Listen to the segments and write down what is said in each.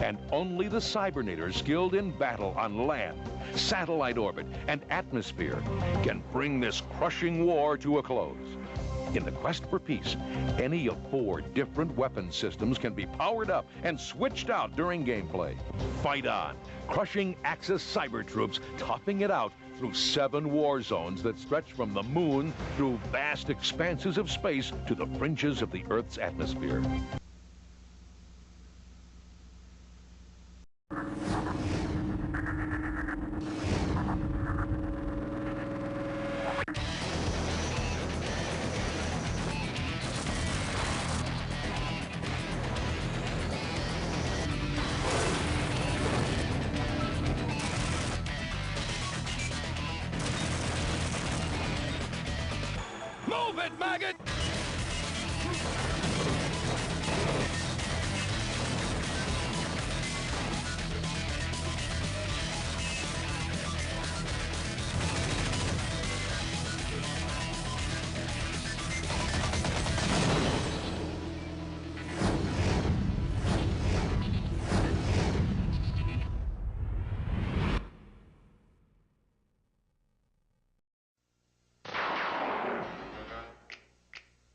And only the cybernators skilled in battle on land, satellite orbit, and atmosphere can bring this crushing war to a close. In the quest for peace, any of 4 different weapon systems can be powered up and switched out during gameplay. Fight on, crushing Axis cyber troops, topping it out through 7 war zones that stretch from the moon through vast expanses of space to the fringes of the Earth's atmosphere. Move it, maggot!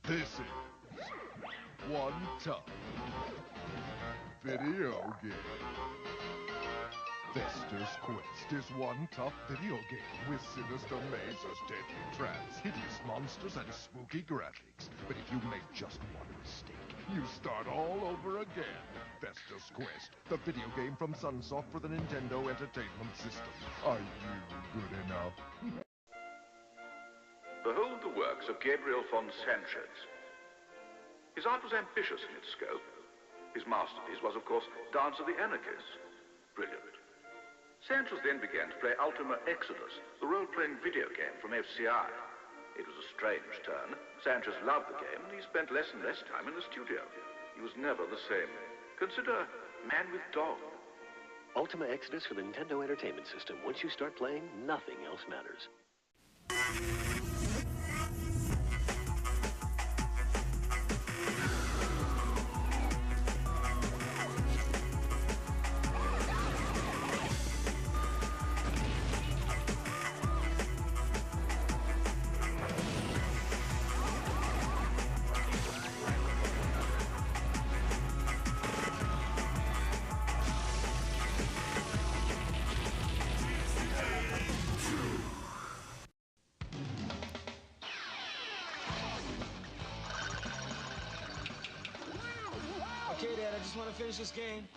This is one tough video game. Fester's Quest is one tough video game with sinister mazes, deadly traps, hideous monsters, and spooky graphics. But if you make just one mistake, you start all over again. Fester's Quest, the video game from Sunsoft for the Nintendo Entertainment System. Are you good enough? Behold the works of Gabriel von Sanchez. His art was ambitious in its scope. His masterpiece was, of course, Dance of the Anarchists. Brilliant. Sanchez then began to play Ultima Exodus, the role-playing video game from FCI. It was a strange turn. Sanchez loved the game, and he spent less and less time in the studio. He was never the same. Consider Man with Dog. Ultima Exodus for the Nintendo Entertainment System. Once you start playing, nothing else matters. Okay, Dad, I just want to finish this game.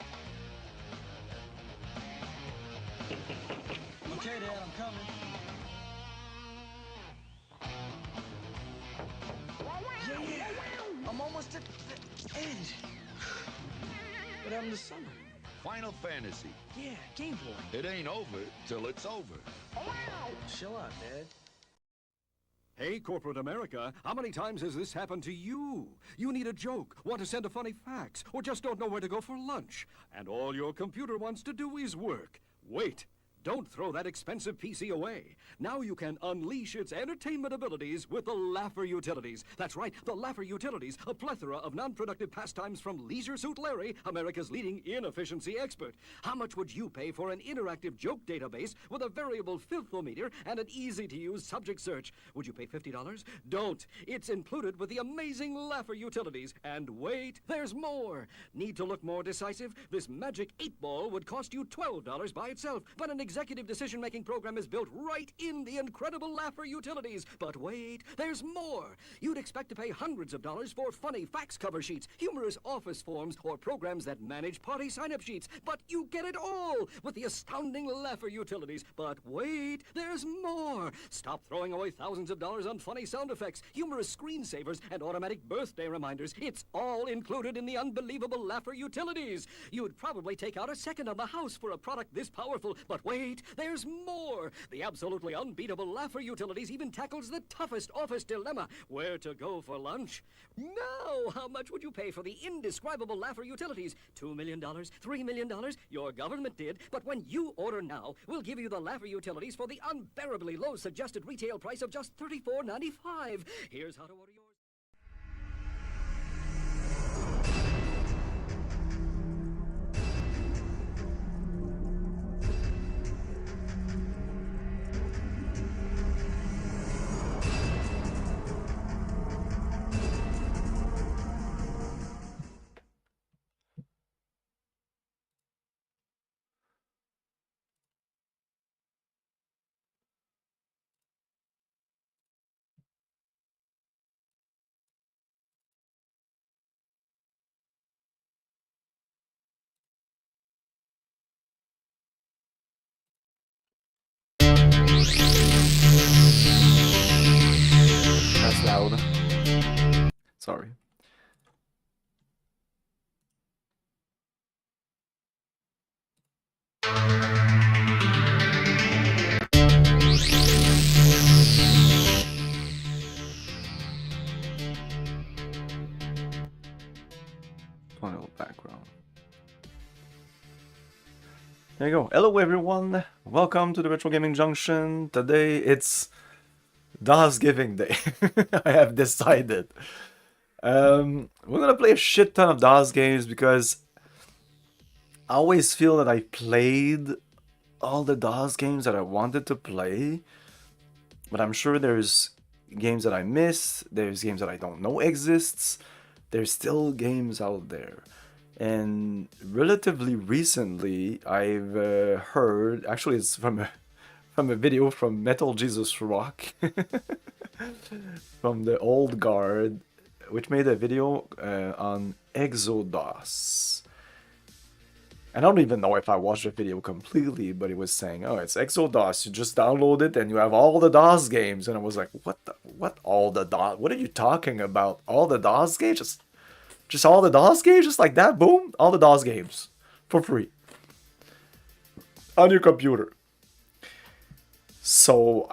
Okay, Dad, I'm coming. Yeah, I'm almost at the end. What happened to summer? Final Fantasy. Yeah, Game Boy. It ain't over till it's over. Chill out, Dad. Hey, corporate America, how many times has this happened to you? You need a joke, want to send a funny fax, or just don't know where to go for lunch. And all your computer wants to do is work. Wait. Don't throw that expensive PC away. Now you can unleash its entertainment abilities with the Laugher Utilities. That's right, the Laugher Utilities, a plethora of non-productive pastimes from Leisure Suit Larry, America's leading inefficiency expert. How much would you pay for an interactive joke database with a variable filthometer and an easy-to-use subject search? Would you pay $50? Don't. It's included with the amazing Laugher Utilities. And wait, there's more. Need to look more decisive? This magic 8-ball would cost you $12 by itself, but an executive decision-making program is built right in the incredible Laugher Utilities. But wait, there's more. You'd expect to pay hundreds of dollars for funny fax cover sheets, humorous office forms, or programs that manage party sign-up sheets. But you get it all with the astounding Laugher Utilities. But wait, there's more. Stop throwing away thousands of dollars on funny sound effects, humorous screensavers, and automatic birthday reminders. It's all included in the unbelievable Laugher Utilities. You'd probably take out a second on the house for a product this powerful. But wait, there's more. The absolutely unbeatable Laugher Utilities even tackles the toughest office dilemma: where to go for lunch. Now, how much would you pay for the indescribable Laugher Utilities? $2 million? $3 million? Your government did. But when you order now, we'll give you the Laugher Utilities for the unbearably low suggested retail price of just $34.95. Here's how to order yours. Sorry. Final background. There you go. Hello everyone. Welcome to the Retro Gaming Junction. Today it's DOSgiving Day. I have decided. We're gonna play a shit ton of DOS games because I always feel that I played all the DOS games that I wanted to play, but I'm sure there's games that I missed, there's games that I don't know exists, there's still games out there. And relatively recently, I've heard, actually it's from a video from Metal Jesus Rock, from the old guard, which made a video on Exodus. And I don't even know if I watched the video completely, but it was saying, oh, it's Exodus, you just download it and you have all the DOS games. And I was like, what all the DOS? What are you talking about? All the DOS games? Just all the DOS games? Just like that? Boom? All the DOS games. For free. On your computer. So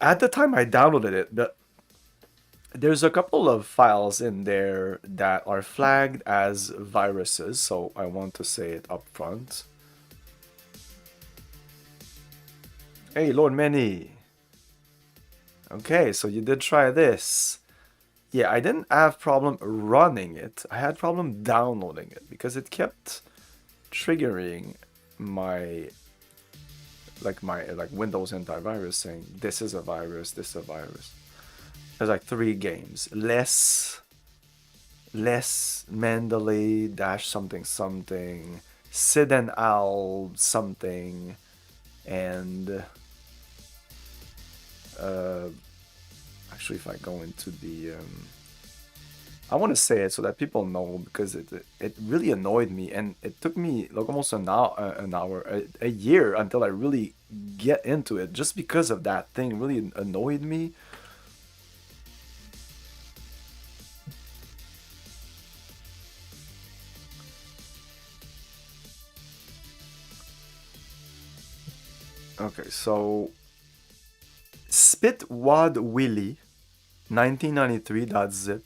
at the time I downloaded it, there's a couple of files in there that are flagged as viruses, so I want to say it up front. Hey, Lord Manny. Okay, so you did try this. Yeah, I didn't have problem running it. I had problem downloading it because it kept triggering my Windows antivirus saying this is a virus, this is a virus. There's like 3 games. Less Mandalay dash something something, Sid and Al something, and actually if I go into the I want to say it so that people know, because it really annoyed me, and it took me like almost a year until I really get into it, just because of that thing. It really annoyed me. Okay, so Spitwad Willie 1993.zip,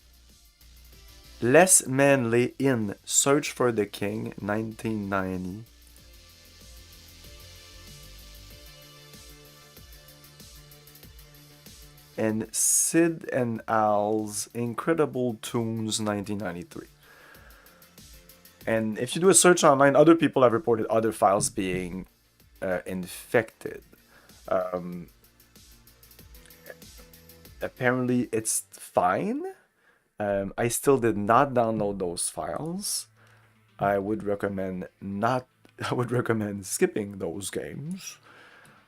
Less Manly in Search for the King 1990, and Sid and Al's Incredible Tunes 1993. And if you do a search online, other people have reported other files being infected. Apparently it's fine. I still did not download those files. I would recommend skipping those games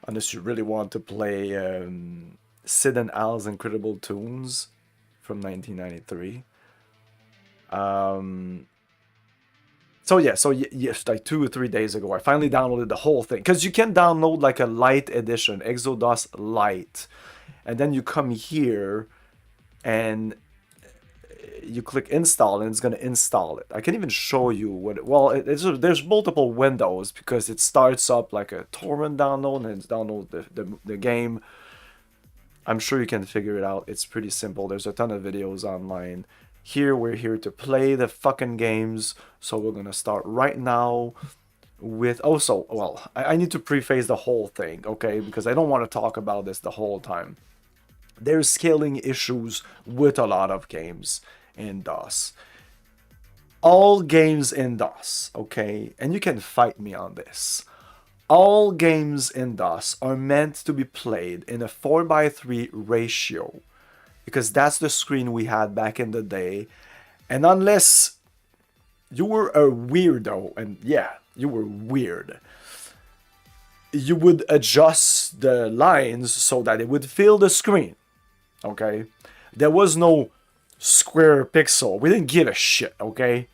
unless you really want to play Sid and Al's Incredible Tunes from 1993. So yes, like 2 or 3 days ago, I finally downloaded the whole thing. Because you can download like a light edition, Exodus Lite. And then you come here and you click install and it's going to install it. I can even show you what, there's multiple windows because it starts up like a torrent download and it's download the game. I'm sure you can figure it out. It's pretty simple. There's a ton of videos online. Here, we're here to play the fucking games, so we're gonna start right now with... Also, well, I need to preface the whole thing, okay? Because I don't want to talk about this the whole time. There's scaling issues with a lot of games in DOS. All games in DOS, okay? And you can fight me on this. All games in DOS are meant to be played in a 4:3 ratio, because that's the screen we had back in the day. And unless you were a weirdo, and yeah, you were weird, you would adjust the lines so that it would fill the screen, okay? There was no square pixel. We didn't give a shit, okay?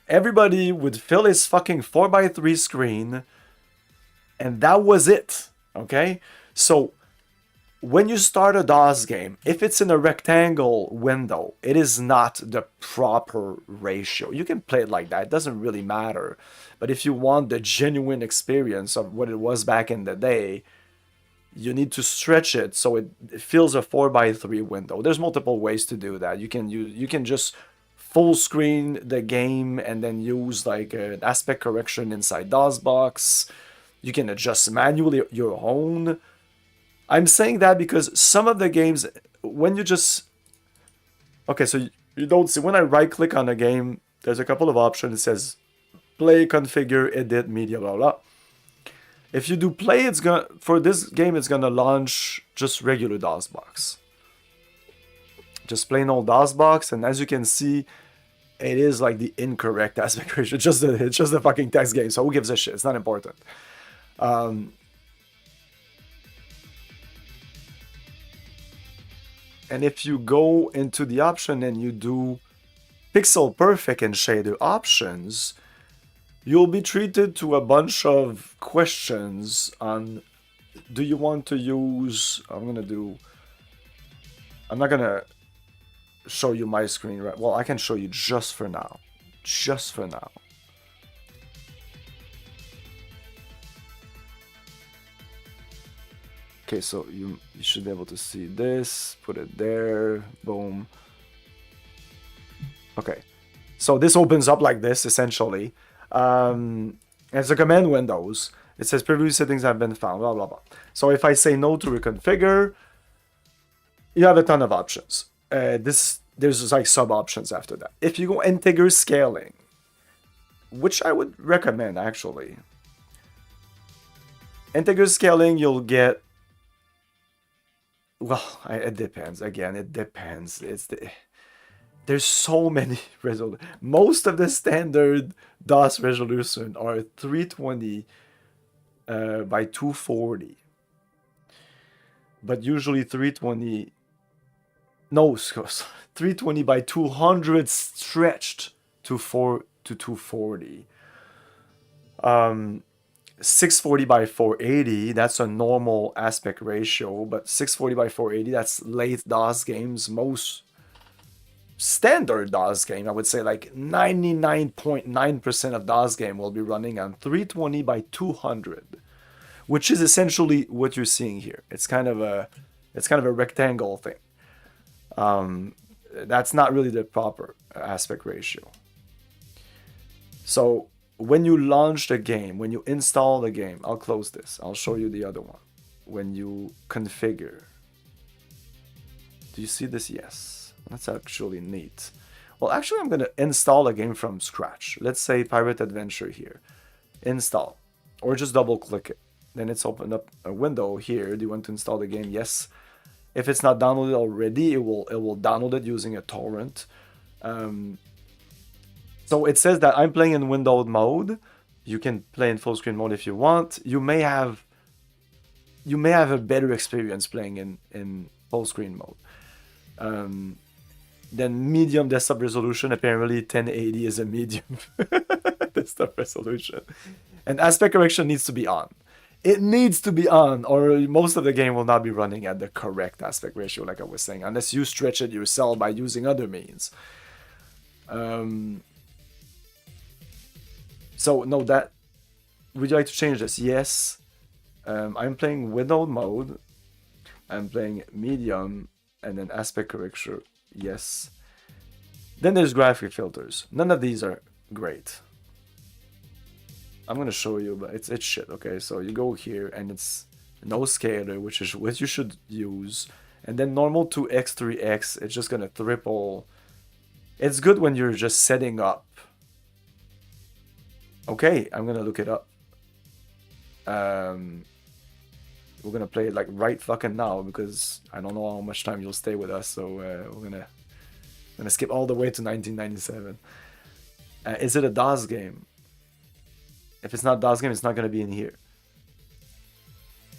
Everybody would fill his fucking 4:3 screen, and that was it, okay? So when you start a DOS game, if it's in a rectangle window, it is not the proper ratio. You can play it like that, it doesn't really matter. But if you want the genuine experience of what it was back in the day, you need to stretch it so it fills a 4:3 window. There's multiple ways to do that. You can just full screen the game and then use like an aspect correction inside DOSBox. You can adjust manually your own. I'm saying that because some of the games, when you just... Okay, so you don't see... When I right-click on a game, there's a couple of options. It says play, configure, edit, media, blah, blah. If you do play, it's gonna... For this game, it's gonna launch just regular DOSBox. Just plain old DOSBox, and as you can see, it is like the incorrect aspect ratio. It's just a fucking text game, so who gives a shit? It's not important. And if you go into the option and you do pixel perfect and shader options, you'll be treated to a bunch of questions on, do you want to use... I'm not gonna show you my screen, right? Well, I can show you just for now. Just for now. Okay, so you should be able to see this. Put it there. Boom. Okay. So this opens up like this, essentially. It's a command windows. It says previous settings have been found, blah, blah, blah. So if I say no to reconfigure, you have a ton of options. There's just like sub-options after that. If you go integer scaling, which I would recommend, actually. Integer scaling, you'll get... Well, it depends. Again, it depends. There's so many resolutions. Most of the standard DOS resolution are 320 by 240. But usually 320... No, 320 by 200 stretched to 240. 640 by 480, that's a normal aspect ratio, but 640 by 480, that's late DOS games. Most standard DOS game, I would say like 99.9% of DOS game will be running on 320 by 200, which is essentially what you're seeing here. It's kind of a rectangle thing. That's not really the proper aspect ratio. So when you launch the game, when you install the game, I'll close this. I'll show you the other one. When you configure. Do you see this? Yes. That's actually neat. Well, actually, I'm going to install a game from scratch. Let's say Pirate Adventure here. Install. Or just double click it. Then it's opened up a window here. Do you want to install the game? Yes. If it's not downloaded already, it will download it using a torrent. So it says that I'm playing in windowed mode. You can play in full screen mode if you want. You may have a better experience playing in full screen mode. Then medium desktop resolution. Apparently 1080 is a medium desktop resolution. And aspect correction needs to be on. It needs to be on, or most of the game will not be running at the correct aspect ratio, like I was saying, unless you stretch it yourself by using other means. So, no, that... Would you like to change this? Yes. I'm playing windowed mode. I'm playing medium, and then aspect correction. Yes. Then there's graphic filters. None of these are great. I'm going to show you, but it's shit, okay? So you go here, and it's no scaler, which is what you should use. And then normal 2x, 3x, it's just going to triple. It's good when you're just setting up. Okay, I'm going to look it up. We're going to play it like right fucking now, because I don't know how much time you'll stay with us, so we're going to skip all the way to 1997. Is it a DOS game? If it's not DOS game, it's not going to be in here.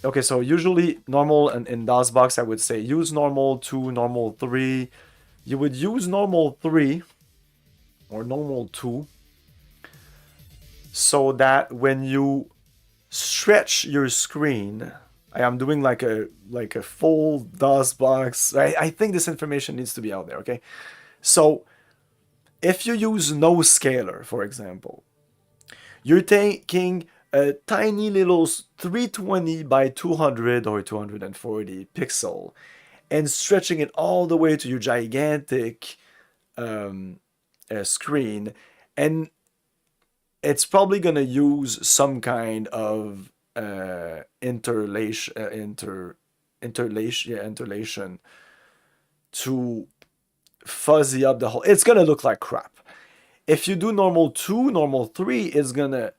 Okay, so usually normal and in DOSBox, I would say use normal 2, normal 3. You would use normal 3 or normal 2 so that when you stretch your screen, I am doing like a full DOS box. I think this information needs to be out there, okay? So if you use no scaler, for example, you're taking a tiny little 320 by 200 or 240 pixel and stretching it all the way to your gigantic screen, and it's probably gonna use some kind of interlation to fuzzy up the whole. It's gonna look like crap. If you do normal 2, normal 3, it's gonna,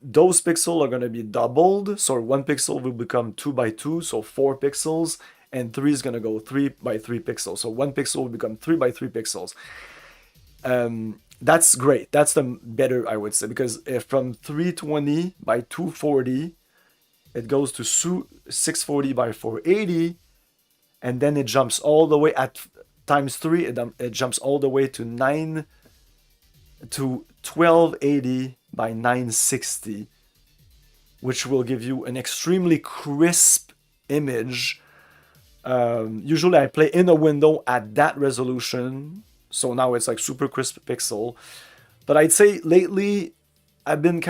those pixels are gonna be doubled. So 1 pixel will become 2 by 2, so 4 pixels, and 3 is gonna go 3 by 3 pixels. So 1 pixel will become 3 by 3 pixels. That's great. That's the better, I would say, because if from 320 by 240, it goes to 640 by 480, and then it jumps all the way at times 3. It jumps all the way to 1280 by 960, which will give you an extremely crisp image. Usually I play in a window at that resolution, so now it's like super crisp pixel. But I'd say lately I'm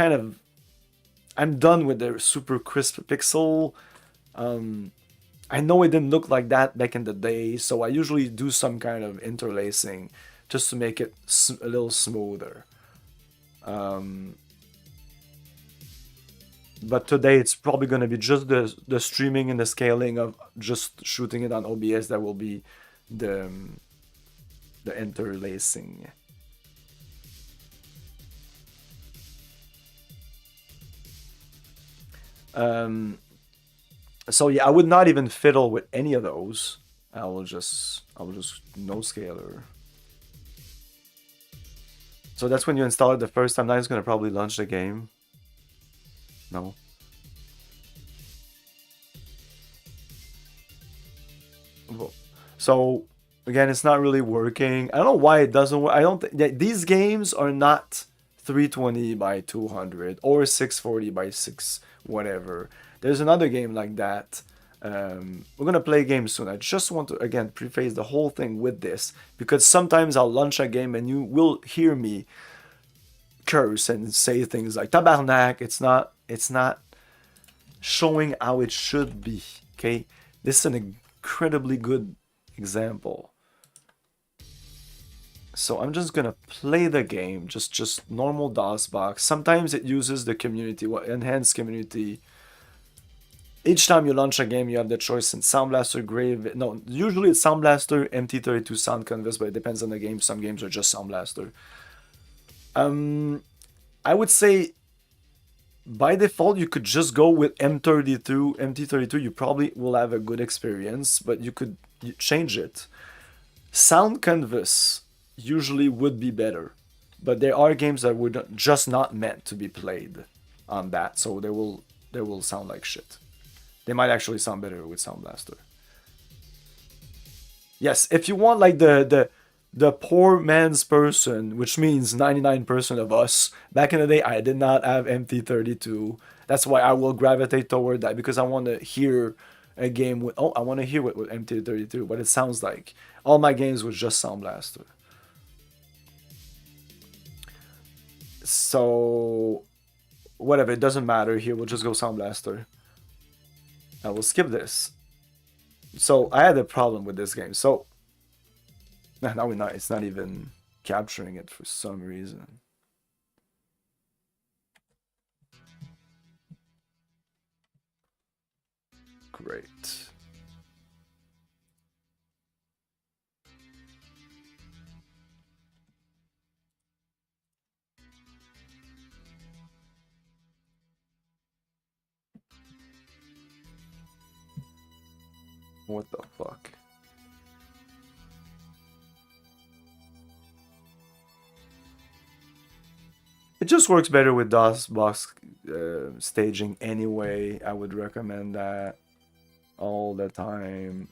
done with the super crisp pixel. I know it didn't look like that back in the day, so I usually do some kind of interlacing just to make it a little smoother. But today it's probably going to be just the streaming and the scaling of just shooting it on OBS that will be the interlacing. So yeah, I would not even fiddle with any of those. I will just no scaler. So that's when you install it the first time. Now it's gonna probably launch the game. No. So again, it's not really working. I don't know why it doesn't work. I don't think these games are not 320 by 200 or 640 by 6 whatever. There's another game like that. We're gonna play a game soon. I just want to again preface the whole thing with this, because sometimes I'll launch a game and you will hear me curse and say things like tabarnak. It's not showing how it should be. Okay, this is an incredibly good example. So I'm just gonna play the game, just normal DOS box. Sometimes it uses the community, enhanced community. Each time you launch a game, you have the choice in Sound Blaster, Grave. No, usually it's Sound Blaster, MT32, Sound Canvas, but it depends on the game. Some games are just Sound Blaster. I would say by default you could just go with MT32. You probably will have a good experience, but you could change it. Sound Canvas usually would be better, but there are games that were just not meant to be played on that, so they will sound like shit. They might actually sound better with Sound Blaster. Yes, if you want like the poor man's person, which means 99% of us, back in the day I did not have MT32. That's why I will gravitate toward that, because I want to hear a game with, I want to hear what MT32, what it sounds like. All my games was just Sound Blaster. So whatever, it doesn't matter here, we'll just go Sound Blaster. I will skip this. So I had a problem with this game. So now we're not. It's not even capturing it for some reason. Great. What the fuck? It just works better with DOS box staging anyway. I would recommend that all the time,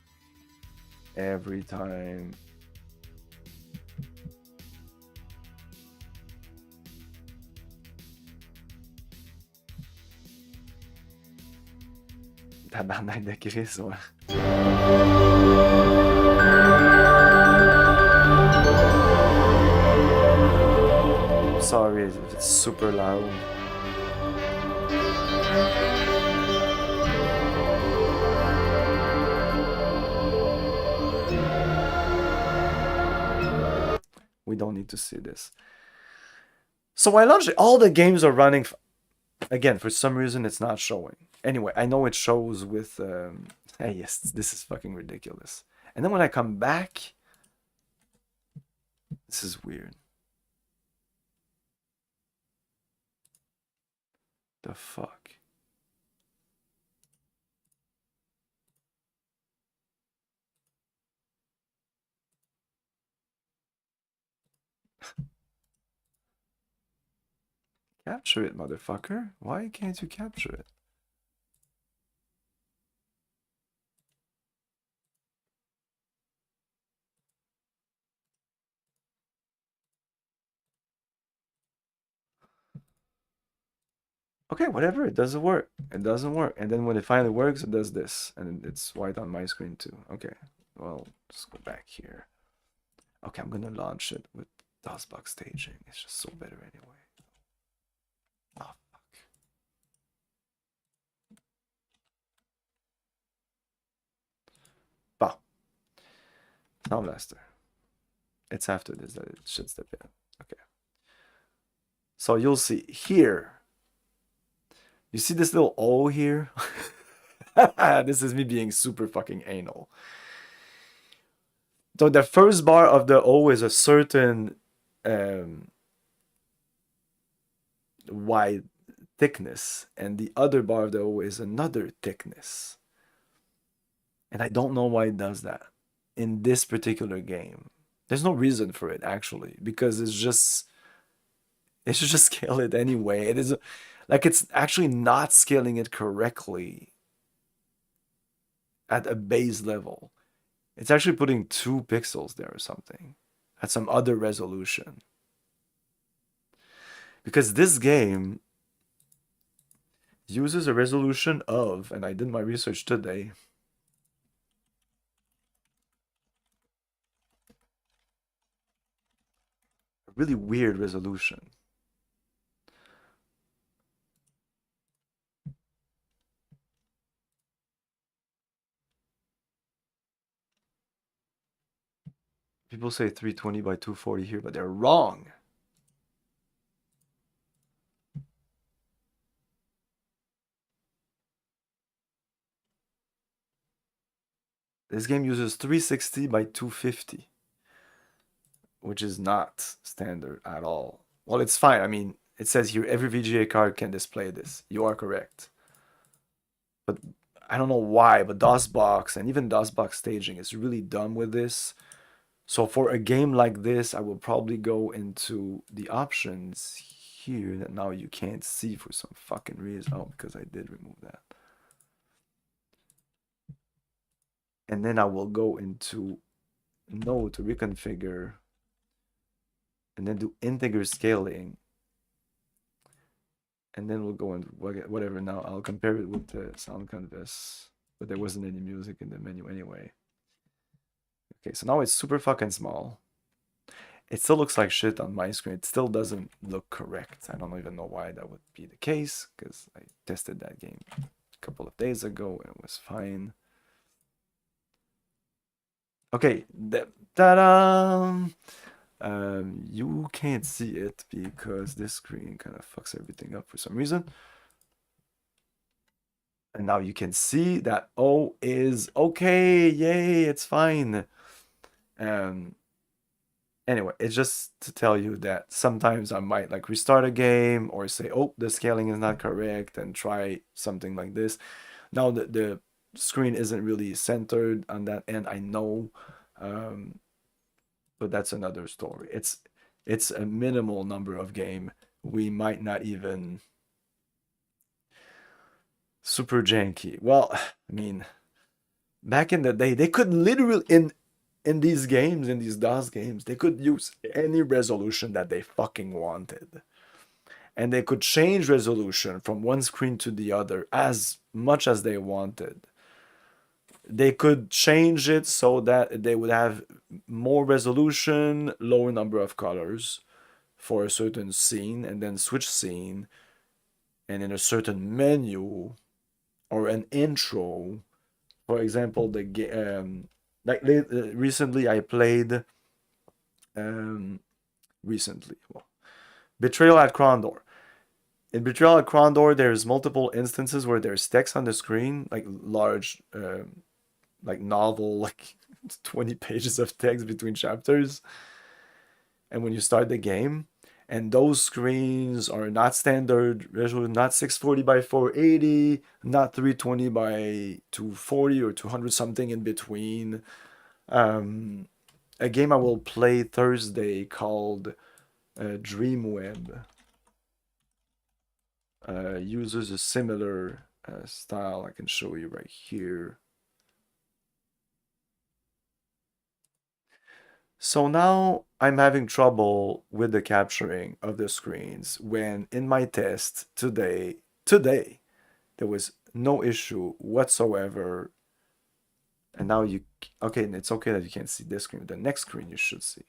every time. Tabarnak de Chris, ouais. Sorry if it's super loud. We don't need to see this. So I launched it. All the games are running. Again, for some reason, it's not showing. Anyway, I know it shows with... hey, yes, this is fucking ridiculous. And then when I come back... This is weird. The fuck? Capture it, motherfucker. Why can't you capture it? Okay, whatever, it doesn't work. It doesn't work. And then when it finally works, it does this. And it's white on my screen too. Okay, well, let's go back here. Okay, I'm gonna launch it with DOSbox staging. It's just so better anyway. Oh, fuck. Bah. Sound Blaster. It's after this that it should step in. Okay. So you'll see here. You see this little O here? This is me being super fucking anal. So the first bar of the O is a certain wide thickness, and the other bar of the O is another thickness. And I don't know why it does that in this particular game. There's no reason for it, actually, because it should just scale it anyway. It is like it's actually not scaling it correctly at a base level. It's actually putting 2 pixels there or something at some other resolution. Because this game uses a resolution of, and I did my research today, a really weird resolution. People say 320 by 240 here, but they're wrong. This game uses 360 by 250, which is not standard at all. Well, it's fine. I mean, it says here every VGA card can display this. You are correct. But I don't know why, but DOSbox and even DOSbox staging is really dumb with this. So for a game like this, I will probably go into the options here that now you can't see for some fucking reason. Oh, because I did remove that. And then I will go into node to reconfigure and then do integer scaling. And then we'll go into whatever. Now I'll compare it with the sound canvas, but there wasn't any music in the menu anyway. Okay, so now it's super fucking small. It still looks like shit on my screen. It still doesn't look correct. I don't even know why that would be the case, because I tested that game a couple of days ago and it was fine. Okay, ta-da! You can't see it because this screen kind of fucks everything up for some reason. And now you can see that O is okay. Yay, it's fine. Anyway, it's just to tell you that sometimes I might like restart a game or say, oh, the scaling is not correct, and try something like this. Now that the screen isn't really centered on that end, I know, but that's another story. It's a minimal number of game. We might not even super janky. Well, I mean, back in the day, they could literally in these games, in these DOS games, they could use any resolution that they fucking wanted. And they could change resolution from one screen to the other as much as they wanted. They could change it so that they would have more resolution, lower number of colors for a certain scene, and then switch scene, and in a certain menu or an intro. For example, the game, like recently I played well, Betrayal at Crondor. In Betrayal at Crondor, there's multiple instances where there's text on the screen, like large, like novel, like 20 pages of text between chapters. And when you start the game, and those screens are not standard resolution, not 640 by 480, not 320 by 240 or 200 something in between. A game I will play Thursday called Dreamweb uses a similar style. I can show you right here. So now I'm having trouble with the capturing of the screens when in my test today, there was no issue whatsoever. And now okay, it's okay that you can't see this screen. The next screen you should see.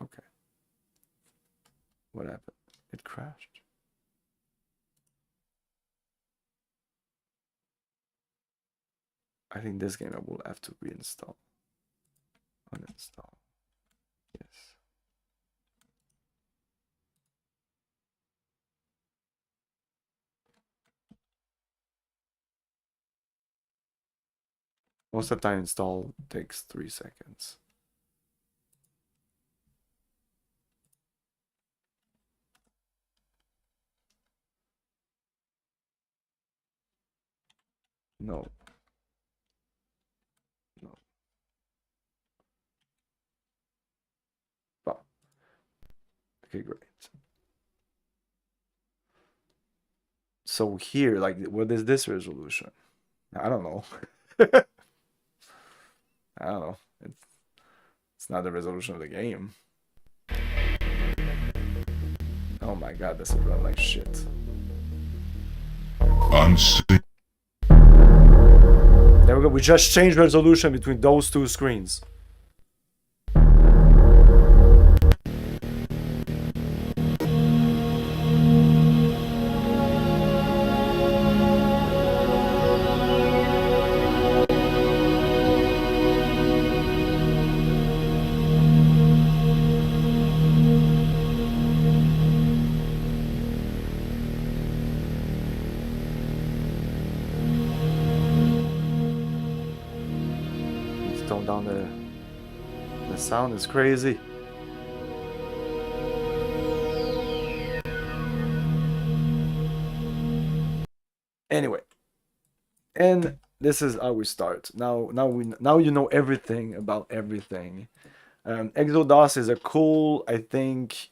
Okay. What happened? It crashed. I think this game I will have to reinstall. Uninstall. Yes. Most of the time install takes 3 seconds. No. No. Oh. Okay, great. So here, like, what is this resolution? I don't know. I don't know. It's not the resolution of the game. Oh my god, this is run like shit. There we go. We just changed resolution between those two screens. Tone down the sound is crazy. Anyway, and this is how we start. Now you know everything about everything. Exodus is a cool, I think,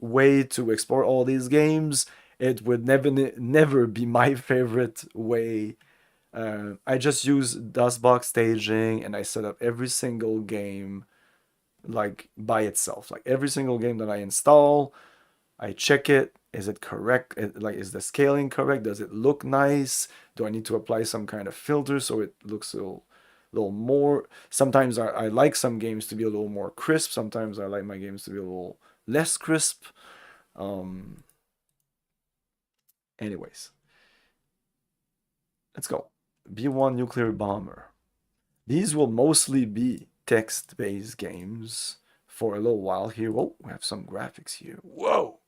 way to explore all these games. It would never be my favorite way. I just use DOSbox staging and I set up every single game like by itself. Like every single game that I install, I check it. Is it correct? Like, is the scaling correct? Does it look nice? Do I need to apply some kind of filter so it looks a little more? Sometimes I like some games to be a little more crisp. Sometimes I like my games to be a little less crisp. Anyways, let's go. B1 Nuclear Bomber. These will mostly be text-based games for a little while here. Whoa, we have some graphics here. Whoa!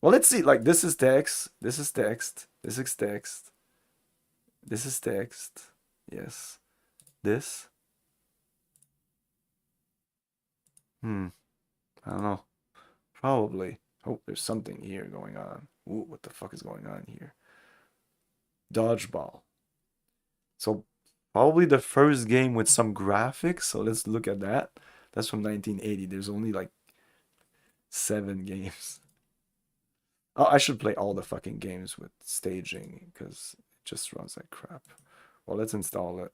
Well, let's see. Like, this is text. This is text. This is text. This is text. Yes. This. I don't know. Probably. Oh, there's something here going on. Ooh, what the fuck is going on here? Dodgeball. So probably the first game with some graphics. So let's look at that. That's from 1980. There's only like 7 games. Oh, I should play all the fucking games with staging because it just runs like crap. Well, let's install it.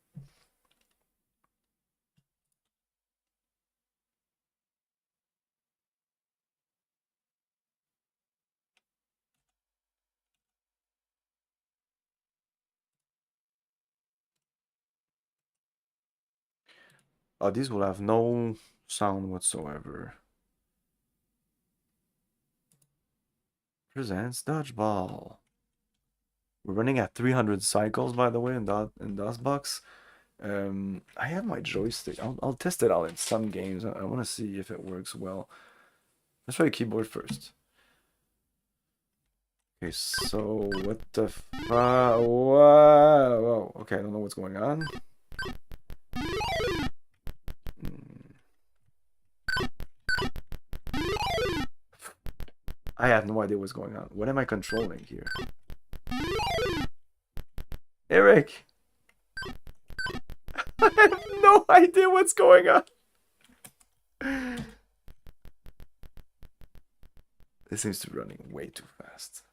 Oh, these will have no sound whatsoever. Presents dodgeball. We're running at 300 cycles, by the way, in DOSbox. I have my joystick. I'll test it out in some games. I want to see if it works well. Let's try keyboard first. Okay, so what the whoa. Okay, I don't know what's going on. I have no idea what's going on. What am I controlling here? Eric! I have no idea what's going on. This seems to be running way too fast.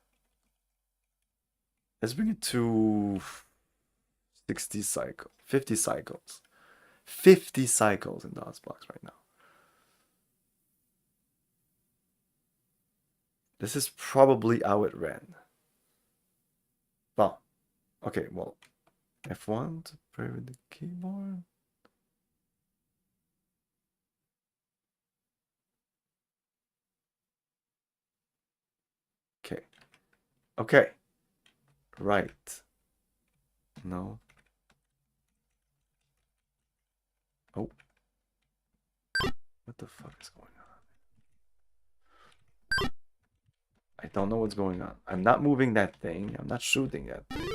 Let's bring it to 60 cycles, 50 cycles. 50 cycles in DOSbox right now. This is probably how it ran. Well, okay, well, F1 to play with the keyboard. Okay. Okay. Right. No. Oh. What the fuck is going on? I don't know what's going on. I'm not moving that thing. I'm not shooting that thing.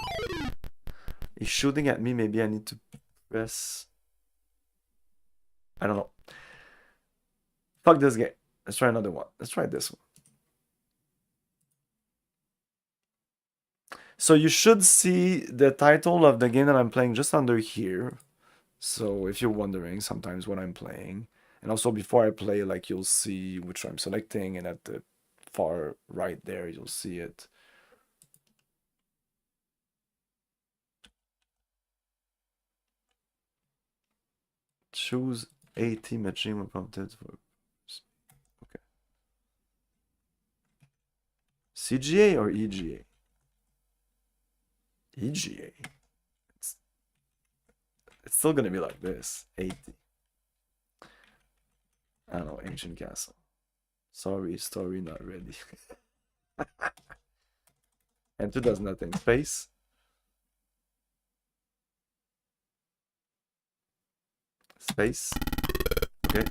He's shooting at me. Maybe I need to press. I don't know. Fuck this game. Let's try another one. Let's try this one. So you should see the title of the game that I'm playing just under here. So if you're wondering sometimes what I'm playing. And also before I play, like, you'll see which I'm selecting, and at the far right there you'll see it. Choose AT machine when prompted for. Okay. CGA or EGA? EGA. It's still gonna be like this. 80. I don't know, Ancient Castle. Sorry, story not ready. Enter does nothing. Space. Space. Okay.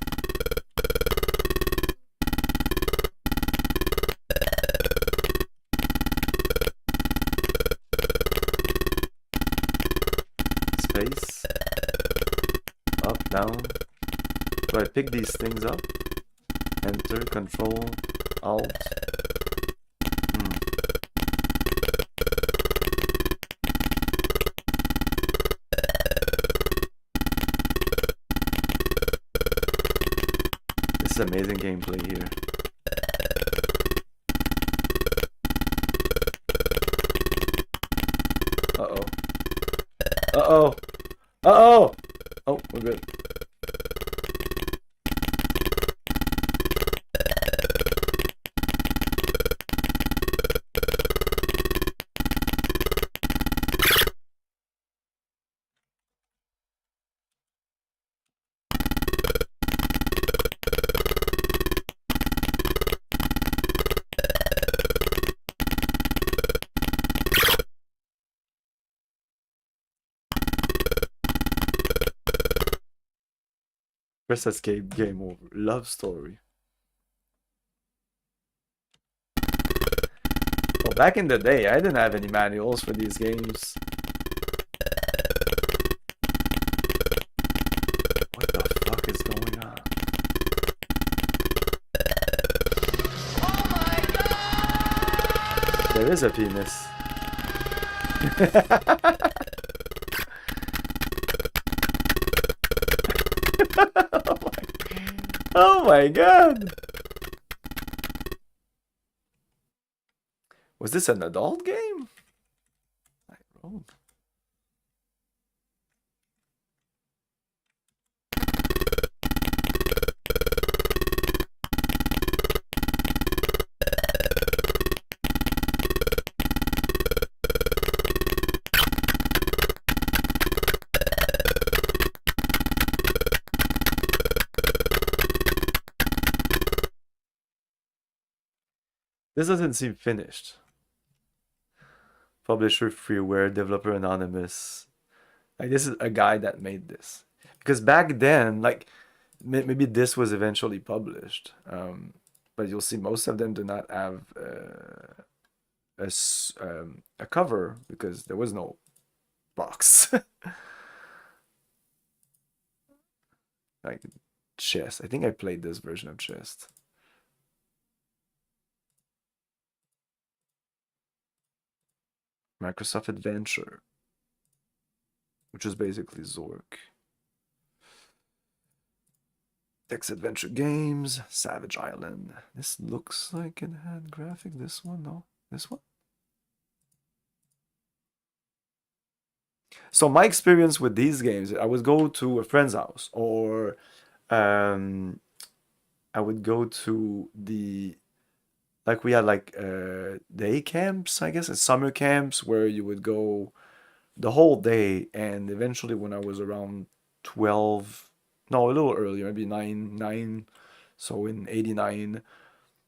Space. Up, down. So I pick these things up. Enter, Control, Alt. This is amazing gameplay here. Uh-oh. Uh-oh. Uh-oh! Oh, we're good. Press escape, game over. Love story. Well, back in the day, I didn't have any manuals for these games. What the fuck is going on? Oh my God! There is a penis. Oh my God! Was this an adult game? I rolled. This doesn't seem finished. Publisher freeware, developer anonymous. Like this is a guy that made this. Because back then, like maybe this was eventually published, but you'll see most of them do not have a cover because there was no box. Like chess. I think I played this version of chess. Microsoft Adventure, which is basically Zork. Text Adventure Games, Savage Island. This looks like it had graphic. This one, no? This one? So my experience with these games, I would go to a friend's house, or I would go to the, like we had like day camps, I guess, and summer camps where you would go the whole day, and eventually when I was around 12, no, a little earlier, maybe 9, so in 89,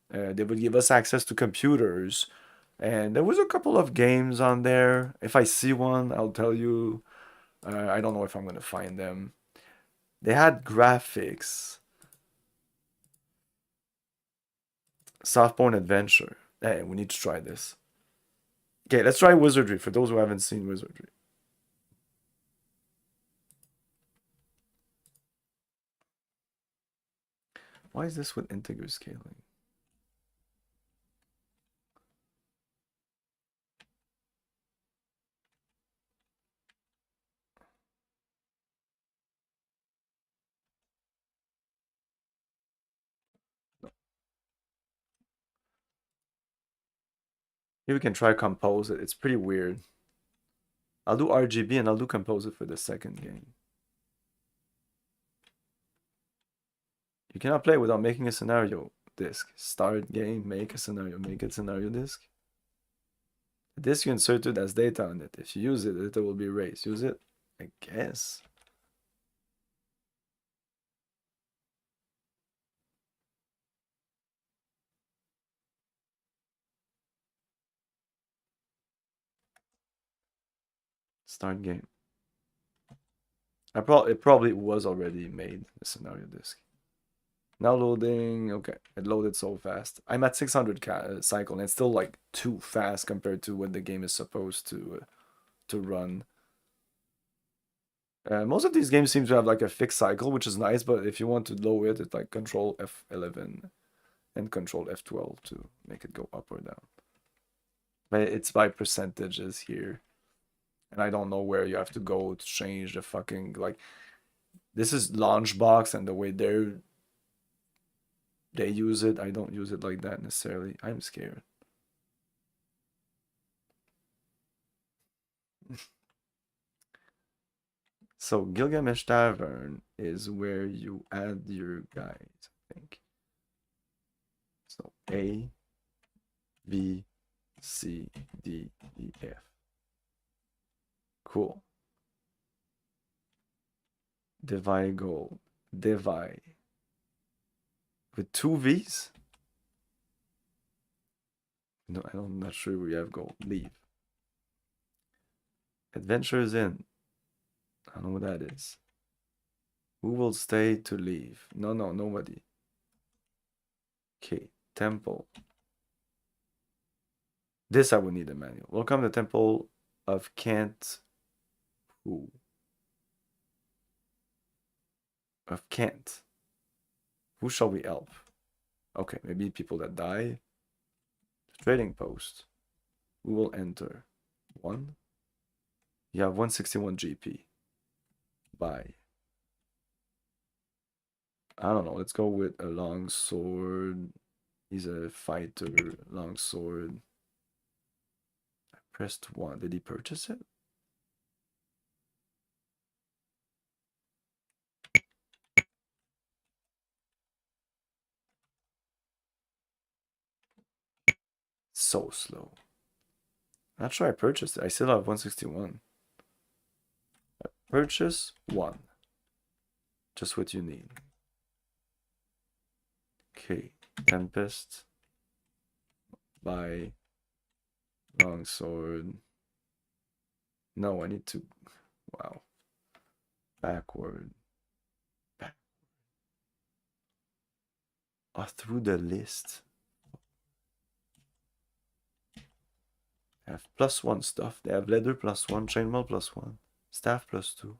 they would give us access to computers, and there was a couple of games on there. If I see one, I'll tell you. I don't know if I'm gonna find them. They had graphics. Softporn Adventure. Hey, we need to try this. Okay, let's try Wizardry for those who haven't seen Wizardry. Why is this with integer scaling? Here we can try compose it. It's pretty weird. I'll do RGB and I'll do compose it for the second game. You cannot play without making a scenario disk. Start game, make a scenario, make a scenario disk. The disk you inserted has data on it. If you use it, it will be erased. Use it? I guess. Start game. It probably was already made, the scenario disk. Now loading. Okay, it loaded so fast. I'm at 600 cycle, and it's still like too fast compared to what the game is supposed to run. Most of these games seem to have like a fixed cycle, which is nice, but if you want to lower it, it's like Control F11 and Control F12 to make it go up or down. But it's by percentages here. And I don't know where you have to go to change the fucking, like, this is Launchbox, and the way they use it, I don't use it like that necessarily. I'm scared. So Gilgamesh Tavern is where you add your guys, I think. So A, B, C, D, E, F. Cool. Divide gold. Divide. With 2 V's? No, I'm not sure we have gold. Leave. Adventures in. I don't know what that is. Who will stay to leave? No, nobody. Okay, temple. This I would need a manual. Welcome to the temple of Kent. Who? Of Kent. Who shall we help? Okay, maybe people that die. Trading post. Who will enter? 1. You have 161 GP. Buy. I don't know. Let's go with a long sword. He's a fighter. Long sword. I pressed 1. Did he purchase it? So slow. Not sure I purchased it. I still have 161. Purchase 1. Just what you need. Okay. Tempest. by longsword. No, I need to, wow, backward. Oh, through the list. They have +1 stuff. They have leather +1, chainmail +1, staff +2.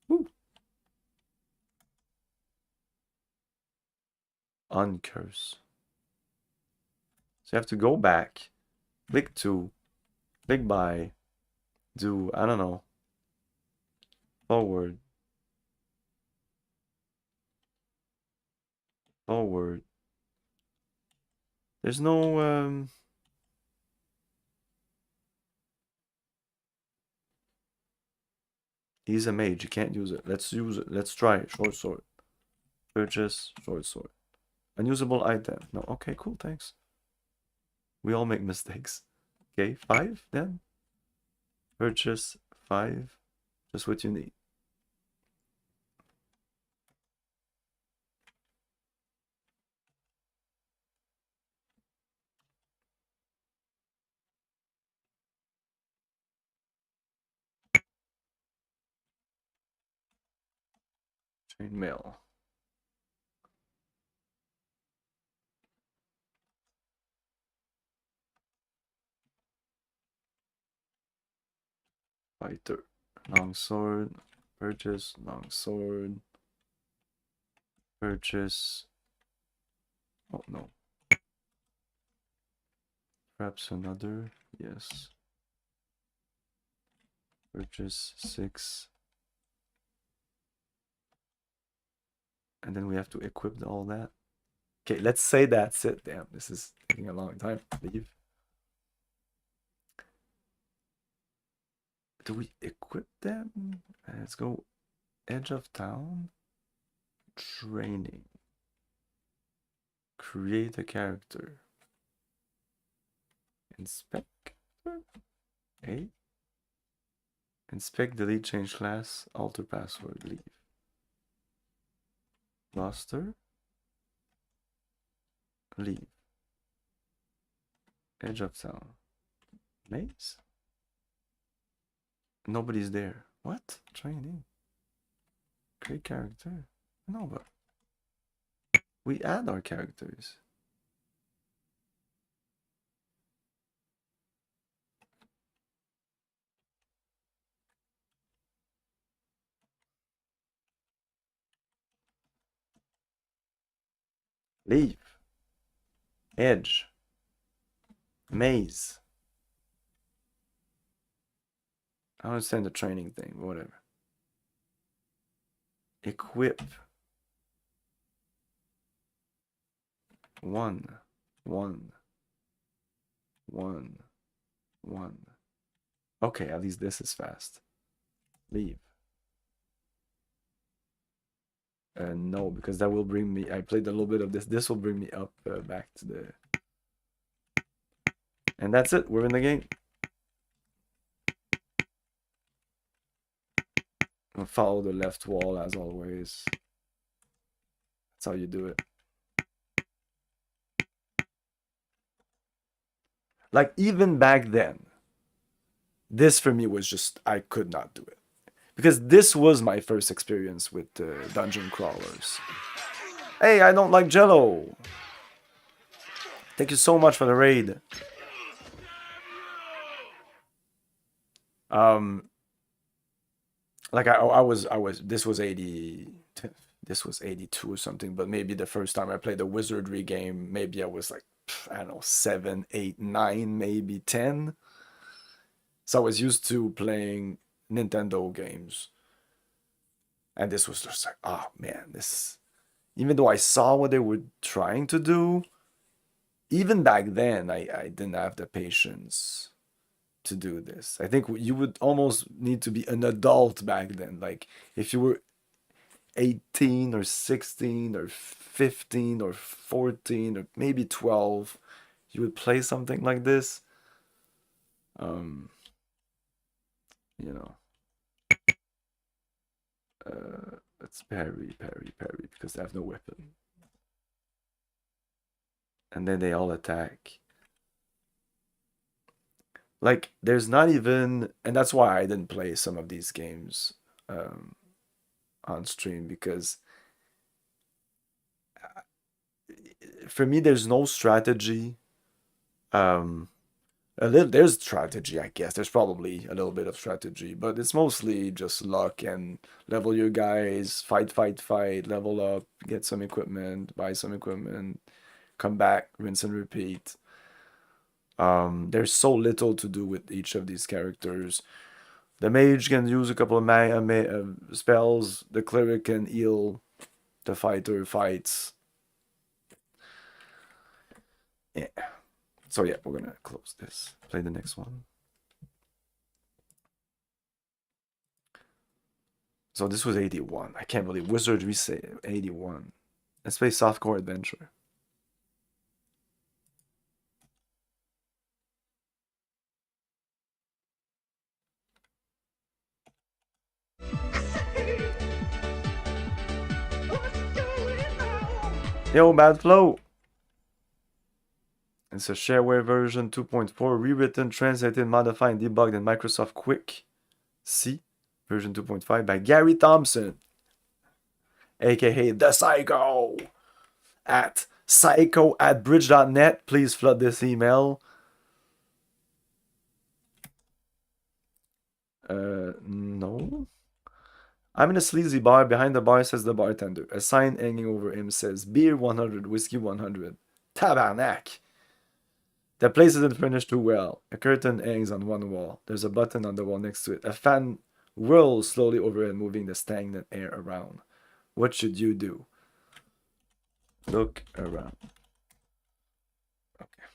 Woo! Uncurse. So you have to go back, click 2, click buy, do, I don't know, forward, forward. There's no, he's a mage, you can't use it. Let's use it. Let's try it. Short sword. Purchase, short sword. Unusable item. No, okay, cool, thanks. We all make mistakes. Okay, 5 then. Purchase 5. Just what you need. Chainmail. Fighter. Longsword. Purchase. Longsword. Purchase. Oh no. Perhaps another. Yes. Purchase 6. And then we have to equip all that. Okay, let's say that's it. Damn, this is taking a long time. Leave. Do we equip them? Let's go edge of town. Training. Create a character. Inspector. A. Inspect, delete, change class, alter password, leave. Roster. Leave. Edge of town. Maze? Nobody's there. What? Training. Create character. No, but we add our characters. Leave. Edge. Maze. I understand the training thing, whatever. Equip. 1, 1, 1, 1. Okay, at least this is fast. Leave. No, because that will bring me, I played a little bit of this. This will bring me up back to the... And that's it. We're in the game. I'll follow the left wall as always. That's how you do it. Like, even back then, this for me was just, I could not do it. Because this was my first experience with dungeon crawlers. Hey, I don't like Jello. Thank you so much for the raid. Like I was this was 80, this was 82 or something, but maybe the first time I played a wizardry game, maybe I was like, I don't know, 7, 8, 9, maybe 10. So I was used to playing Nintendo games. And this was just like, oh man, this, even though I saw what they were trying to do, even back then, I didn't have the patience to do this. I think you would almost need to be an adult back then. Like if you were 18 or 16 or 15 or 14 or maybe 12, you would play something like this. You know, let's parry because they have no weapon. And then they all attack. like there's not even, and that's why I didn't play some of these games on stream, because for me there's no strategy. There's strategy, I guess. There's probably a little bit of strategy, but it's mostly just luck and level your guys, fight, level up, get some equipment, buy some equipment, come back, rinse and repeat. There's so little to do with each of these characters. The mage can use a couple of spells. The cleric can heal. The fighter fights. Yeah. So yeah, we're gonna close this. Play the next one. So this was 81. I can't believe Wizardry say 81. Let's play Softcore Adventure. Yo, Bad Flow! It's a shareware version 2.4, rewritten, translated, modified, and debugged in Microsoft Quick C version 2.5 by Gary Thompson, aka The Psycho, at psycho@bridge.net. Please flood this email. No. I'm in a sleazy bar. Behind the bar says the bartender. A sign hanging over him says beer 100, whiskey 100. Tabarnak! The place isn't furnished too well. A curtain hangs on one wall. There's a button on the wall next to it. A fan whirls slowly overhead, moving the stagnant air around. What should you do? Look around. Okay.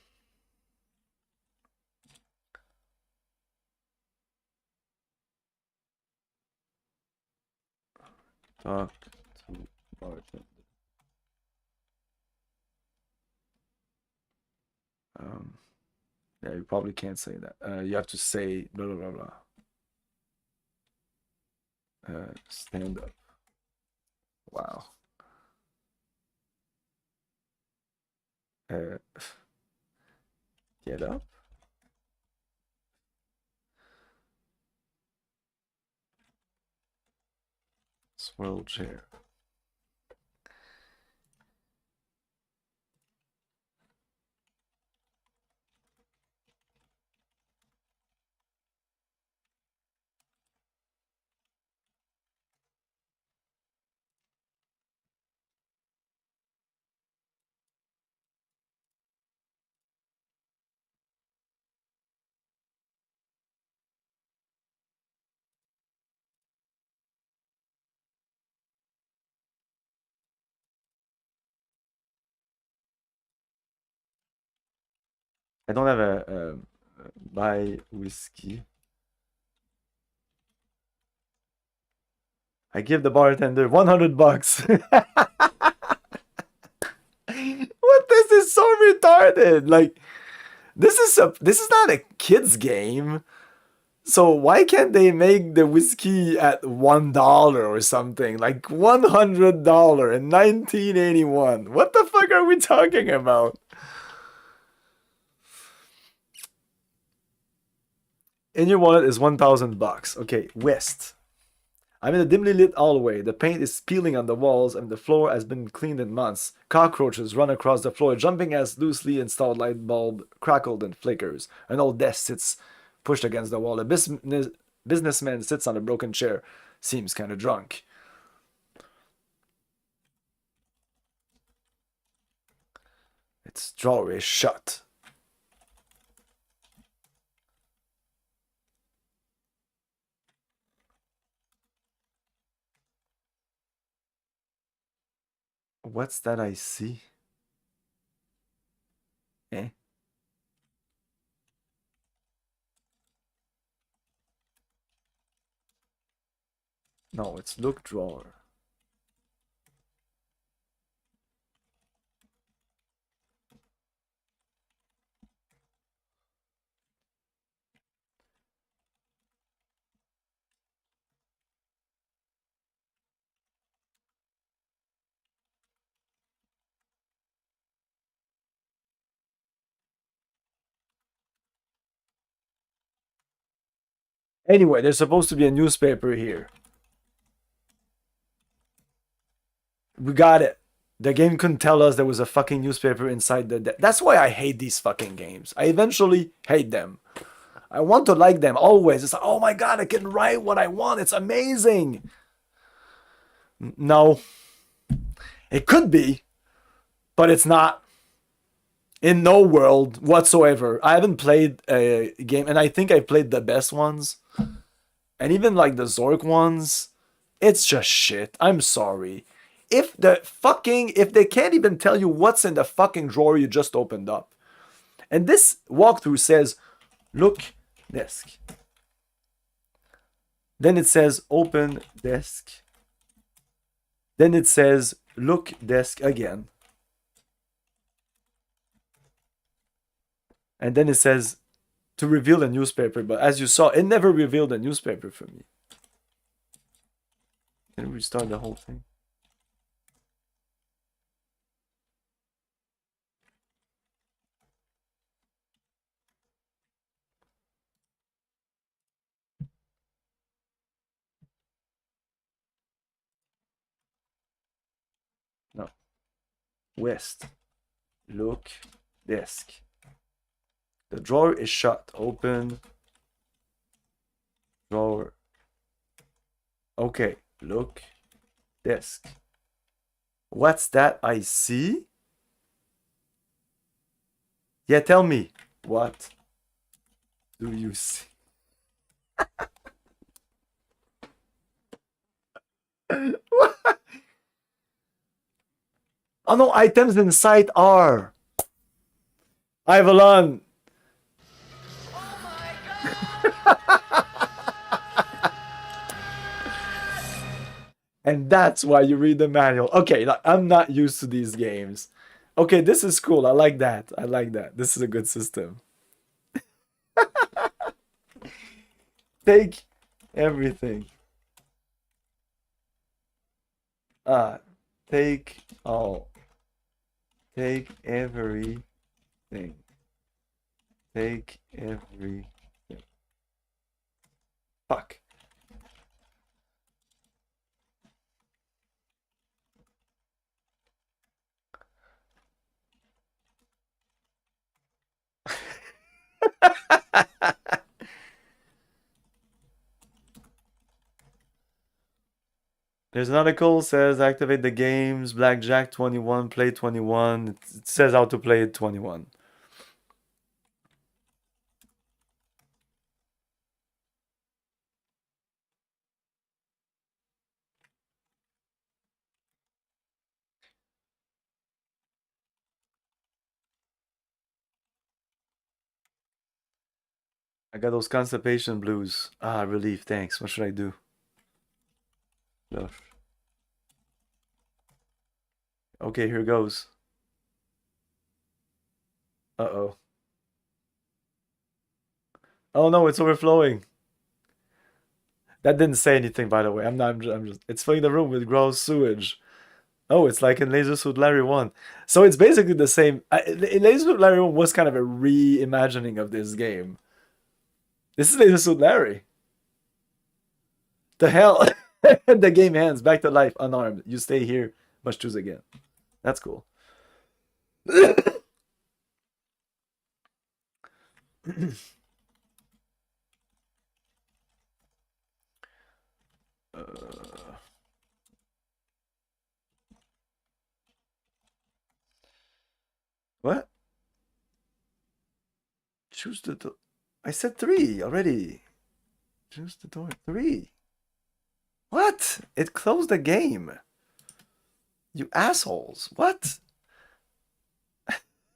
Talk to bartender. Yeah, you probably can't say that. You have to say blah blah blah blah. Stand up. Wow. Get up. Swirl chair. I don't have a buy whiskey. I give the bartender 100 bucks. What? This is so retarded. Like, this is not a kid's game. So why can't they make the whiskey at $1 or something? Like $100 in 1981. What the fuck are we talking about? In your wallet is 1,000 bucks. Okay, West. I'm in a dimly lit hallway. The paint is peeling on the walls and the floor has been cleaned in months. Cockroaches run across the floor, jumping as loosely installed light bulb crackled and flickers. An old desk sits pushed against the wall. A businessman sits on a broken chair. Seems kind of drunk. Its drawer is shut. What's that I see? Eh? No, it's look drawer. Anyway, there's supposed to be a newspaper here. We got it. The game couldn't tell us there was a fucking newspaper inside the... That's why I hate these fucking games. I eventually hate them. I want to like them always. It's like, oh my god, I can write what I want. It's amazing. No. It could be, but it's not. In no world whatsoever. I haven't played a game, and I think I've played the best ones. And even like the Zork ones, it's just shit. I'm sorry. If they can't even tell you what's in the fucking drawer you just opened up. And this walkthrough says, look, desk. Then it says, open desk. Then it says, look, desk again. And then it says, to reveal a newspaper. But as you saw, it never revealed a newspaper for me. Can we restart the whole thing? No. West. Look. Desk. The drawer is shut. Open. Drawer. Okay. Look. Desk. What's that I see? Yeah, tell me. What do you see? Oh no, items in sight are. Ivalon. And that's why you read the manual. Okay, like, I'm not used to these games. Okay, this is cool. I like that. I like that. This is a good system. Take everything. Take all. Take everything. Take everything. Fuck. There's an article says activate the games, blackjack 21, play 21. It says how to play it 21. I got those constipation blues. Ah, relief, thanks. What should I do? Okay, here goes. Uh-oh. Oh no, it's overflowing. That didn't say anything, by the way. I'm just it's filling the room with gross sewage. Oh, it's like in Laser Suit Larry 1. So it's basically the same. Laser Suit Larry 1 was kind of a reimagining of this game. This is Laser Suit Larry. The hell? The game ends. Back to life, unarmed. You stay here. Must choose again. That's cool. What? Choose the door. I said 3 already. Choose the door. 3. What? It closed the game. You assholes. What?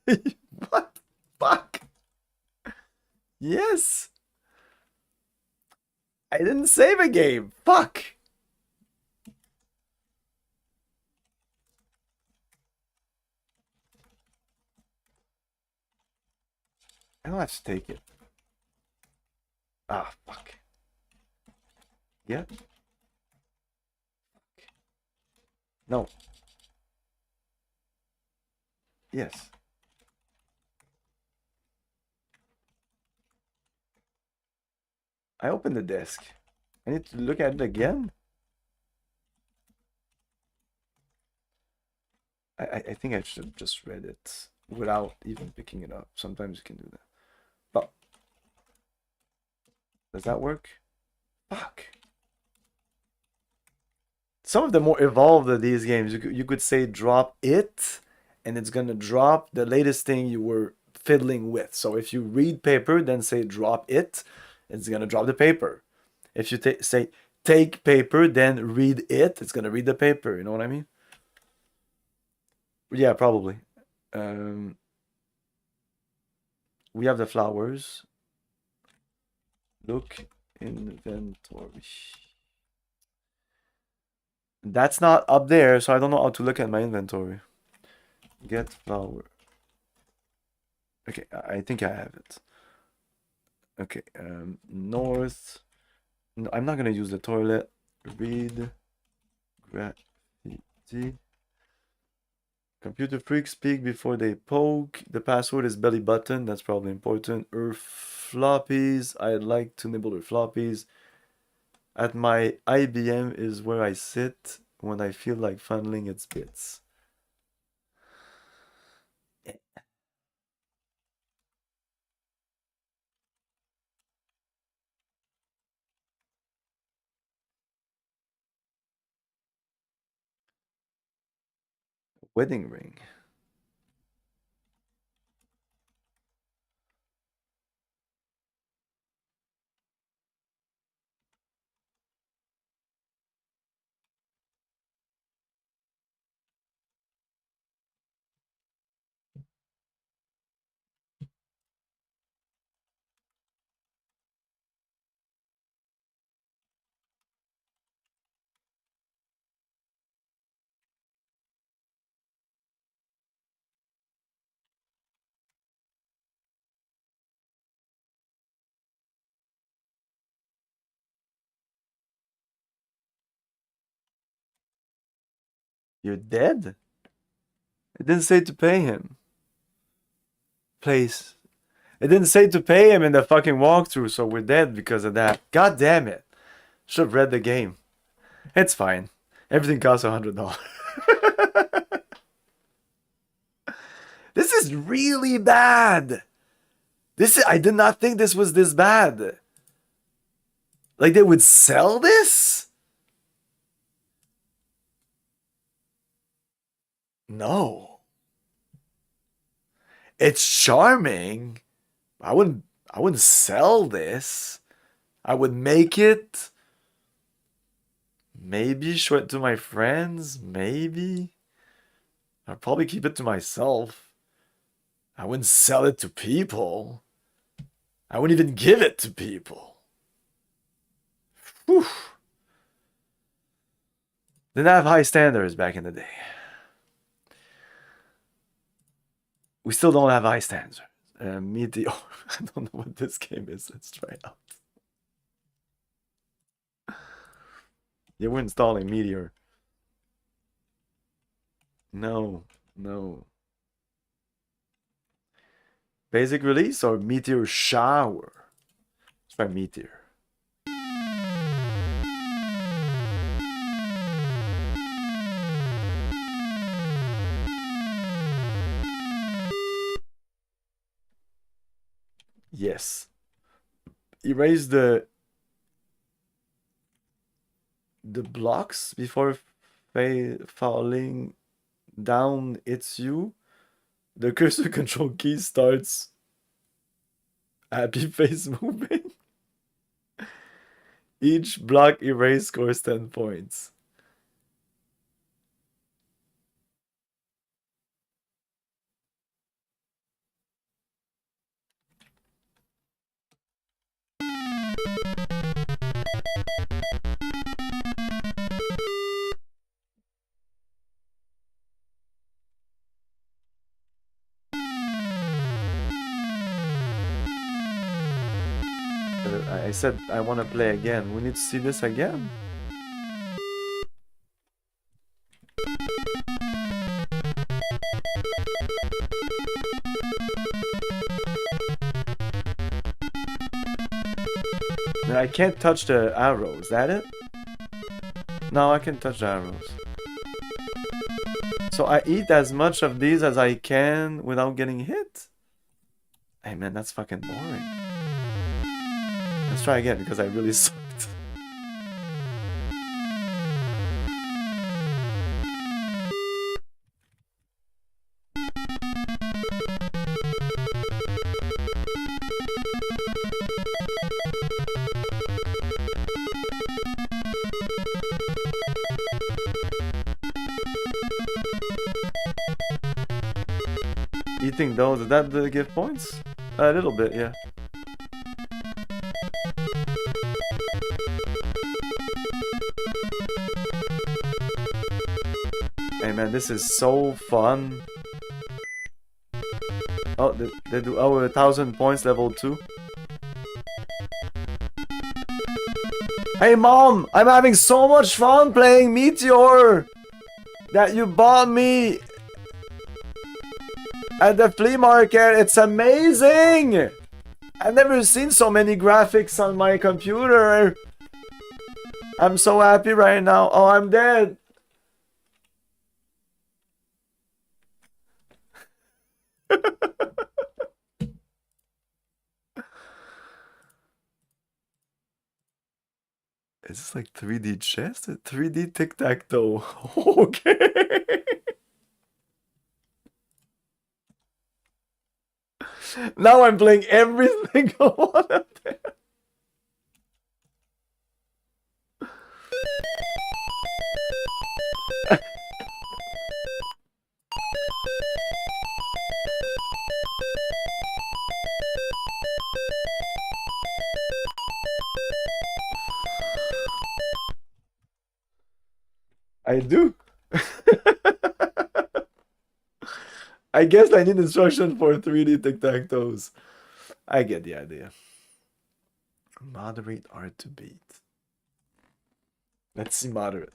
What? Fuck. Yes. I didn't save a game. Fuck. I don't have to take it. Ah, fuck. Yeah. No. Yes. I opened the disc. I need to look at it again. I think I should have just read it without even picking it up. Sometimes you can do that. But does that work? Fuck. Some of the more evolved of these games, you could say drop it, and it's gonna drop the latest thing you were fiddling with. So if you read paper, then say drop it, it's gonna drop the paper. If you say take paper, then read it, it's gonna read the paper. You know what I mean? Yeah, probably. We have the flowers. Look inventory. That's not up there, so I don't know how to look at my inventory. Get flower. Okay, I think I have it. Okay, north. No, I'm not gonna use the toilet. Read. Graffiti. Computer freaks speak before they poke. The password is belly button. That's probably important. Floppies. I'd like to nibble her floppies. At my IBM is where I sit when I feel like funneling its bits. Wedding ring. You're dead? It didn't say to pay him. Place. It didn't say to pay him in the fucking walkthrough, so we're dead because of that. God damn it. Should have read the game. It's fine. Everything costs $100. This is really bad. I did not think this was this bad. Like they would sell this? No. It's charming. I wouldn't sell this. I would make it. Maybe show it to my friends. Maybe. I'll probably keep it to myself. I wouldn't sell it to people. I wouldn't even give it to people. Whew. Didn't have high standards back in the day. We still don't have high standards. Meteor. I don't know what this game is. Let's try it out. Yeah, we're installing Meteor. No. Basic release or Meteor Shower? Let's try Meteor. Yes. Erase the blocks before falling down hits you. The cursor control key starts happy face moving. Each block erase scores 10 points. I said I want to play again. We need to see this again. And I can't touch the arrow. Is that it? No, I can touch the arrows. So I eat as much of these as I can without getting hit? Hey man, that's fucking boring. Let's try again because I really sucked. Eating those, did that give points? A little bit, yeah. Hey man, this is so fun. Oh, they do 1,000 points level 2. Hey mom, I'm having so much fun playing Meteor that you bought me at the flea market. It's amazing! I've never seen so many graphics on my computer. I'm so happy right now. Oh, I'm dead. Is this like 3D chess? 3D tic-tac-toe. Okay. Now I'm playing every single one of them. I do. I guess I need instruction for 3D tic-tac-toes. I get the idea. Moderate art to beat. Let's see moderate.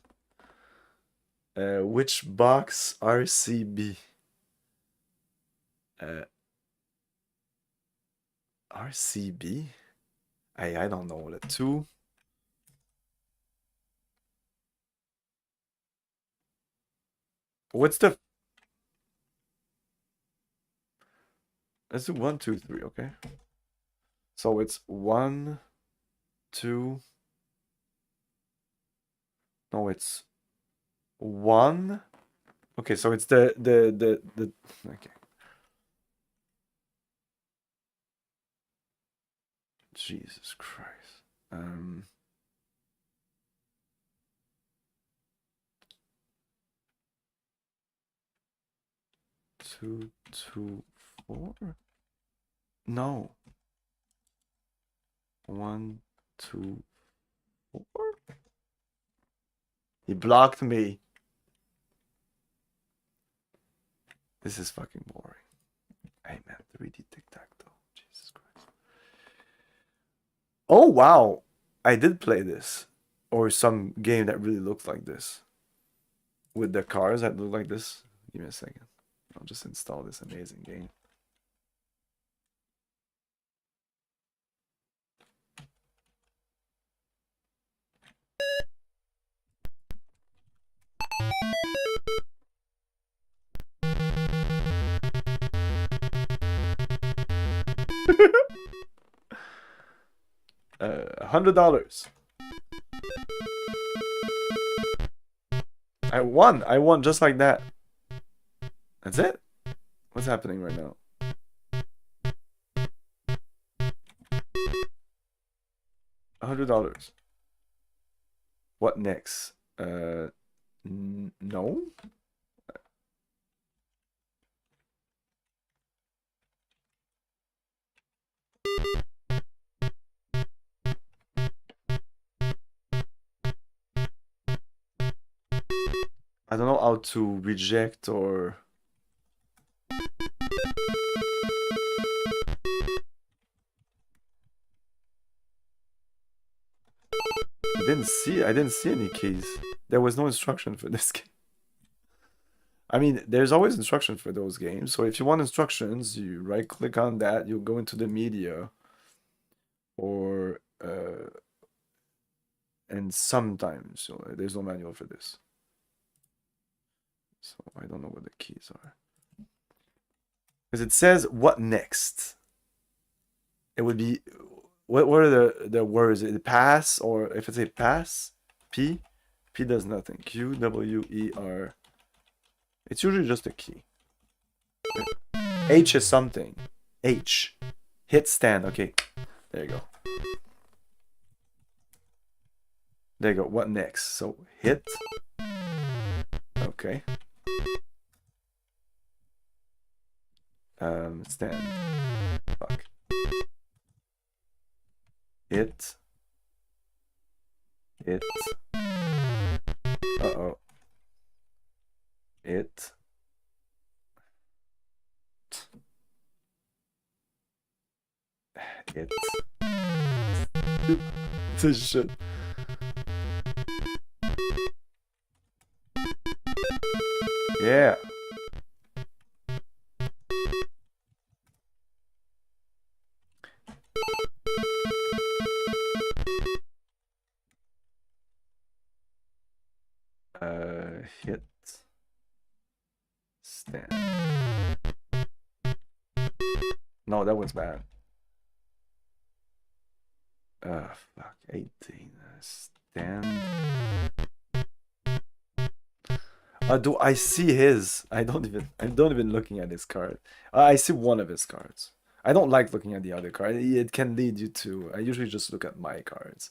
Which box RCB? RCB? I don't know. The 2. What's the... Let's do 1, 2, 3, okay? So it's 1, 2... No, it's 1. Okay, so it's the okay. Jesus Christ. 2, 2, 4? No. 1, 2, 4? He blocked me. This is fucking boring. Hey man, 3D tic-tac-toe. Jesus Christ. Oh wow. I did play this. Or some game that really looked like this. With the cars that look like this. Give me a second. I'll just install this amazing game. $100. I won just like that. That's it? What's happening right now? $100. What next? No? I don't know how to reject or... I didn't see any keys. There was no instruction for this game. I mean, there's always instruction for those games. So if you want instructions, you right click on that, you'll go into the media. Or And sometimes, so there's no manual for this. So I don't know what the keys are. Because it says, what next? It would be, what are the words? It pass, or if it's a pass, P does nothing. Q, W, E, R. It's usually just a key. H is something. H. Hit stand. Okay. There you go. There you go. What next? So hit. Okay. Stand. Fuck. Hit. Hit. Uh-oh. Hit. Hit. This shit. Yeah. Hit. Stand. No, that was bad. Fuck. 18. Stand. Do I see his? I'm not even looking at his card. I see one of his cards. I don't like looking at the other card. It can lead you to. I usually just look at my cards.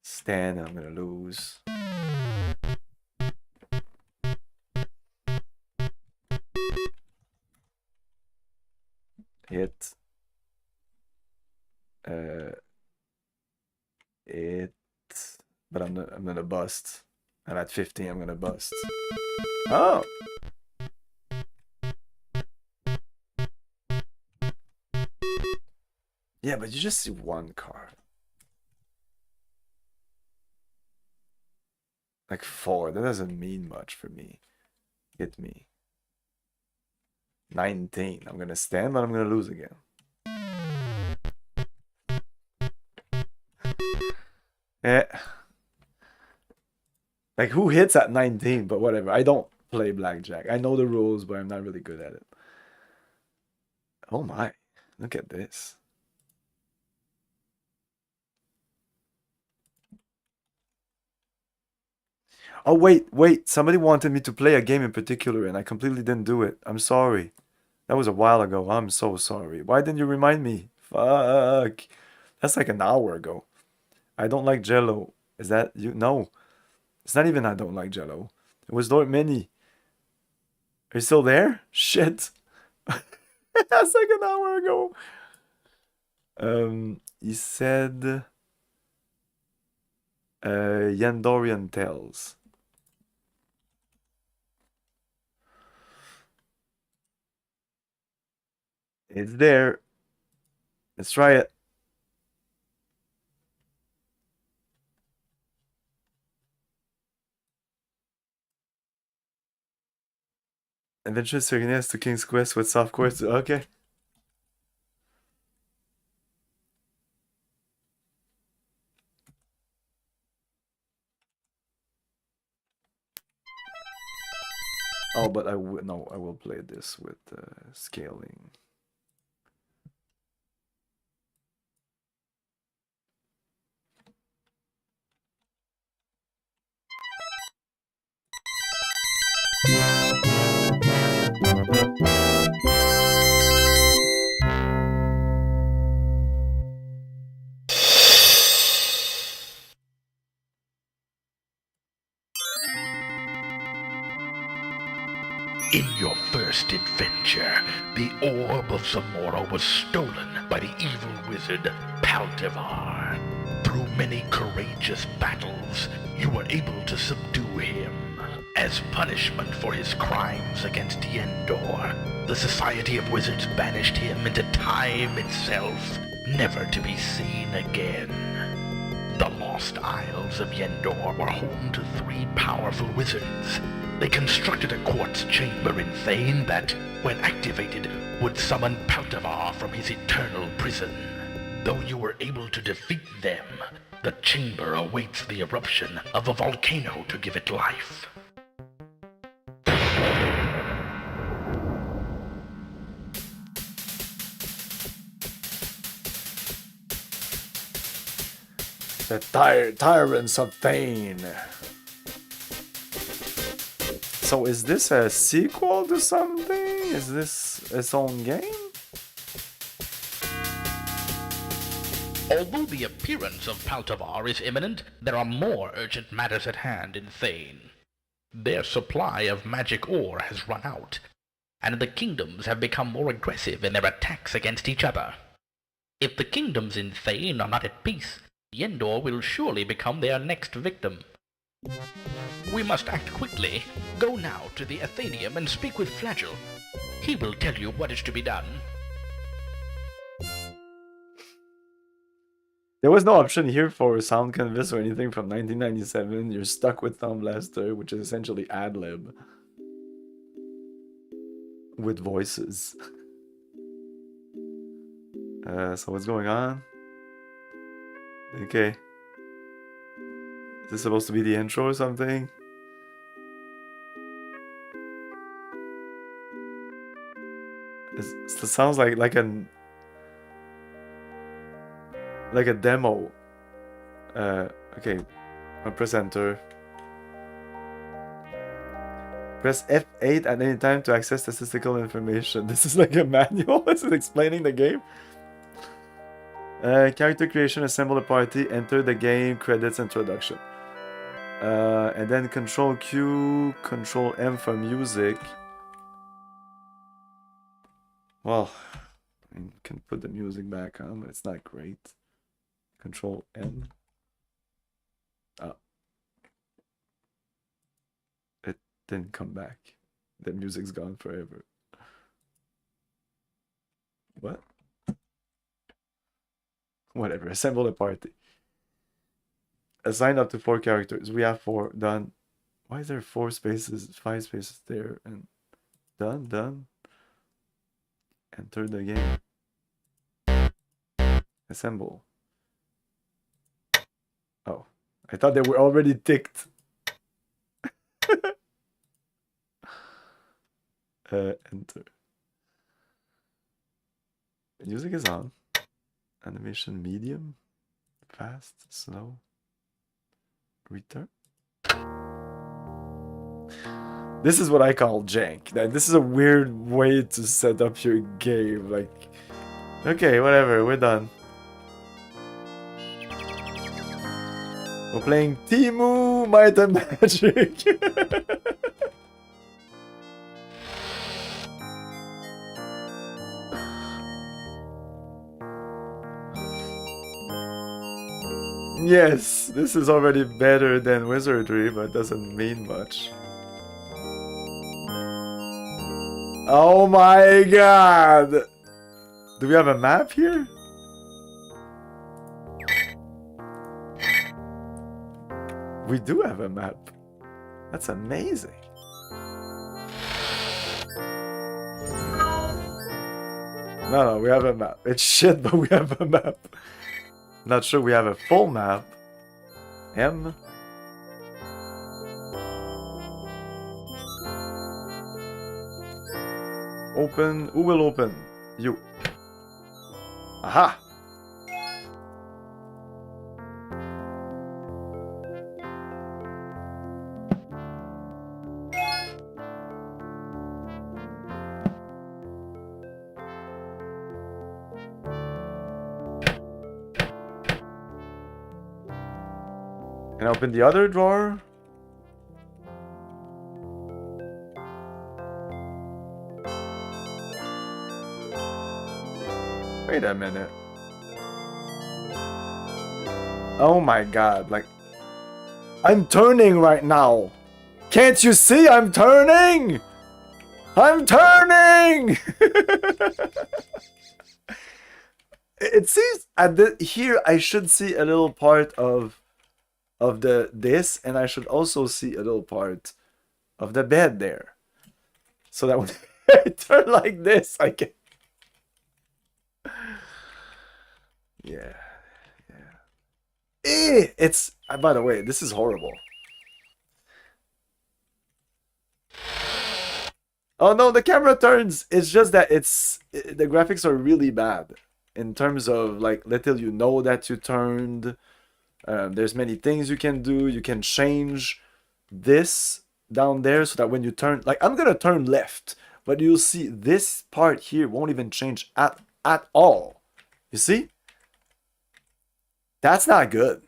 Stand. I'm gonna lose. Hit. It. But I'm gonna bust. And at 15, I'm gonna bust. Oh. Yeah, but you just see one card. Like 4. That doesn't mean much for me. Hit me. 19. I'm gonna stand, but I'm gonna lose again. Yeah. Like, who hits at 19? But whatever. I don't play blackjack. I know the rules, but I'm not really good at it. Oh my. Look at this. Oh, wait. Somebody wanted me to play a game in particular, and I completely didn't do it. I'm sorry. That was a while ago. I'm so sorry. Why didn't you remind me? Fuck. That's like an hour ago. I don't like Jello. Is that you? No. It's not even I don't like Jello. It was Lord Mini. Are you still there? Shit. That's like an hour ago. He said Yandorian Tales. It's there. Let's try it. Adventures Circus to King's Quest with soft chords. Okay. Oh, but I will play this with scaling. In your first adventure, the Orb of Zamora was stolen by the evil wizard Paldevar. Through many courageous battles, you were able to subdue him. As punishment for his crimes against Yendor, the Society of Wizards banished him into time itself, never to be seen again. The Lost Isles of Yendor were home to 3 powerful wizards. They constructed a quartz chamber in Thane that, when activated, would summon Paltavar from his eternal prison. Though you were able to defeat them, the chamber awaits the eruption of a volcano to give it life. The Tyrants of Thane. So is this a sequel to something? Is this its own game? Although the appearance of Paltavar is imminent, there are more urgent matters at hand in Thane. Their supply of magic ore has run out, and the kingdoms have become more aggressive in their attacks against each other. If the kingdoms in Thane are not at peace, Yendor will surely become their next victim. We must act quickly. Go now to the Athenium and speak with Flagell. He will tell you what is to be done. There was no option here for sound canvas or anything from 1997. You're stuck with Thumb Blaster, which is essentially ad-lib. With voices. So what's going on? Okay. Is this supposed to be the intro or something? It sounds like a demo. Okay. I'll press enter. Press F8 at any time to access statistical information. This is like a manual. This is explaining the game. Character creation, assemble a party, enter the game, credits, introduction. And then Control Q, Control M for music. Well, I can put the music back on, but it's not great. Control M. Oh. It didn't come back. The music's gone forever. What? Whatever. Assemble a party. Assign up to 4 characters. We have 4. Done. Why is there 4 spaces, 5 spaces there? And done. Enter the game. Assemble. Oh. I thought they were already ticked. Enter. Music is on. Animation medium. Fast. Slow. Return. This is what I call jank. This is a weird way to set up your game. Like, okay, whatever, we're done. We're playing Timu Might and Magic. Yes, this is already better than Wizardry, but doesn't mean much. Oh my god! Do we have a map here? We do have a map. That's amazing. No, we have a map. It's shit, but we have a map. Not sure we have a full map. M. Open. Who will open? You. Aha! Can I open the other drawer? Wait a minute. Oh my god, like... I'm turning right now! Can't you see I'm turning? I'm turning! It seems at here I should see a little part of this, and I should also see a little part of the bed there. So that when I turn like this, I can... Yeah. It's, by the way, this is horrible. Oh no, the camera turns. It's just that the graphics are really bad in terms of like little you know that you turned. There's many things you can do. You can change this down there so that when you turn, like I'm gonna turn left, but you'll see this part here won't even change at all. You see? That's not good.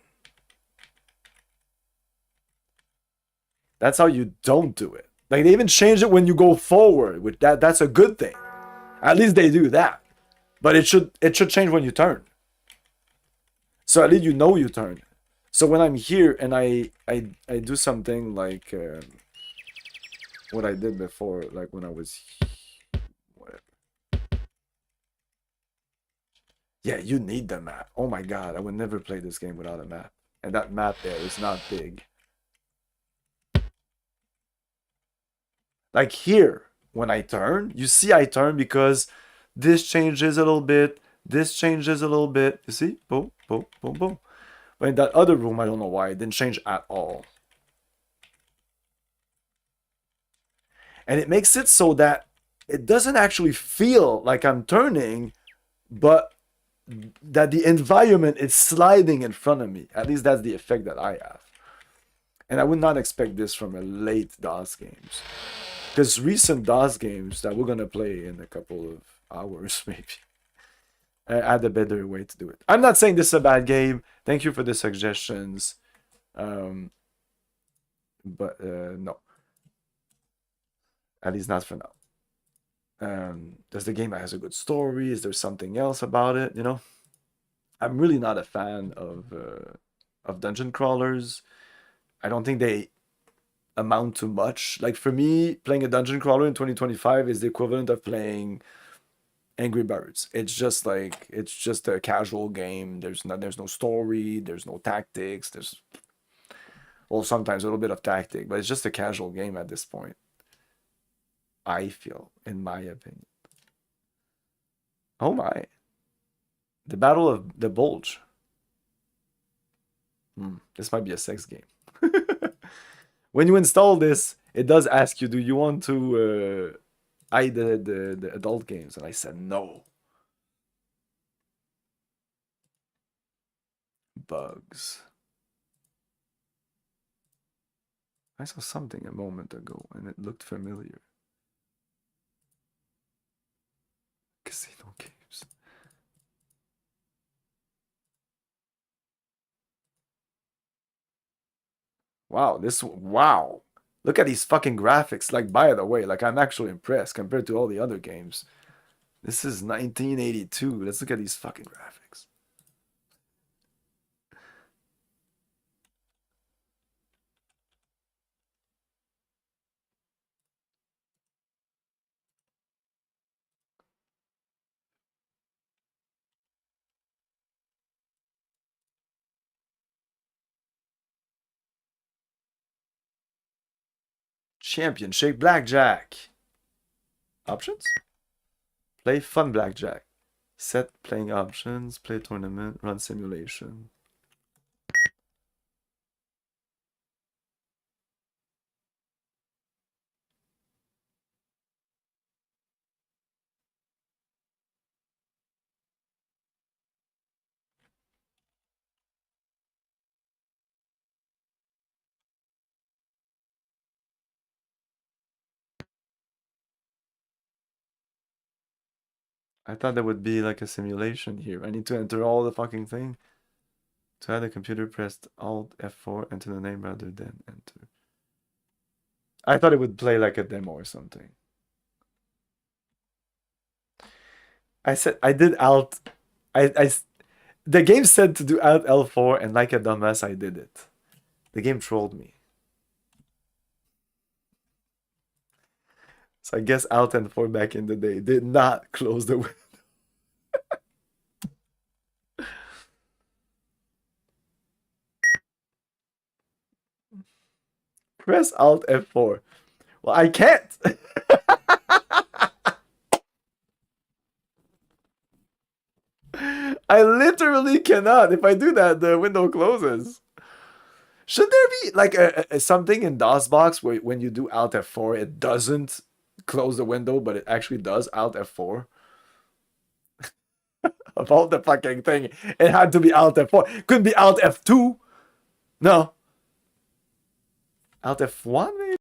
That's how you don't do it. Like they even change it when you go forward, which that's a good thing. At least they do that. But it should change when you turn. So at least you know you turn. So when I'm here and I do something like what I did before, like when I was whatever. Yeah, you need the map. Oh my god, I would never play this game without a map. And that map there is not big. Like here, when I turn, you see I turn because this changes a little bit, this changes a little bit. You see? Boom, boom, boom, boom. But in that other room, I don't know why, it didn't change at all. And it makes it so that it doesn't actually feel like I'm turning, but that the environment is sliding in front of me. At least that's the effect that I have. And I would not expect this from a late DOS games. Because recent DOS games that we're going to play in a couple of hours, maybe, add a better way to do it. I'm not saying this is a bad game. Thank you for the suggestions. But no. At least not for now. Does the game has a good story? Is there something else about it? You know, I'm really not a fan of dungeon crawlers. I don't think they amount to much. Like for me, playing a dungeon crawler in 2025 is the equivalent of playing Angry Birds. It's just a casual game. There's no story. There's no tactics. Well, sometimes a little bit of tactic, but it's just a casual game at this point. I feel, in my opinion. Oh my. The Battle of the Bulge. This might be a sex game. When you install this, it does ask you, do you want to hide the adult games? And I said no. Bugs. I saw something a moment ago and it looked familiar. Casino games. Wow. Look at these fucking graphics. Like, by the way, like I'm actually impressed compared to all the other games. This is 1982. Let's look at these fucking graphics. Championship Blackjack. Options? Play fun blackjack. Set playing options. Play tournament. Run simulation. I thought there would be like a simulation here. I need to enter all the fucking thing. To add a computer, press Alt F4, enter the name rather than enter. I thought it would play like a demo or something. I said I did Alt. The game said to do Alt L4, and like a dumbass, I did it. The game trolled me. So I guess Alt and 4 back in the day did not close the window. Press Alt F4. Well, I can't. I literally cannot. If I do that, the window closes. Should there be like something in DOSBox where when you do Alt F4, it doesn't close the window, but it actually does Alt F4? Of all the fucking thing, it had to be Alt F4. Couldn't be Alt F2. No. Alt F1 maybe?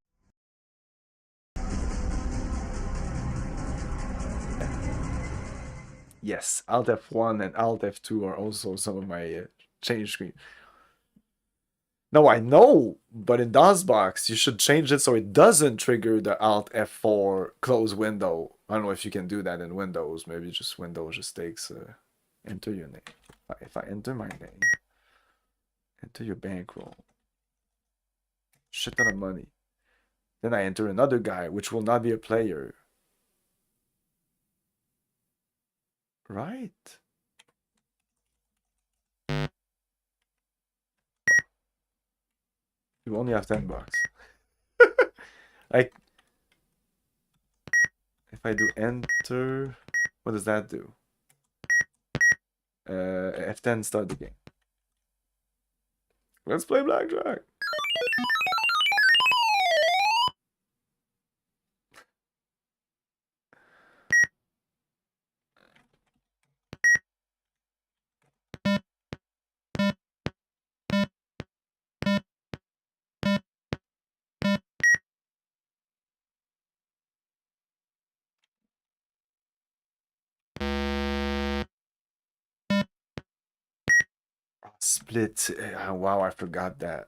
Yes, Alt F1 and Alt F2 are also some of my change screen. No, I know, but in DOSBox, you should change it so it doesn't trigger the Alt F4 close window. I don't know if you can do that in Windows. Maybe just Windows just takes enter your name. If I enter my name, enter your bankroll, shit ton of money. Then I enter another guy, which will not be a player. Right? You only have $10. Like, if I do enter, what does that do? F10 start the game. Let's play blackjack. Split. Wow, I forgot that.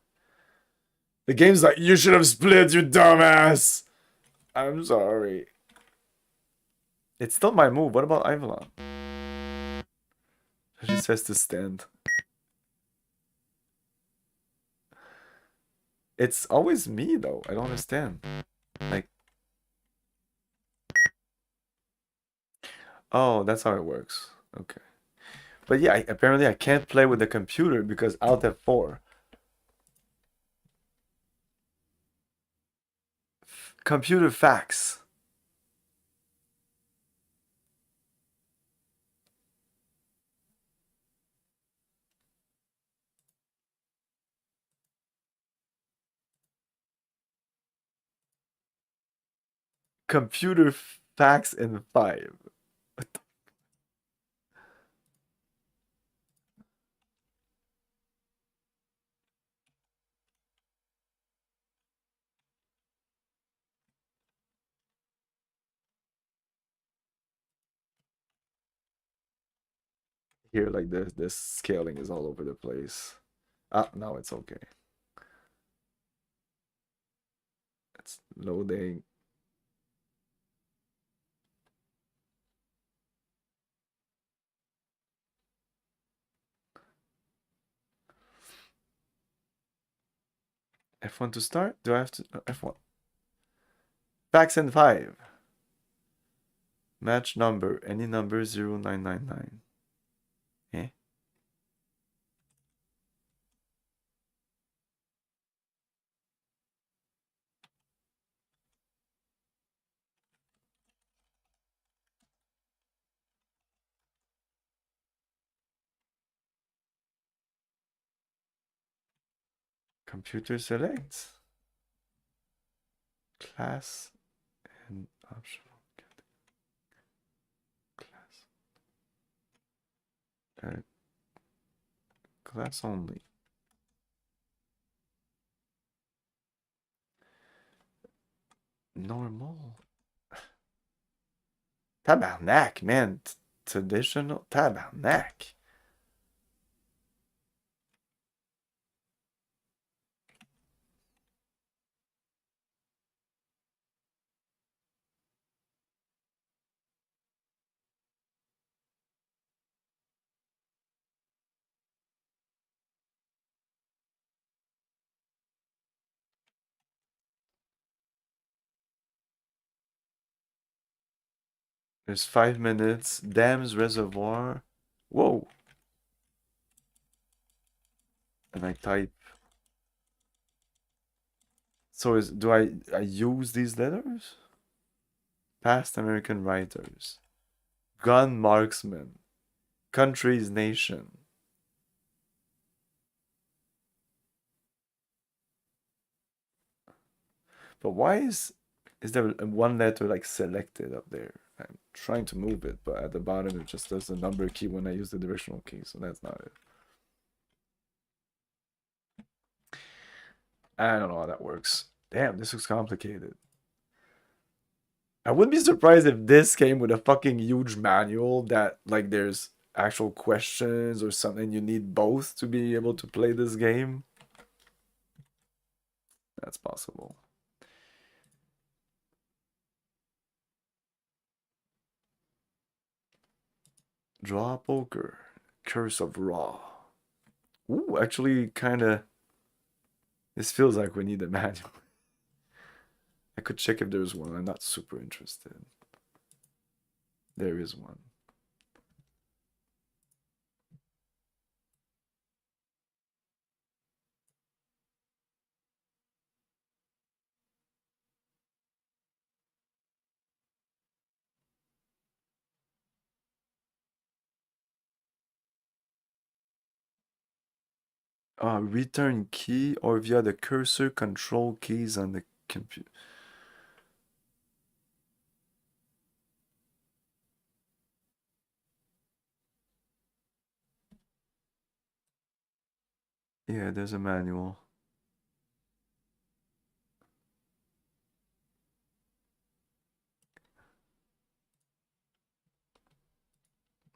The game's like, you should have split, you dumbass. I'm sorry. It's still my move. What about Ivalon? She says to stand. It's always me, though. I don't understand. Like... Oh, that's how it works. Okay. But yeah, apparently I can't play with the computer because Alt F4. Computer fax. Computer fax in 5. Here, like this scaling is all over the place. Ah, now it's okay. It's loading. F1 to start? Do I have to... F1. Fax in 5. Match number. Any number 0999. Eh? Computer select. Class and optional. Class. Class only. Normal. Tabarnak, man. Traditional. Tabarnak. There's 5 minutes. Dams reservoir. Whoa. And I type. So do I use these letters? Past American writers. Gun marksman. Countries, nation. But why is there one letter like selected up there? I'm trying to move it, but at the bottom it just does the number key when I use the directional key, so that's not it. I don't know how that works. Damn, this looks complicated. I wouldn't be surprised if this came with a fucking huge manual that like there's actual questions or something. You need both to be able to play this game. That's possible. Draw poker. Curse of Raw. Ooh, actually kind of... This feels like we need a manual. I could check if there's one. I'm not super interested. There is one. Return key or via the cursor control keys on the computer. Yeah, there's a manual.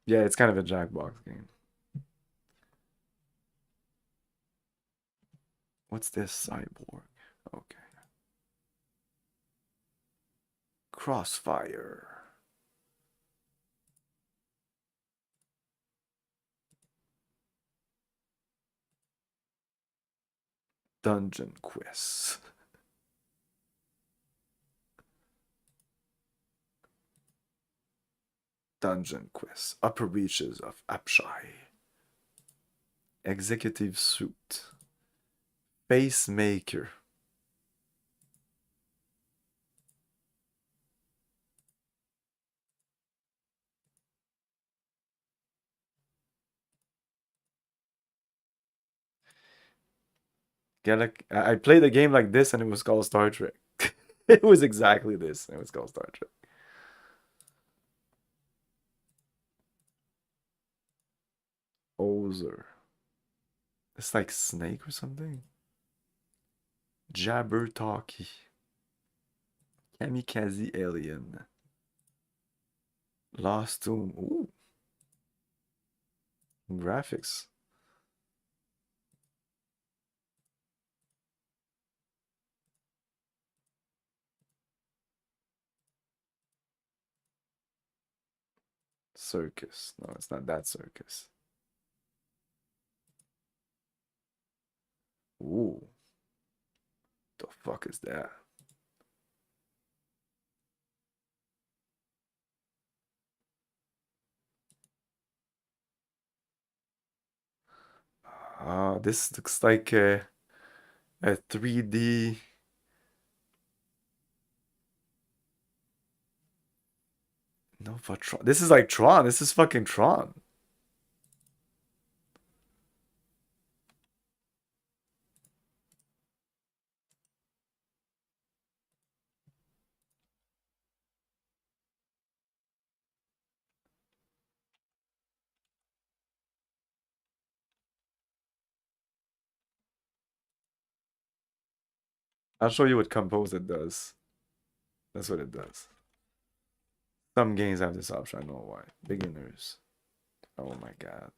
Yeah, it's kind of a Jackbox game. What's this? Cyborg. Okay. Crossfire. Dungeon Quest. Dungeon Quest. Upper Reaches of Apshai. Executive Suit. Pacemaker. I played a game like this and it was called Star Trek. It was exactly this. And it was called Star Trek. Ozer. It's like Snake or something. Jabber Talkie. Kamikaze Alien. Lost Tomb. Ooh. Graphics. Circus. No, it's not that circus. Ooh. The fuck is that? This looks like a 3D. No, for Tron. This is like Tron. This is fucking Tron. I'll show you what Compose it does. That's what it does. Some games have this option. I know why. Beginners. Oh my god.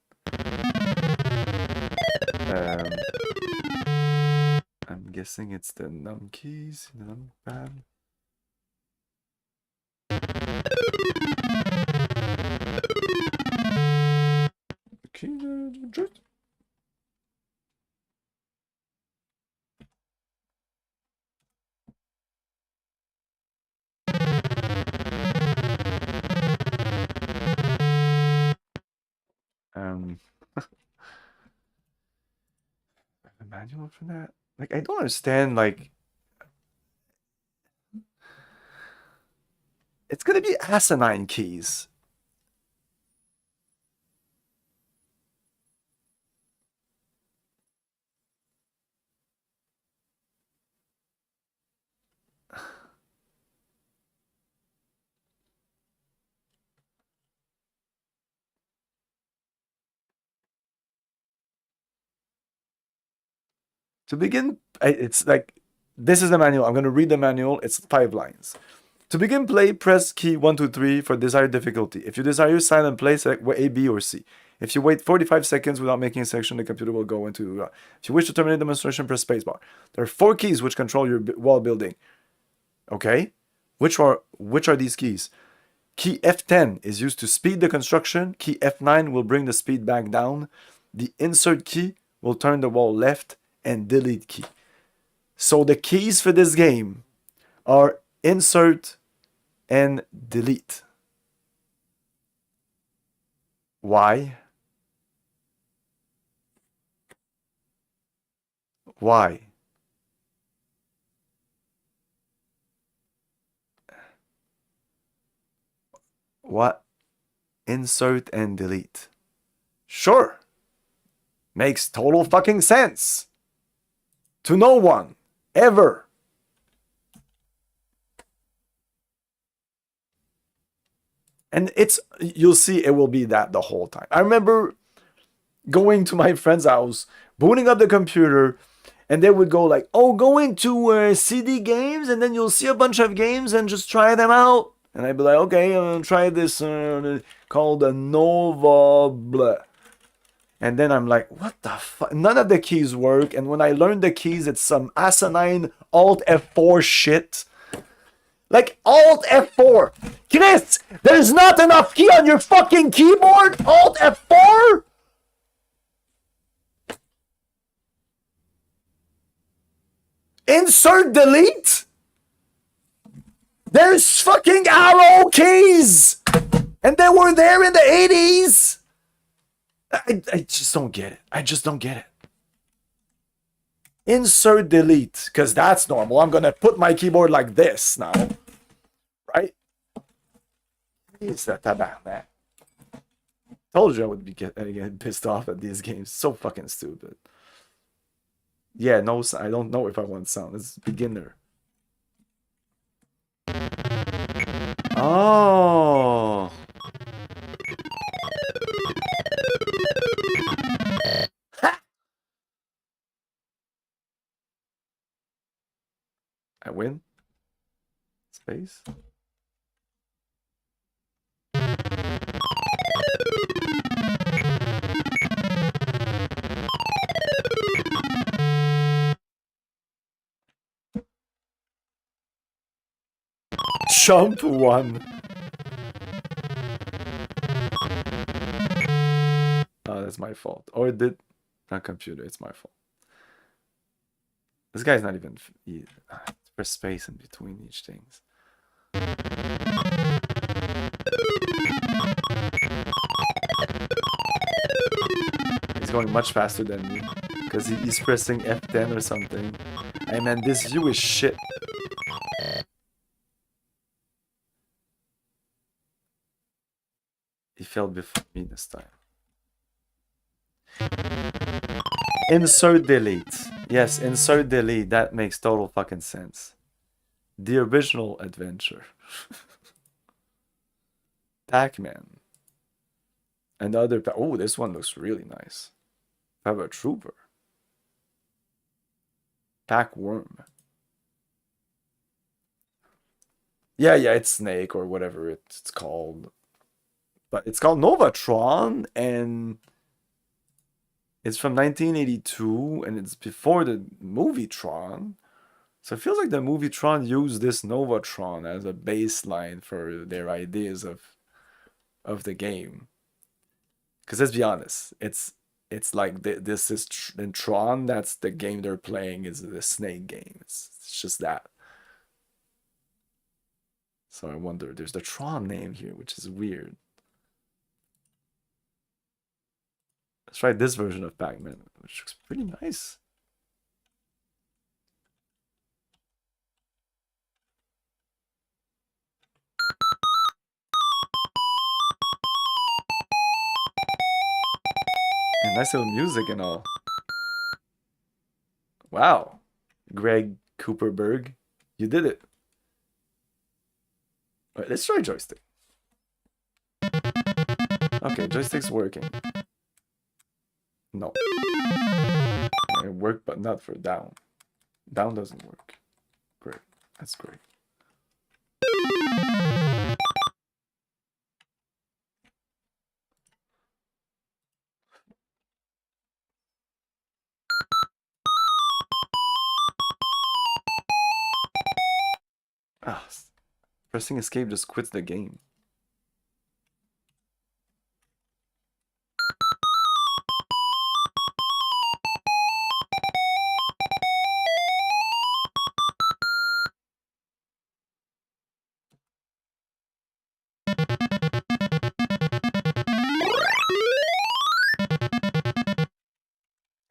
I'm guessing it's the num keys, the numpad. A manual for that? Like, I don't understand, like, it's gonna be asinine keys. To begin, it's like, this is the manual. I'm going to read the manual. It's 5 lines. To begin play, press key 1, 2, 3 for desired difficulty. If you desire silent play, select A, B, or C. If you wait 45 seconds without making a selection, the computer will go into... if you wish to terminate demonstration, press spacebar. There are 4 keys which control your wall building. Okay? Which are these keys? Key F10 is used to speed the construction. Key F9 will bring the speed back down. The insert key will turn the wall left, and delete key. So the keys for this game are insert and delete. Why? Why? What? Insert and delete. Sure. Makes total fucking sense. To no one. Ever. And you'll see it will be that the whole time. I remember going to my friend's house, booting up the computer, and they would go like, oh, go into CD games, and then you'll see a bunch of games and just try them out. And I'd be like, okay, I'm going to try this called a Nova blah. And then I'm like, what the fuck? None of the keys work. And when I learned the keys, it's some asinine Alt F4 shit. Like, Alt F4. Chris, there's not enough key on your fucking keyboard? Alt F4? Insert delete? There's fucking arrow keys! And they were there in the 80s! I just don't get it. I just don't get it. Insert delete, because that's normal. I'm going to put my keyboard like this now. Right? It's that tabarnak. Told you I would be getting pissed off at these games. So fucking stupid. Yeah, no, I don't know if I want sound. It's beginner. Oh. I win. Space. Jump 1. Oh, that's my fault. Or it did. Not computer, it's my fault. This guy's not even... Press space in between each things. He's going much faster than me. Because he's pressing F10 or something. Hey man, this view is shit. He failed before me this time. Insert delete. Yes, insert delete. That makes total fucking sense. The original adventure. Pac-Man. Another... Oh, this one looks really nice. Power Trooper. Pac-Worm. Yeah, it's Snake or whatever it's called. But it's called Novatron, and it's from 1982, and it's before the movie Tron. So it feels like the movie Tron used this Novatron as a baseline for their ideas of the game. Because let's be honest, it's like this is in Tron. That's the game they're playing, is the Snake game. It's just that. So I wonder, there's the Tron name here, which is weird. Let's try this version of Pac-Man, which looks pretty nice. And nice little music and all. Wow. Greg Cooperberg, you did it. All right, let's try joystick. Okay, joystick's working. No. Right. It worked, but not for down. Down doesn't work. Great. That's great. Ah, pressing escape just quits the game.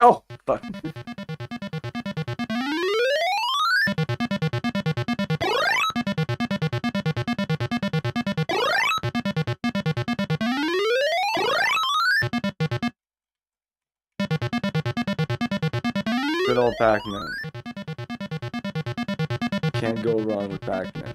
Oh, fuck. Good old Pac-Man. Can't go wrong with Pac-Man.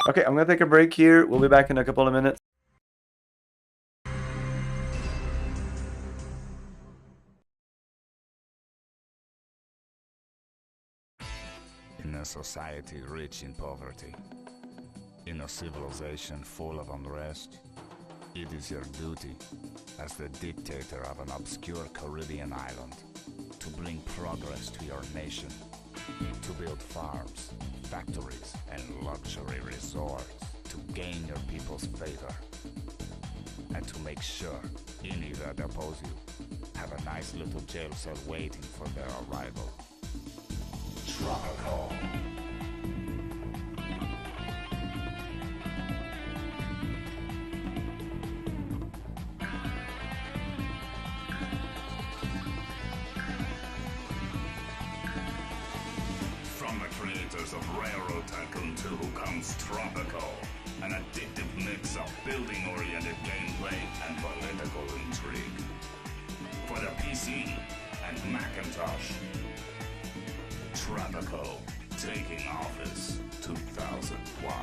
Okay, I'm gonna take a break here. We'll be back in a couple of minutes. In a society rich in poverty, in a civilization full of unrest, it is your duty, as the dictator of an obscure Caribbean island, to bring progress to your nation, to build farms, factories, and luxury resorts, to gain your people's favor, and to make sure any that oppose you have a nice little jail cell waiting for their arrival. Tropical. From the creators of Railroad Tycoon 2 comes Tropical, an addictive mix of building-oriented gameplay and political intrigue. For the PC and Macintosh, Tropical, taking office 2001.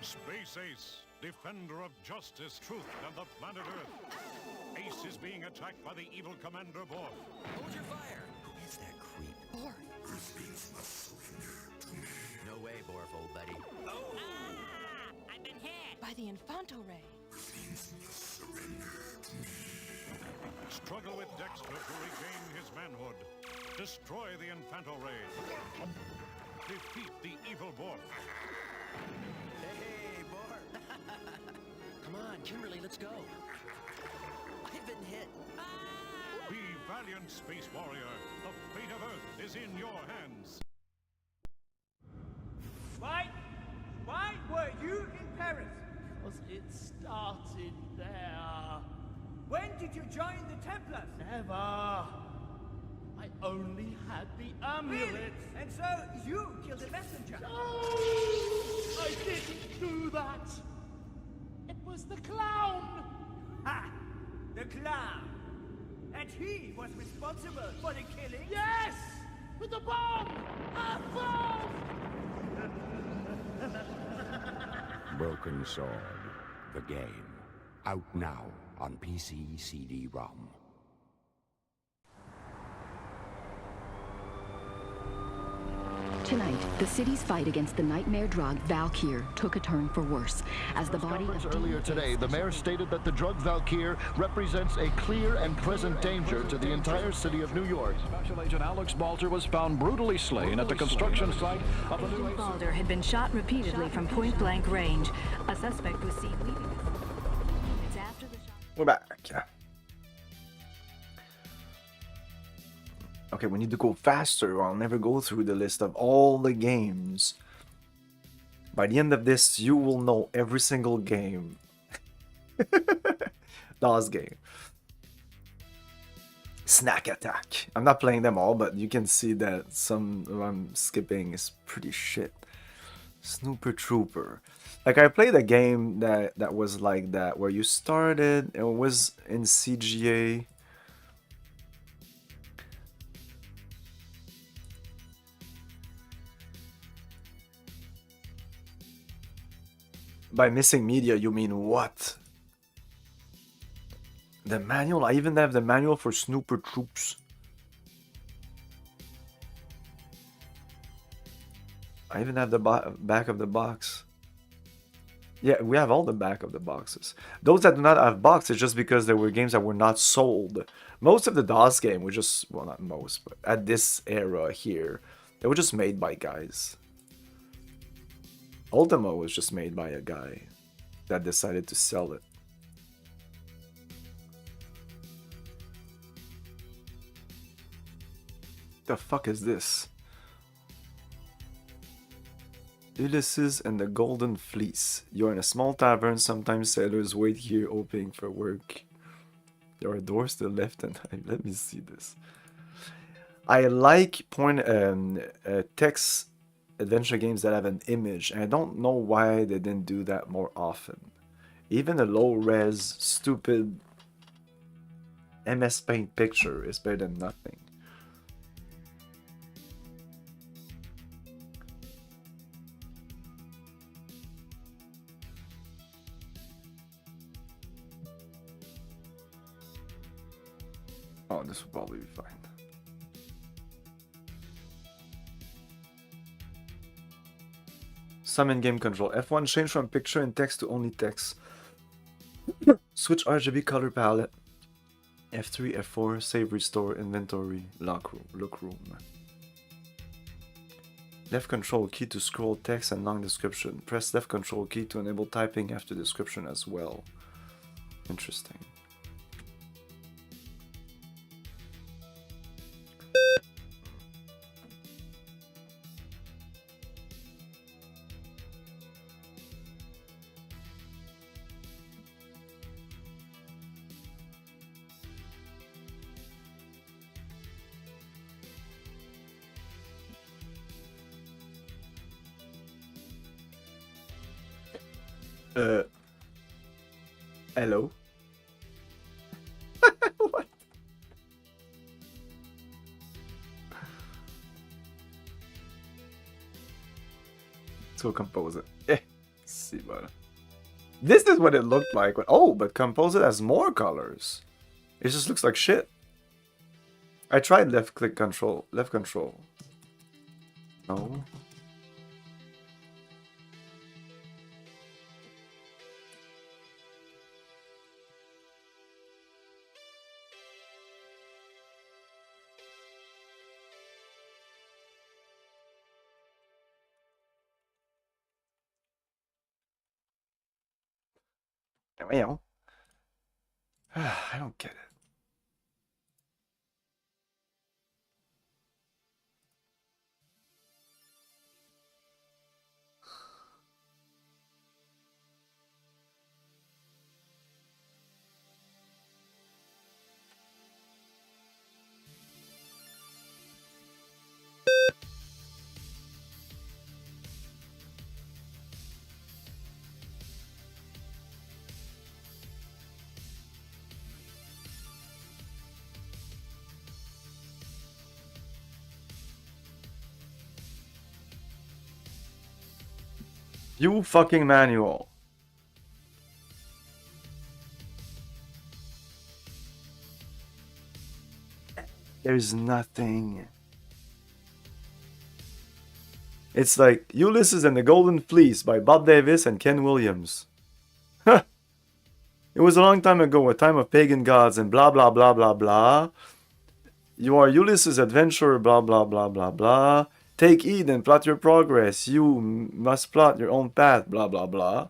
Space Ace, defender of justice, truth, and the planet Earth. Ace is being attacked by the evil Commander Borth. Hold your fire. Who is that creep? Borth. No way, Borth, old buddy. Oh! I've been hit by the Infanto Ray. Struggle with Dexter to regain his manhood. Destroy the Infanto Ray. Defeat the evil Borth. Hey, Borth. Come on, Kimberly, let's go. I've been hit. Be valiant, Space Warrior. The fate of Earth is in your hands. Why were you in Paris? Because it started there. When did you join the Templars? Never. I only had the amulet. Really? And so you killed the messenger? No! I didn't do that. It was the clown. Ha! The clown. And he was responsible for the killing? Yes! With the bomb! A bomb! Broken Sword, the game. Out now on PC, CD-ROM. Tonight, the city's fight against the nightmare drug Valkyr took a turn for worse. As the body of earlier today, the mayor stated that the drug Valkyr represents a clear and present danger to the entire city of New York. Special Agent Alex Balter was found brutally slain at the construction site of the new... Balter had been shot repeatedly from point-blank range. A suspect was seen leaving. It's after the shot. We're back. Okay, we need to go faster or I'll never go through the list of all the games. By the end of this, you will know every single game. DOS game. Snack Attack. I'm not playing them all, but you can see that some I'm skipping is pretty shit. Snooper Trooper. Like, I played a game that was like that, where you started, it was in CGA. By missing media, you mean what? The manual? I even have the manual for Snooper Troops. I even have the back of the box. Yeah, we have all the back of the boxes. Those that do not have boxes, just because there were games that were not sold. Most of the DOS game were just, well, not most, but at this era here, they were just made by guys. Ultima was just made by a guy that decided to sell it. The fuck is this? Ulysses and the Golden Fleece. You're in a small tavern. Sometimes sailors wait here hoping for work. There are doors to the left and right. Let me see this. I like text adventure games that have an image, and I don't know why they didn't do that more often. Even a low-res, stupid MS Paint picture is better than nothing. Oh, this will probably be fine. Summon game control. F1 change from picture and text to only text. Switch RGB color palette. F3, F4, save, restore, inventory, look room. Left control key to scroll text and long description. Press left control key to enable typing after description as well. Interesting. Hello? What? Let's go compose it. See, but this is what it looked like. Oh, but compose it has more colors. It just looks like shit. I tried left control. No. Well, I don't get it. You fucking manual. There's nothing. It's like Ulysses and the Golden Fleece by Bob Davis and Ken Williams. Huh. It was a long time ago, a time of pagan gods and blah blah blah blah blah. You are Ulysses' adventurer, blah blah blah blah blah. Take heed and plot your progress. You must plot your own path, blah blah blah.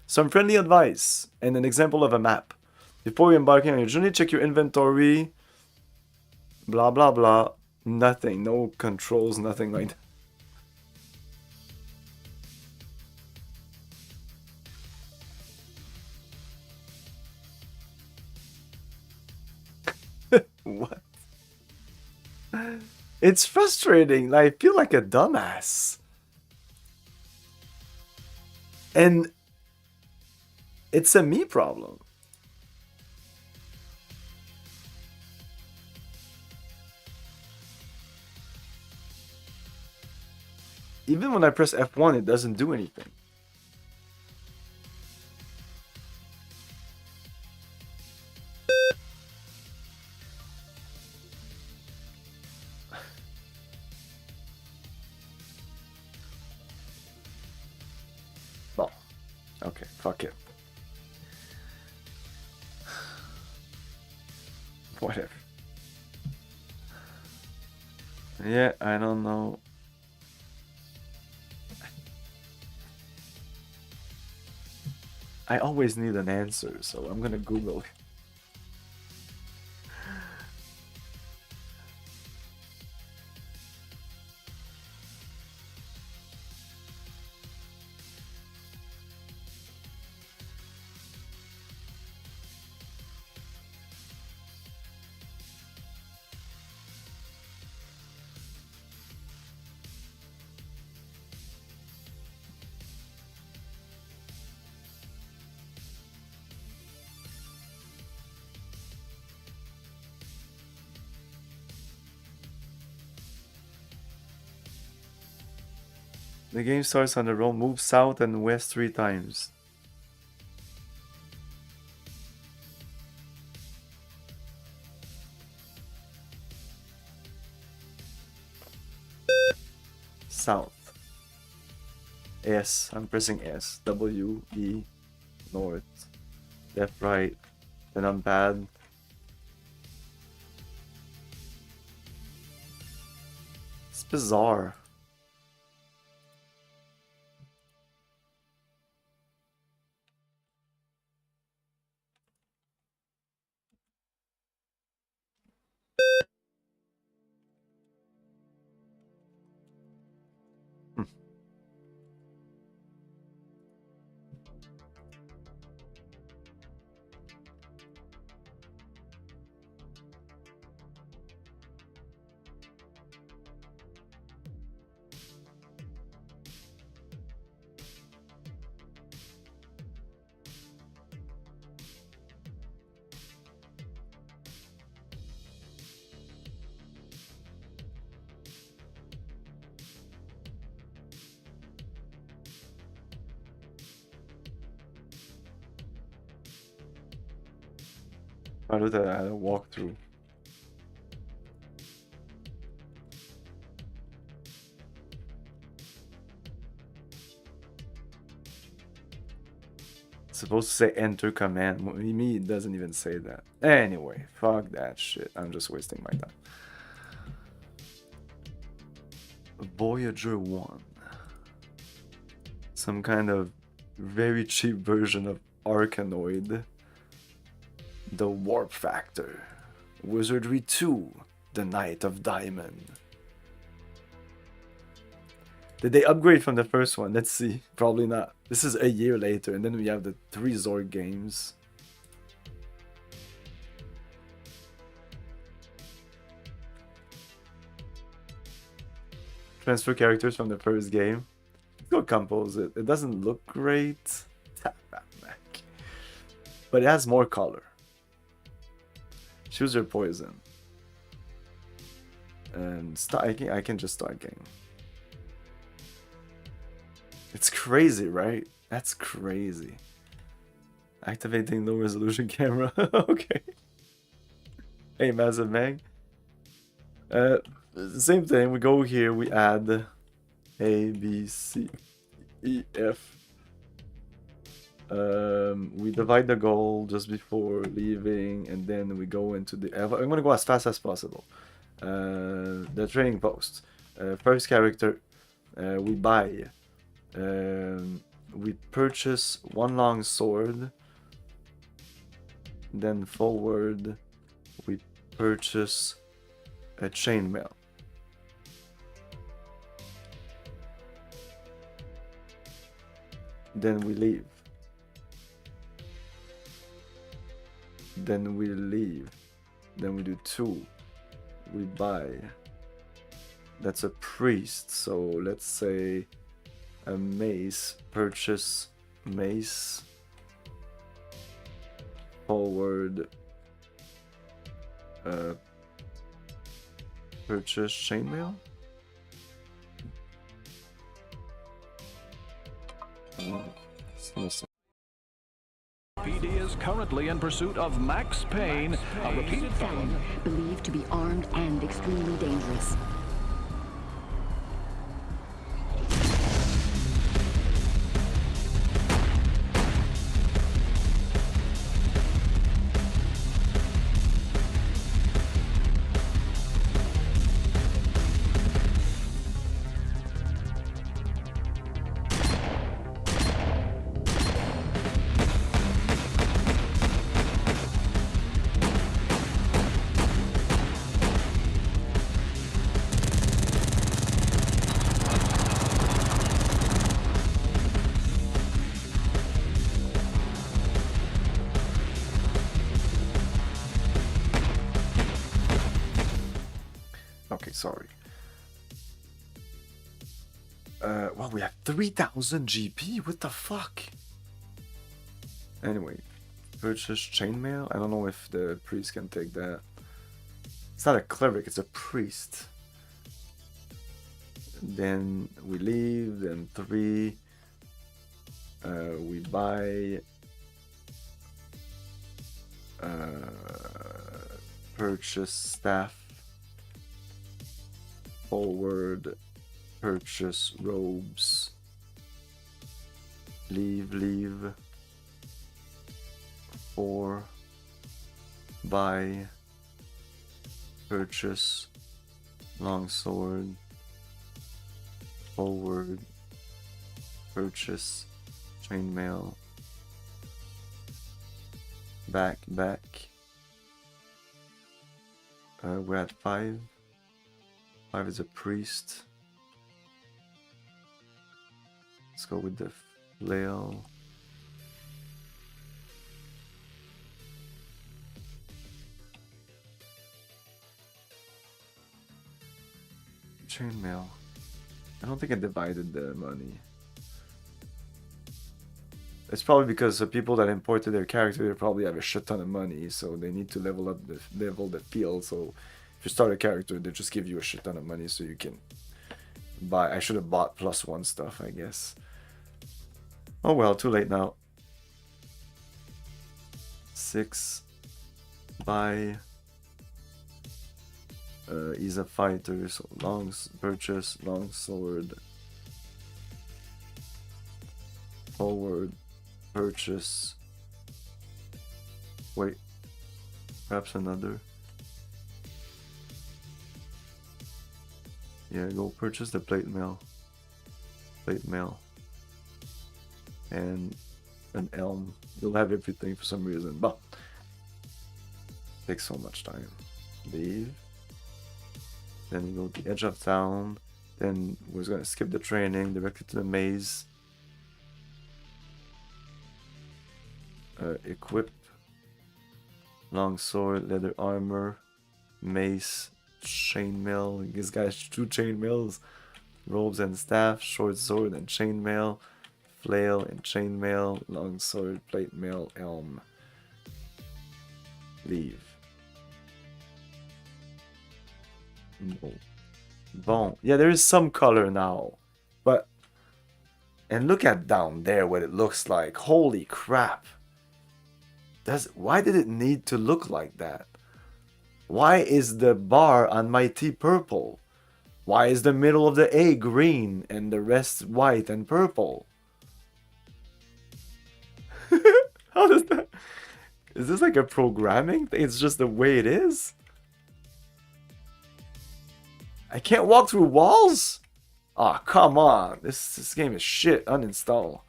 Some friendly advice and an example of a map. Before embarking on your journey, check your inventory. Blah blah blah. Nothing. No controls, nothing like that. What? It's frustrating. I feel like a dumbass. And it's a me problem. Even when I press F1, it doesn't do anything. Well, okay, fuck it. Whatever. Yeah, I don't know. I always need an answer, so I'm gonna Google it. The game starts on the road, move south and west 3 times. South. S. I'm pressing S. W, E, north. Left, right. Then I'm bad. It's bizarre. I do that at a walkthrough. It's supposed to say enter command. Me, it doesn't even say that. Anyway, fuck that shit. I'm just wasting my time. Voyager 1. Some kind of very cheap version of Arkanoid. The Warp Factor. Wizardry 2. The Knight of Diamond. Did they upgrade from the first one? Let's see. Probably not. This is a year later, and then we have the 3 Zorg games. Transfer characters from the first game. Go compose it. It doesn't look great. But it has more color. Choose your poison. And start. I can just start game. It's crazy, right? That's crazy. Activating low resolution camera. Okay. Hey, Massive Mag. Same thing. We go here. We add A, B, C, E, F. We divide the goal just before leaving, and then we go into the. I'm gonna go as fast as possible. The training post. First character. We buy. We purchase one long sword. Then forward, we purchase a chainmail. Then we leave. Then we leave. Then we do 2. We buy. That's a priest, so let's say a mace. Purchase mace. Forward. Purchase chainmail. PD is currently in pursuit of Max Payne, a repeated felon believed to be armed and extremely dangerous. Okay, sorry. Well, we have 3000 GP? What the fuck? Anyway, purchase chainmail. I don't know if the priest can take that. It's not a cleric, it's a priest. Then we leave, then 3. We buy. Purchase staff. Forward, purchase robes, leave, 4, buy, purchase, longsword, forward, purchase, chainmail, back, we're at 5. 5 is a priest. Let's go with the flail. Chainmail. I don't think I divided the money. It's probably because the people that imported their character, they probably have a shit ton of money, so they need to level the field. So if you start a character, they just give you a shit ton of money so you can buy. I should have bought +1 stuff, I guess. Oh well, too late now. 6. Buy. He's a fighter, so purchase, long sword. Forward, purchase. Wait, perhaps another. Yeah, go purchase the plate mail. And an elm. You'll have everything for some reason, but takes so much time. Leave. Then we go to the edge of town. Then we're gonna skip the training, directly to the maze. Equip. Long sword, leather armor, mace, chainmail. This guy's 2 chainmails. Robes and staff, short sword and chainmail, flail and chainmail, long sword, plate mail, elm. Leave. No. Bon. Yeah, there is some color now, but And look at down there what it looks like. Holy crap. Why did it need to look like that? Why is the bar on my T purple? Why is the middle of the A green and the rest white and purple? How does that... Is this like a programming thing? It's just the way it is? I can't walk through walls? Aw, oh, come on. This game is shit. Uninstall.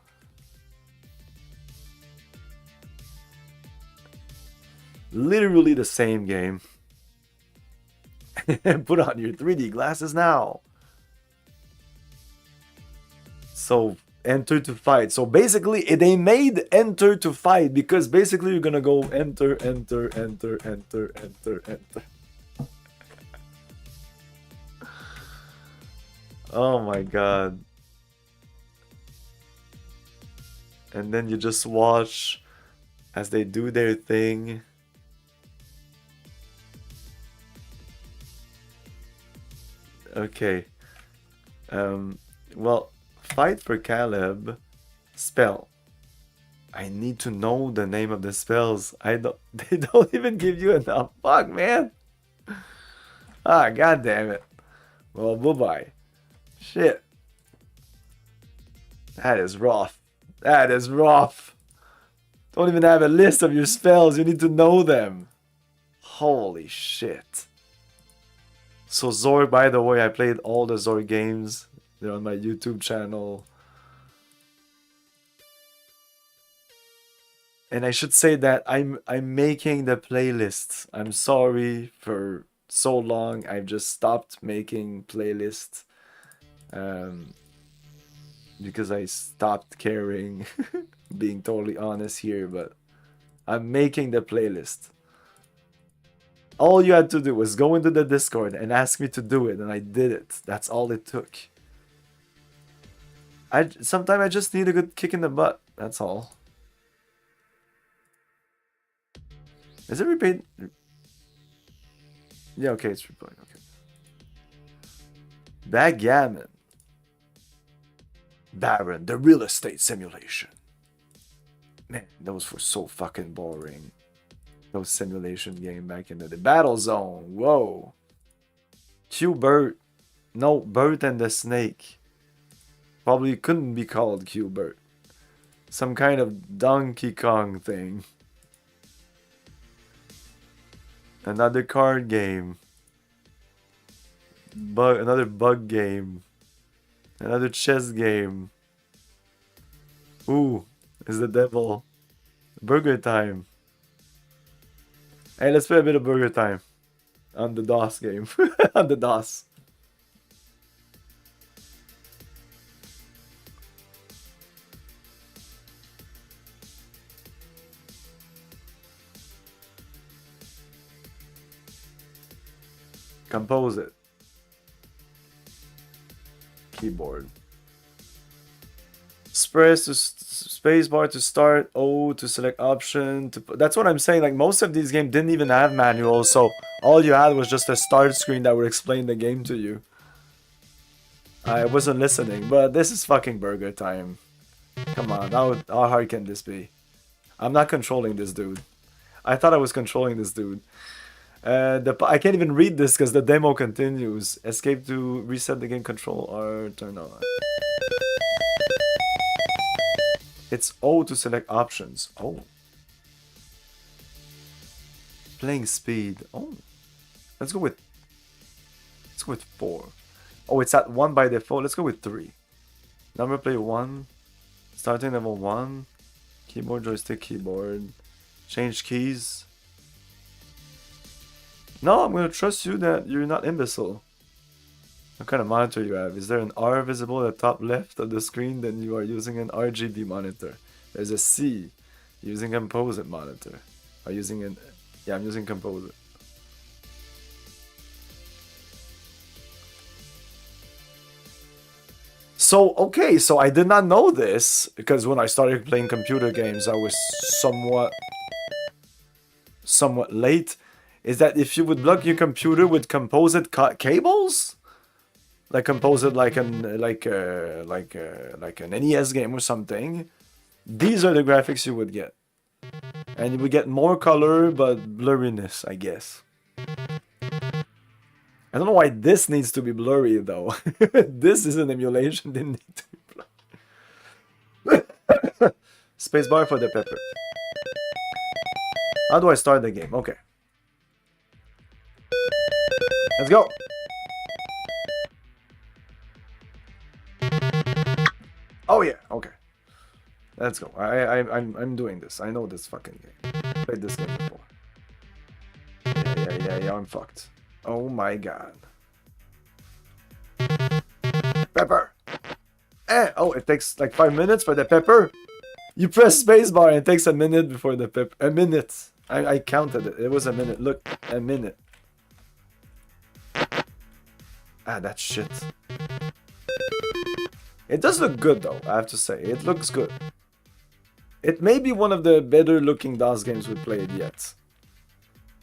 Literally the same game. Put on your 3D glasses now. So, enter to fight. So basically, they made enter to fight because basically you're gonna go enter, enter, enter, enter, enter, enter. Oh my god. And then you just watch as they do their thing. Okay. Well, fight for Caleb. Spell. I need to know the name of the spells. They don't even give you enough. Fuck, man. Ah, god damn it. Well, bye-bye. Shit. That is rough. That is rough. Don't even have a list of your spells. You need to know them. Holy shit. So Zorg, by the way, I played all the Zorg games. They're on my YouTube channel. And I should say that I'm making the playlists. I'm sorry for so long. I've just stopped making playlists. Because I stopped caring. Being totally honest here, but I'm making the playlist. All you had to do was go into the Discord and ask me to do it, and I did it. That's all it took. Sometimes I just need a good kick in the butt. That's all. Is it repaid? Yeah, okay, it's repaid. Okay. Backgammon. Baron, the real estate simulation. Man, those were so fucking boring. Those simulation game back in the day. Battle Zone. Whoa. Q-Bert. No, Bert and the Snake. Probably couldn't be called Q-Bert. Some kind of Donkey Kong thing. Another card game. Another bug game. Another chess game. Ooh, is the devil. Burger Time. Hey, let's play a bit of Burger Time. On the DOS game. On the DOS. Compose it. Keyboard. Press to spacebar to start. O to select option. That's what I'm saying. Like most of these games didn't even have manuals, so all you had was just a start screen that would explain the game to you. I wasn't listening, but this is fucking Burger Time. Come on, how hard can this be? I'm not controlling this dude. I thought I was controlling this dude. I can't even read this because the demo continues. Escape to reset the game control or turn on. It's O to select options. Oh. Playing speed. Oh. Let's go with 4. Oh, it's at 1 by default. Let's go with 3. Number play 1. Starting level 1. Keyboard, joystick, keyboard. Change keys. No, I'm gonna trust you that you're not imbecile. What kind of monitor you have? Is there an R visible at the top left of the screen? Then you are using an RGB monitor. There's a C. Using a composite monitor. Or using an... Yeah, I'm using composite. So, okay, so I did not know this. Because when I started playing computer games, I was somewhat late. Is that if you would plug your computer with composite cables? like compose it like an NES game or something, these are the graphics you would get. And you would get more color, but blurriness, I guess. I don't know why this needs to be blurry, though. This is an emulation, didn't need to be blurry. Spacebar for the pepper. How do I start the game? Okay. Let's go! Oh yeah, okay. Let's go. I'm doing this. I know this fucking game. Played this game before. Yeah, I'm fucked. Oh my god. Pepper! Oh, it takes like 5 minutes for the pepper? You press spacebar and it takes a minute before the pepper. A minute. I counted it. It was a minute. Look, a minute. Ah, that shit. It does look good though, I have to say. It looks good. It may be one of the better looking DOS games we've played yet.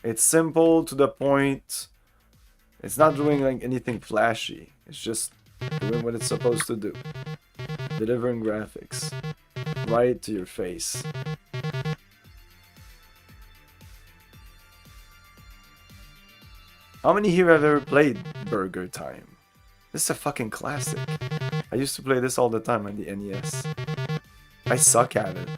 It's simple, to the point. It's not doing like anything flashy. It's just doing what it's supposed to do. Delivering graphics. Right to your face. How many here have ever played Burger Time? This is a fucking classic. I used to play this all the time on the NES. I suck at it.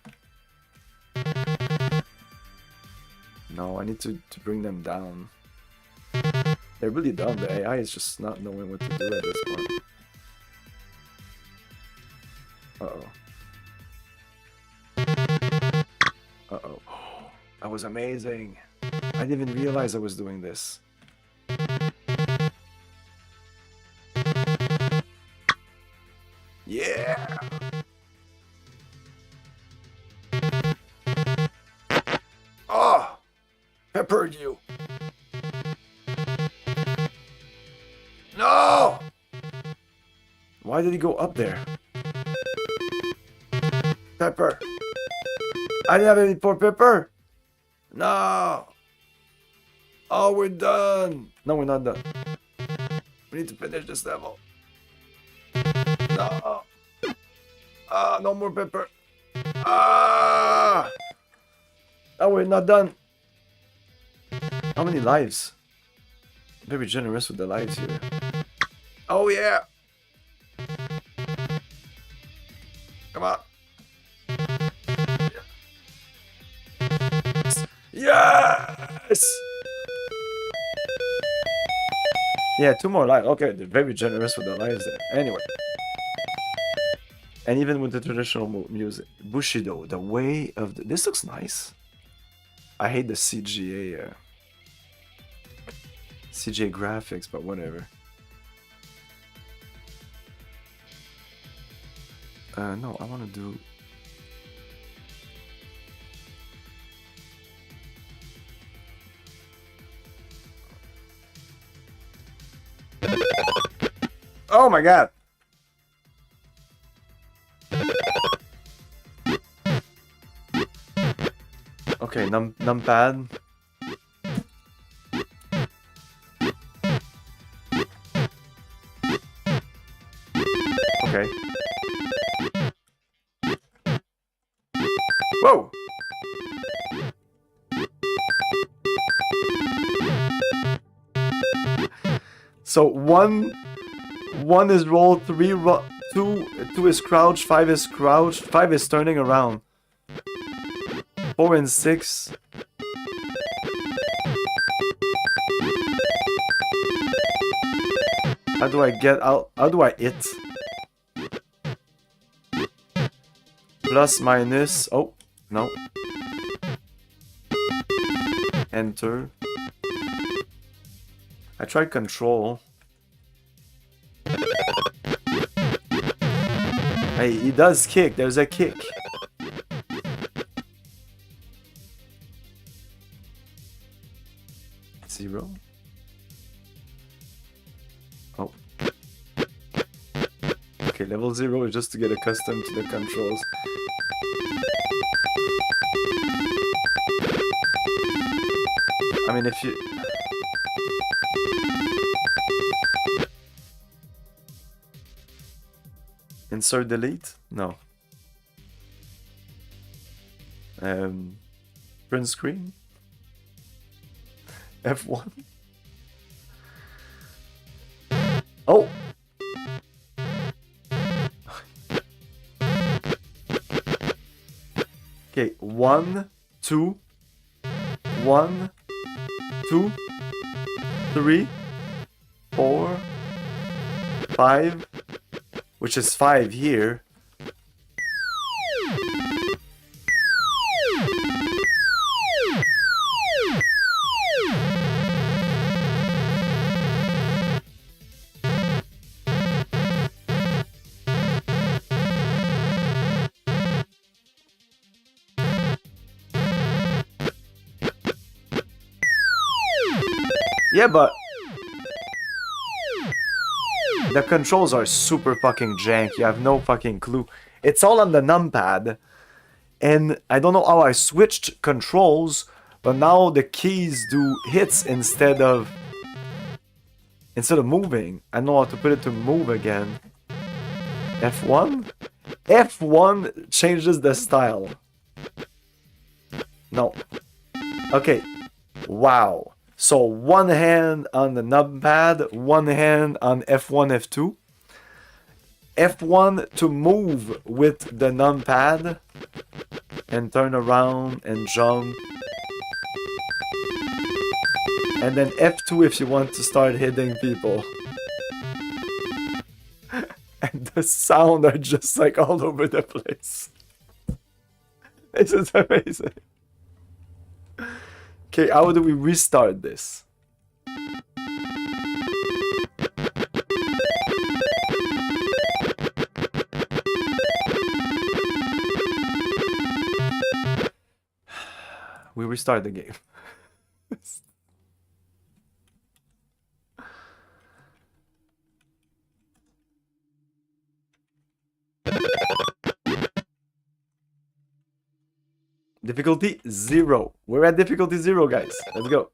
No, I need to bring them down. They're really dumb. The AI is just not knowing what to do at this point. Uh-oh. Uh-oh. That was amazing. I didn't even realize I was doing this. Yeah! Oh! Peppered you! No! Why did he go up there? Pepper! I didn't have any poor pepper! No! Oh, we're done! No, we're not done. We need to finish this level. No! Ah, no more pepper! Ah! Oh, we're not done. How many lives? Very generous with the lives here. Oh yeah! Come on! Yes! Yeah, 2 more lives. Okay, they're very generous with the lives there. Anyway. And even with the traditional music. Bushido, the way of the... This looks nice. I hate the CGA graphics, but whatever. No, I want to do... Oh my god! Okay, numpad. Okay. Whoa! So one is roll, 2 is crouch, 5 is crouch, 5 is turning around. 4 and 6. How do I get out? How do I hit? Plus, minus. Oh, no. Enter. I tried control. Hey, he does kick. There's a kick. Zero. Oh. Okay, level 0 is just to get accustomed to the controls. I mean, if you... Insert delete? No. Print screen? F1? Oh! Okay, 1, 2, 1, 2, 3, 4, 5, which is 5 here. Yeah, but the controls are super fucking jank. You have no fucking clue. It's all on the numpad. And I don't know how I switched controls, but now the keys do hits instead of moving. I know how to put it to move again. F1? F1 changes the style. No. Okay. Wow. So one hand on the numpad, one hand on F1, F2. F1 to move with the numpad and turn around and jump. And then F2 if you want to start hitting people. And the sound are just like all over the place. This is amazing. Okay, how do we restart this? We restart the game. Difficulty 0. We're at difficulty 0, guys. Let's go.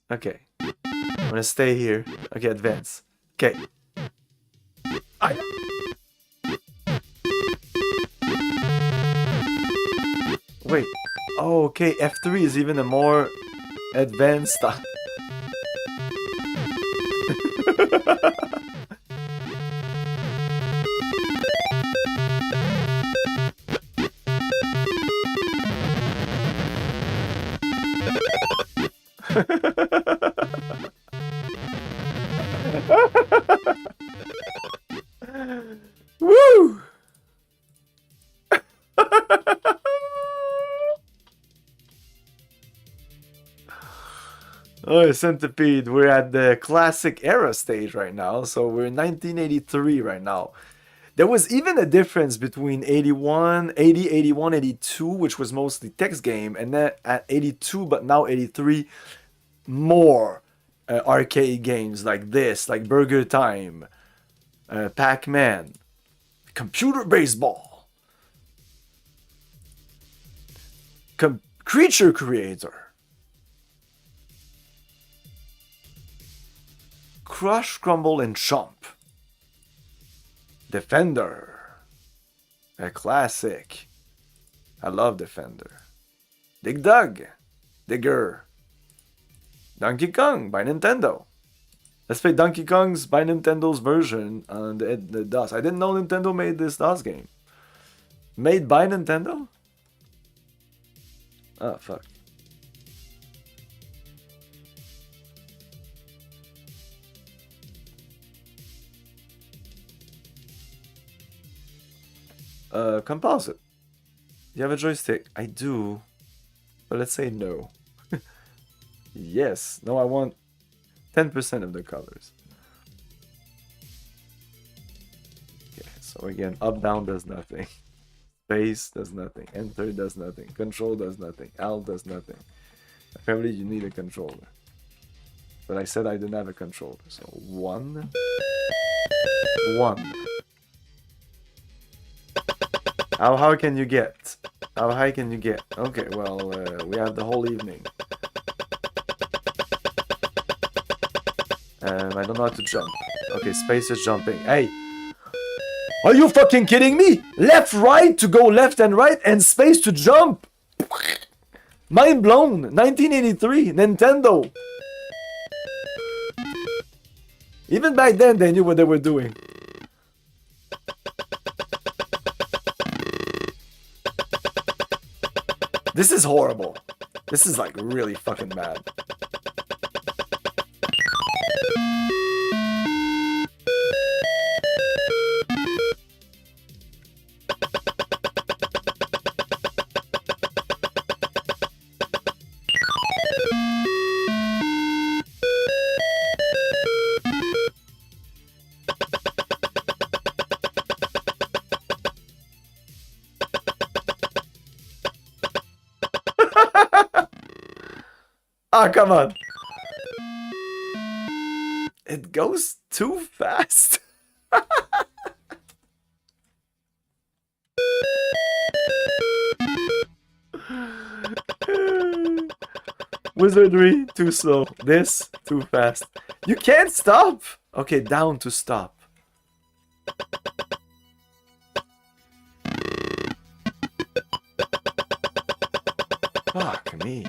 Okay. I'm gonna stay here. Okay, advance. Okay. Wait. Oh, okay. F3 is even a more advanced stuff. Woo! Oh, Centipede, we're at the classic era stage right now, so we're in 1983 right now. There was even a difference between 81, 82, which was mostly text game, and then at 82, but now 83, more arcade games like this, like Burger Time, Pac-Man, Computer Baseball, Creature Creator, Crush, Crumble, and Chomp, Defender, a classic. I love Defender. Dig Dug, Digger, Donkey Kong by Nintendo. Let's play Donkey Kong's by Nintendo's version on the DOS. I didn't know Nintendo made this DOS game. Made by Nintendo? Oh, fuck. Composite. You have a joystick? I do. But let's say no. Yes. No, I want 10% of the colors. Okay, so again, up, down does nothing. Space does nothing. Enter does nothing. Control does nothing. Alt does nothing. Apparently you need a controller. But I said I didn't have a controller. So 1. 1. How high can you get? How high can you get? Okay, well, we have the whole evening. I don't know how to jump. Okay, space is jumping. Hey! Are you fucking kidding me? Left, right to go left and right, and space to jump. Mind blown. 1983, Nintendo. Even back then, they knew what they were doing. This is horrible. This is like really fucking bad. Ah, come on. It goes too fast. Wizardry, too slow. This, too fast. You can't stop. Okay, down to stop. Fuck me.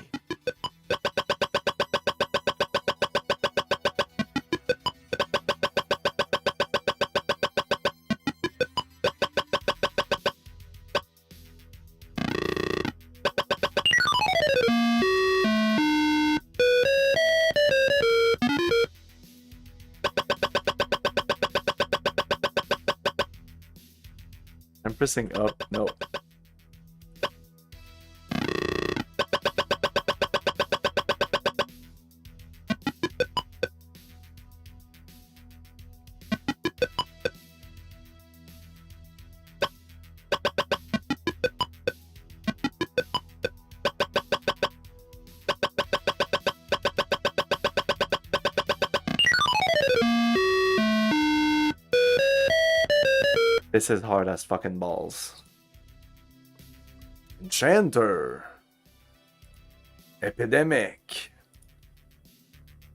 I'm pressing up. No. This is hard as fucking balls. Enchanter. Epidemic.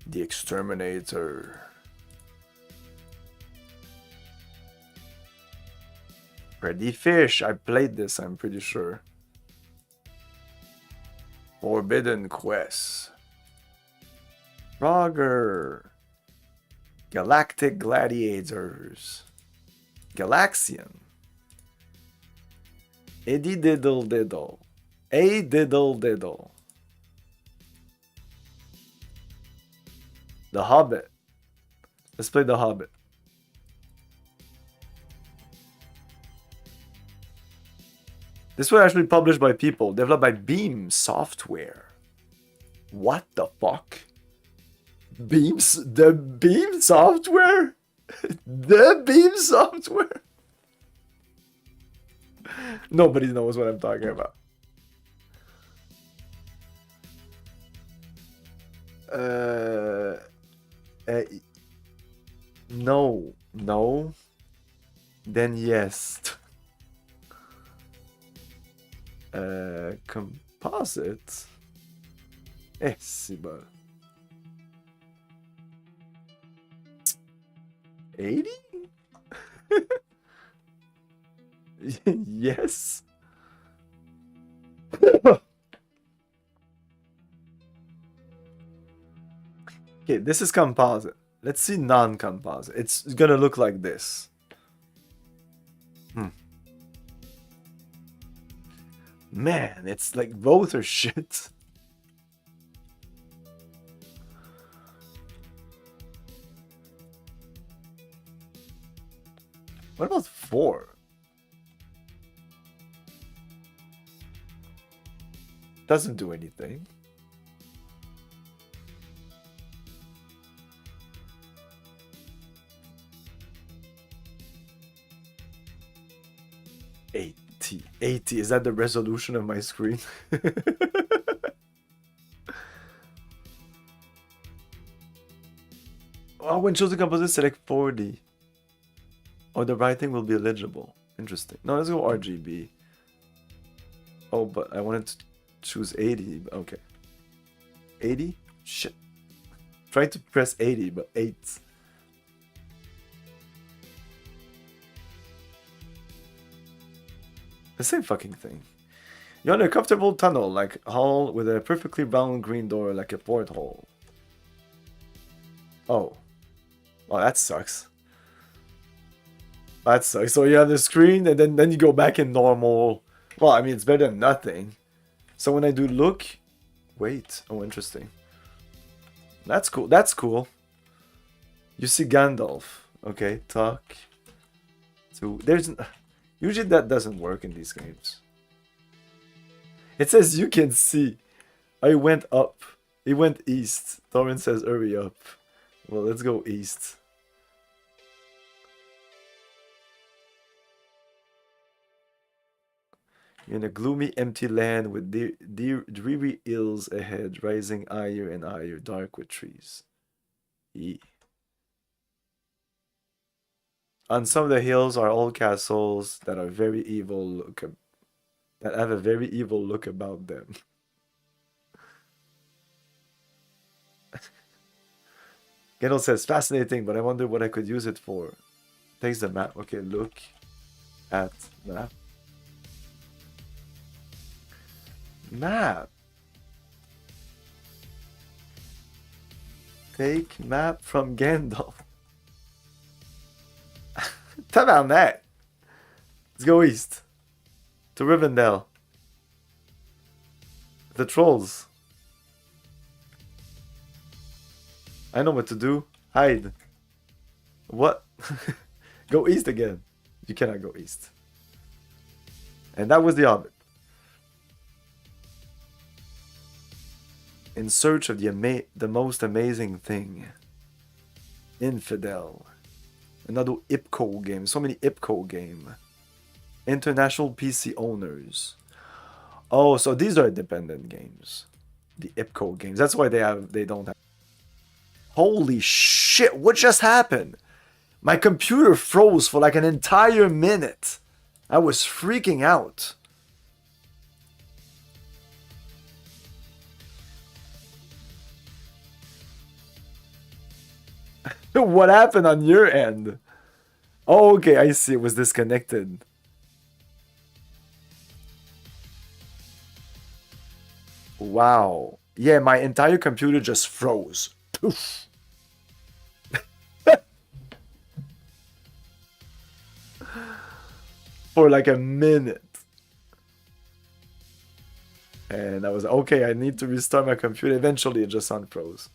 The Exterminator. Freddy Fish. I played this, I'm pretty sure. Forbidden Quest. Frogger. Galactic Gladiators. Galaxian. Eddie Diddle Diddle. A Diddle Diddle. The Hobbit. Let's play The Hobbit. This was actually published by people, developed by Beam Software. What the fuck? The Beam Software? The Beam Software? Nobody knows what I'm talking about. No. No. Then yes. Composite. Essibel. 80? Yes. Okay, this is composite. Let's see non-composite. It's gonna look like this. Man, it's like both are shit. What about 4? Doesn't do anything. $80. 80. Is that the resolution of my screen? Oh, when choosing composite, select 40. Oh, the writing will be illegible. Interesting. No, let's go RGB. Oh, but I wanted to choose 80. Okay. 80? Shit. Trying to press 80, but 8. The same fucking thing. You're in a comfortable tunnel, like hall with a perfectly round green door, like a porthole. Oh. Well, that sucks. That sucks. So you have the screen, and then you go back in normal. Well, I mean, it's better than nothing. So when I do look... Wait. Oh, interesting. That's cool. That's cool. You see Gandalf. Okay, talk. So there's... Usually that doesn't work in these games. It says you can see. I went up. It went east. Torrent says hurry up. Well, let's go east. You're in a gloomy, empty land with dreary hills ahead, rising higher and higher, dark with trees. On some of the hills are old castles that are very evil that have a very evil look about them. Gandalf says, fascinating, but I wonder what I could use it for. Takes the map. Okay, look at map. Map. Take map from Gandalf. Tabarnak. Let's go east. To Rivendell. The trolls. I know what to do. Hide. What? Go east again. You cannot go east. And that was the Hobbit. In search of the most amazing thing. Infidel. Another IPCO game. So many IPCO game. International PC owners. Oh, so these are independent games. The IPCO games. That's why they don't have. Holy shit, what just happened? My computer froze for like an entire minute. I was freaking out. What happened on your end? Oh, okay, I see. It was disconnected. Wow. Yeah, my entire computer just froze. Poof. For like a minute. And I was okay, I need to restart my computer. Eventually it just unfroze.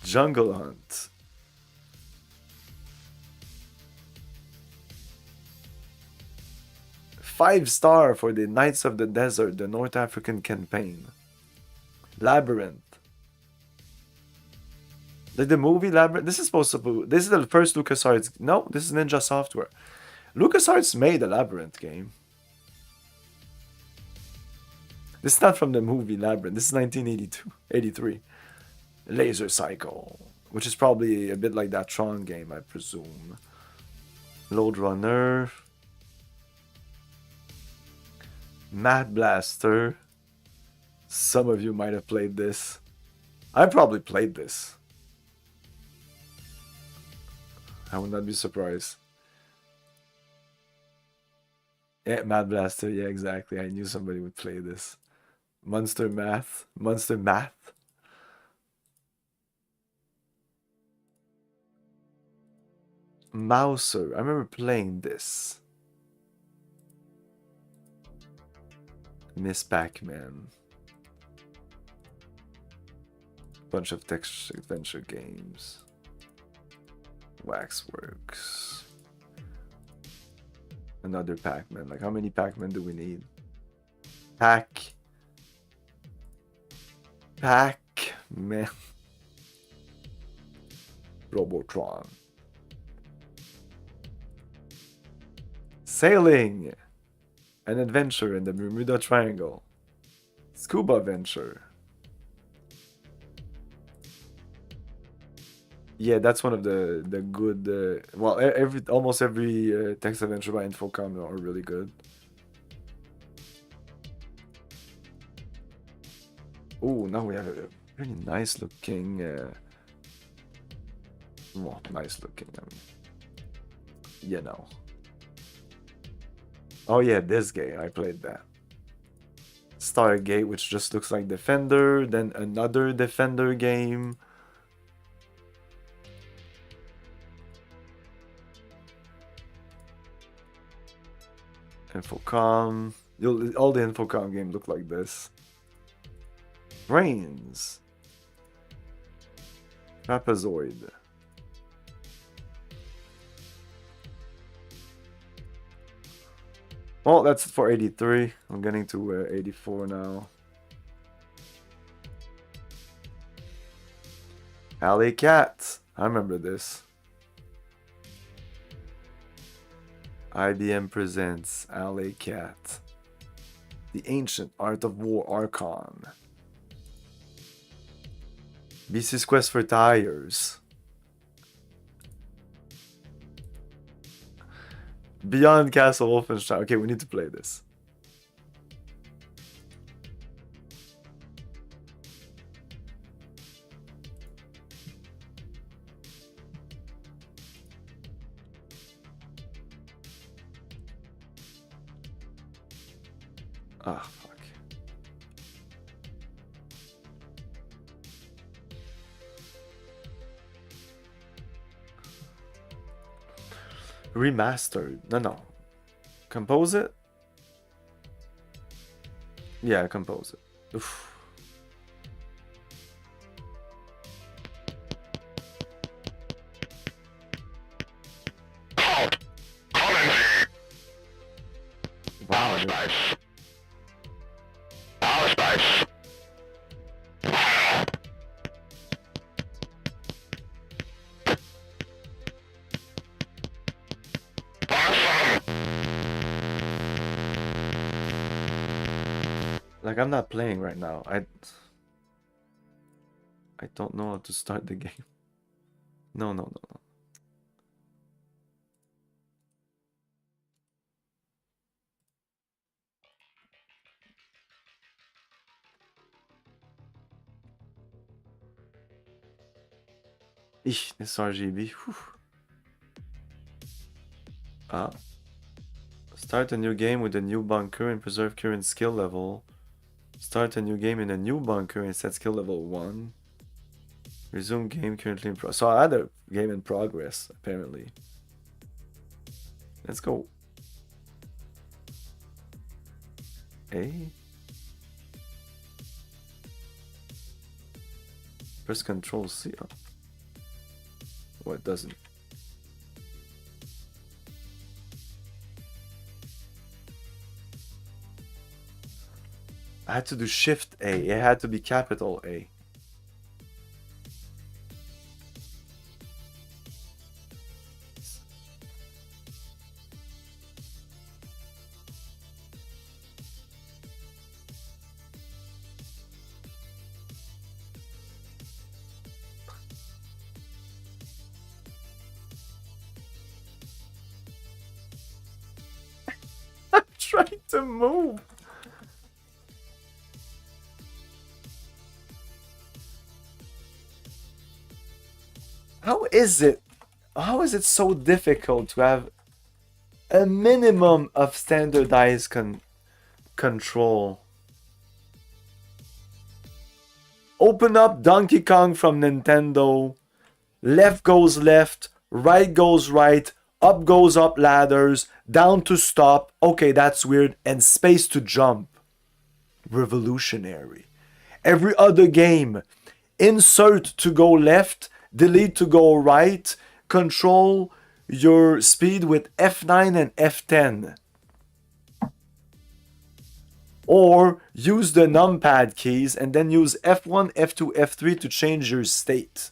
Jungle Hunt. Five-star for the Knights of the Desert, the North African campaign. Labyrinth. Like the movie Labyrinth. This is supposed to be. This is the first LucasArts. No, this is Ninja Software. LucasArts made a Labyrinth game. This is not from the movie Labyrinth. This is 1983. Laser Cycle, which is probably a bit like that Tron game, I presume. Load Runner. Mad Blaster. Some of you might have played this. I probably played this. I would not be surprised. Yeah, Mad Blaster. Yeah, exactly. I knew somebody would play this. Monster Math. Monster Math. Mouser. I remember playing this. Miss Pac-Man. Bunch of text adventure games. Waxworks. Another Pac-Man. Like, how many Pac-Man do we need? Pac-Man. Robotron. Sailing. An adventure in the Bermuda Triangle. Scuba Venture. Yeah, that's one of the good. Well, almost every text adventure by Infocom are really good. Oh, now we have a really nice looking. Well, nice looking. I mean, you know. Oh yeah, this game, I played that. Stargate, which just looks like Defender, then another Defender game. Infocom. All the Infocom games look like this. Brains. Trapezoid. Well, that's it for 83. I'm getting to 84 now. Alley Cat. I remember this. IBM presents Alley Cat. The Ancient Art of War Archon. BC's Quest for Tires. Beyond Castle Wolfenstein. Okay, we need to play this. Ah, fuck. Remastered. No. Compose it? Yeah, compose it. Oof. Wow. Like, I'm not playing right now. I don't know how to start the game. No. Eesh, this RGB. Whew. Start a new game with a new bunker and preserve current skill level. Start a new game in a new bunker and set skill level 1. Resume game currently in progress. So I had a game in progress, apparently. Let's go. A. Press Control C. Oh. Oh, it doesn't. I had to do Shift A. It had to be capital A. I'm trying to move. How is it so difficult to have a minimum of standardized control? Open up Donkey Kong from Nintendo. Left goes left, right goes right, up goes up ladders, down to stop. Okay, that's weird. And space to jump. Revolutionary. Every other game, insert to go left, delete to go right, control your speed with F9 and F10. Or use the numpad keys and then use F1, F2, F3 to change your state.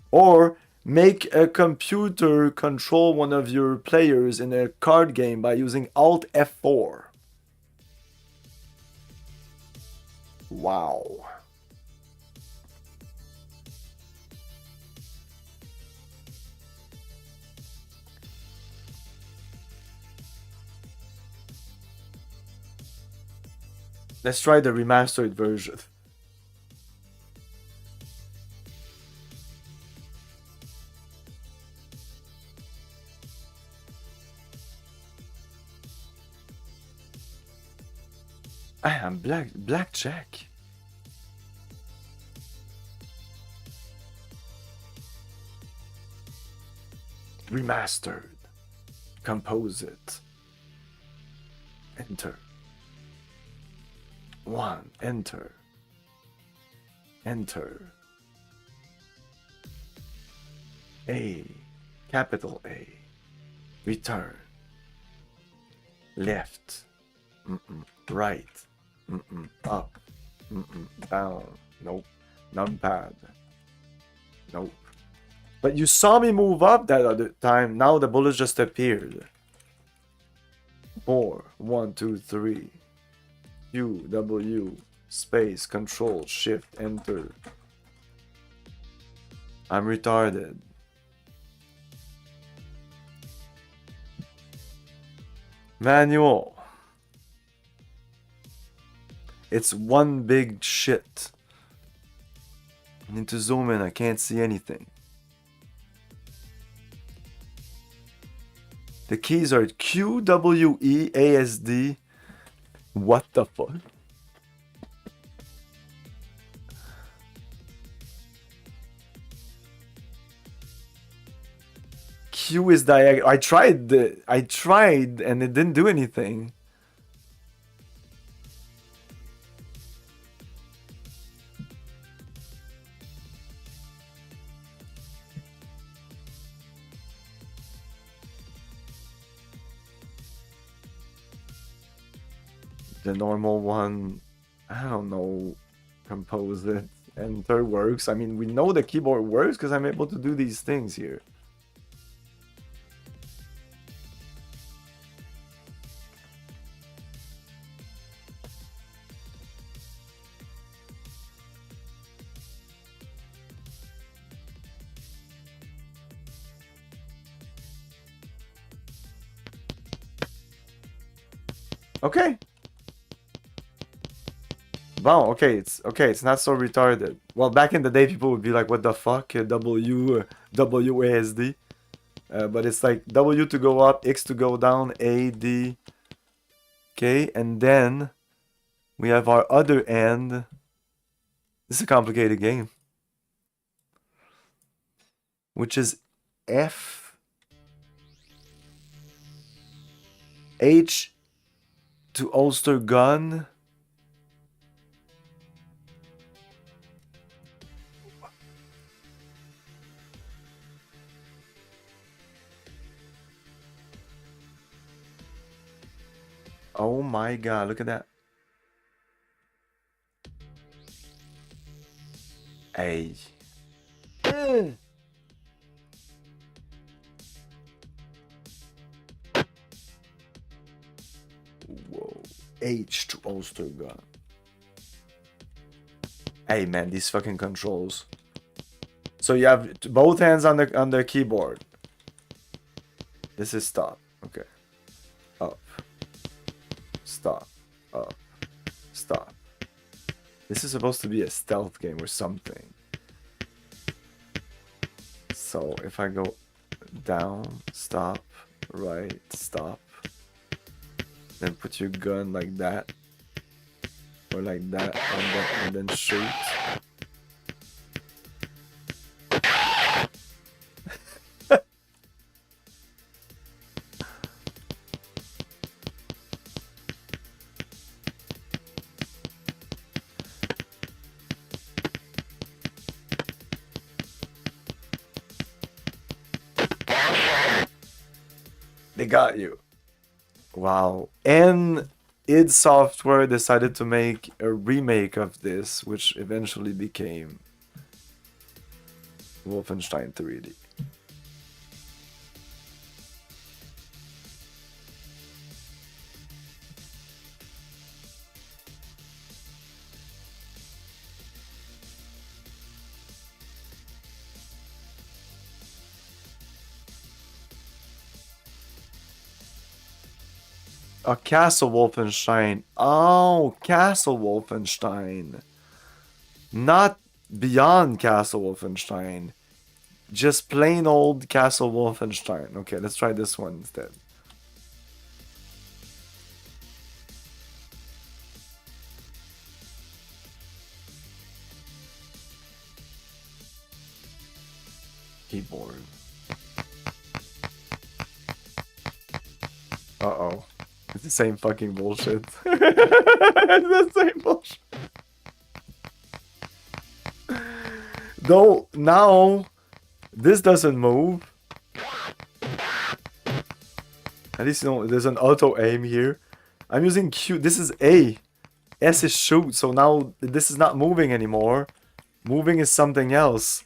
Or make a computer control one of your players in a card game by using Alt F4. Wow. Let's try the remastered version. Ah, blackjack. Remastered. Composite. Enter. 1. Enter. Enter. A. Capital A. Return. Left. Right. Up. Down. Nope. Numpad. Nope. But you saw me move up that other time. Now the bullet just appeared. 4. 1, 2, 3. U, W, space, control, shift, enter. I'm retarded. Manual. It's one big shit. I need to zoom in. I can't see anything. The keys are Q, W, E, A, S, D. What the fuck? Q is diagonal. I tried and it didn't do anything. The normal one, I don't know, compose it, enter works. I mean, we know the keyboard works because I'm able to do these things here. Okay. Wow, okay, it's not so retarded. Well, back in the day, people would be like, "What the fuck, WASD?" But it's like W to go up, X to go down, A, D, K, and then we have our other end. This is a complicated game, which is F, H to holster gun. Oh my god, look at that. A. Whoa. H to holster gun. Hey man, these fucking controls. So you have both hands on the keyboard. This is stop. Okay. Up. Stop. Up. Stop. This is supposed to be a stealth game or something. So if I go down, stop, right, stop, then put your gun like that, or like that, and then shoot. They got you. Wow. And id Software decided to make a remake of this, which eventually became Wolfenstein 3D. A Castle Wolfenstein. Oh, Castle Wolfenstein. Not Beyond Castle Wolfenstein. Just plain old Castle Wolfenstein. Okay, let's try this one instead. Keyboard. Uh-oh. It's the same fucking bullshit. It's the same bullshit. Though, now, this doesn't move. At least, you know, there's an auto aim here. I'm using Q. This is A. S is shoot. So now, this is not moving anymore. Moving is something else,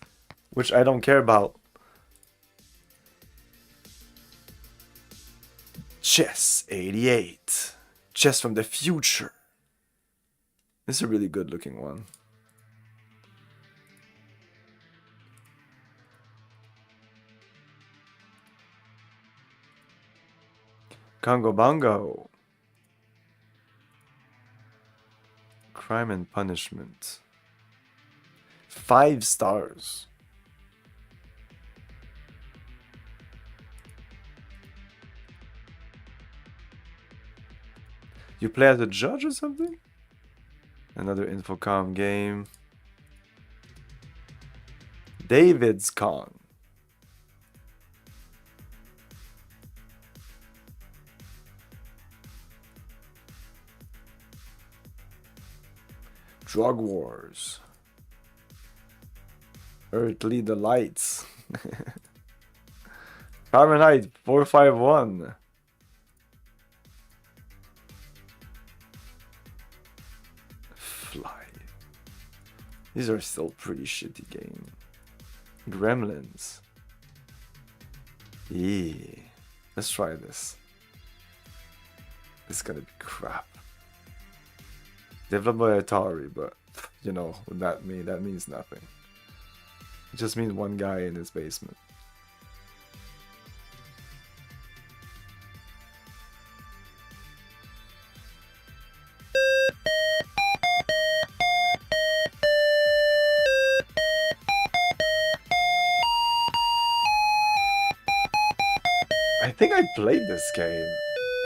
which I don't care about. Chess 88. Chess from the future. This is a really good looking one. Congo Bongo. Crime and Punishment. 5 stars. You play as a judge or something? Another Infocom game. David's Con. Drug Wars. Earthly Delights. Fahrenheit 451. Fly. These are still pretty shitty games. Gremlins. Yeah. Let's try this. This is gonna be crap. Developed by Atari, but you know what that means? That means nothing. It just means one guy in his basement. I think I played this game.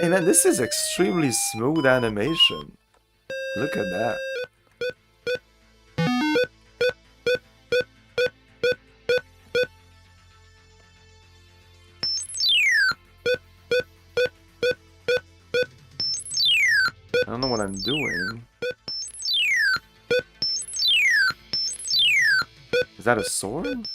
Hey man, this is extremely smooth animation. Look at that. I don't know what I'm doing. Is that a sword?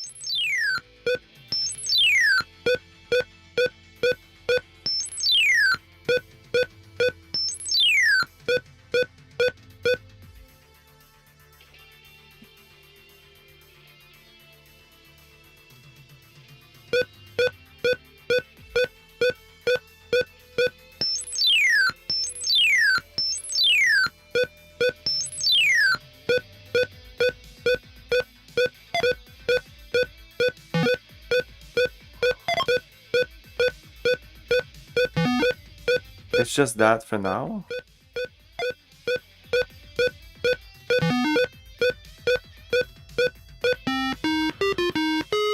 It's just that for now.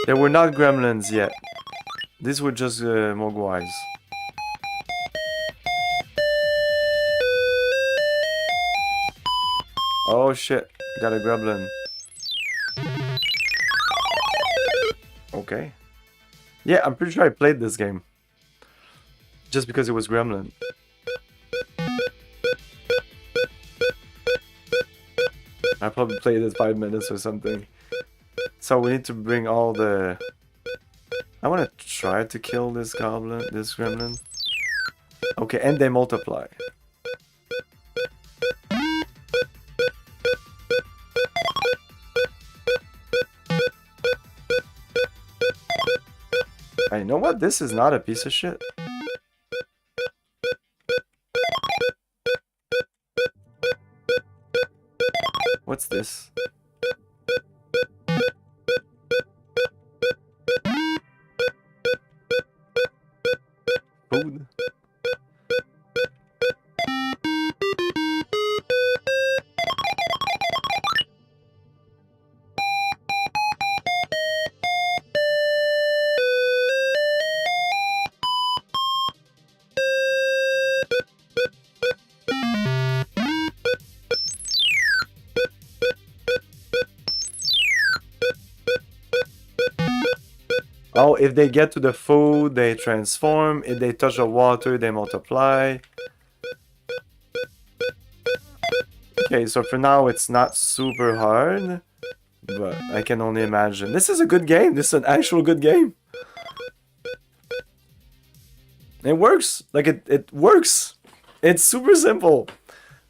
They were not gremlins yet. These were just mogwais. Oh shit, got a gremlin. Okay. Yeah, I'm pretty sure I played this game. Just because it was gremlin. I probably played it 5 minutes or something. So we need to bring all the... I want to try to kill this goblin, this gremlin. Okay, and they multiply. You know what? This is not a piece of shit. What's this? Food. Oh, if they get to the food, they transform. If they touch the water, they multiply. Okay, so for now, it's not super hard. But I can only imagine. This is a good game. This is an actual good game. It works. Like, it works. It's super simple.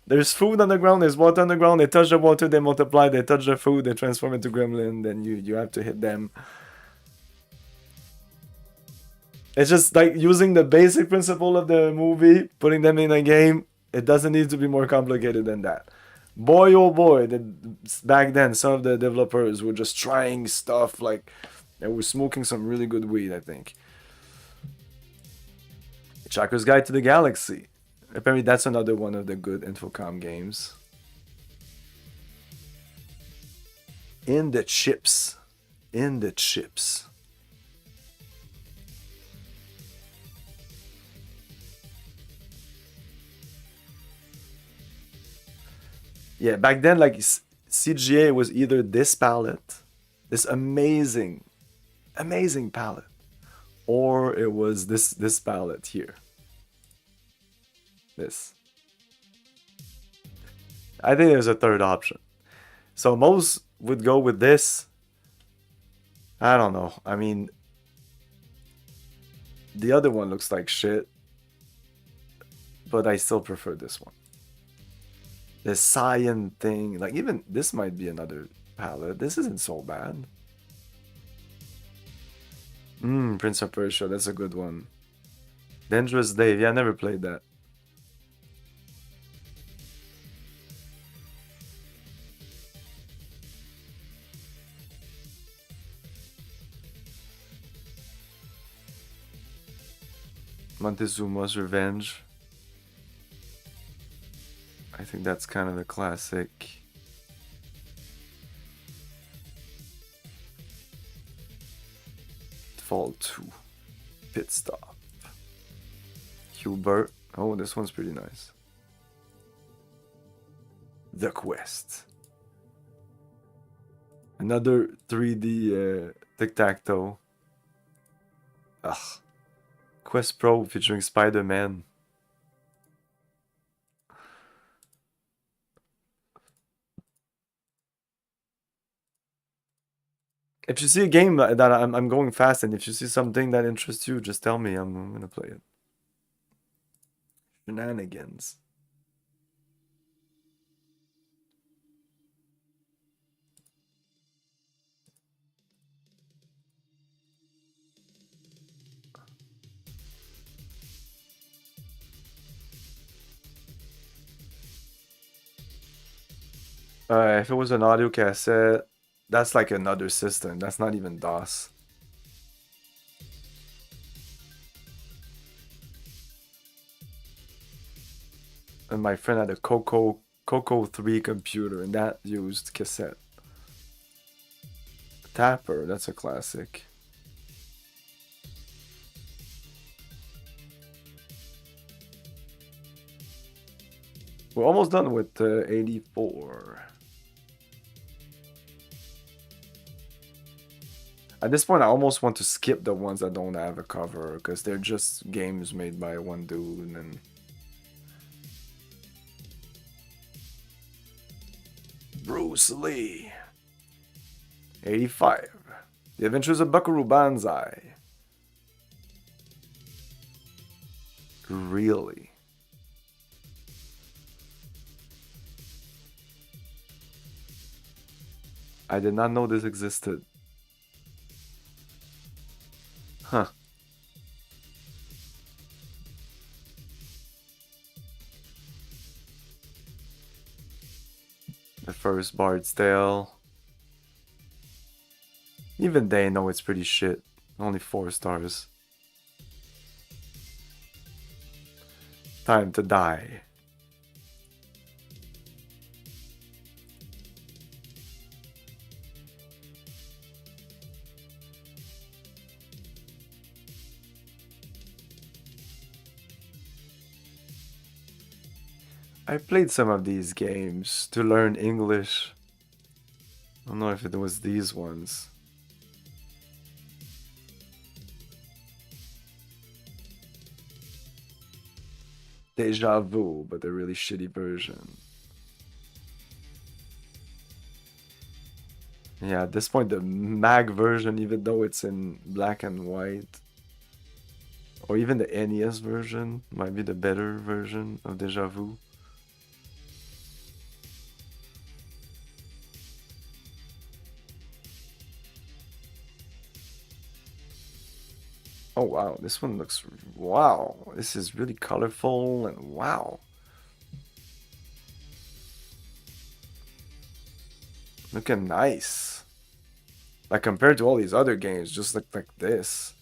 There's food on the ground, there's water on the ground. They touch the water, they multiply. They touch the food, they transform into gremlin. Then you have to hit them. It's just like using the basic principle of the movie, putting them in a game. It doesn't need to be more complicated than that. Boy, oh boy, back then, some of the developers were just trying stuff like they were smoking some really good weed, I think. Hitchhiker's Guide to the Galaxy. Apparently, that's another one of the good Infocom games. In the chips. In the chips. Yeah, back then, like, CGA was either this palette, this amazing palette, or it was this palette here. This. I think there's a third option. So most would go with this. I don't know. I mean, the other one looks like shit, but I still prefer this one. The cyan thing, like even this might be another palette. This isn't so bad. Prince of Persia, that's a good one. Dangerous Dave, yeah, I never played that. Montezuma's Revenge. I think that's kind of a classic. Fall 2. Pit Stop. Hubert. Oh, this one's pretty nice. The Quest. Another 3D tic-tac-toe. Ugh. Quest Pro featuring Spider-Man. If you see a game that I'm going fast, and if you see something that interests you, just tell me. I'm gonna play it. Shenanigans. If it was an audio cassette, that's like another system. That's not even DOS. And my friend had a Coco 3 computer, and that used cassette. Tapper, that's a classic. We're almost done with 84. At this point, I almost want to skip the ones that don't have a cover, because they're just games made by one dude. And Bruce Lee. 85. The Adventures of Buckaroo Banzai. Really? I did not know this existed. Huh. The first Bard's Tale. Even they know it's pretty shit. Only 4 stars. Time to Die. I played some of these games to learn English. I don't know if it was these ones. Deja Vu, but a really shitty version. Yeah, at this point, the mag version, even though it's in black and white, or even the NES version, might be the better version of Deja Vu. Oh wow, this one looks, wow, this is really colorful and wow. Looking nice. Like compared to all these other games, just look like this.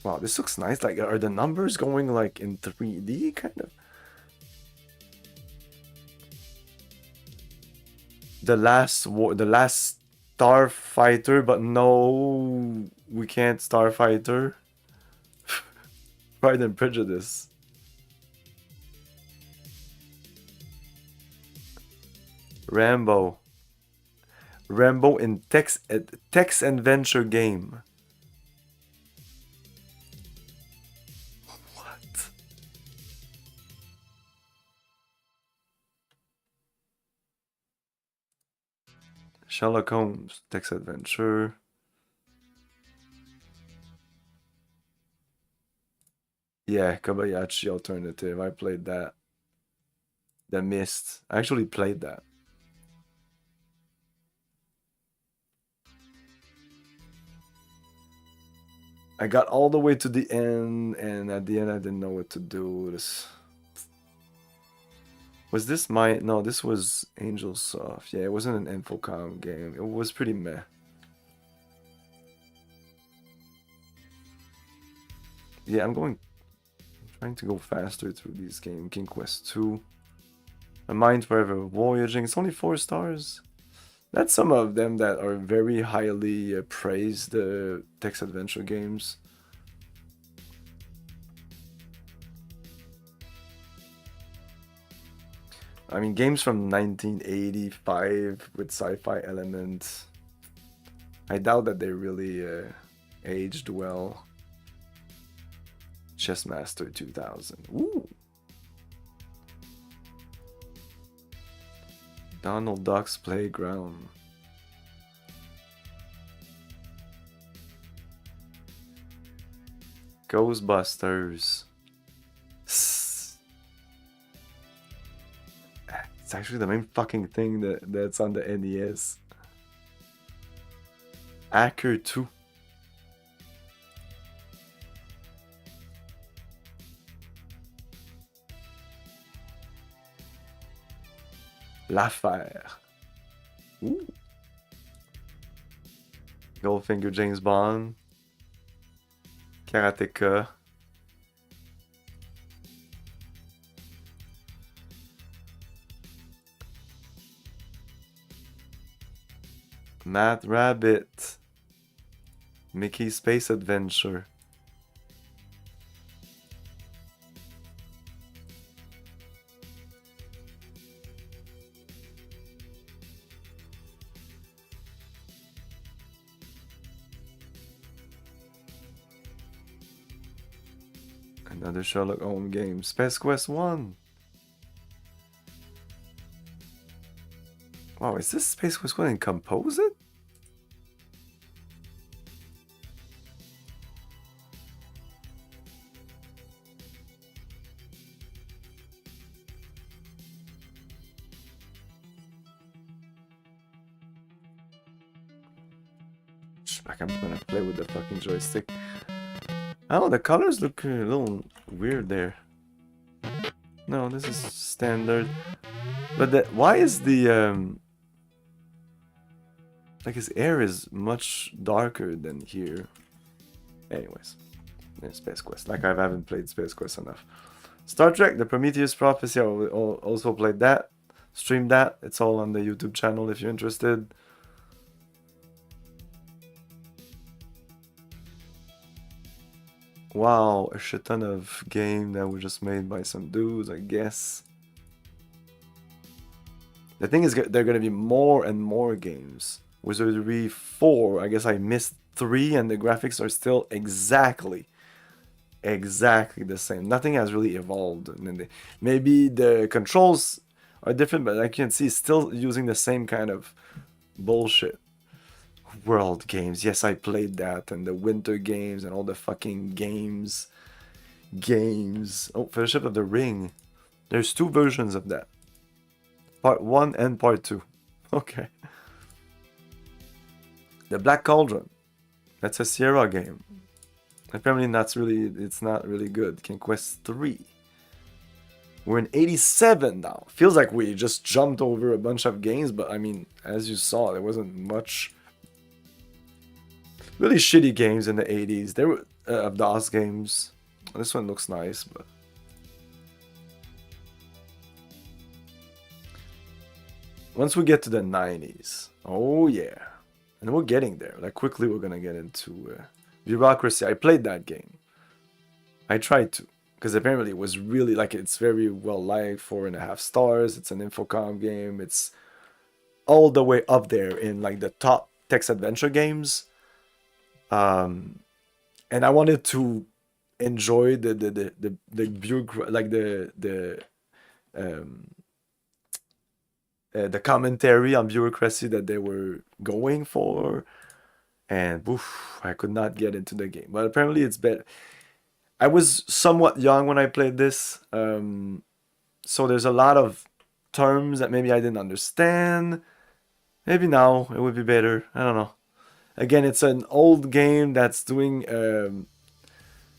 Wow, this looks nice. Like, are the numbers going like in 3D kind of? The last Starfighter, but no, we can't Starfighter. Pride and Prejudice. Rambo in text adventure game. What? Sherlock Holmes text adventure. Yeah, Kobayashi Alternative. I played that. The Mist. I actually played that. I got all the way to the end, and at the end I didn't know what to do. Was this my... No, this was Angel Soft. Yeah, it wasn't an Infocom game. It was pretty meh. Yeah, I'm trying to go faster through these games. King Quest 2. A Mind Forever Voyaging. It's only 4 stars. That's some of them that are very highly praised text adventure games. I mean, games from 1985 with sci-fi elements. I doubt that they really aged well. Chessmaster 2000. Ooh. Donald Duck's Playground. Ghostbusters. It's actually the main fucking thing that's on the NES. Hacker 2. L'Affaire. Ooh. Goldfinger James Bond. Karateka. Matt Rabbit. Mickey Space Adventure. Another Sherlock Holmes game. Space Quest 1. Wow, is this Space Quest 1 in Composite? I'm gonna play with the fucking joystick. Oh, the colors look a little weird there. No, this is standard. But why is the like his hair is much darker than here? Anyways, there's Space Quest. Like I haven't played Space Quest enough. Star Trek: The Prometheus Prophecy. I also played that. Streamed that. It's all on the YouTube channel if you're interested. Wow, a shit ton of game that were just made by some dudes, I guess. The thing is, there are going to be more and more games. Wizardry 4, I guess I missed 3 and the graphics are still exactly exactly the same. Nothing has really evolved. Maybe the controls are different, but like you can see, still using the same kind of bullshit. World games. Yes, I played that, and the winter games and all the fucking games. Oh, Fellowship of the Ring. There's 2 versions of that. Part 1 and Part 2. Okay. The Black Cauldron. That's a Sierra game. Apparently it's not really good. Conquest 3. We're in 87 now. Feels like we just jumped over a bunch of games, but I mean, as you saw, there wasn't much really shitty games in the 80s. There were of DOS games. This one looks nice, but once we get to the 90s, oh yeah, and we're getting there. Like quickly, we're gonna get into Bureaucracy. I played that game. I tried to, because apparently it was really like it's very well liked. 4.5 stars. It's an Infocom game. It's all the way up there in like the top text adventure games. And I wanted to enjoy the commentary on bureaucracy that they were going for, and oof, I could not get into the game. But apparently it's better. I was somewhat young when I played this, so there's a lot of terms that maybe I didn't understand. Maybe now it would be better. I don't know. Again, it's an old game that's doing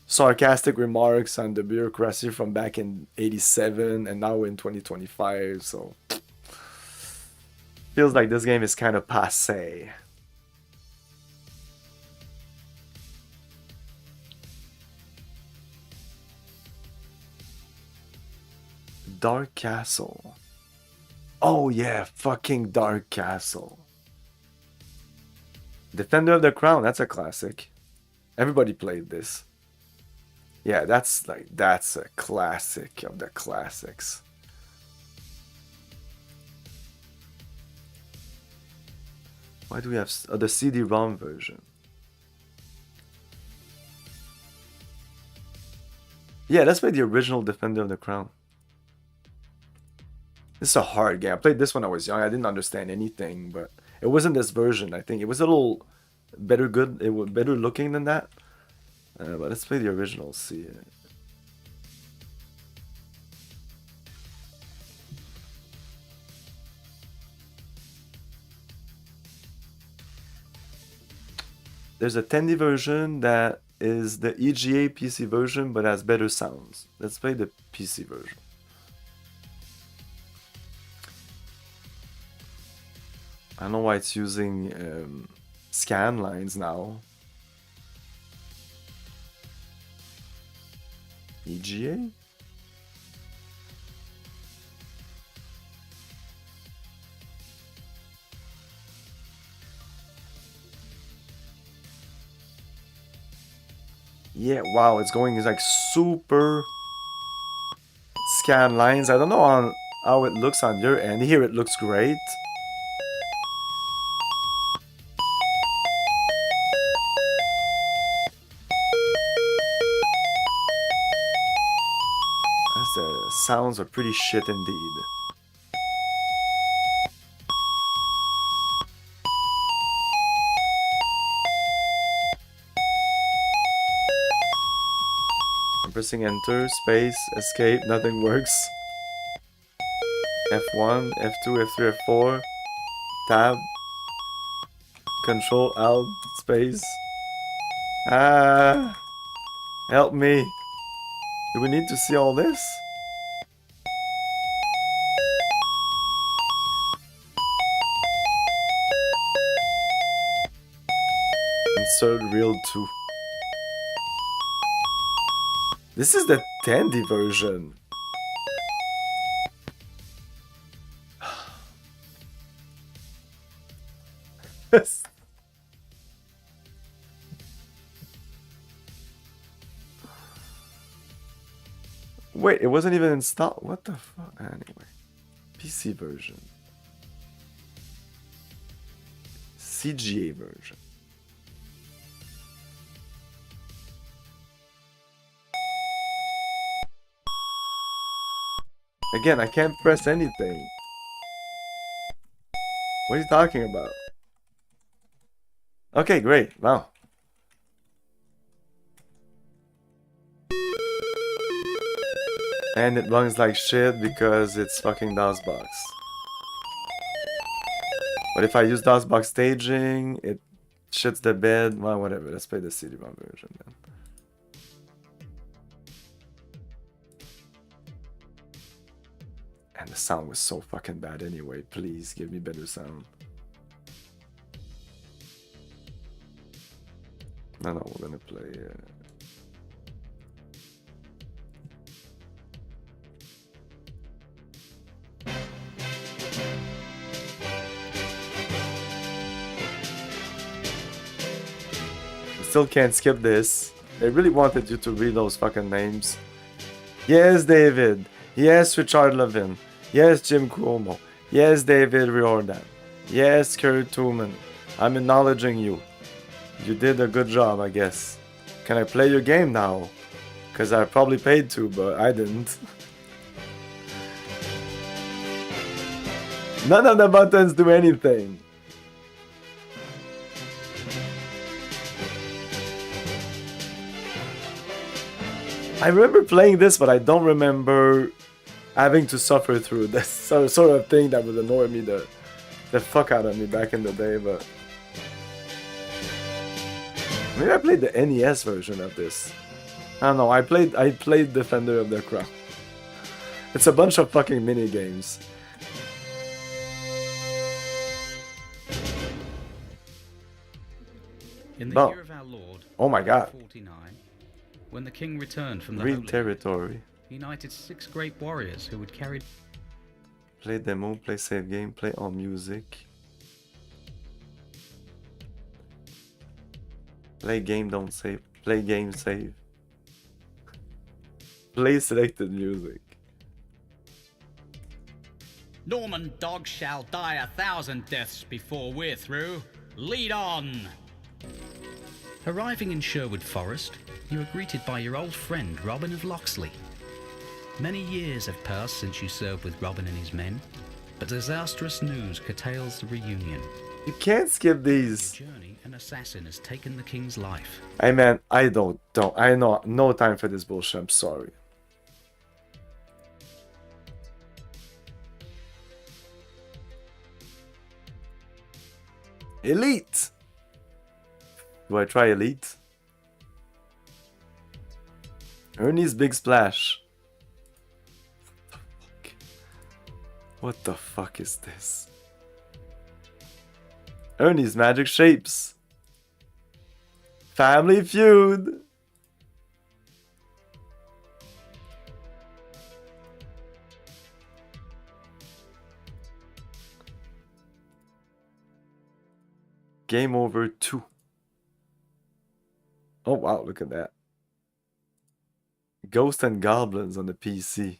sarcastic remarks on the bureaucracy from back in 87 and now in 2025, so feels like this game is kind of passé. Dark Castle. Oh yeah, fucking Dark Castle. Defender of the Crown, that's a classic. Everybody played this. Yeah, that's a classic of the classics. Why do we have the CD-ROM version? Yeah, let's play the original Defender of the Crown. This is a hard game. I played this when I was young. I didn't understand anything, but it wasn't this version. I think it was a little better it was better looking than that. But let's play the original. See. There's a Tandy version that is the EGA PC version, but has better sounds. Let's play the PC version. I don't know why it's using scan lines now. EGA? Yeah, wow, it's going like super scan lines. I don't know how it looks on your end. Here it looks great. The sounds are pretty shit indeed. I'm pressing enter, space, escape, nothing works. F1, F2, F3, F4, tab, control, alt, space. Ah, help me. Do we need to see all this? Insert reel 2. This is the Tandy version. Wait, it wasn't even installed. What the fuck? Anyway. PC version. CGA version. Again, I can't press anything. What are you talking about? Okay, great. Wow. And it runs like shit because it's fucking DOSbox. But if I use DOSbox staging, it shits the bed. Well, whatever. Let's play the CD-ROM version then. And the sound was so fucking bad anyway. Please give me better sound. No, we're gonna play. Still can't skip this. They really wanted you to read those fucking names. Yes, David. Yes, Richard Levin. Yes, Jim Cuomo. Yes, David Riordan. Yes, Kurt Tuman. I'm acknowledging you. You did a good job, I guess. Can I play your game now? Because I probably paid to, but I didn't. None of the buttons do anything. I remember playing this, but I don't remember having to suffer through this sort of thing that would annoy me the fuck out of me back in the day, but... Maybe I played the NES version of this. I don't know, I played Defender of the Crown. It's a bunch of fucking mini games. In the year of our Lord, oh my god. 49, when the king returned from the Read Holy territory. He united 6 great warriors who had carried... Play demo, play save game, play all music. Play game, don't save. Play game, save. Play selected music. Norman dogs shall die 1,000 deaths before we're through. Lead on! Arriving in Sherwood Forest, you are greeted by your old friend Robin of Locksley. Many years have passed since you served with Robin and his men, but disastrous news curtails the reunion. You can't skip these. On your journey, an assassin has taken the king's life. Hey man, I know, no time for this bullshit, I'm sorry. Elite! Do I try Elite? Ernie's Big Splash. What the fuck is this? Ernie's Magic Shapes. Family Feud. Game Over 2. Oh wow, look at that. Ghosts and Goblins on the PC.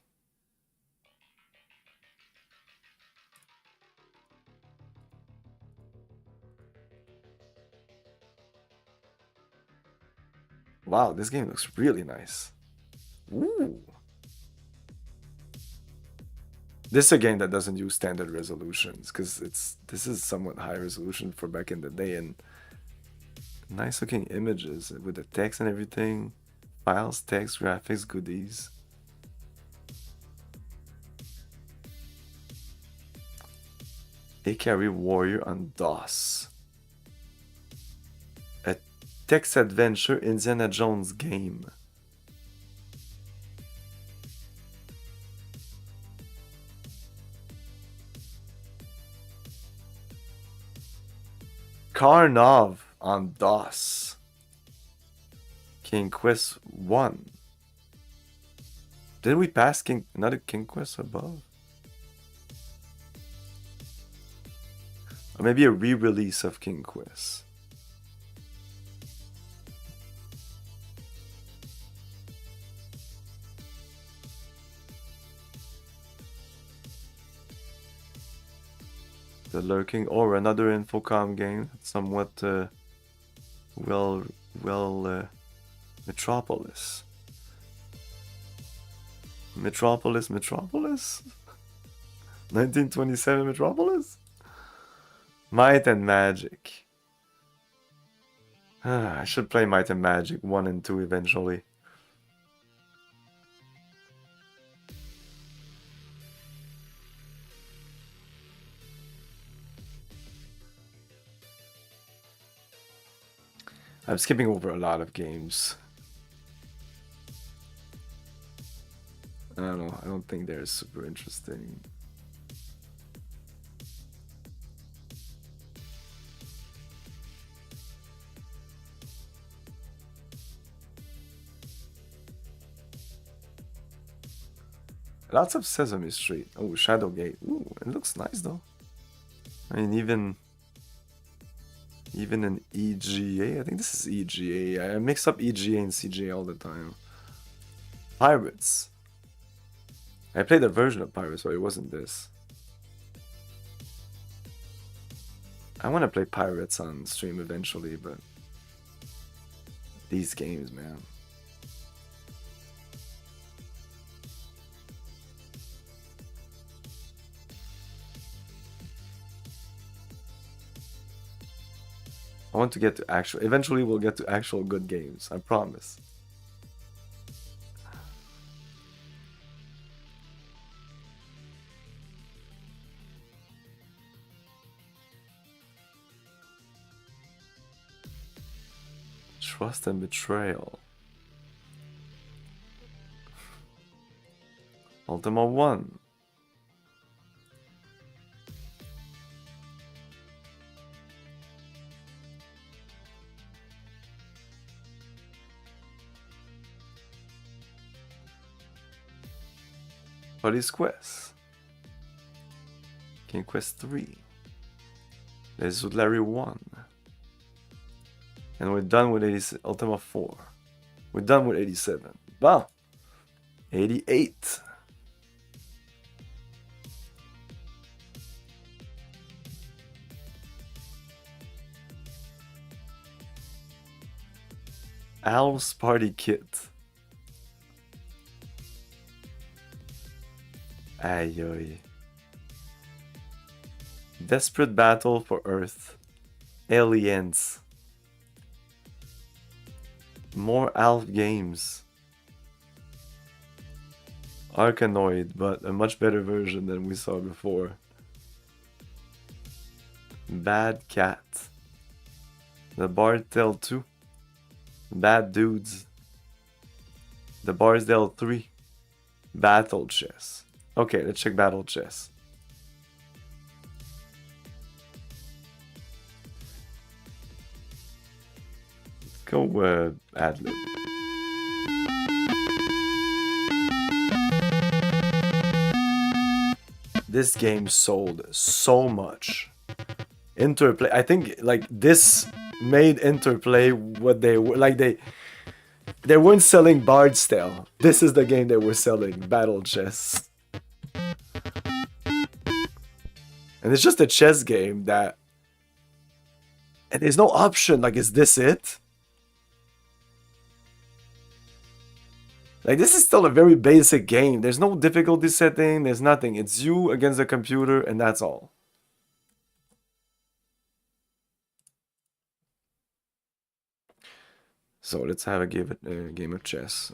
Wow, this game looks really nice. Ooh. This is a game that doesn't use standard resolutions because this is somewhat high resolution for back in the day, and nice looking images with the text and everything. Files, text, graphics, goodies. They carry Warrior on DOS. A text adventure Indiana Jones game. Karnov on DOS. King Quest 1. Didn't we pass another King Quest above? Or maybe a re-release of King Quest. The Lurking, or another Infocom game, somewhat Metropolis. Metropolis. 1927 Metropolis? Might and Magic. I should play Might and Magic 1 and 2 eventually. I'm skipping over a lot of games. I don't know, I don't think they're super interesting. Lots of Sesame Street. Oh, Shadowgate. Ooh, it looks nice though. I mean, even an EGA. I think this is EGA. I mix up EGA and CGA all the time. Pirates. I played a version of Pirates, but it wasn't this. I want to play Pirates on stream eventually, but these games, man. I want to get to actual... Eventually we'll get to actual good games. I promise. Trust and Betrayal. Ultima 1. Police Quest. King Quest 3. Les Outlaries 1. And we're done with Ultima 4. We're done with 87. Wow. 88. Al's Party Kit. Aye, aye. Desperate Battle for Earth. Aliens. More Alf games. Arkanoid, but a much better version than we saw before. Bad Cat. The Bard Tale 2. Bad Dudes. The Barsdale 3. Battle Chess. Okay, let's check Battle Chess. Let's go Adlib. This game sold so much. Interplay, I think like this made Interplay what they were, like they weren't selling Bard's Tale. This is the game they were selling, Battle Chess. And it's just a chess game that... And there's no option, like, is this it? Like, this is still a very basic game. There's no difficulty setting, there's nothing. It's you against the computer, and that's all. So, let's have a game of chess.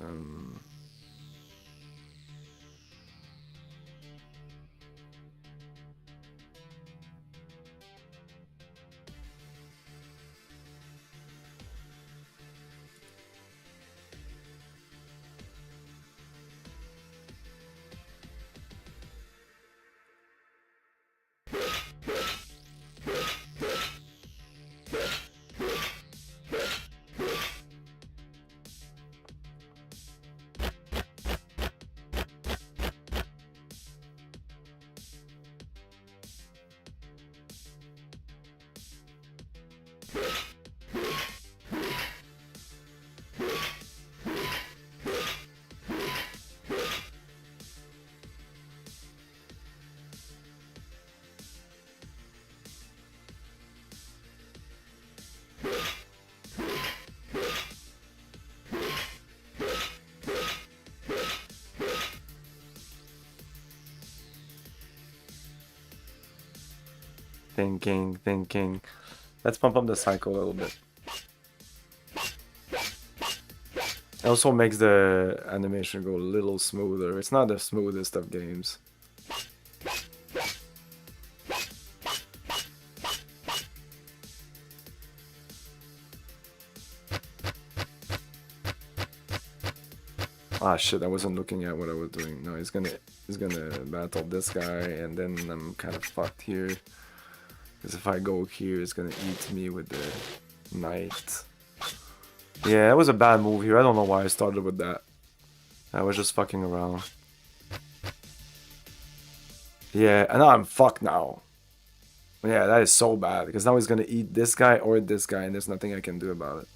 Thinking. Let's pump up the cycle a little bit. It also makes the animation go a little smoother. It's not the smoothest of games. Ah shit, I wasn't looking at what I was doing. No, he's gonna battle this guy, and then I'm kind of fucked here. Because if I go here, it's gonna eat me with the knight. Yeah, that was a bad move here. I don't know why I started with that. I was just fucking around. Yeah, and now I'm fucked now. Yeah, that is so bad. Because now he's gonna eat this guy or this guy, and there's nothing I can do about it.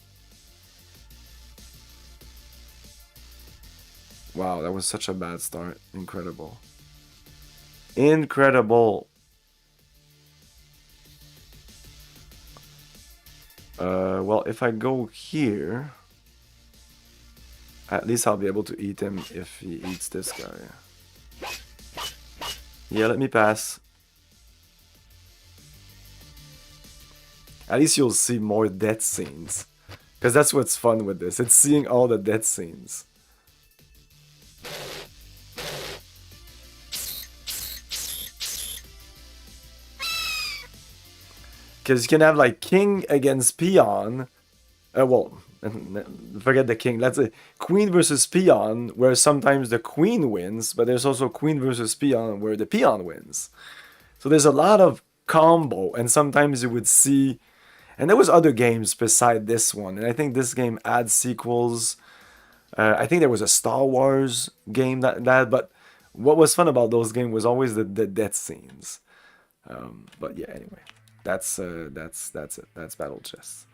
Wow, that was such a bad start. Incredible. Incredible. Well, if I go here, at least I'll be able to eat him if he eats this guy. Yeah, let me pass. At least you'll see more death scenes. Because that's what's fun with this. It's seeing all the death scenes. Because you can have like king against peon. Well, forget the king. Let's say queen versus peon, where sometimes the queen wins, but there's also queen versus peon where the peon wins. So there's a lot of combo, and sometimes you would see. And there was other games beside this one, and I think this game adds sequels. I think there was a Star Wars game that. But what was fun about those games was always the death scenes. But yeah, anyway. That's it. That's Battle Chess.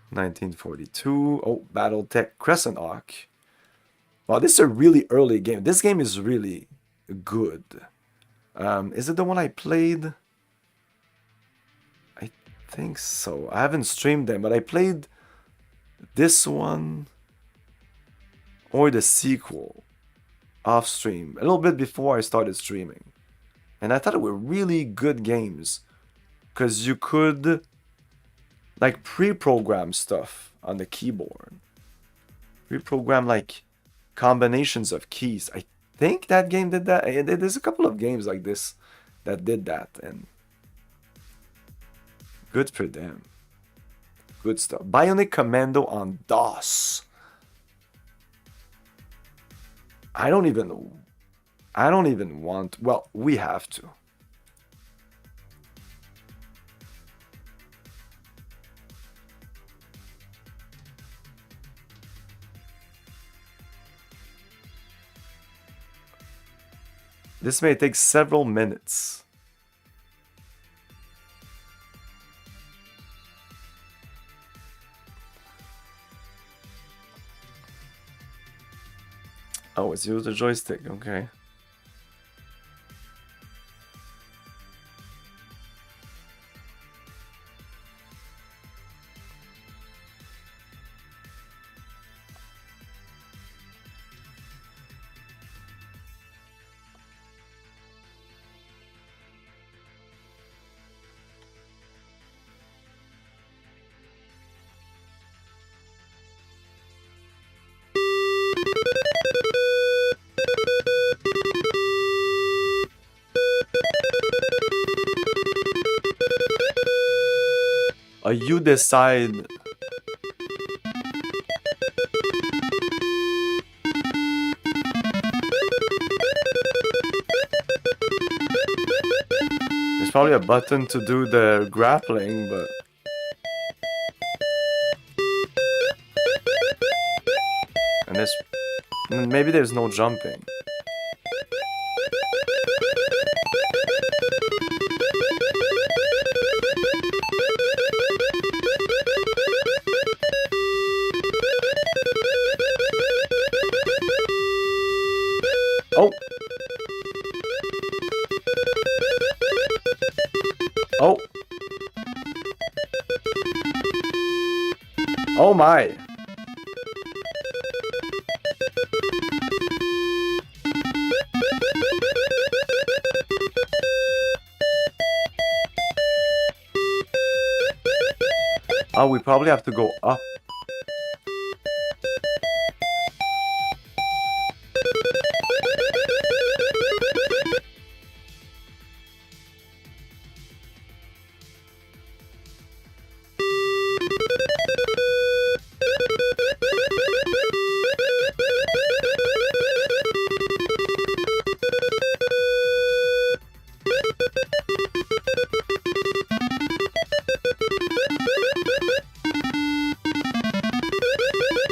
1942. Oh, BattleTech Crescent Arc. Wow, this is a really early game. This game is really good. Is it the one I played? I think so. I haven't streamed them, but I played this one or the sequel off stream a little bit before I started streaming. And I thought it were really good games. Because you could like pre-program stuff on the keyboard. Pre-program like combinations of keys. I think that game did that. There's a couple of games like this that did that. And good for them. Good stuff. Bionic Commando on DOS. I don't even want. Well, we have to. This may take several minutes. Oh, it's use the joystick, okay. You decide. There's probably a button to do the grappling, but and maybe there's no jumping. Oh. Oh. Oh my. Oh, we probably have to go up.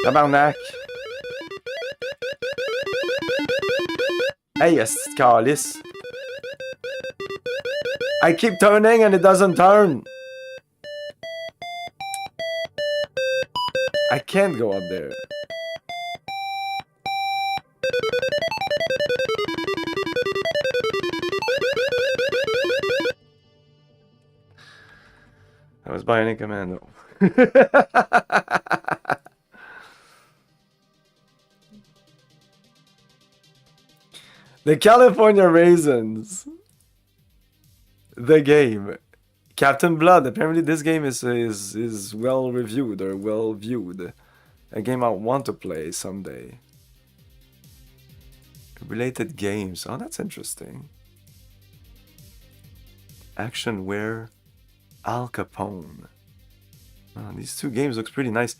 Tabarnak! Hey, est-ce que calice? I keep turning and it doesn't turn! I can't go up there. I was Bionic Commando. The California Raisins. The game. Captain Blood. Apparently this game is well reviewed or well viewed. A game I want to play someday. Related games. Oh, that's interesting. Actionware. Al Capone. Oh, these two games looks pretty nice.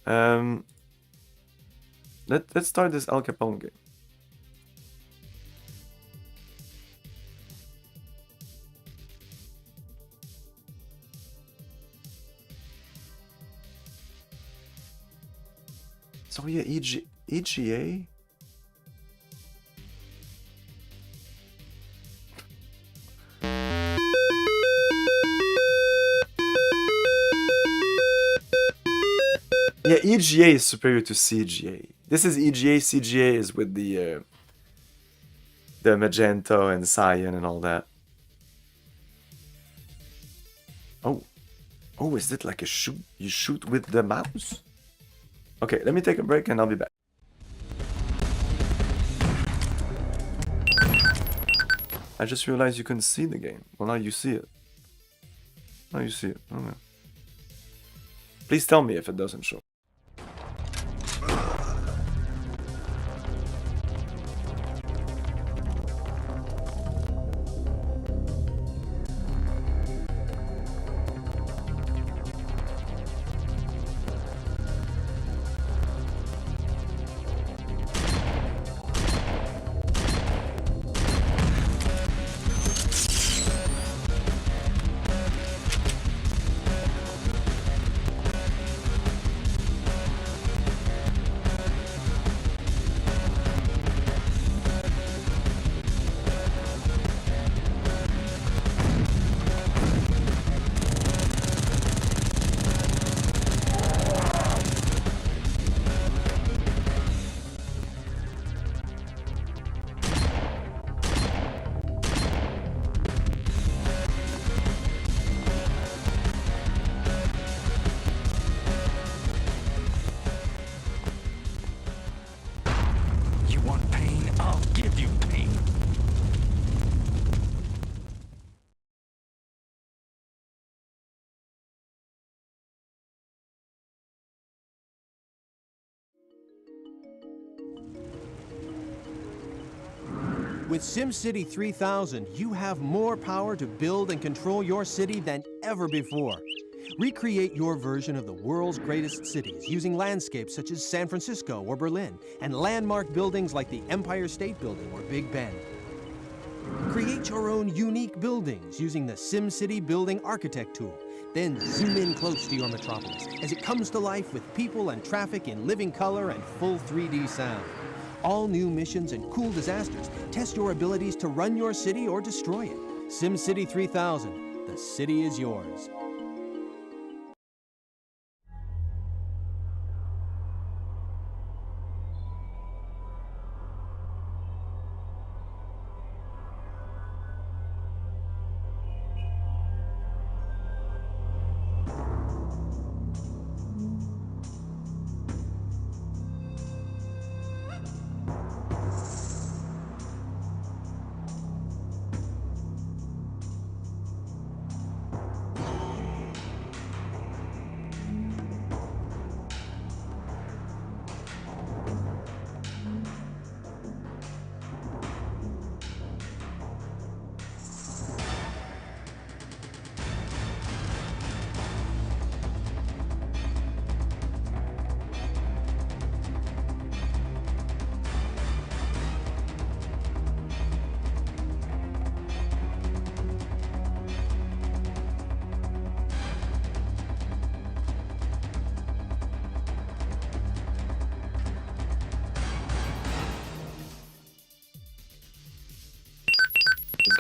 Let's start this Al Capone game. So yeah, EGA? Yeah, EGA is superior to CGA. This is EGA, CGA is with the magenta and cyan and all that. Oh. Oh, is it like a shoot? You shoot with the mouse? Okay, let me take a break and I'll be back. I just realized you couldn't see the game. Well, now you see it. Now you see it. Okay. Please tell me if it doesn't show. With SimCity 3000, you have more power to build and control your city than ever before. Recreate your version of the world's greatest cities using landscapes such as San Francisco or Berlin, and landmark buildings like the Empire State Building or Big Ben. Create your own unique buildings using the SimCity Building Architect tool. Then zoom in close to your metropolis as it comes to life with people and traffic in living color and full 3D sound. All new missions and cool disasters test your abilities to run your city or destroy it. SimCity 3000, the city is yours.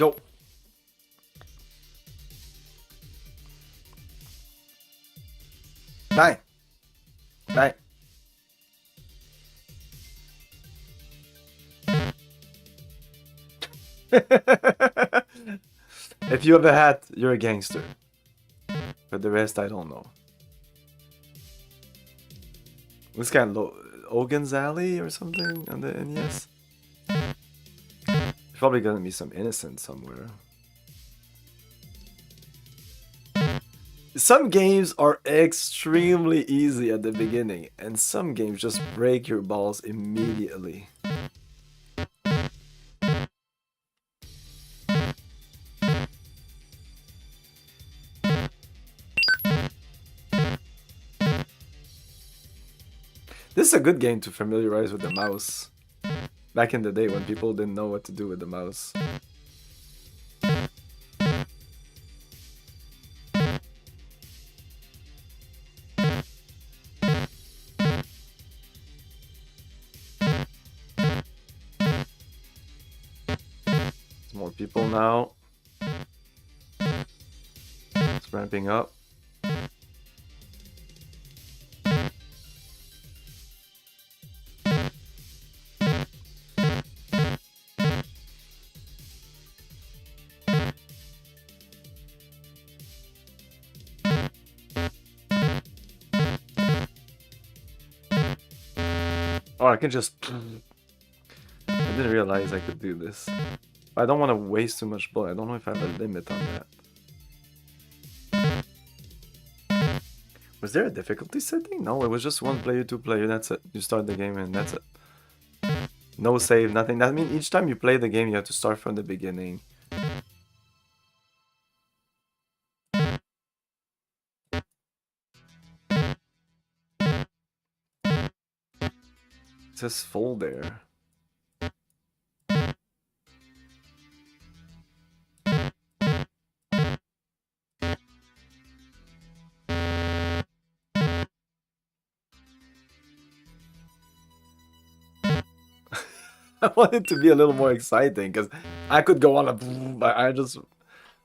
go. Bang. Bang. If you have a hat, you're a gangster. But the rest, I don't know. This guy, Ogan's Alley or something on the NES? There's probably gonna be some innocent somewhere. Some games are extremely easy at the beginning, and some games just break your balls immediately. This is a good game to familiarize with the mouse. Back in the day when people didn't know what to do with the mouse. There's more people now. It's ramping up. Oh, I can just... I didn't realize I could do this. I don't want to waste too much bullet. I don't know if I have a limit on that. Was there a difficulty setting? No, it was just 1 player, 2 player, that's it. You start the game and that's it. No save, nothing. That means each time you play the game, you have to start from the beginning. It says full there. I want it to be a little more exciting because I could go on a.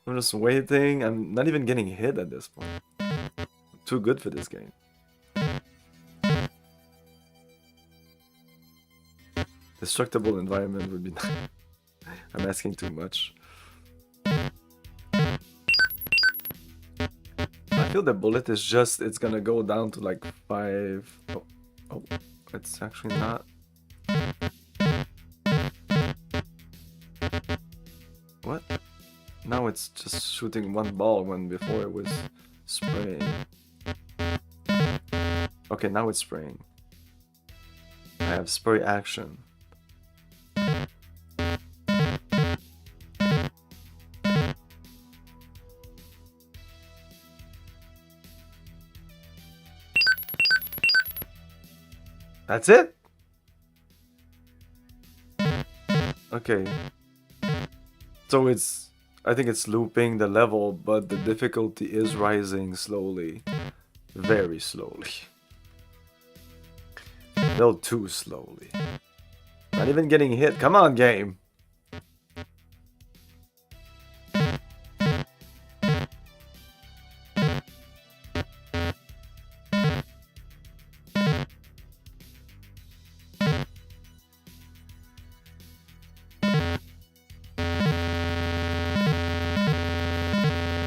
I'm just waiting. I'm not even getting hit at this point. I'm too good for this game. Destructible environment would be nice. I'm asking too much. I feel the bullet is just, it's gonna go down to like 5. Oh, it's actually not. What? Now it's just shooting 1 ball when before it was spraying. Okay, now it's spraying. I have spray action. That's it? Okay. So it's, I think it's looping the level, but the difficulty is rising slowly. Very slowly. A little too slowly. Not even getting hit. Come on, game.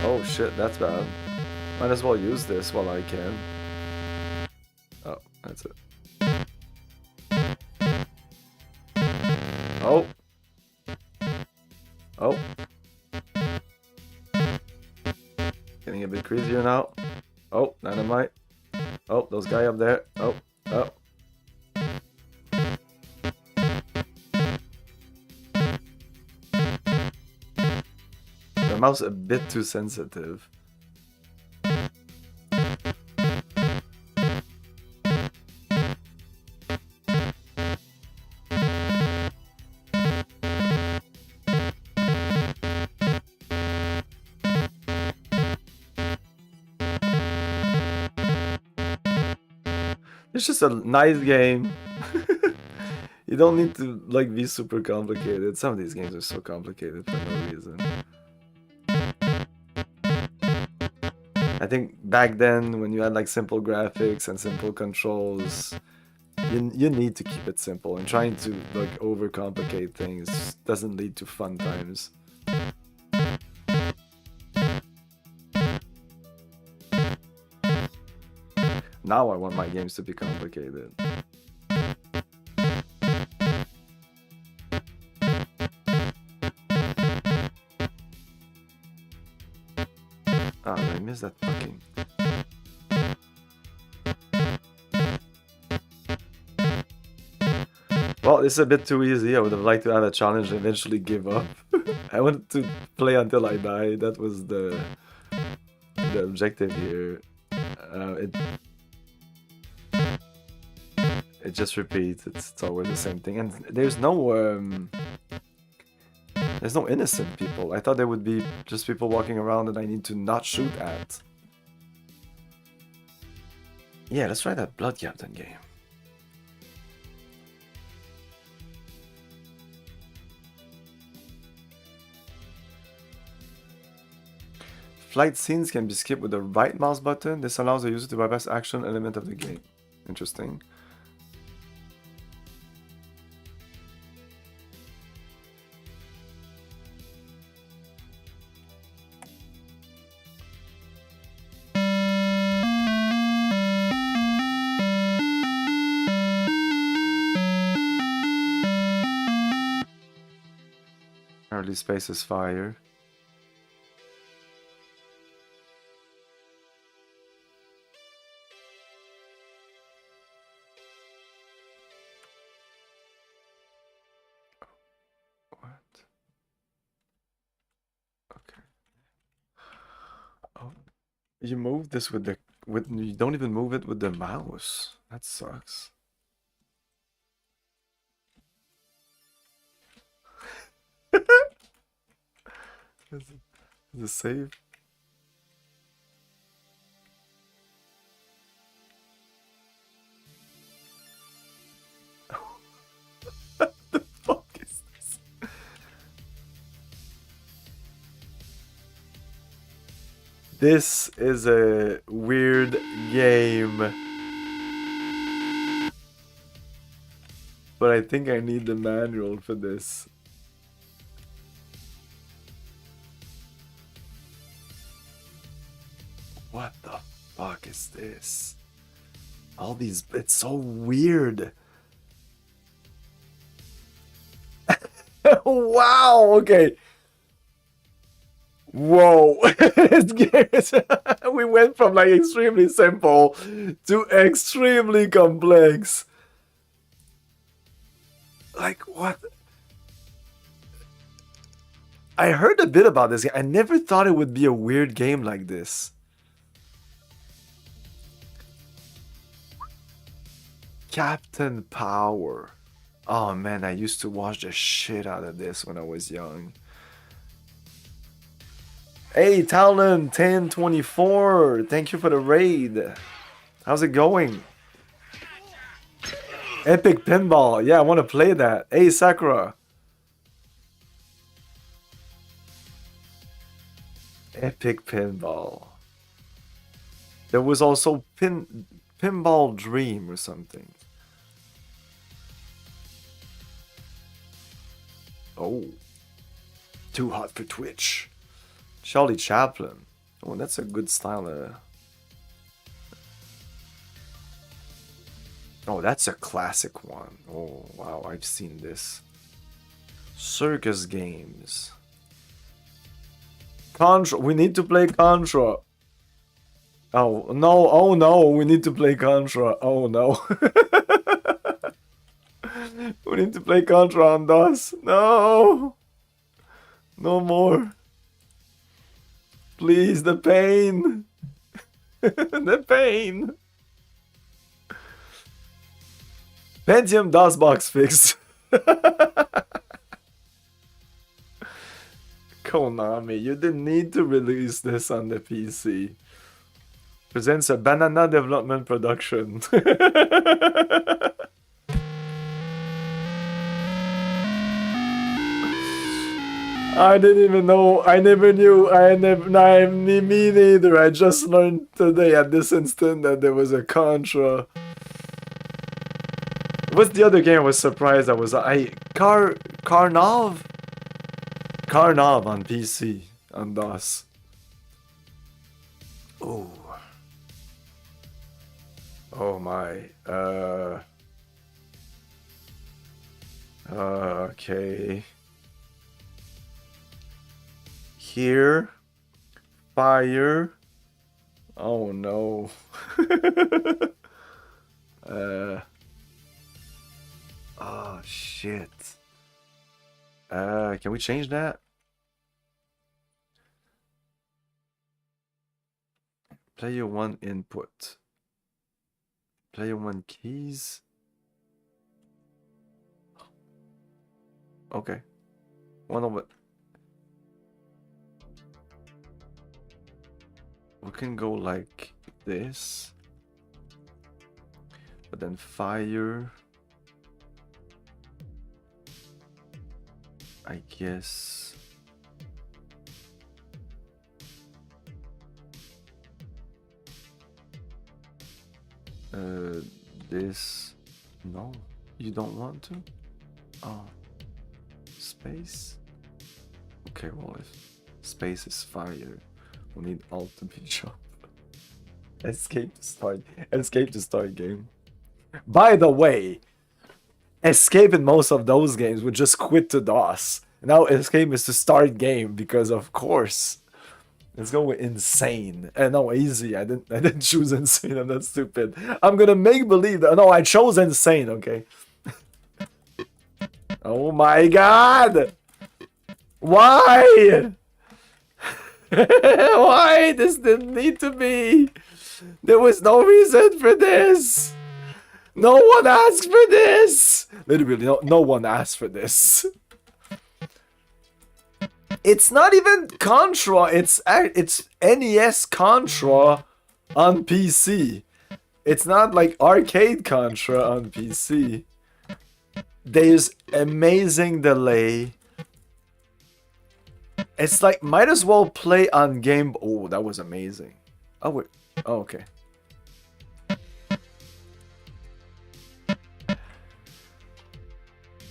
Oh shit, that's bad. Might as well use this while I can. Oh, that's it. Oh. Oh. Getting a bit crazier now. Oh, dynamite. Oh, those guys up there. Oh, oh. The mouse a bit too sensitive. It's just a nice game. You don't need to like be super complicated. Some of these games are so complicated for no reason. I think back then when you had like simple graphics and simple controls, you need to keep it simple, and trying to like overcomplicate things doesn't lead to fun times. Now I want my games to be complicated. Oh, I missed that fucking... Well, this is a bit too easy. I would have liked to have a challenge and eventually give up. I wanted to play until I die. That was the objective here. It just repeats. It's always the same thing. And there's no innocent people. I thought there would be just people walking around that I need to not shoot at. Yeah, let's try that Blood Captain game. Flight scenes can be skipped with the right mouse button. This allows the user to bypass action element of the game. Interesting. Early space is fire. You move this with you don't even move it with the mouse. That sucks. Is it save? What the fuck is this? This is a weird game. But I think I need the manual for this. What the fuck is this? All these, it's so weird. Wow, okay. Whoa. We went from like extremely simple to extremely complex. Like what? I heard a bit about this game. I never thought it would be a weird game like this. Captain Power. Oh man, I used to watch the shit out of this when I was young. Hey, Talon 1024, thank you for the raid. How's it going? Epic Pinball. Yeah, I want to play that. Hey, Sakura. Epic Pinball. There was also Pinball Dream or something. Oh. Too hot for Twitch. Charlie Chaplin. Oh, that's a good style. Oh, that's a classic one. Oh, wow, I've seen this. Circus games. Contra. We need to play Contra. Oh, no. Oh, no. We need to play Contra. Oh, no. We need to play Contra on DOS. No. No more. Please, the pain. The pain. Pentium DOSbox fix. Konami, you didn't need to release this on the PC. Presents a banana development production. I didn't even know. I never knew. Me neither. I just learned today at this instant that there was a Contra. What's the other game I was surprised I was... Karnov? Karnov on PC. On DOS. Oh. Oh my. Okay. Here. Fire. Oh no. Oh shit. Can we change that? Player 1 input. Player 1 keys. Okay. One of it. We can go like this. But then fire. I guess. This. No, you don't want to? Oh. Space? Okay, well, if space is fire, we'll need alt to be sharp. Escape to start game. By the way, escape in most of those games would just quit to DOS. Now escape is to start game because of course. Let's go with insane. No, easy. I didn't choose insane. I'm not stupid. I'm gonna make believe that. No, I chose insane. Okay. Oh my god! Why? Why? This didn't need to be. There was no reason for this. No one asked for this. Literally, no one asked for this. It's not even Contra. It's NES Contra on PC. It's not like arcade Contra on PC. There's amazing delay. It's like, might as well play on Game... Oh, that was amazing. Oh, wait. Oh, okay.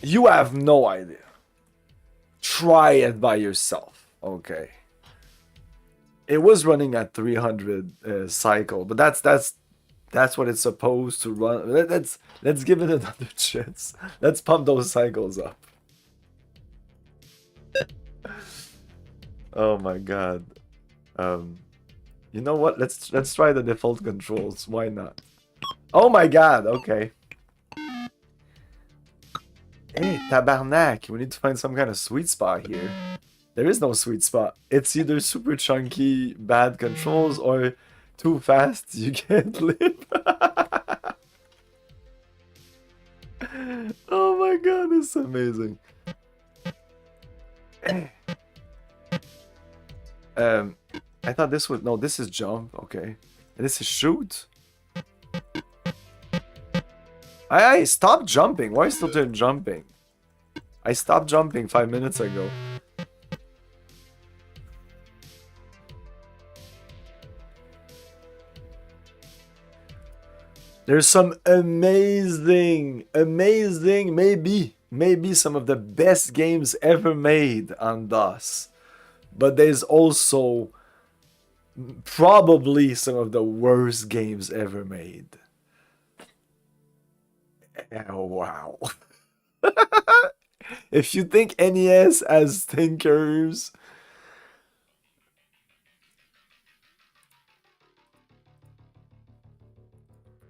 You have no idea. Try it by yourself. Okay. It was running at 300 cycle, but that's what it's supposed to run. Let's give it another chance. Let's pump those cycles up. Oh my god. You know what? Let's try the default controls. Why not? Oh my god. Okay. Hey, tabarnak. We need to find some kind of sweet spot here. There is no sweet spot. It's either super chunky, bad controls, or too fast, you can't live. Oh my god, this is amazing. I thought this would... No, this is jump. Okay. And this is shoot. I stopped jumping. Why still doing jumping? I stopped jumping 5 minutes ago. There's some amazing, maybe some of the best games ever made on DOS. But there's also probably some of the worst games ever made. Oh, wow. If you think NES has thinkers...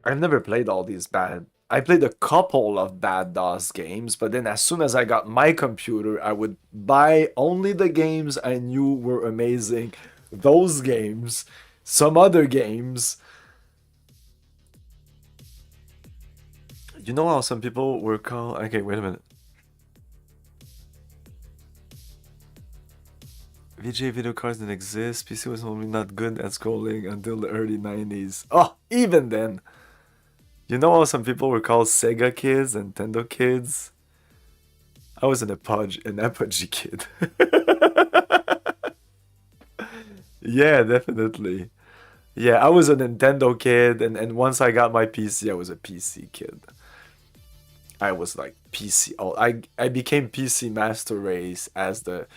I've never played all these bad... I played a couple of bad DOS games, but then as soon as I got my computer, I would buy only the games I knew were amazing. Those games, some other games. You know how some people were called... Okay, wait a minute. VGA video cards didn't exist. PC was only not good at scrolling until the early 90s. Oh, even then. You know how some people were called Sega kids and Nintendo kids? I was an apogee kid. Yeah, definitely. Yeah, I was a Nintendo kid, and once I got my PC, I was a PC kid. I was like PC. Oh, I became PC Master Race as the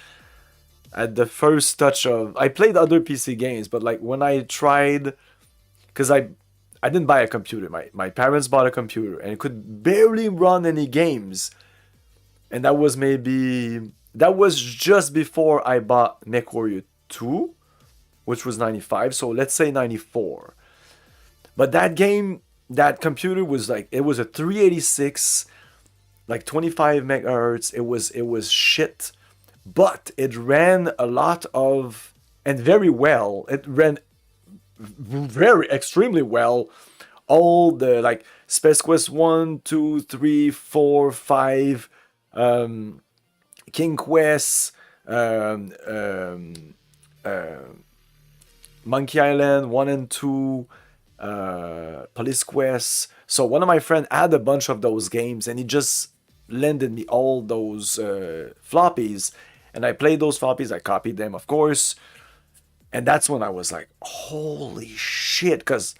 at the first touch of. I played other PC games, but like when I tried, because I didn't buy a computer. My parents bought a computer and it could barely run any games, and that was just before I bought MechWarrior 2, which was 95. So let's say 94. But that computer was like, it was a 386, like 25 megahertz. It was shit, but it ran a lot of, and very well. It ran very extremely well. All the like Space Quest 1, 2, 3, 4, 5, King Quest, Monkey Island 1 and 2, Police Quest. So one of my friends had a bunch of those games and he just lended me all those floppies. And I played those floppies, I copied them, of course. And that's when I was like, holy shit. Because,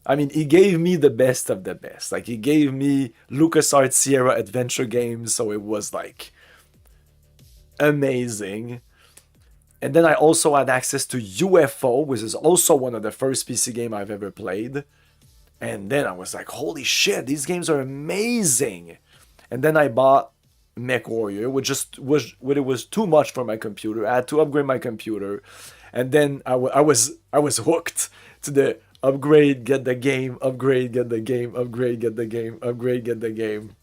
I mean, he gave me the best of the best. Like, he gave me LucasArts Sierra adventure games. So it was like amazing. And then I also had access to UFO, which is also one of the first PC game I've ever played. And then I was like, holy shit, these games are amazing. And then I bought MechWarrior, which it was too much for my computer. I had to upgrade my computer. And then I was hooked to the upgrade, get the game, upgrade, get the game, upgrade, get the game, upgrade, get the game.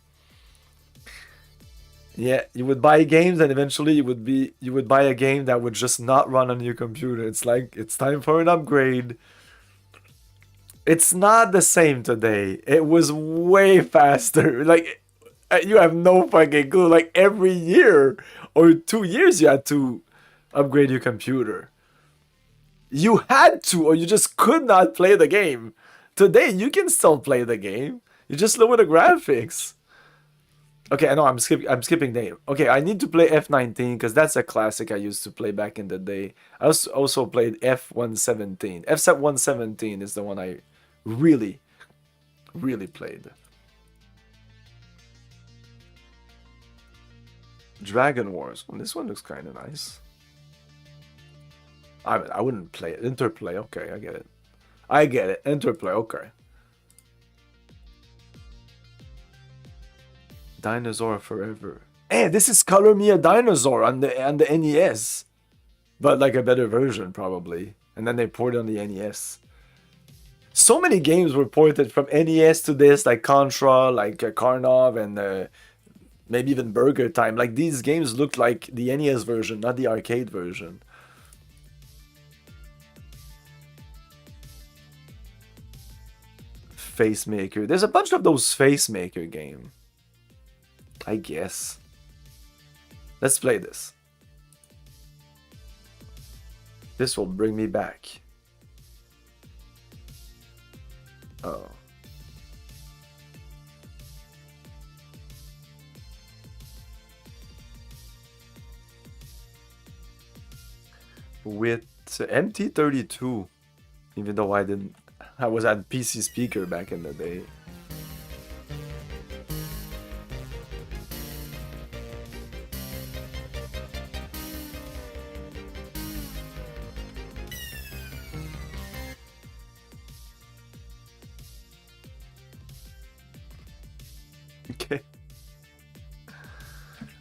Yeah, you would buy games and eventually you would buy a game that would just not run on your computer. It's like, it's time for an upgrade. It's not the same today. It was way faster. Like, you have no fucking clue. Like, every year or 2 years you had to upgrade your computer. You had to, or you just could not play the game. Today, you can still play the game. You just lower the graphics. Okay, I know I'm skipping name. Okay, I need to play F19 because that's a classic I used to play back in the day. I also played F117. F117 is the one I really, really played. Dragon Wars. Well, this one looks kind of nice. I wouldn't play it. Interplay. Okay, I get it. I get it. Interplay. Okay. Dinosaur Forever. Hey, this is Color Me a Dinosaur on the NES, but like a better version probably. And then they ported on the NES. So many games were ported from NES to this, like Contra, like Karnov, and maybe even Burger Time. Like, these games looked like the NES version, not the arcade version. Facemaker. There's a bunch of those Facemaker games, I guess. Let's play this. This will bring me back. Oh. With MT32, even though I was at PC speaker back in the day. Okay.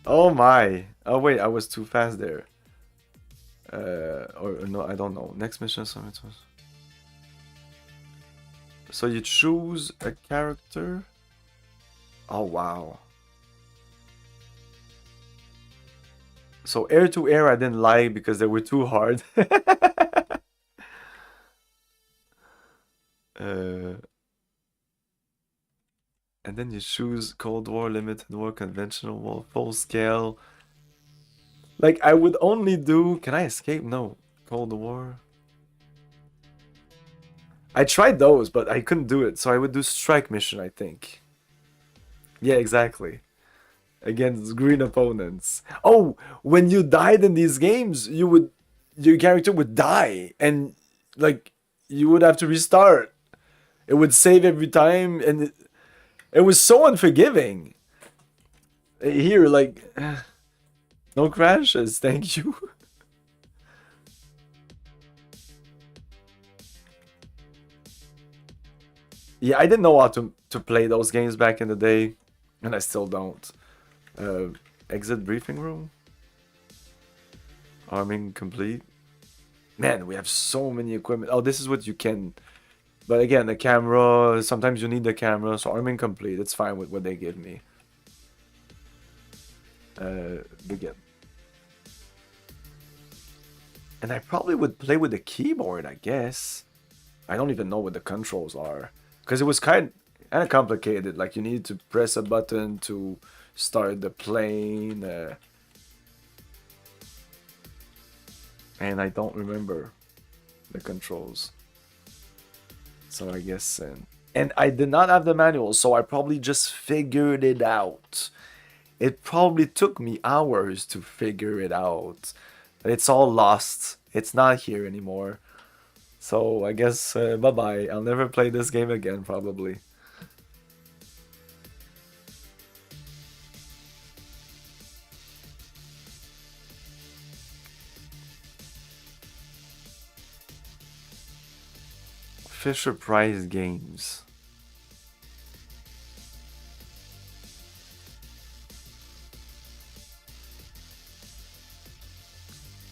Oh my. Oh wait, I was too fast there. Or no, I don't know. Next mission summit was. So you choose a character. Oh wow. So air to air I didn't like because they were too hard. And then you choose Cold War, Limited War, Conventional War, Full Scale. Like, I would only do... Can I escape? No. Cold War. I tried those, but I couldn't do it. So I would do Strike Mission, I think. Yeah, exactly. Against green opponents. Oh, when you died in these games, you your character would die, and like you would have to restart. It would save every time, and it was so unforgiving. Here, like, no crashes, thank you. Yeah, I didn't know how to play those games back in the day, and I still don't. Exit briefing room. Arming complete. Man, we have so many equipment. Oh, this is what you can. But again, the camera, sometimes you need the camera, so arming complete. It's fine with what they give me. Begin. And I probably would play with the keyboard, I guess. I don't even know what the controls are. Because it was kind of complicated. Like, you need to press a button to start the plane. And I don't remember the controls. So I guess... and I did not have the manual, so I probably just figured it out. It probably took me hours to figure it out. It's all lost. It's not here anymore. So I guess bye-bye. I'll never play this game again, probably. Fisher Price games.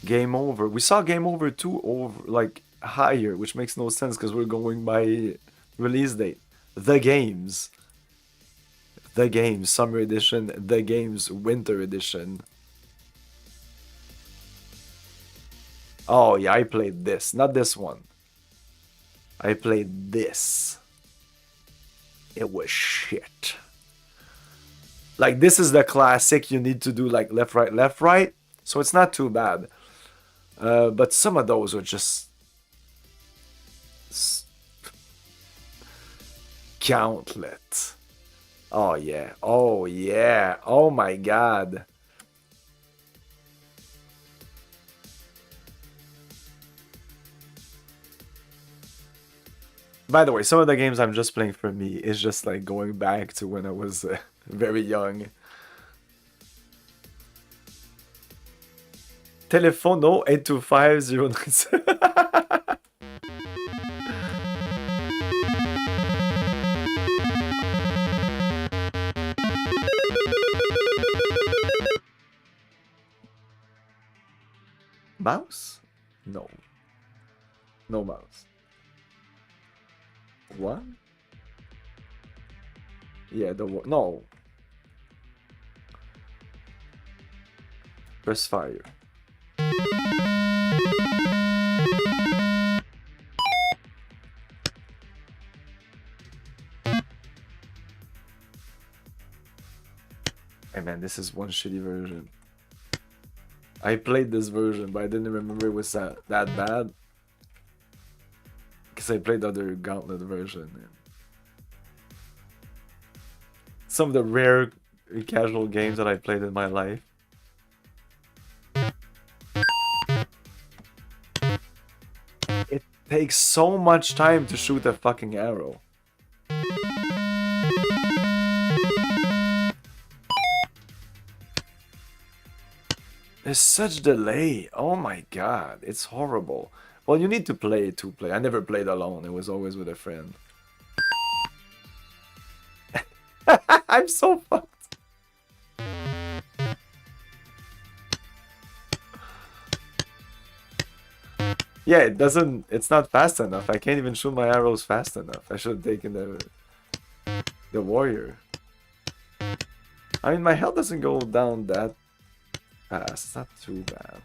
Game Over. We saw Game Over 2 over, like, higher, which makes no sense because we're going by release date. The Games. The Games Summer Edition. The Games Winter Edition. Oh, yeah, I played this. Not this one. I played this. It was shit. Like, this is the classic. You need to do, like, left, right. So it's not too bad. But some of those are just... Countlet. Oh, yeah. Oh, yeah. Oh, my God. By the way, some of the games I'm just playing for me is just like going back to when I was very young. Telefono 82509. Mouse? No. No mouse. What? Yeah, no. Press fire. Hey man, this is one shitty version. I played this version, but I didn't remember it was that bad. Because I played the other Gauntlet version. Some of the rare casual games that I played in my life. It takes so much time to shoot a fucking arrow. There's such delay. Oh my god, it's horrible. Well, you need to play to play. I never played alone. It was always with a friend. I'm so fucked. Yeah, it doesn't... It's not fast enough. I can't even shoot my arrows fast enough. I should have taken the warrior. I mean, my health doesn't go down that fast. It's not too bad.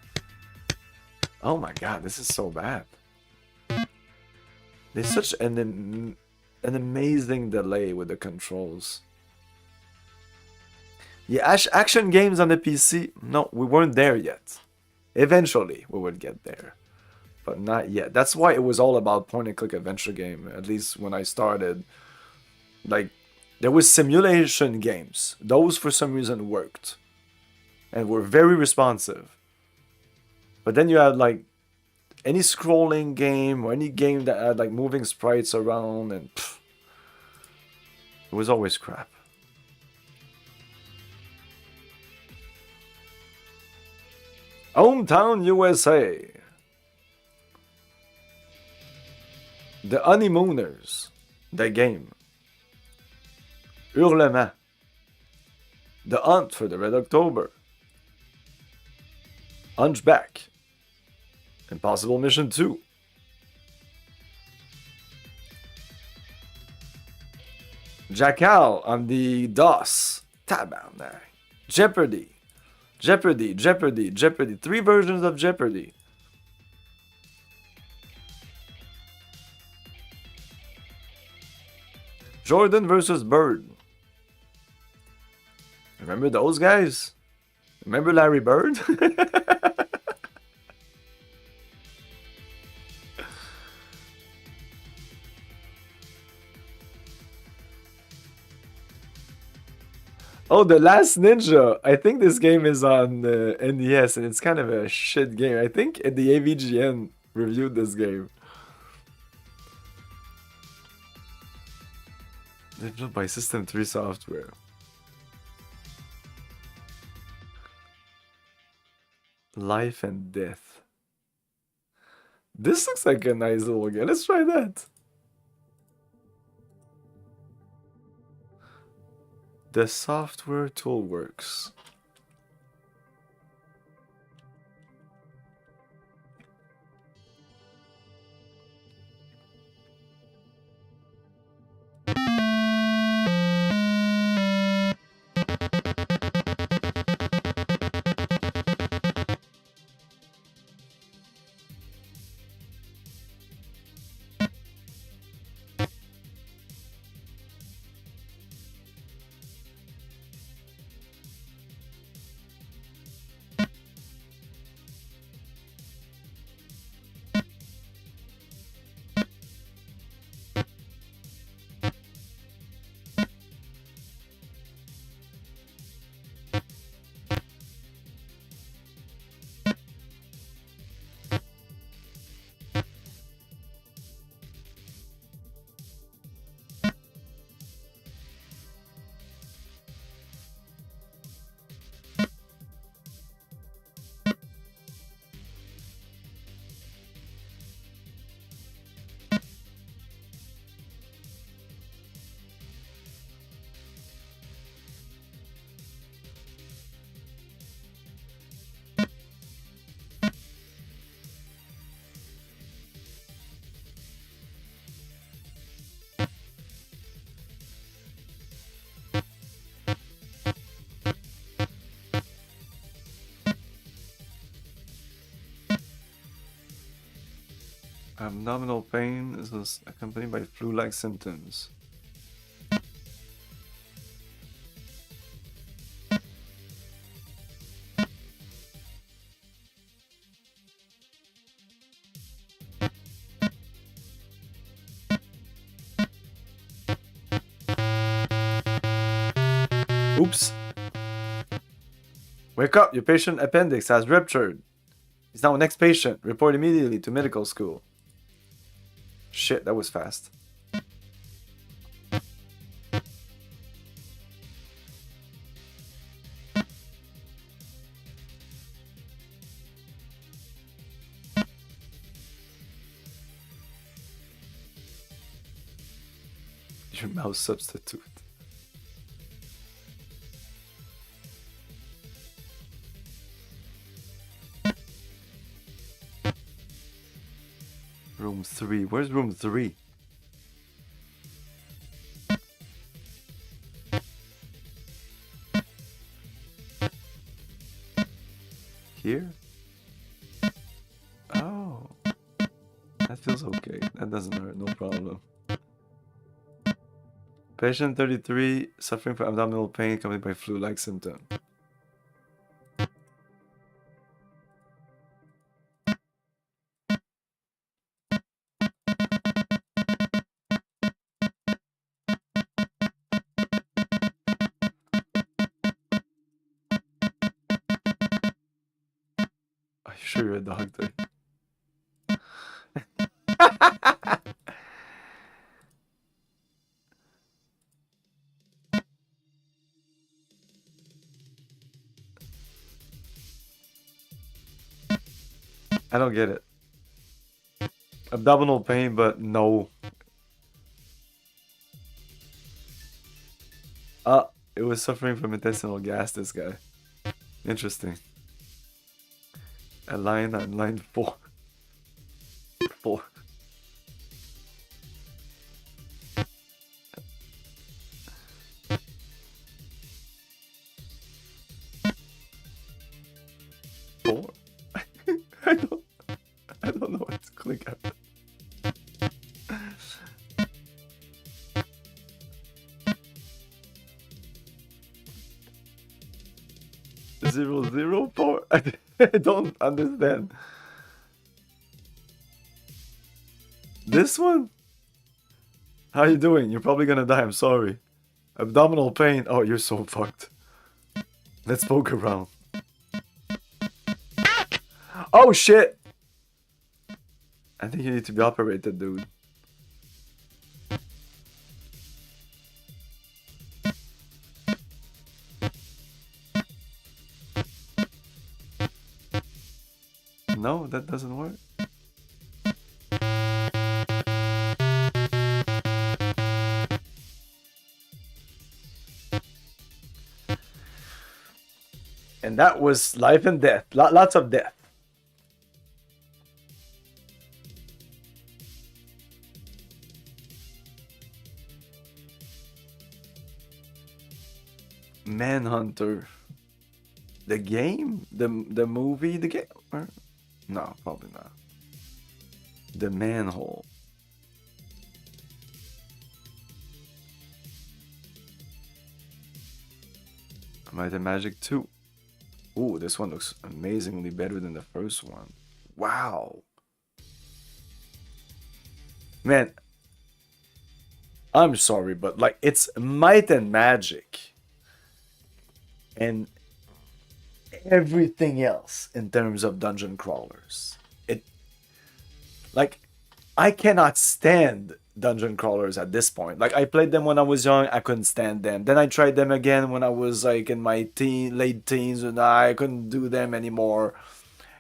Oh my god, this is so bad. There's such an amazing delay with the controls. Yeah, action games on the PC, no, we weren't there yet. Eventually, we would get there. But not yet. That's why it was all about point-and-click adventure game, at least when I started. Like, there was simulation games. Those, for some reason, worked. And were very responsive. But then you had, like, any scrolling game or any game that had like moving sprites around, and it was always crap. Hometown USA. The Honeymooners. The game. Hurlement. The Hunt for the Red October. Hunchback. Impossible Mission 2. Jackal on the DOS. Tabarnak. Jeopardy. Jeopardy, Jeopardy, Jeopardy. 3 versions of Jeopardy. Jordan versus Bird. Remember those guys? Remember Larry Bird? Oh, The Last Ninja. I think this game is on NES, and it's kind of a shit game. I think the AVGN reviewed this game. Developed by System 3 Software. Life and Death. This looks like a nice little game. Let's try that. The Software Toolworks. Abdominal pain is accompanied by flu-like symptoms. Oops. Wake up, your patient appendix has ruptured. He's now next patient. Report immediately to medical school. Shit, that was fast. Your mouse substitute. Room 3. Where's room 3? Here? Oh. That feels okay. That doesn't hurt, no problem. Patient 33 suffering from abdominal pain accompanied by flu-like symptom. Are you sure you're a doctor? I don't get it. Abdominal pain, but no. It was suffering from intestinal gas, this guy. Interesting. A line on line 4. 4. I don't know what to click at. Zero, zero, 4. I don't understand. This one? How you doing? You're probably gonna die, I'm sorry. Abdominal pain. Oh, you're so fucked. Let's poke around. Oh shit! I think you need to be operated, dude. No, that doesn't work. And that was life and death. Lots of death. Manhunter. The game? The movie? The game? Or? No, probably not. The Manhole. Might and Magic 2. Ooh, this one looks amazingly better than the first one. Wow. Man, I'm sorry, but like it's Might and Magic. And everything else in terms of dungeon crawlers. I cannot stand dungeon crawlers at this point. Like I played them when I was young, I couldn't stand them. Then I tried them again when I was like in my late teens, and I couldn't do them anymore.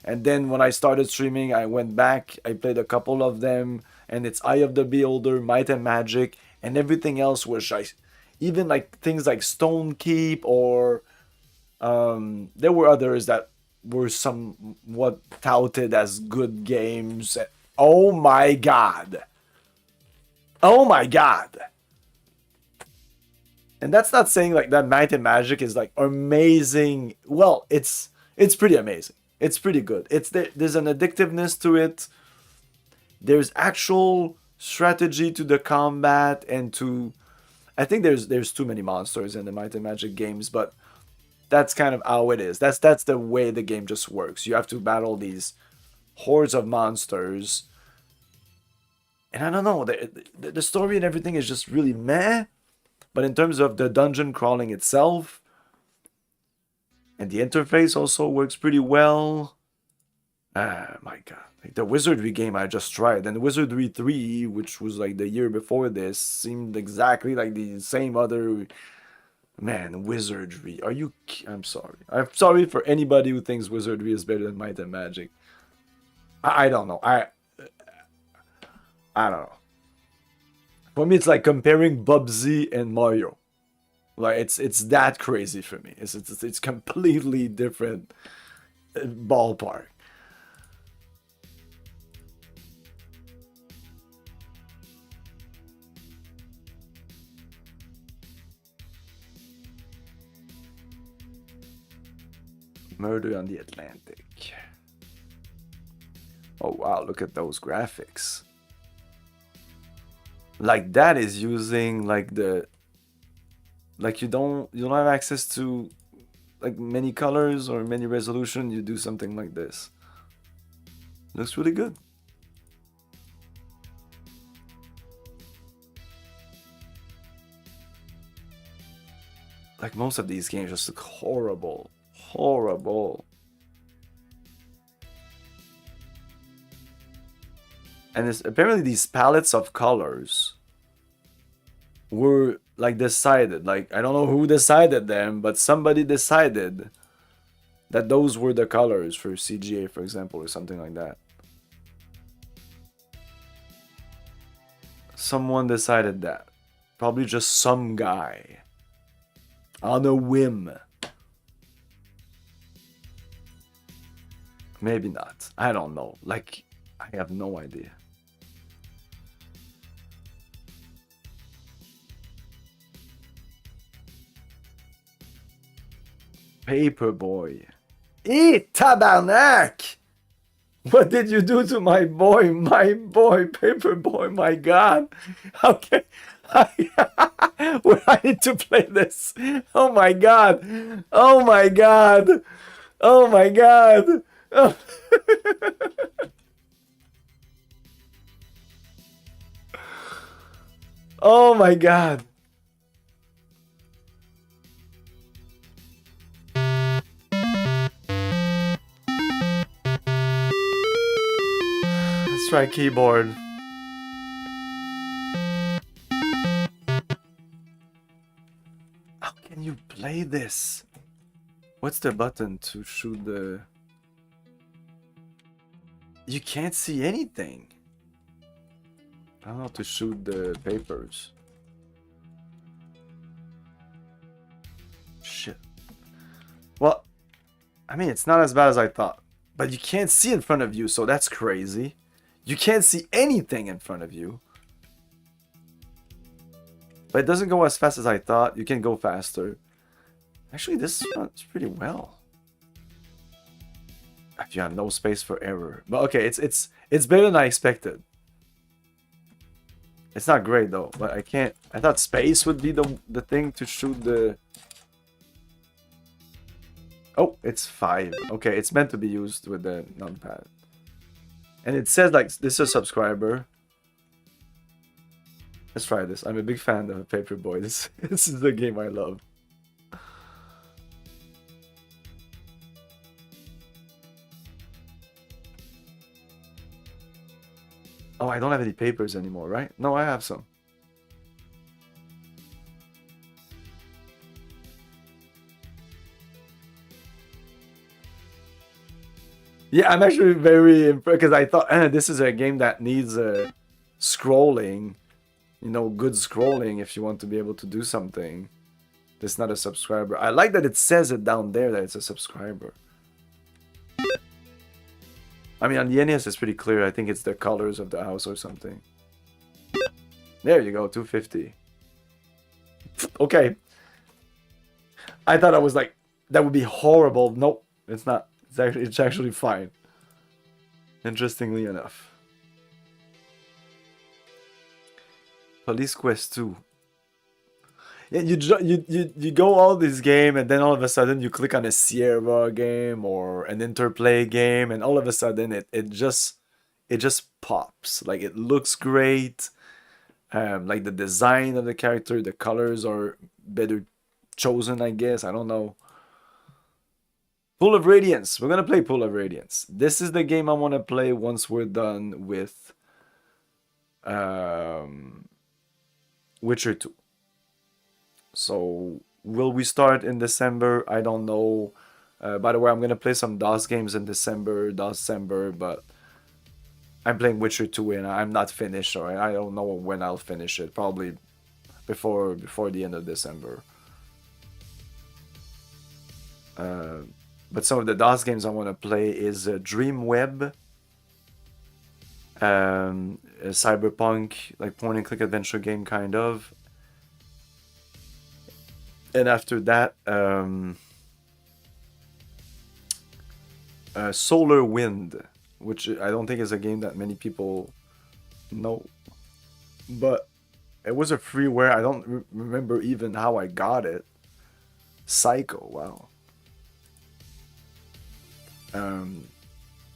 And then when I started streaming, I went back, I played a couple of them, and it's Eye of the Beholder, Might and Magic, and everything else was like, even like things like Stone Keep, or there were others that were somewhat touted as good games. Oh my god. Oh my god. And that's not saying like that Might and Magic is like amazing. Well, it's pretty amazing. It's pretty good. There's an addictiveness to it. There's actual strategy to the combat, and to I think there's too many monsters in the Might and Magic games, but that's kind of how it is. That's the way the game just works. You have to battle these hordes of monsters. And I don't know, the story and everything is just really meh. But in terms of the dungeon crawling itself, and the interface also works pretty well. Ah, my god. Like the Wizardry game I just tried, and the Wizardry 3, which was like the year before this, seemed exactly like the same other... Man, Wizardry. Are you... I'm sorry. I'm sorry for anybody who thinks Wizardry is better than Might and Magic. I don't know. I don't know. For me, it's like comparing Bubsy and Mario. Like it's that crazy for me. It's completely different ballpark. Murder on the Atlantic. Oh wow, look at those graphics. Like that is using like you don't have access to like many colors or many resolution. You do something like this. Looks really good. Like most of these games just look horrible. Horrible. And apparently these palettes of colors were like decided. Like I don't know who decided them, but somebody decided that those were the colors for CGA, for example, or something like that. Someone decided that. Probably just some guy. On a whim. Maybe not. I don't know. Like, I have no idea. Paperboy. Tabarnak! What did you do to my boy, Paperboy, my god? Okay. I need to play this. Oh my god. Oh my god. Oh my god. Oh. Oh my god. Let's try keyboard. How can you play this? What's the button to shoot the... You can't see anything. I don't know how to shoot the papers. Shit. Well, I mean, it's not as bad as I thought. But you can't see in front of you, so that's crazy. You can't see anything in front of you. But it doesn't go as fast as I thought. You can go faster. Actually, this runs pretty well. You have no space for error. But okay, it's better than I expected. It's not great though, but I can't... I thought space would be the thing to shoot the... Oh, it's 5. Okay, it's meant to be used with the numpad. And it says like, this is a subscriber. Let's try this. I'm a big fan of Paperboy. This is the game I love. Oh, I don't have any papers anymore, right? No, I have some. Yeah, I'm actually very impressed because I thought this is a game that needs scrolling. You know, good scrolling if you want to be able to do something. It's not a subscriber. I like that it says it down there that it's a subscriber. I mean, on the NES it's pretty clear. I think it's the colors of the house or something. There you go, 250. Okay. I thought I was like, that would be horrible. Nope, it's not. It's actually fine. Interestingly enough. Police Quest 2. Yeah, you go all this game and then all of a sudden you click on a Sierra game or an Interplay game and all of a sudden it just pops. Like it looks great. Like the design of the character, the colors are better chosen, I guess. I don't know. Pool of Radiance. We're gonna play Pool of Radiance. This is the game I want to play once we're done with Witcher 2. So, will we start in December? I don't know. By the way, I'm going to play some DOS games in December, but I'm playing Witcher 2 and I'm not finished, or I don't know when I'll finish it. Probably before the end of December. But some of the DOS games I want to play is Dreamweb, a cyberpunk, like point-and-click adventure game, kind of. And after that, Solar Wind, which I don't think is a game that many people know. But it was a freeware. I don't remember even how I got it. Psycho, wow.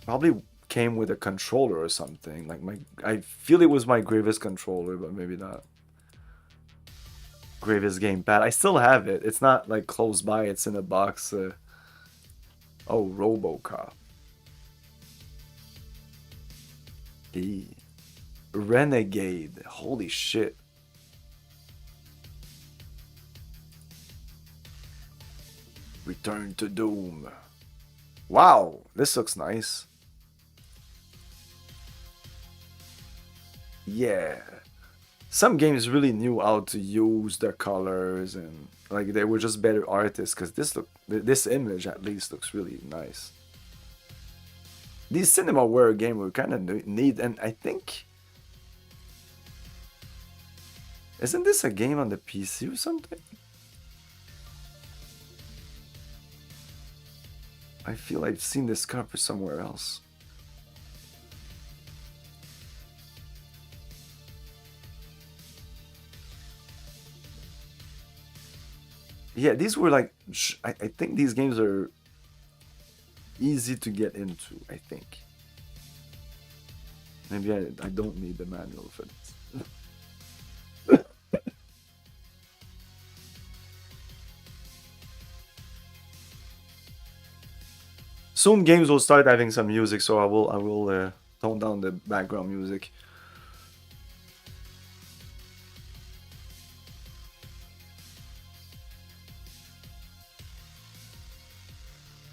Probably came with a controller or something. Like I feel it was my Gravis controller, but maybe not. Gravis gamepad. I still have it. It's not like close by. It's in a box. Oh, RoboCop. Renegade. Holy shit. Return to Doom. Wow, this looks nice. Yeah. Some games really knew how to use the colors, and like they were just better artists, because this image at least looks really nice. These CinemaWare games were kind of neat, and I think, isn't this a game on the PC or something? I feel I've seen this cover somewhere else. Yeah, these were like, I think these games are easy to get into, I think. Maybe I don't need the manual for this. Soon games will start having some music, so I will tone down the background music.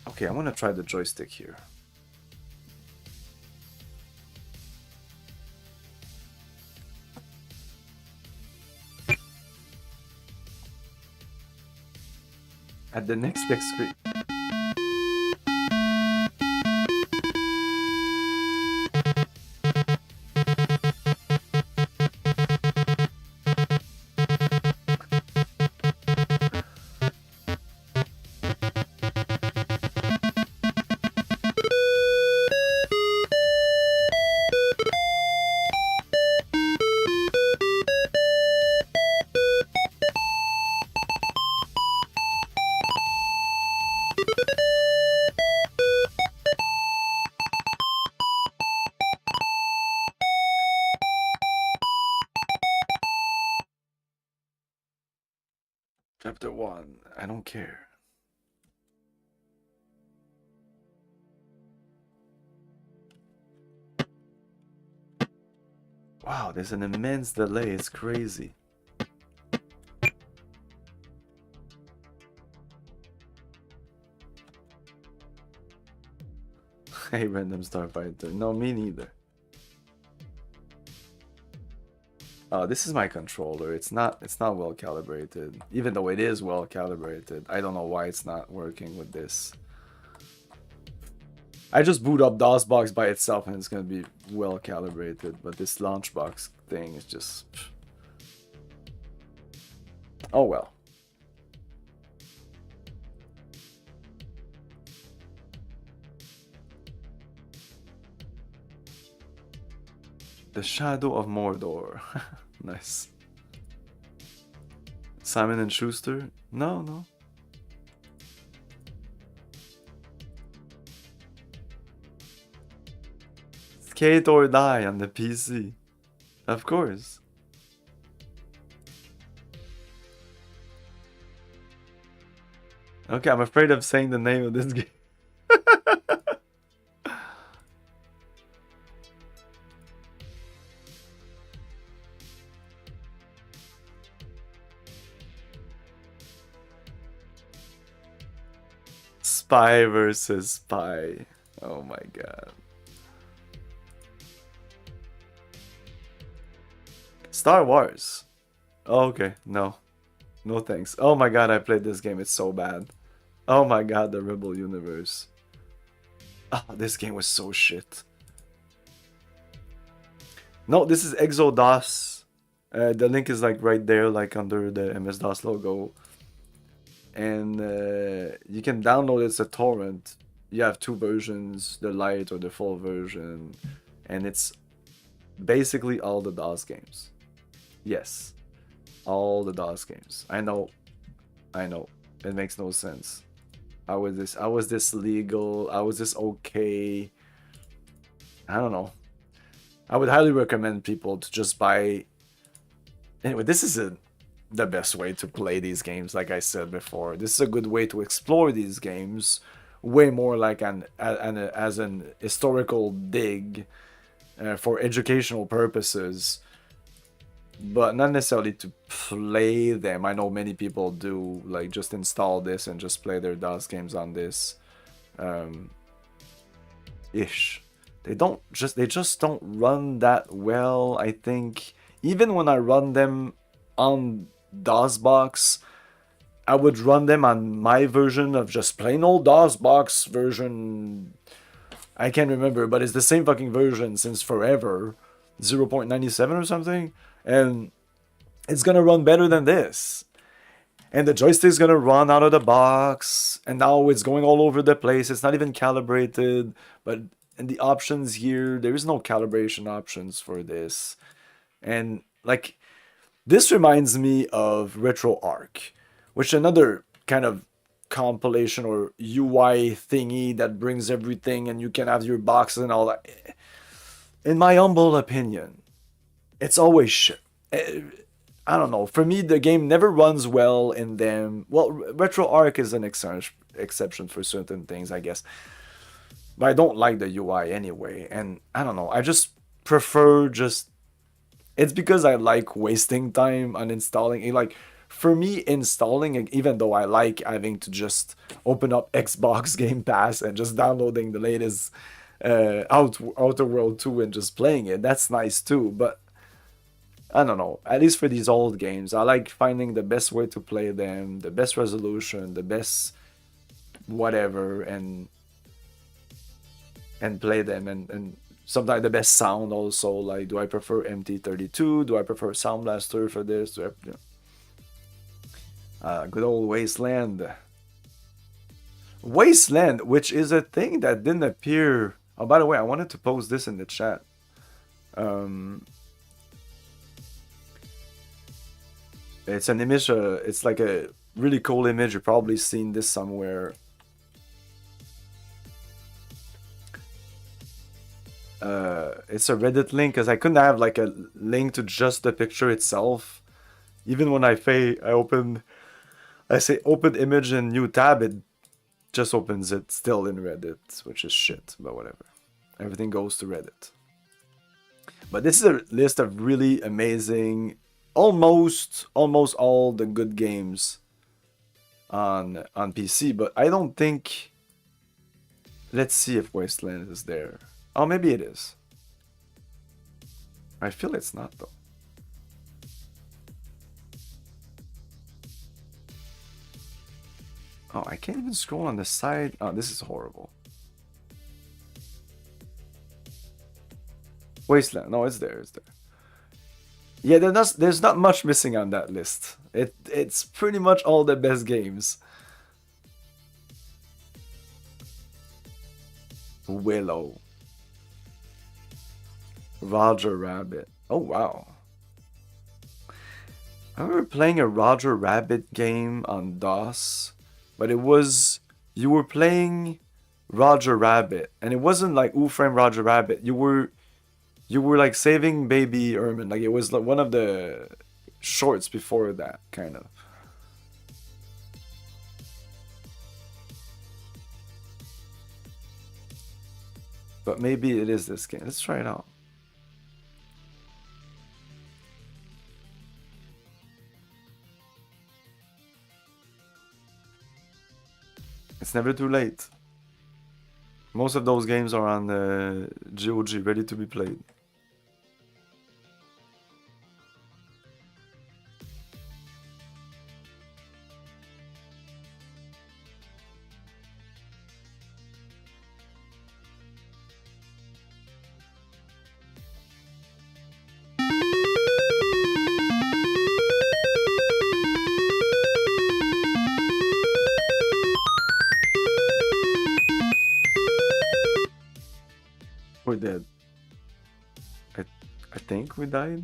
Okay, I want to try the joystick here. At the next screen. Chapter 1. I don't care. Wow, there's an immense delay. It's crazy. Hey, random starfighter. No, me neither. Oh, this is my controller. It's not well calibrated. Even though it is well calibrated, I don't know why it's not working with this. I just boot up DOSbox by itself and it's gonna be well calibrated, but this launchbox thing is just... Oh well. The Shadow of Mordor. Nice. Simon and Schuster? No, no. Skate or Die on the PC. Of course. Okay, I'm afraid of saying the name of this game. Spy versus Spy. Oh my god. Star Wars. Oh, okay, no. No thanks. Oh my god, I played this game. It's so bad. Oh my god, the Rebel Universe. Oh, this game was so shit. No, this is ExoDOS. The link is like right there, like under the MS-DOS logo. And you can download it as a torrent. You have two versions, the light or the full version. And it's basically all the DOS games. Yes. All the DOS games. I know. It makes no sense. How is this legal? How is this okay? I don't know. I would highly recommend people to just buy... Anyway, this is the best way to play these games, like I said before. This is a good way to explore these games, way more like as an historical dig for educational purposes, but not necessarily to play them. I know many people do, like just install this and just play their DOS games on this. ish. They just don't run that well, I think. Even when I run them on DOSBox, I would run them on my version of just plain old DOSBox version. I can't remember, but it's the same fucking version since forever. 0.97 or something. And it's gonna run better than this. And the joystick's gonna run out of the box. And now it's going all over the place. It's not even calibrated. But in the options here, there is no calibration options for this. And like, this reminds me of RetroArch, which another kind of compilation or UI thingy that brings everything and you can have your boxes and all that. In my humble opinion, it's always shit. I don't know. For me, the game never runs well in them. Well, RetroArch is an exception for certain things, I guess. But I don't like the UI anyway. And I don't know. I just prefer just... It's because I like wasting time on installing it. Like, for me, installing, even though I like having to just open up Xbox Game Pass and just downloading the latest Outer World 2 and just playing it, that's nice too. But I don't know. At least for these old games, I like finding the best way to play them, the best resolution, the best whatever, and play them, and sometimes the best sound also. Like, do I prefer MT32? Do I prefer Sound Blaster for this? Do I, good old Wasteland. Wasteland, which is a thing that didn't appear... Oh, by the way, I wanted to post this in the chat. It's an image, it's like a really cool image. You've probably seen this somewhere. It's a Reddit link, because I couldn't have like a link to just the picture itself. Even when I say open image in new tab, it just opens it still in Reddit, which is shit, but whatever. Everything goes to Reddit. But this is a list of really amazing, almost all the good games on PC, but I don't think... Let's see if Wasteland is there. Oh, maybe it is. I feel it's not, though. Oh, I can't even scroll on the side. Oh, this is horrible. Wasteland. No, it's there. It's there. Yeah, there's not much missing on that list. It's pretty much all the best games. Willow. Roger Rabbit. Oh, wow. I remember playing a Roger Rabbit game on DOS, but it was... You were playing Roger Rabbit, and it wasn't like Who Framed Roger Rabbit. You were like saving baby Ermin. Like, it was like one of the shorts before that, kind of. But maybe it is this game. Let's try it out. It's never too late. Most of those games are on GOG, ready to be played. We're dead. I think we died.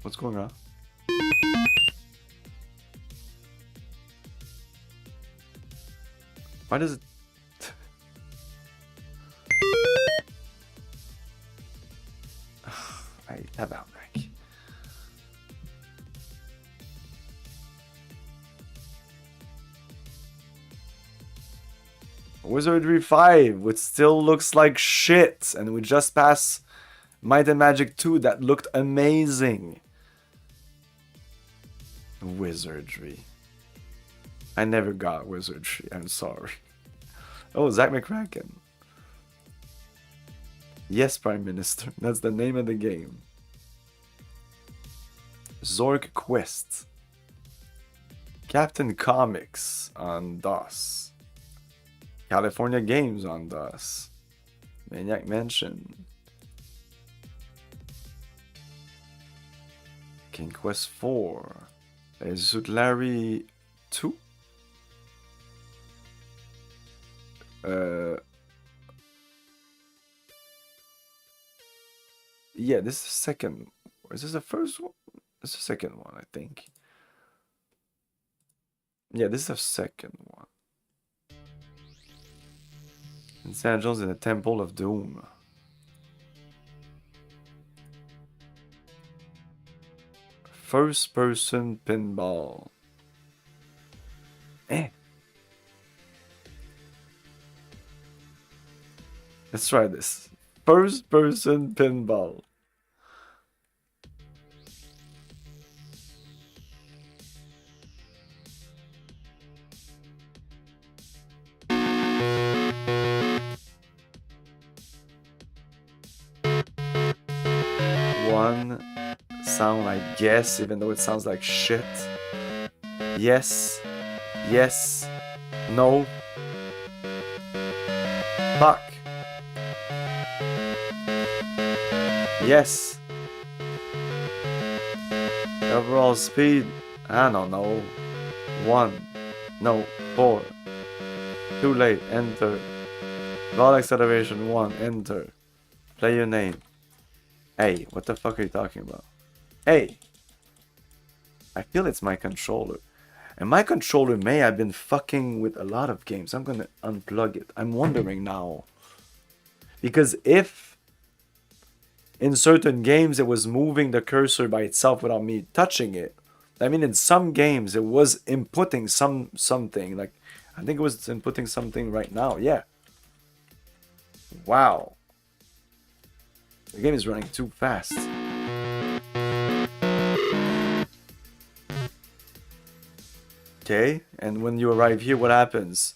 What's going on? Why does it... tabarnak. Wizardry 5, which still looks like shit. And we just passed Might and Magic 2 that looked amazing. Wizardry. I never got Wizardry, I'm sorry. Oh, Zach McCracken. Yes, Prime Minister. That's the name of the game. Zork Quest. Captain Comics on DOS. California Games on DOS. Maniac Mansion. King Quest 4. Zoot Larry 2. Yeah, this is the second. Is this the first one? This is the second one, I think. Yeah, this is the second one. Indiana Jones in the Temple of Doom. First person pinball. Let's try this. First person pinball. One sound, I guess, even though it sounds like shit. Yes. Yes. No. Fuck. Yes. Overall speed, I don't know. 1. No. 4. Too late. Enter. Ball acceleration 1. Enter. Play your name. Hey, what the fuck are you talking about? Hey! I feel it's my controller. And my controller may have been fucking with a lot of games. I'm gonna unplug it. I'm wondering now. Because if in certain games it was moving the cursor by itself without me touching it, I mean in some games it was inputting something. Like, I think it was inputting something right now. Yeah. Wow. The game is running too fast. Okay, and when you arrive here, what happens?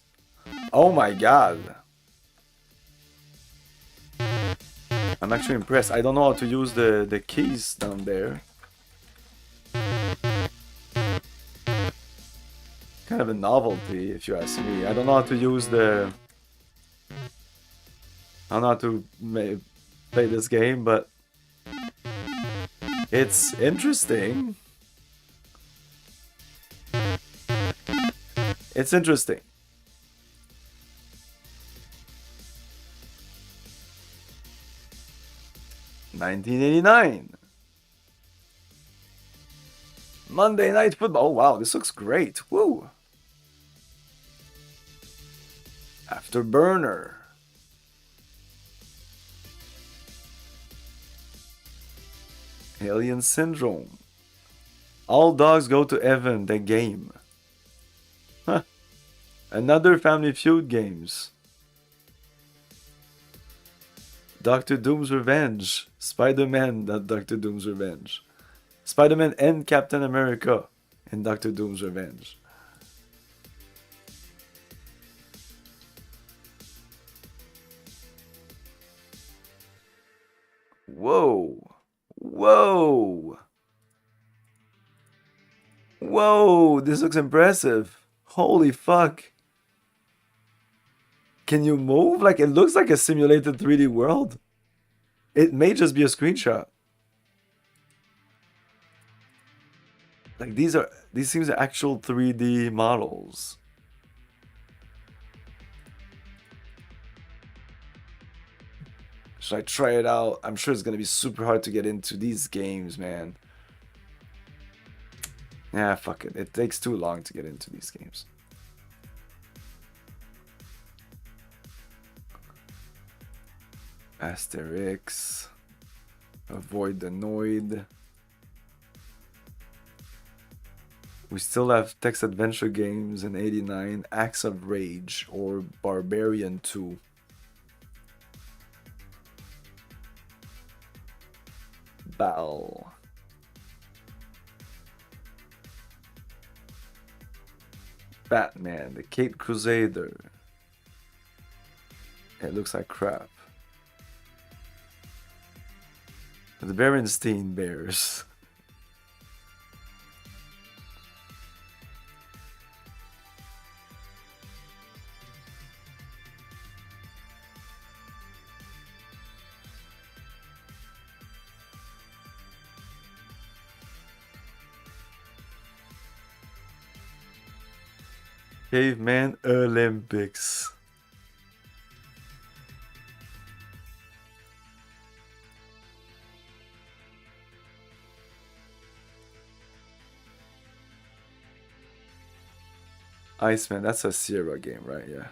Oh my god. I'm actually impressed. I don't know how to use the keys down there. Kind of a novelty, if you ask me. I don't know how to use the... I don't know how to play this game, but it's interesting. It's interesting. $19.89. Monday Night Football. Oh wow, this looks great. Woo. Afterburner. Alien Syndrome. All Dogs Go to Heaven, the game. Huh. Another Family Feud games. Doctor Doom's Revenge. Spider-Man, not Doctor Doom's Revenge. Spider-Man and Captain America in Doctor Doom's Revenge. Whoa. Whoa. Whoa, this looks impressive. Holy fuck. Can you move? Like, it looks like a simulated 3D world. It may just be a screenshot. Like, these seems are actual 3D models. Should I try it out? I'm sure it's gonna be super hard to get into these games, man. Yeah, fuck it. It takes too long to get into these games. Asterix. Avoid the Noid. We still have text adventure games in 89, Acts of Rage or Barbarian 2. Battle. Batman, the Caped Crusader. It looks like crap. The Berenstein Bears. Caveman Olympics. Iceman, that's a Sierra game, right? Yeah.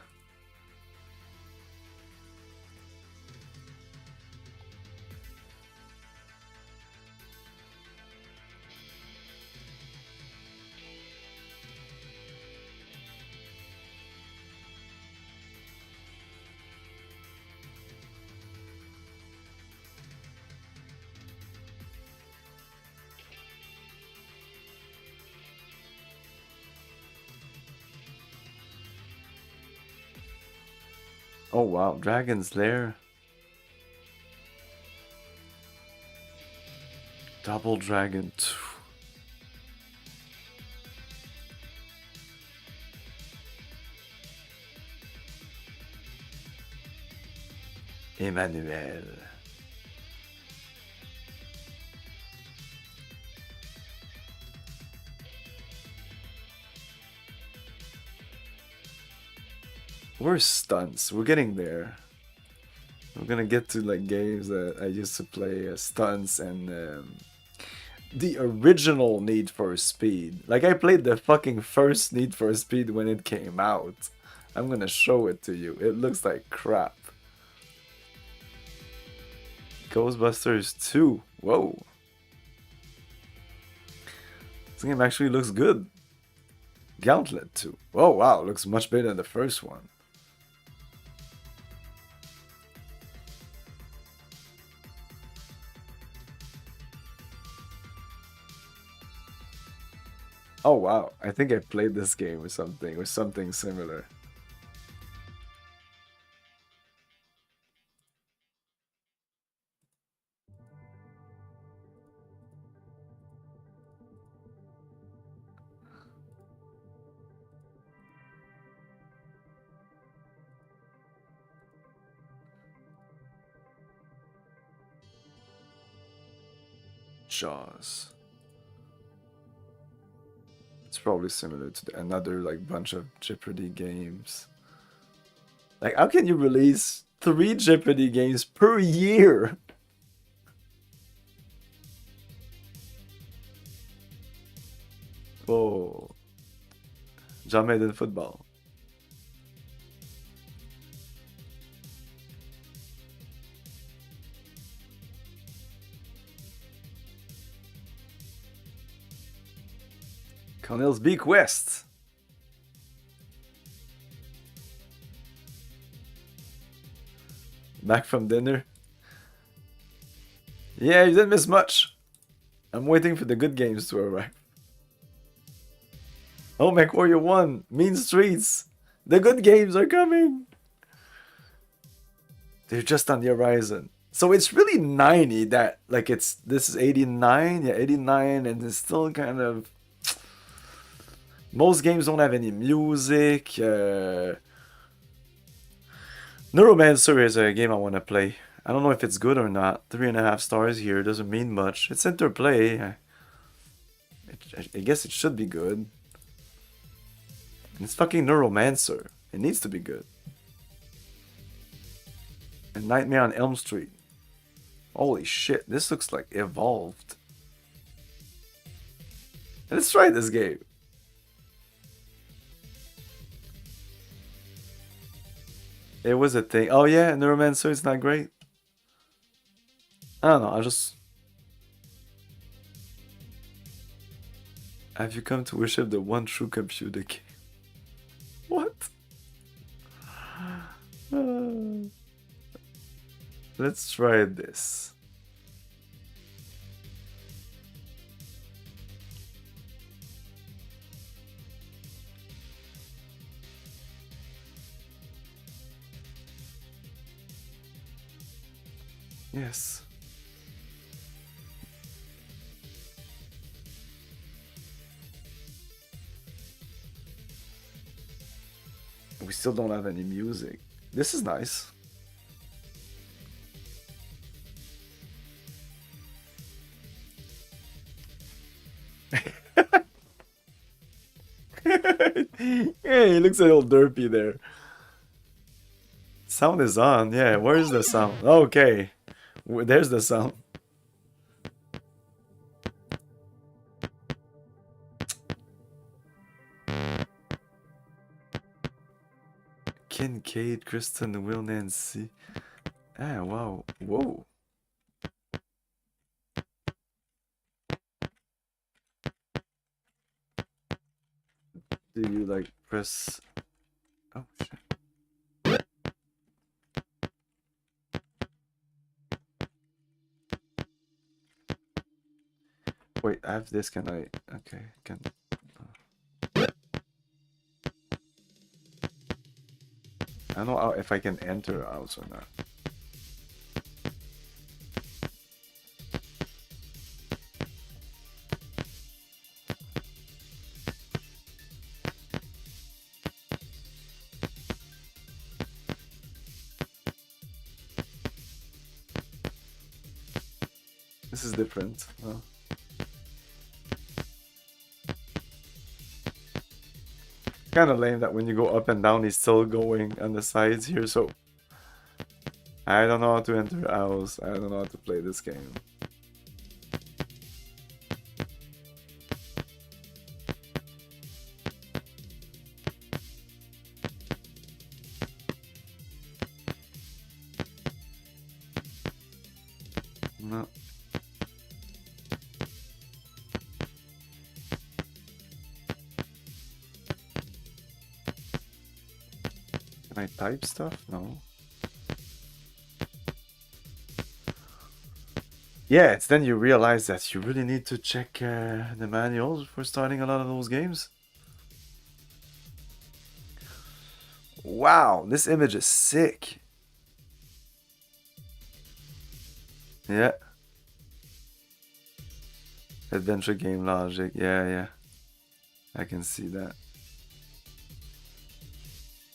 Oh wow, Dragon's Lair. Double Dragon 2. Emmanuel. We're stunts. We're getting there. We're gonna get to like games that I used to play, stunts and the original Need for Speed. Like I played the fucking first Need for Speed when it came out. I'm gonna show it to you. It looks like crap. Ghostbusters 2. Whoa. This game actually looks good. Gauntlet 2. Oh wow, looks much better than the first one. Oh wow, I think I played this game or something similar. Jaws. It's probably similar to another like bunch of Jeopardy games. Like, how can you release 3 Jeopardy games per year? Oh, John Madden football. Connell's Bequest. Back from dinner. Yeah, you didn't miss much. I'm waiting for the good games to arrive. Oh, MechWarrior 1, Mean Streets. The good games are coming. They're just on the horizon. So it's really 90 that, like, this is 89, yeah, 89, and it's still kind of... Most games don't have any music. Neuromancer is a game I want to play. I don't know if it's good or not. 3.5 stars here doesn't mean much. It's Interplay. I guess it should be good. It's fucking Neuromancer. It needs to be good. And Nightmare on Elm Street. Holy shit, this looks like evolved. Let's try this game. It was a thing. Oh yeah, Neuromancer is not great. I don't know, Have you come to worship the one true computer king? What? Let's try this. Yes. We still don't have any music. This is nice. Yeah, he looks a little derpy there. Sound is on. Yeah, where's the sound? Okay. There's the sound. Kincaid, Kristen, Will, Nancy. Ah, wow. Whoa. Do you like press... Oh, shit. Wait, I have this, can I... Okay, can... I don't know if I can enter out or not. This is different. Oh. Kind of lame that when you go up and down, he's still going on the sides here. So I don't know how to enter owls. I don't know how to play this game. No. Can I type stuff? No. Yeah, it's then you realize that you really need to check the manuals before starting a lot of those games. Wow, this image is sick. Yeah. Adventure game logic. Yeah. I can see that.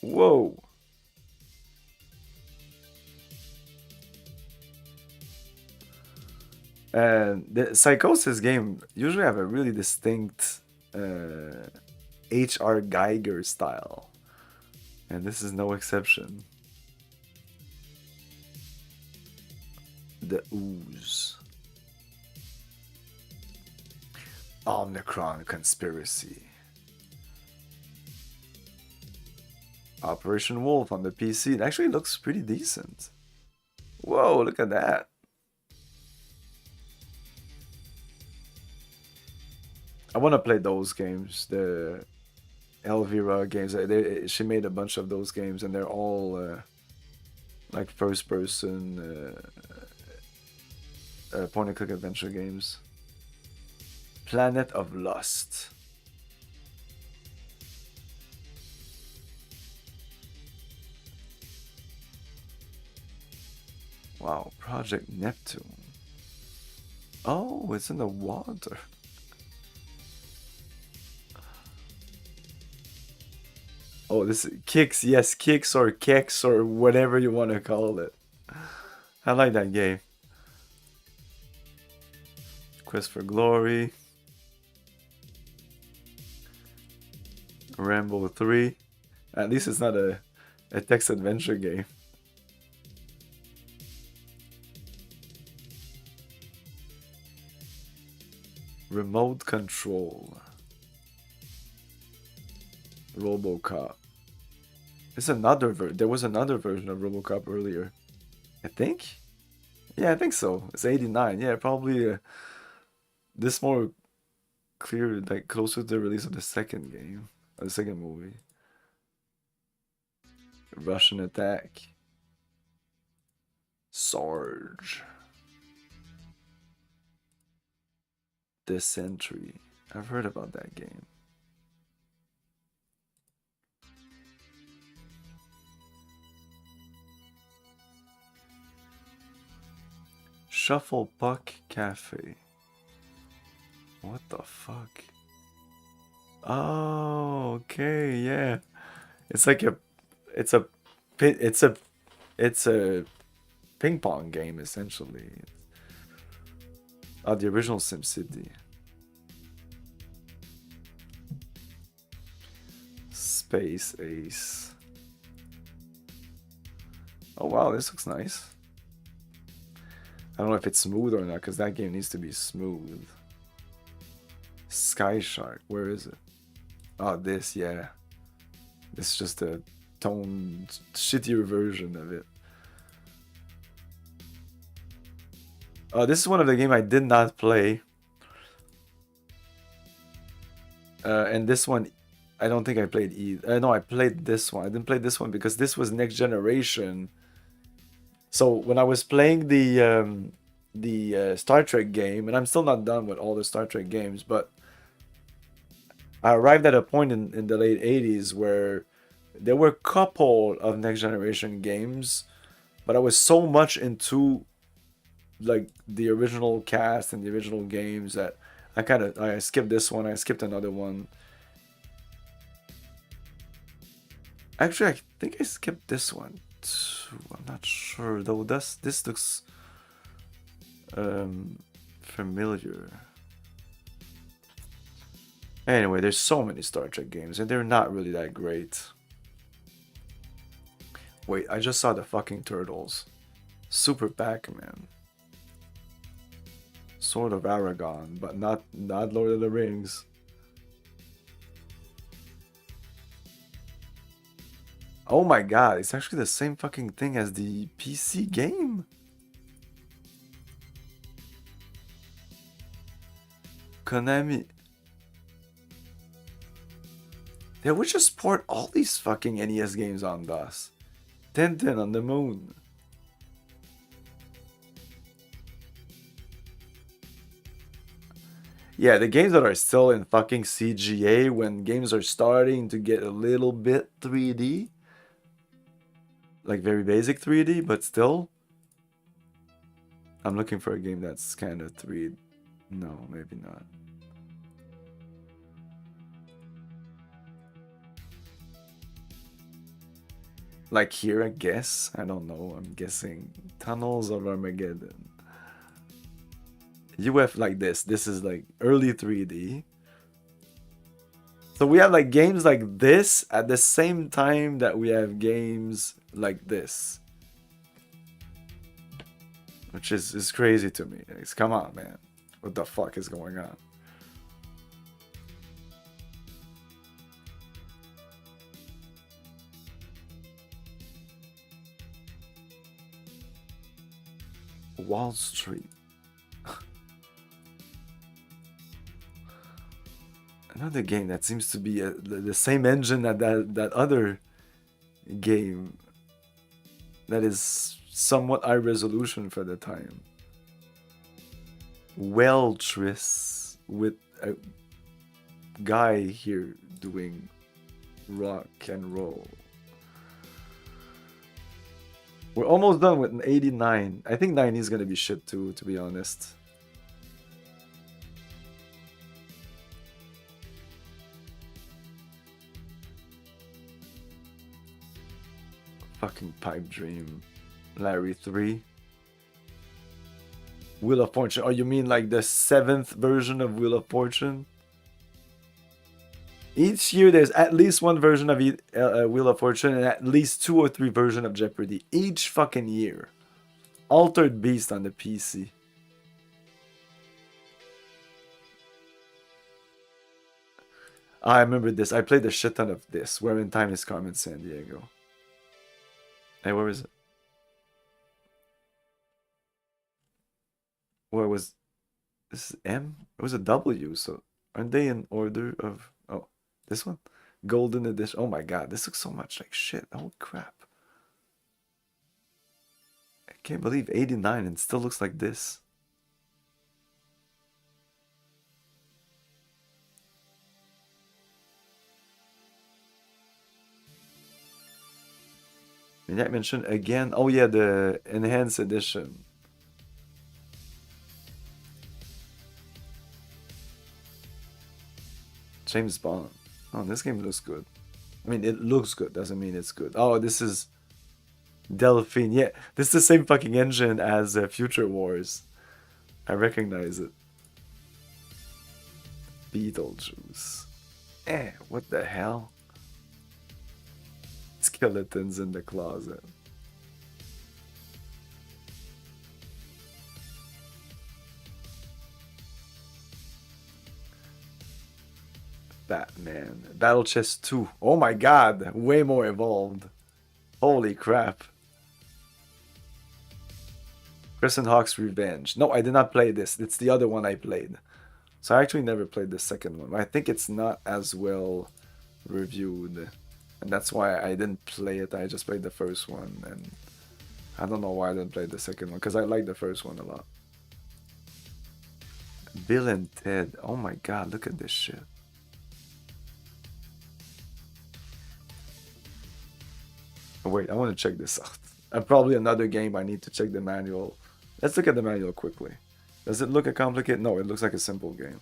Whoa. And the Psychosis game usually have a really distinct H.R. Geiger style. And this is no exception. The Ooze. Omnicron Conspiracy. Operation Wolf on the PC. It actually looks pretty decent. Whoa, look at that. I want to play those games, the Elvira games. She made a bunch of those games, and they're all like first-person point-and-click adventure games. Planet of Lust. Wow, Project Neptune. Oh, it's in the water. Oh, this is Kicks, yes, Kicks or Keks or whatever you want to call it. I like that game. Quest for Glory. Rambo 3. At least it's not a text adventure game. Remote Control. RoboCop. It's another there was another version of RoboCop earlier. I think? Yeah, I think so. It's 89. Yeah, probably this more clear, like closer to the release of the second game, or the second movie. Russian Attack. Sarge. Dysentery. I've heard about that game. Shuffle Puck Cafe. What the fuck? Oh, okay, yeah. It's like it's a ping pong game essentially. Oh, the original SimCity. Space Ace. Oh wow, this looks nice. I don't know if it's smooth or not, because that game needs to be smooth. Sky Shark, where is it? Oh, this, yeah. This is just a toned, shittier version of it. This is one of the games I did not play. And this one, I don't think I played either. No, I played this one. I didn't play this one because this was next generation. So when I was playing the Star Trek game, and I'm still not done with all the Star Trek games, but I arrived at a point in the late 80s where there were a couple of next generation games, but I was so much into like the original cast and the original games that I skipped this one, I skipped another one. Actually, I think I skipped this one too. I'm not sure though. This looks familiar. Anyway, there's so many Star Trek games and they're not really that great. Wait, I just saw the fucking turtles. Super Pac-Man. Sword of Aragon, but not Lord of the Rings. Oh my god, it's actually the same fucking thing as the PC game? Konami. They would just port all these fucking NES games on DOS. Tintin on the Moon. Yeah, the games that are still in fucking CGA when games are starting to get a little bit 3D. Like very basic 3D, but still. I'm looking for a game that's kind of 3D. No, maybe not. Like here, I guess. I don't know. I'm guessing Tunnels of Armageddon. UF like this. This is like early 3D. So we have like games like this at the same time that we have games like this. Which is crazy to me. It's, come on, man. What the fuck is going on? Wall Street. Another game that seems to be the same engine that that other game that is somewhat high resolution for the time. Weltris with a guy here doing rock and roll. We're almost done with an 89. I think 90 is gonna be shit too, to be honest. Fucking pipe dream. Larry 3. Wheel of Fortune. Oh, you mean like the 7th version of Wheel of Fortune? Each year there's at least one version of Wheel of Fortune and at least 2 or 3 versions of Jeopardy. Each fucking year. Altered Beast on the PC. I remember this. I played a shit ton of this. Where in Time is Carmen Sandiego. Hey, where is it? Where was... This is M? It was a W, so... Aren't they in order of... Oh, this one? Golden edition. Oh my god, this looks so much like shit. Holy crap. I can't believe 89 and it still looks like this. Did I mention again? Oh yeah, the enhanced edition. James Bond. Oh, this game looks good. I mean, it looks good, doesn't mean it's good. Oh, this is Delphine. Yeah, this is the same fucking engine as Future Wars. I recognize it. Beetlejuice. What the hell? Skeletons in the closet. Batman. Battle Chest 2. Oh my god, way more evolved. Holy crap. Crescent Hawk's Revenge. No, I did not play this. It's the other one I played. So I actually never played the second one. I think it's not as well reviewed. And that's why I didn't play it. I just played the first one. And I don't know why I didn't play the second one. Because I like the first one a lot. Bill and Ted. Oh my god, look at this shit. Oh, wait, I want to check this out. Probably another game I need to check the manual. Let's look at the manual quickly. Does it look complicated? No, it looks like a simple game.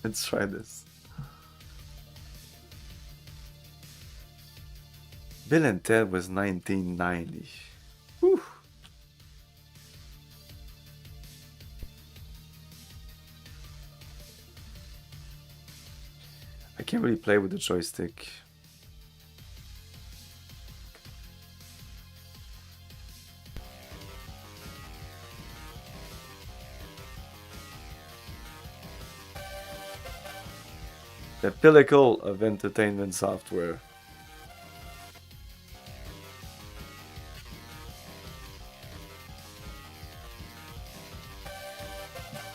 Let's try this. Bill and Ted was 1990. Whew. I can't really play with the joystick. The pinnacle of entertainment software.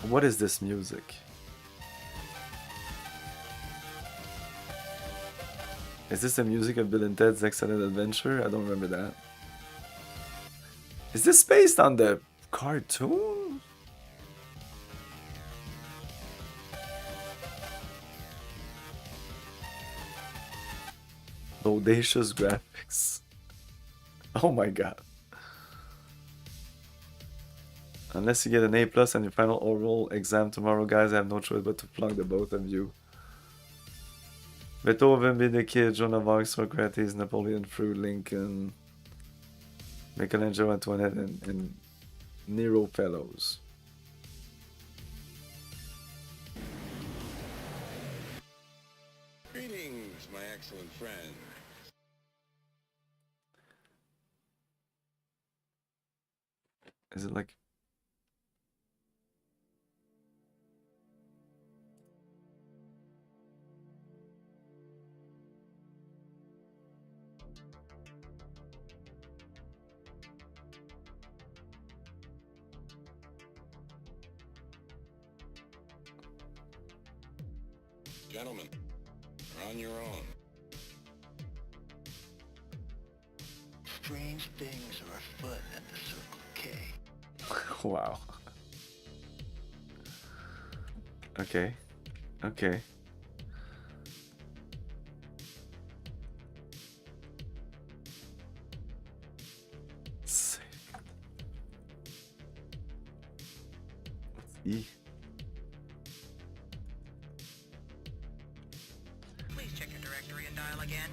What is this music? Is this the music of Bill and Ted's Excellent Adventure? I don't remember that. Is this based on the cartoon? Audacious graphics. Oh my god. Unless you get an A+ on your final oral exam tomorrow, guys, I have no choice but to plug the both of you. Beethoven, Be the Kid, Joan of Arc, Socrates, Napoleon through Lincoln, Michelangelo, Antoinette, and Nero Fellows. Greetings, my excellent friend. Is it like... Gentlemen, you're on your own. Strange things are afoot at the Circle K. Wow. Okay. Okay. Save. What's E? Please check your directory and dial again.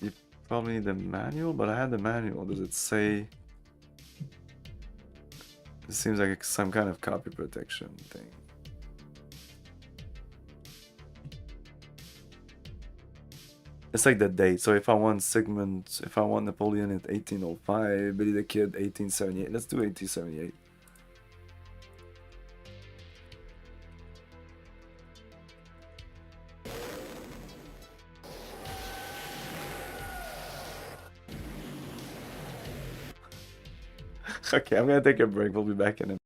You probably need the manual, but I had the manual. Does it say? It seems like some kind of copy protection thing. It's like the date. So if I want Sigmund, if I want Napoleon at 1805, Billy the Kid 1878. Let's do 1878. Okay, I'm gonna take a break. We'll be back in a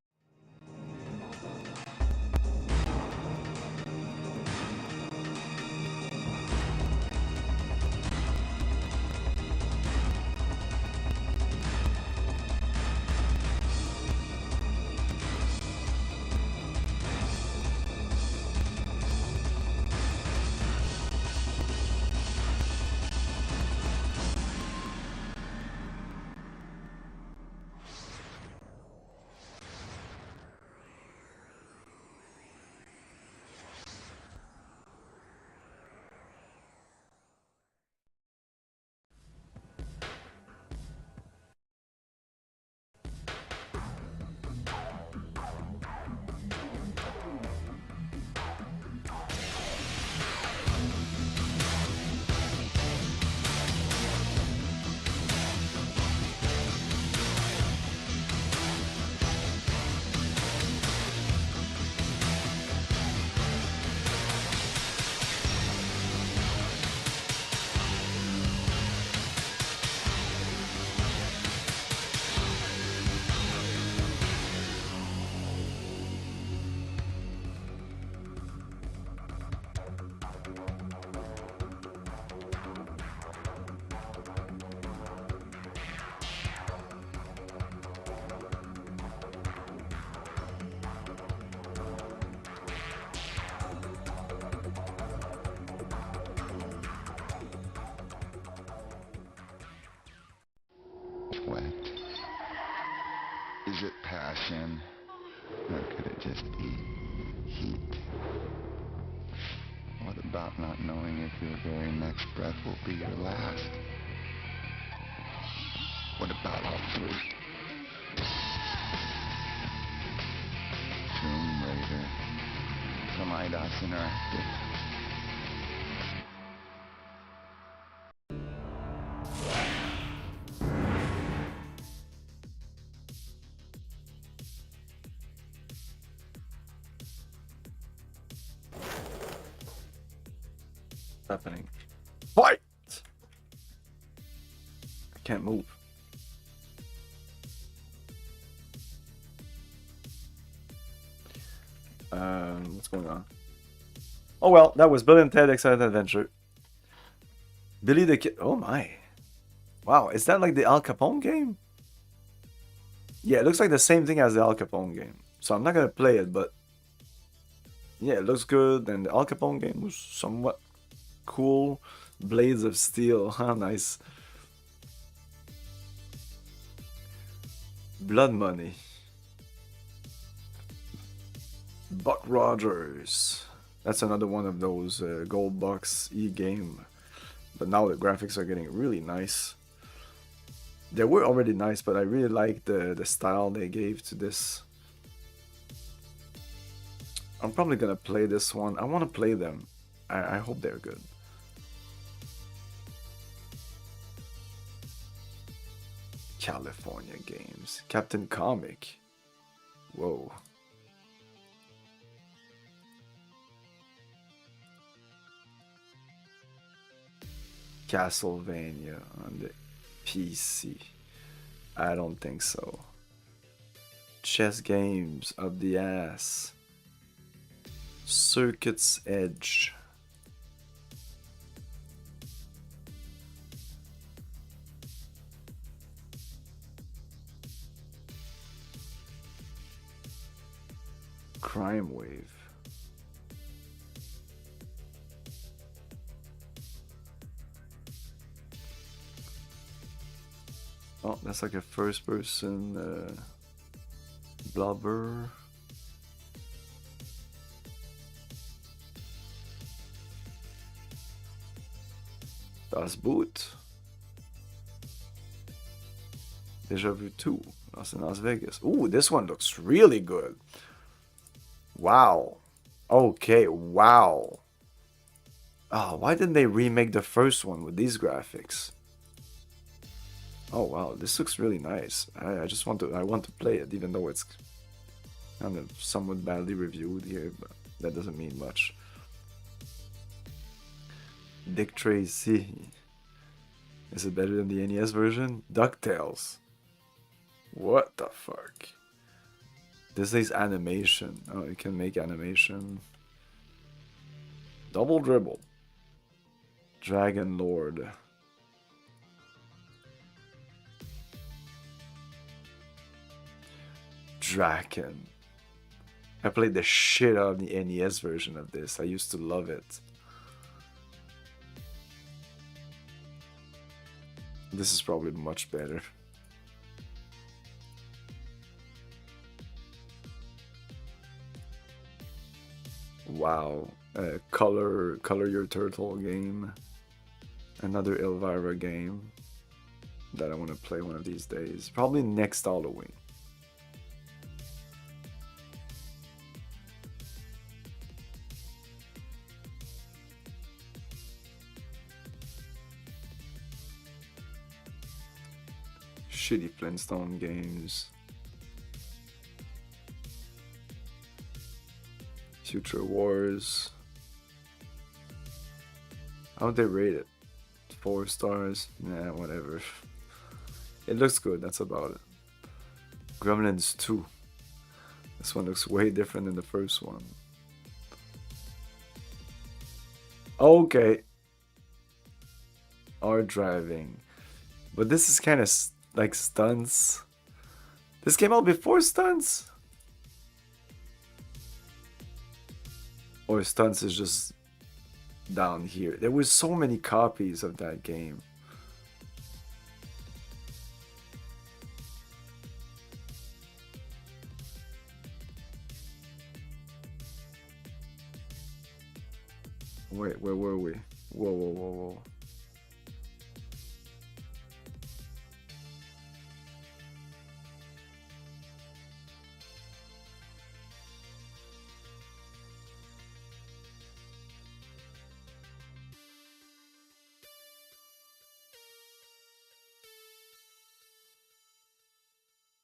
What? Is it passion? Or could it just be heat? What about not knowing if your very next breath will be your last? What about all three? Tomb Raider. From IDOS Interactive. Happening. Fight! I can't move. What's going on? Oh well, that was Bill and Ted Exciting Adventure. Billy the Kid. Oh my. Wow, is that like the Al Capone game? Yeah, it looks like the same thing as the Al Capone game. So I'm not gonna play it, but yeah, it looks good. And the Al Capone game was somewhat cool. Blades of Steel. Huh, nice. Blood Money. Buck Rogers. That's another one of those gold box e-game. But now the graphics are getting really nice. They were already nice, but I really like the style they gave to this. I'm probably gonna play this one. I want to play them. I hope they're good. California games. Captain Comic. Whoa. Castlevania on the PC. I don't think so. Chess games of the ass. Circuit's Edge. Crime Wave. Oh, that's like a first person blubber. Das Boot. Deja Vu 2. That's in Las Vegas. Ooh, this one looks really good. Wow. Okay, wow. Oh, why didn't they remake the first one with these graphics? Oh wow, this looks really nice. I just want to play it, even though it's kind of somewhat badly reviewed here, but that doesn't mean much. Dick Tracy. Is it better than the NES version? DuckTales. What the fuck? This is animation. Oh, you can make animation. Double Dribble. Dragon Lord. Draken. I played the shit out of the NES version of this. I used to love it. This is probably much better. Wow. Color Your Turtle game. Another Elvira game that I want to play one of these days. Probably next Halloween. Shitty Flintstone games. Future Wars. How'd they rate it? 4 stars? Nah, whatever. It looks good, that's about it. Gremlins 2. This one looks way different than the first one. Okay. Art driving. But this is kind of like Stunts. This came out before Stunts? Or Stunts is just down here. There were so many copies of that game. Wait, where were we? Whoa, whoa, whoa, whoa.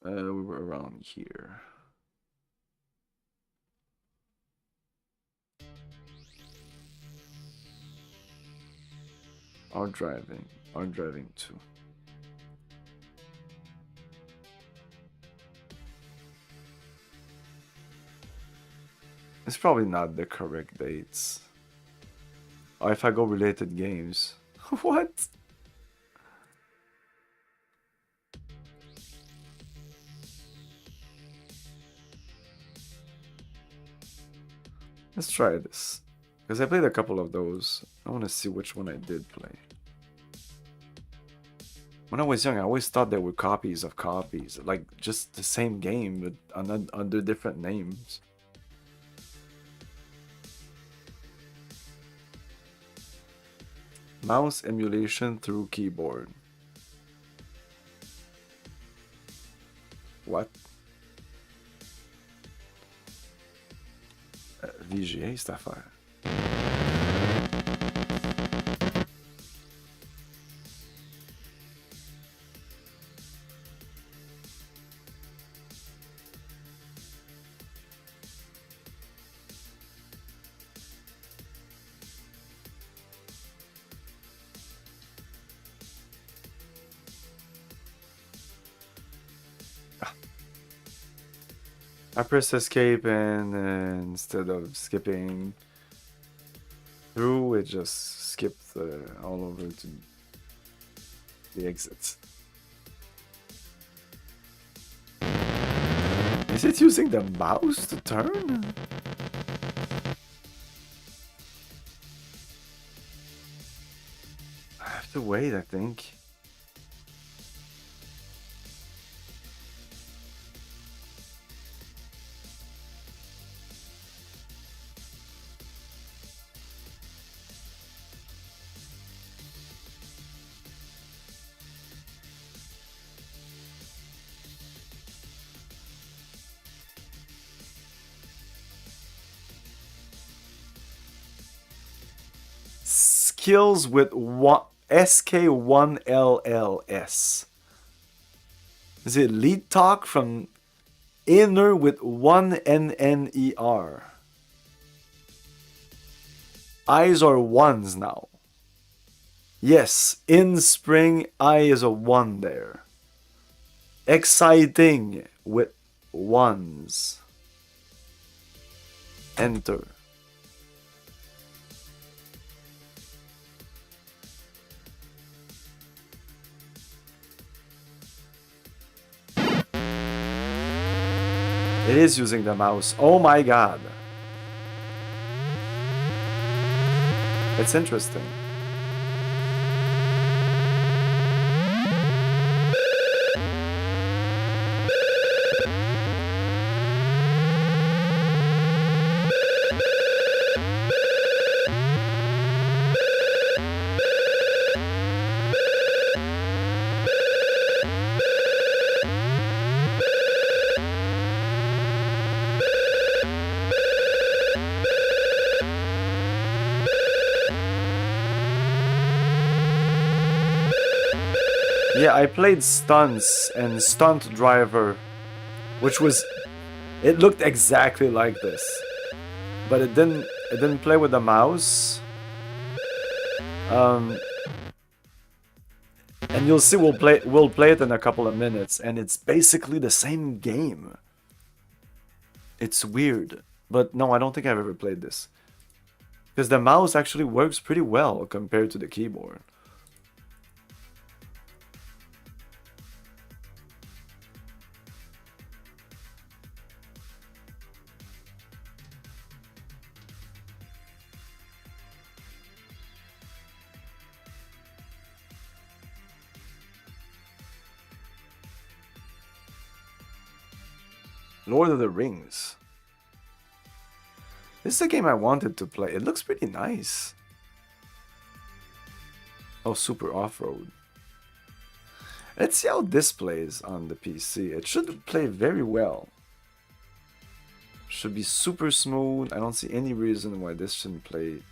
We were around here. Art driving 2. It's probably not the correct dates. Or if I go related games. What? Let's try this. Because I played a couple of those. I want to see which one I did play. When I was young, I always thought there were copies of copies. Like, just the same game, but under different names. Mouse emulation through keyboard. What? VGA cette affaire. I pressed escape and instead of skipping through, it just skipped all over to the exits. Is it using the mouse to turn? I have to wait, I think. skills with SK1LLS. Is it lead talk from inner with 1NNER? Eyes are ones now. Yes, in spring, I is a 1 there. Exciting with ones. Enter. It is using the mouse. Oh my god. It's interesting. Yeah, I played Stunts and Stunt Driver, which was, it looked exactly like this, but it didn't play with the mouse. And you'll see we'll play it in a couple of minutes, and it's basically the same game. It's weird, but no, I don't think I've ever played this, because the mouse actually works pretty well compared to the keyboard. Lord of the Rings. This is a game I wanted to play. It looks pretty nice. Oh, super off-road. Let's see how this plays on the PC. It should play very well. Should be super smooth. I don't see any reason why this shouldn't play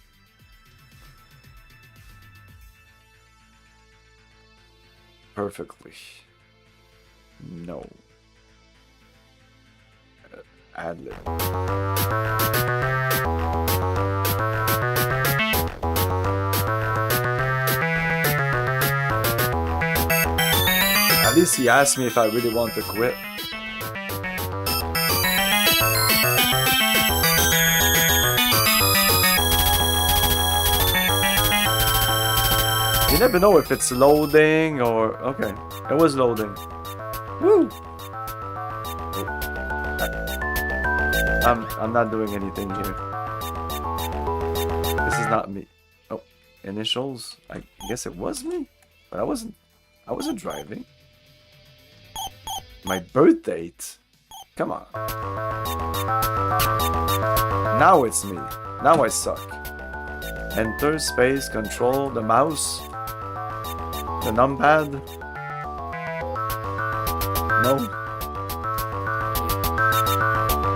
perfectly. No. Ad-lib. At least he asked me if I really want to quit. You never know if it's loading or... Okay, it was loading. Woo! I'm not doing anything here. This is not me. Oh, initials? I guess it was me? But I wasn't driving. My birth date? Come on. Now it's me. Now I suck. Enter, space, control, the mouse. The numpad. No.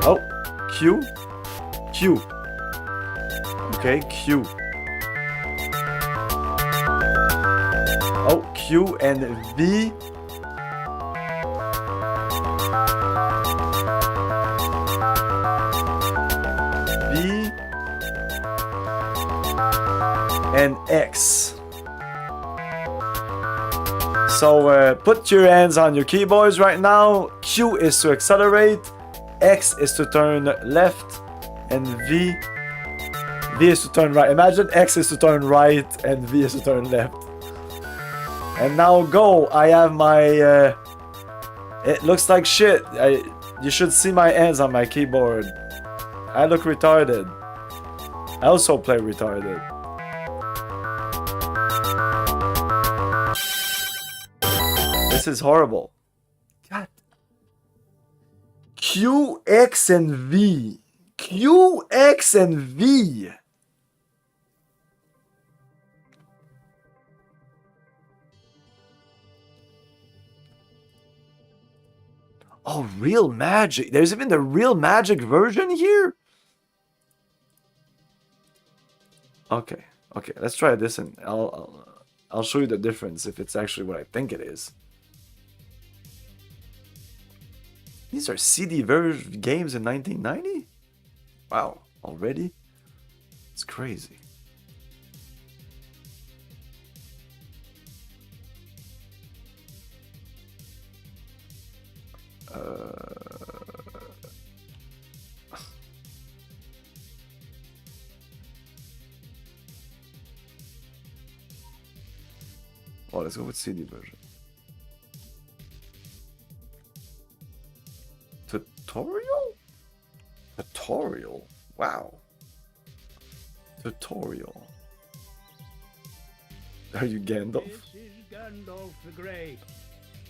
Oh. Q? Q. Okay, Q. Oh, Q and V. V. And X. So put your hands on your keyboards right now. Q is to accelerate. X is to turn left, and V is to turn right. Imagine X is to turn right, and V is to turn left. And now go. I have my... it looks like shit. You should see my hands on my keyboard. I look retarded. I also play retarded. This is horrible. God. Q, X, and V. Q, X, and V. Oh, Real Magic. There's even the Real Magic version here? Okay. Okay, let's try this and I'll show you the difference if it's actually what I think it is. These are CD version games in 1990? Wow, already? It's crazy. Oh, let's go with CD version. Tutorial? Tutorial? Wow. Tutorial. Are you Gandalf? This is Gandalf the Grey.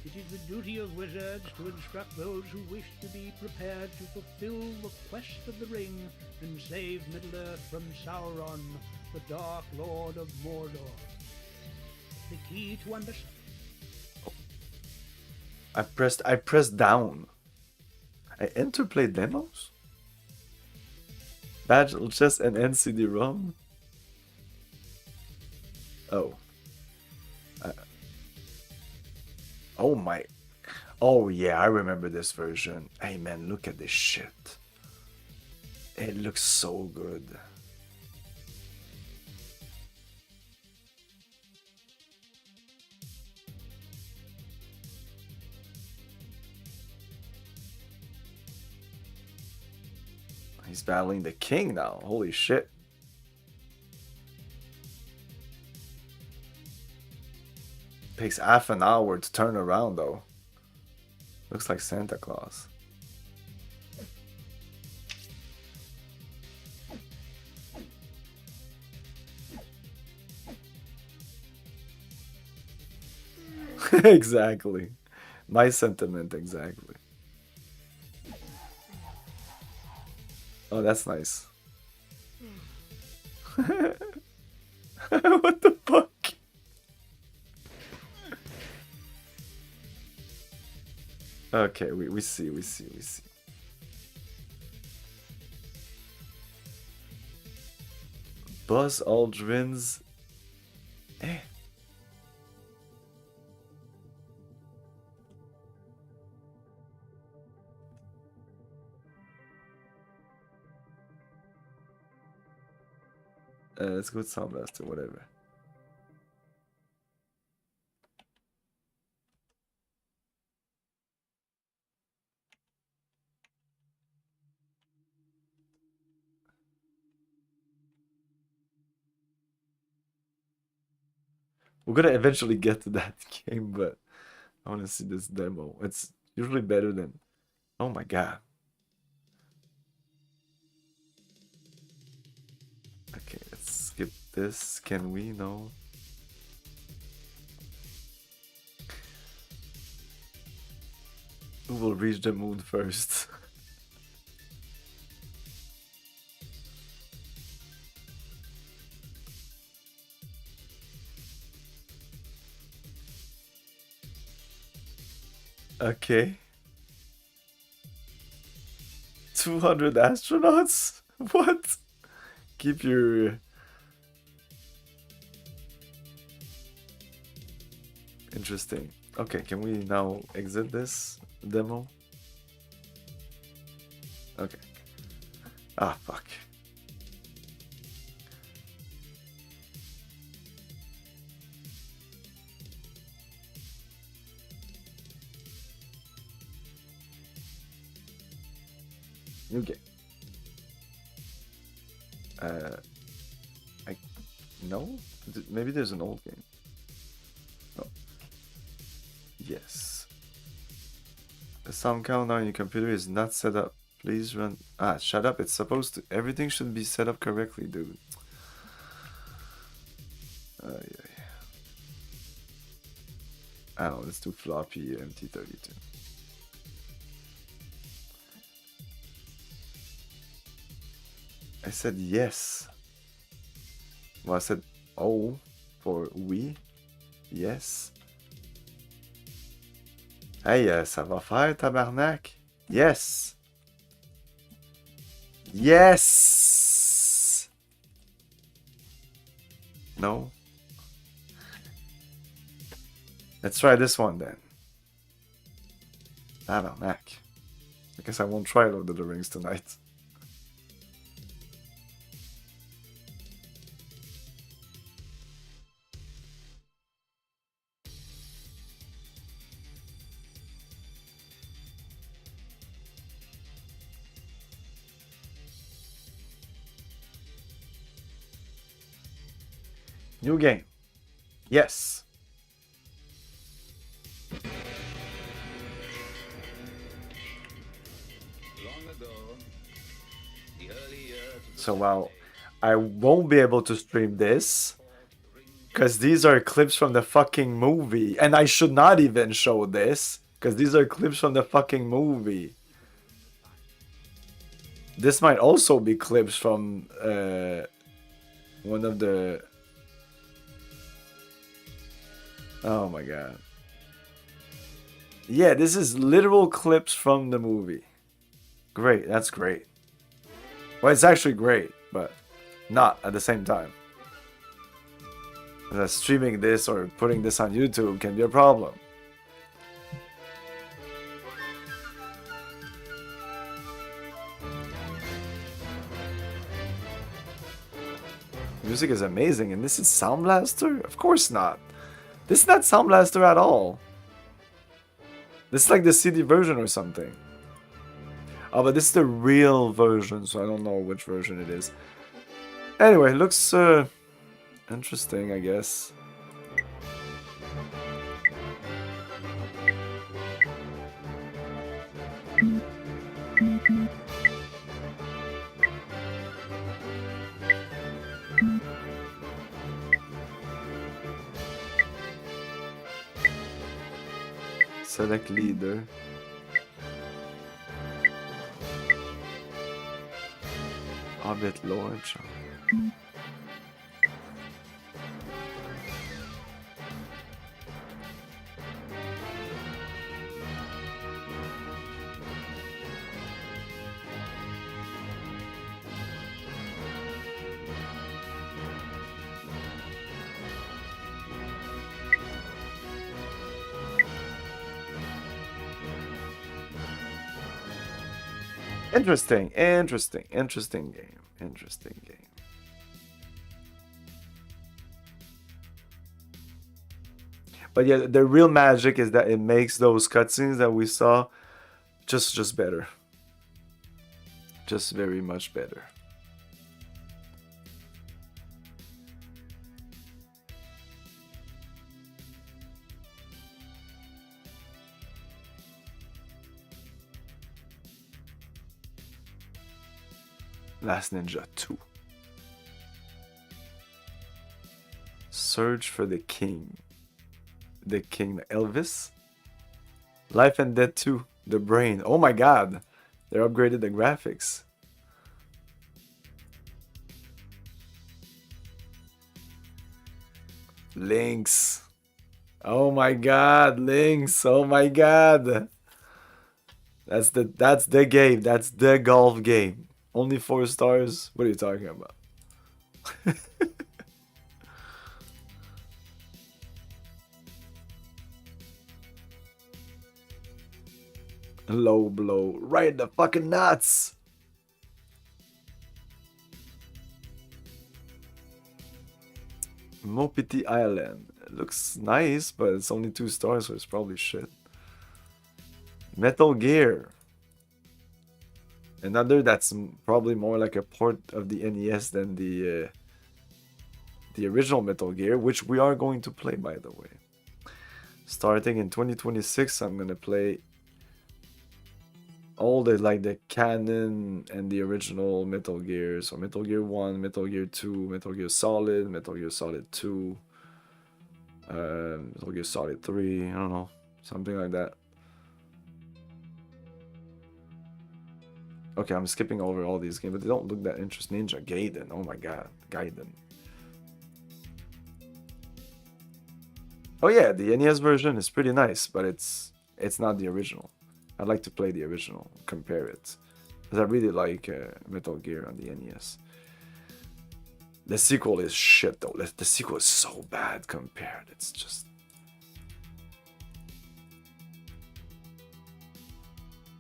It is the duty of wizards to instruct those who wish to be prepared to fulfill the quest of the ring and save Middle-earth from Sauron, the Dark Lord of Mordor. The key to understand. I pressed down. I interplay demos? Battle Chess and NCD-ROM? Oh. Oh my. Oh yeah, I remember this version. Hey man, look at this shit. It looks so good. He's battling the king now. Holy shit. Takes half an hour to turn around though. Looks like Santa Claus. Exactly. My sentiment, exactly. Oh, that's nice. What the fuck? Okay, we see. Buzz Aldrin's... Eh. Let's go with Sound Blaster, whatever. We're gonna eventually get to that game, but I want to see this demo. It's usually better than... Oh my god. Okay, let's skip this. Can we? No. Who will reach the moon first? Okay. 200 astronauts? What? Keep your... Interesting. Okay, can we now exit this demo? Okay. Ah, fuck. New game. No? Maybe there's an old game. Oh. Yes. The sound counter on your computer is not set up. Please run. Ah, shut up. It's supposed to. Everything should be set up correctly, dude. Yeah. I don't know. Let's do floppy MT32. I said yes. Well, I said oh for oui. Yes. Hey, ça va faire, tabarnak? Yes. Yes. No? Let's try this one then. Mac. I guess I won't try Lord of the Rings tonight. New game. Yes. So wow, I won't be able to stream this because these are clips from the fucking movie, and I should not even show this because these are clips from the fucking movie. This might also be clips from one of the... Oh my god. Yeah, this is literal clips from the movie. Great, that's great. Well, it's actually great, but not at the same time. Streaming this or putting this on YouTube can be a problem. Music is amazing, and this is Sound Blaster? Of course not. This is not Sound Blaster at all. This is like the CD version or something. Oh, but this is the real version, so I don't know which version it is. Anyway, it looks interesting, I guess. Select leader. Hobbit launch. Interesting game. Interesting game. But yeah, the real magic is that it makes those cutscenes that we saw just better. Just very much better. Last Ninja 2. Search for the King. The King Elvis. Life and Death 2. The Brain. Oh my god. They upgraded the graphics. Lynx. Oh my god, Lynx. Oh my god. That's the game. That's the golf game. Only 4 stars? What are you talking about? Low blow. Right in the fucking nuts. Mopiti Island. It looks nice, but it's only 2 stars, so it's probably shit. Metal Gear. Another that's probably more like a port of the NES than the original Metal Gear, which we are going to play, by the way. Starting in 2026, I'm gonna play all the canon and the original Metal Gear. So Metal Gear 1, Metal Gear 2, Metal Gear Solid, Metal Gear Solid 2, Metal Gear Solid 3, I don't know, something like that. Okay, I'm skipping over all these games, but they don't look that interesting. Ninja Gaiden, oh my god, Gaiden. Oh yeah, the NES version is pretty nice, but it's not the original. I'd like to play the original, compare it, because I really like Metal Gear on the NES. The sequel is shit though. The sequel is so bad compared. It's just...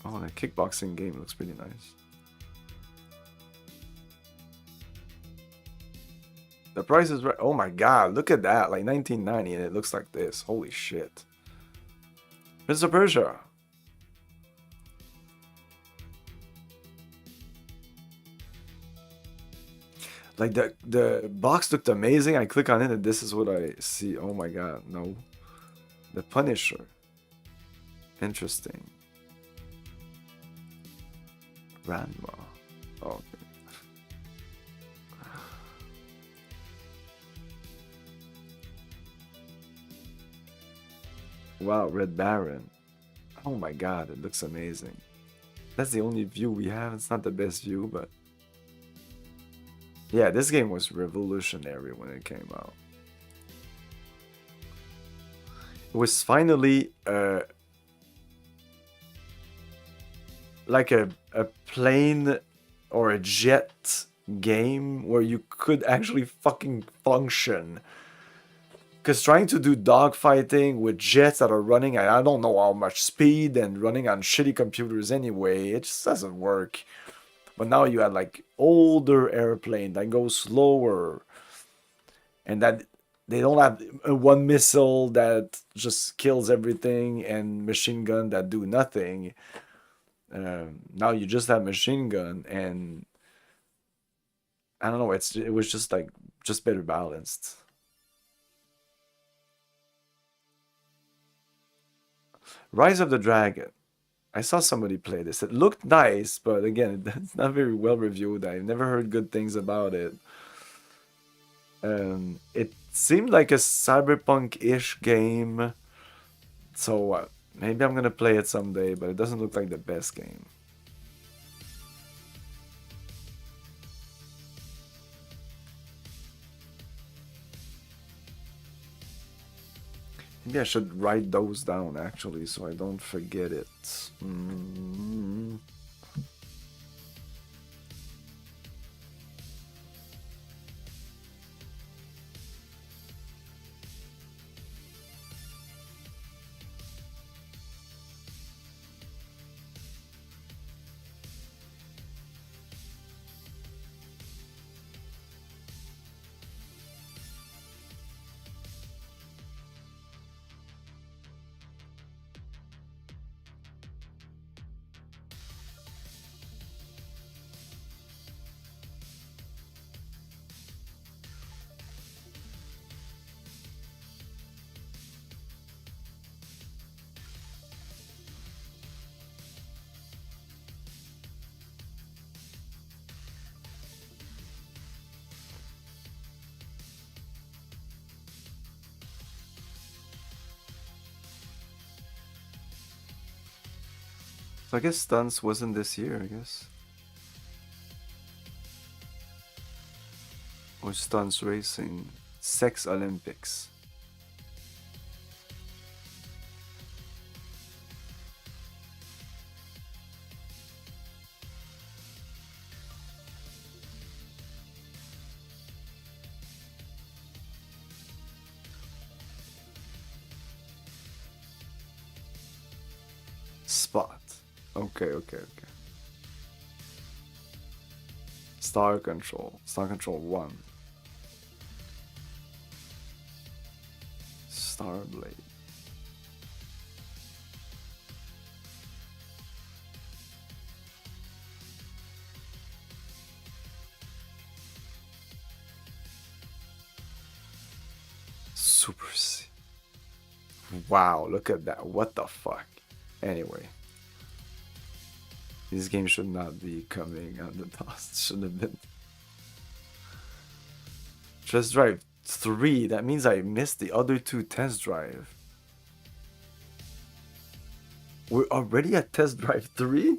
Oh, the kickboxing game looks pretty nice. The price is right. Oh my god, look at that. Like 1990 and it looks like this. Holy shit. Prince of Persia. Like the box looked amazing. I click on it and this is what I see. Oh my god, no. The Punisher. Interesting. Ranma. Oh, okay. Wow, Red Baron. Oh my god, it looks amazing. That's the only view we have. It's not the best view, but... Yeah, this game was revolutionary when it came out. It was finally like a plane or a jet game where you could actually fucking function. Because trying to do dogfighting with jets that are running at I don't know how much speed and running on shitty computers anyway, it just doesn't work. But now you have like older airplane that go slower, and that they don't have one missile that just kills everything and machine gun that do nothing. Now you just have machine gun, and I don't know. It was just like just better balanced. Rise of the Dragon. I saw somebody play this. It looked nice, but again, it's not very well reviewed. I've never heard good things about it. It seemed like a cyberpunk-ish game. So maybe I'm gonna play it someday, but it doesn't look like the best game. Maybe I should write those down actually so I don't forget it. So I guess Stunts wasn't this year, I guess. Or Stunts Racing. Sex Olympics. Spot. Okay. Star Control 1. Starblade. Super C. Wow, look at that. What the fuck? Anyway. This game should not be coming on the DOS. Should have been. Test Drive 3. That means I missed the other two Test Drive. We're already at Test Drive 3?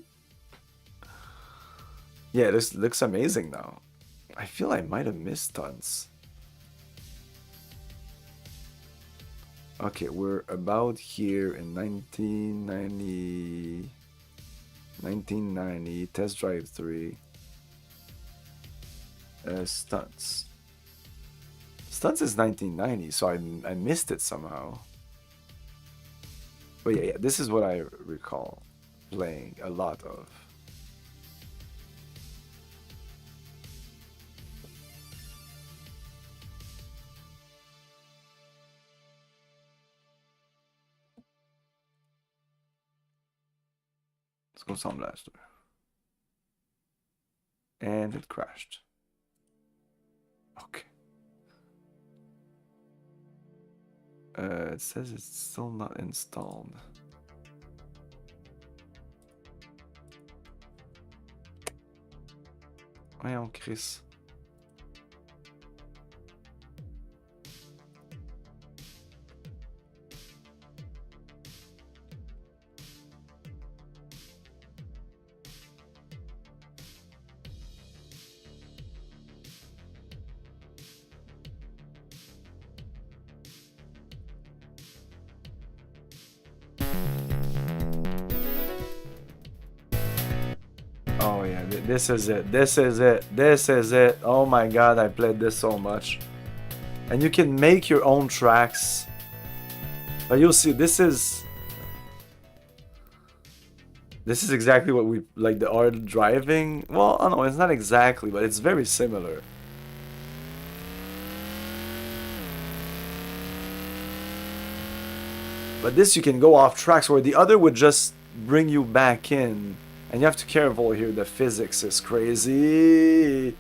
Yeah, this looks amazing now. I feel I might have missed tons. Okay, we're about here in 1990, Test Drive 3, Stunts. Stunts is 1990, so I missed it somehow. But yeah, this is what I recall playing a lot of. Let's go Sound Blaster. And it crashed. Okay. It says it's still not installed. Voyons, Chris. Oh yeah, this is it. This is it. This is it. Oh my god, I played this so much. And you can make your own tracks. But you'll see, this is exactly what we like, the art driving. Well, I don't know, it's not exactly, but it's very similar. But this you can go off tracks, where the other would just bring you back in. And you have to be careful here, the physics is crazy.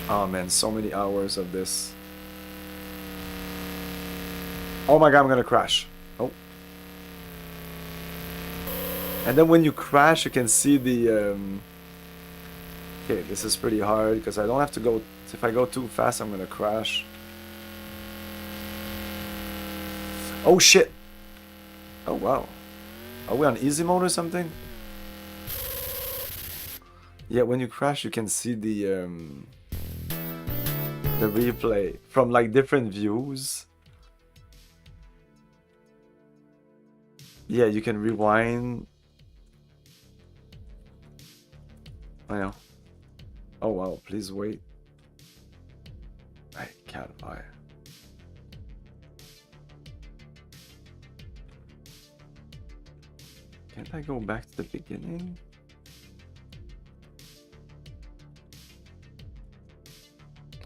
Oh man, so many hours of this. Oh my god, I'm gonna crash. Oh. And then when you crash, you can see the... Okay, this is pretty hard, because I don't have to go... If I go too fast, I'm gonna crash. Oh shit! Oh wow. Are we on easy mode or something? Yeah, when you crash you can see the replay from like different views. Yeah, you can rewind. Oh yeah. Oh wow, please wait. I can't buy. Can't I go back to the beginning?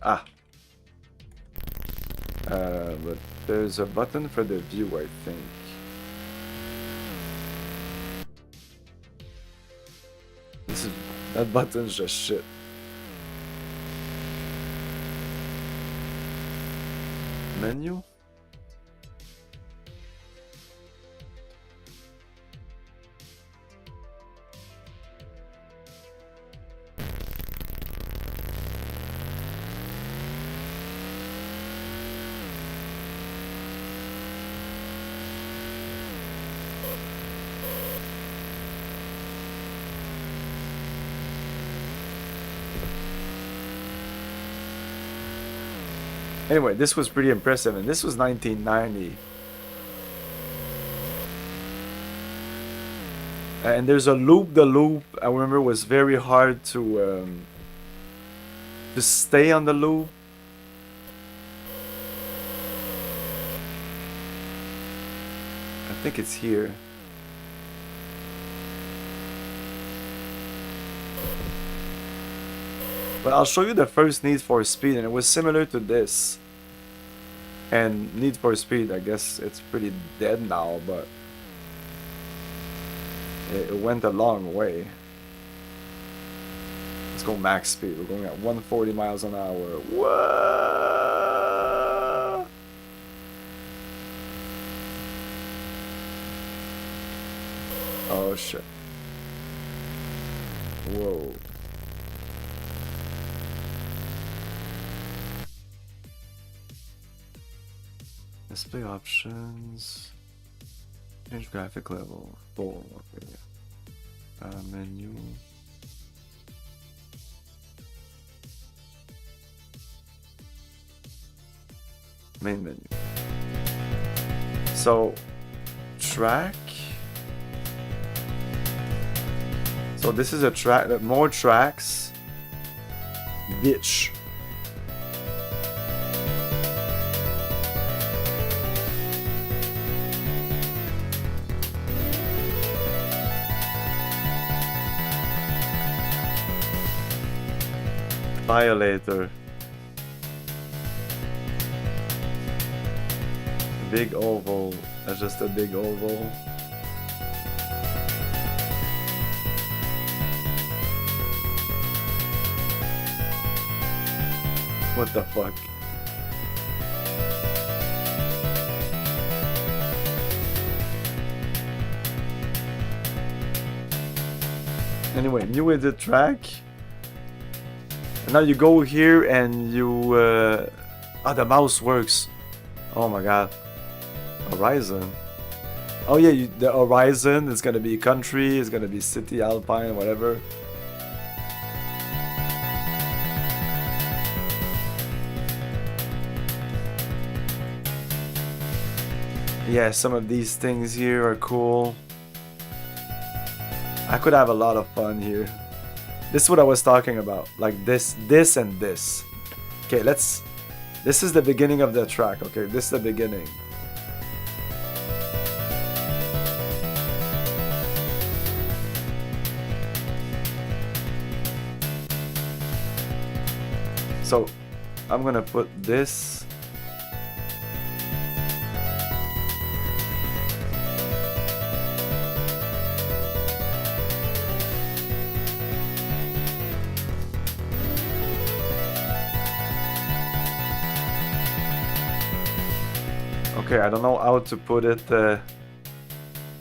Ah. But there's a button for the view, I think. That button's just shit. Menu? Anyway, this was pretty impressive, and this was 1990. And there's a loop. The loop, I remember, was very hard to stay on the loop. I think it's here. But I'll show you the first Need for Speed, and it was similar to this. And Need for Speed, I guess it's pretty dead now, but it went a long way. Let's go max speed. We're going at 140 miles an hour. Whoa! Oh shit. Whoa. Display options. Change graphic level. Oh, okay. Menu. Main menu. So, track. So this is a track. More tracks. Bitch. Violator. Big oval. That's just a big oval. What the fuck? Anyway, new edit track. And now you go here and you... the mouse works. Oh my god. Horizon. Oh yeah, the horizon is gonna be country, it's gonna be city, alpine, whatever. Yeah, some of these things here are cool. I could have a lot of fun here. This is what I was talking about. Like this, and this. Okay, let's... This is the beginning of the track, okay? This is the beginning. So, I'm gonna put this... Okay, I don't know how to put it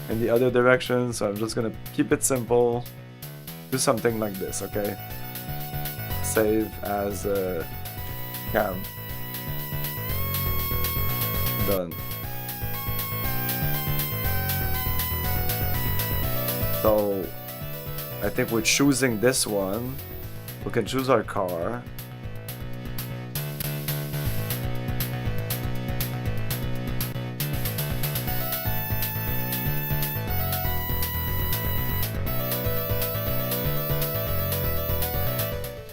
in the other direction, so I'm just gonna keep it simple. Do something like this, okay? Save as cam. Done. So, I think we're choosing this one. We can choose our car.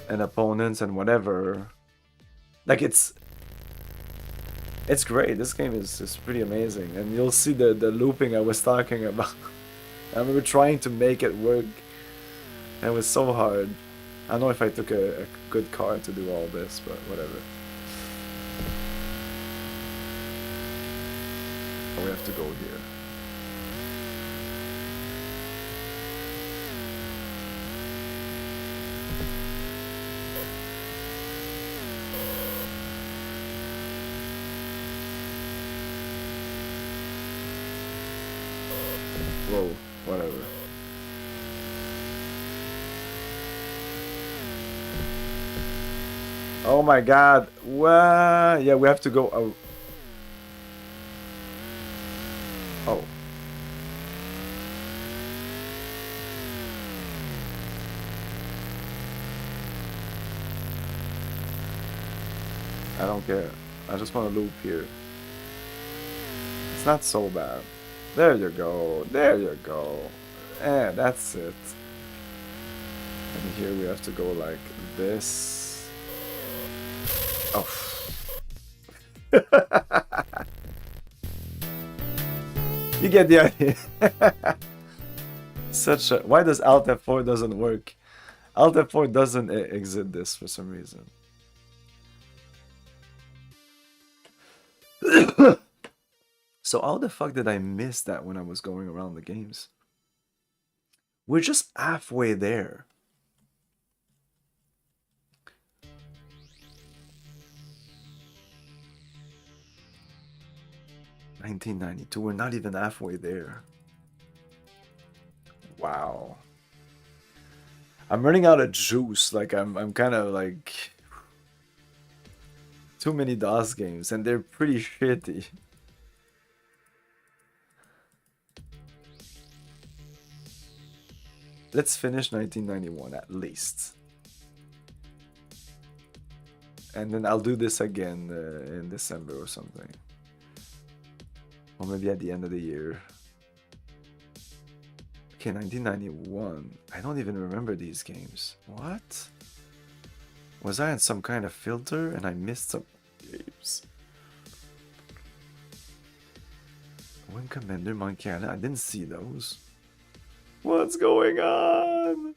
And opponents and whatever. Like it's great. This game is pretty amazing, and you'll see the looping I was talking about. I remember trying to make it work, and it was so hard. I don't know if I took a good car to do all this, but whatever. Oh, we have to go here. Whoa, whatever. Oh my god. What? Yeah, we have to go out. Oh. I don't care. I just want to loop here. It's not so bad. There you go. There you go. And that's it. And here we have to go like this. Oh. You get the idea. Such a... Why does Alt F4 doesn't work? Alt F4 doesn't exit this for some reason. So how the fuck did I miss that when I was going around the games? We're just halfway there. $1992, we're not even halfway there. Wow. I'm running out of juice. Like I'm kind of like too many DOS games, and they're pretty shitty. Let's finish 1991 at least. And then I'll do this again in December or something. Or maybe at the end of the year. Okay, 1991. I don't even remember these games. What? Was I in some kind of filter and I missed some games? Wing Commander, Monkey Island. I didn't see those. What's going on?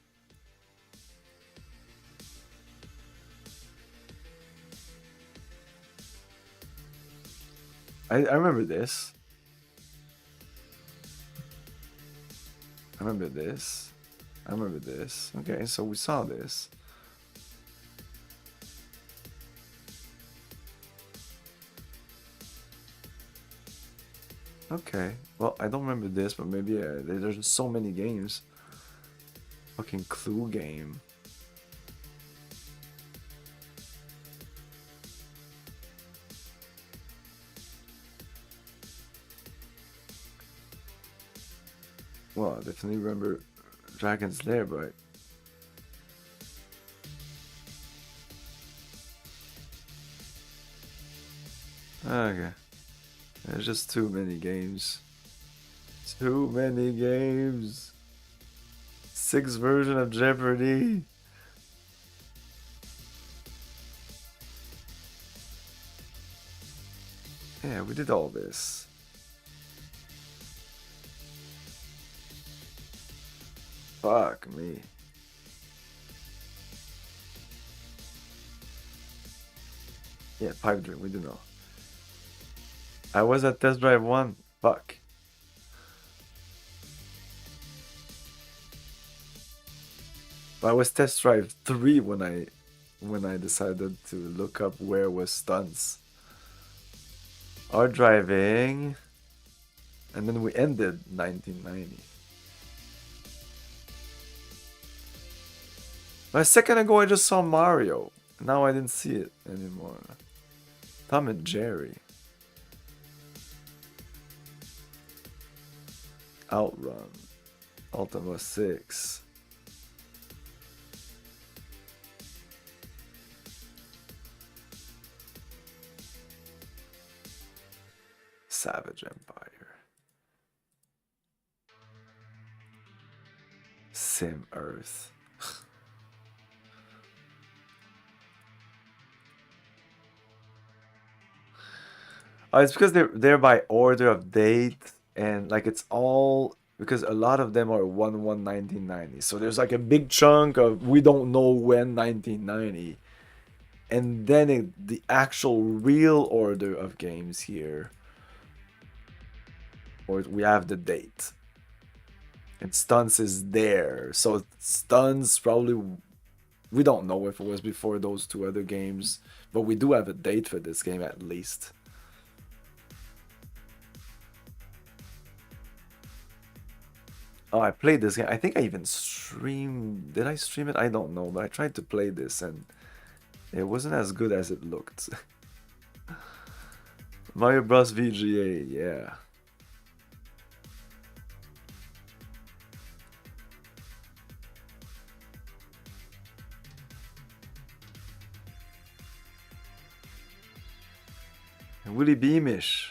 I remember this. I remember this. I remember this. Okay, so we saw this. Okay, well, I don't remember this, but maybe there's so many games. Fucking Clue game. Well, I definitely remember Dragon's Lair, but... Okay. There's just too many games. Too many games. 6th version of Jeopardy. Yeah, we did all this. Fuck me. Yeah, Pipe Dream, we do know. I was at Test Drive 1. Fuck. I was Test Drive 3 when I decided to look up where was stunts. Our driving, and then we ended 1990. A second ago I just saw Mario. Now I didn't see it anymore. Tom and Jerry. Outrun. Ultima 6. Savage Empire. Sim Earth. Oh, it's because they're by order of date, and like it's all because a lot of them are 1/1/1990. So there's like a big chunk of we don't know when 1990, and then the actual real order of games here, or we have the date, and Stunts is there. So Stunts probably we don't know if it was before those two other games, but we do have a date for this game at least. Oh, I played this game. I think I even streamed. Did I stream it? I don't know, but I tried to play this and it wasn't as good as it looked. Mario Bros. VGA, yeah. Willy Beamish.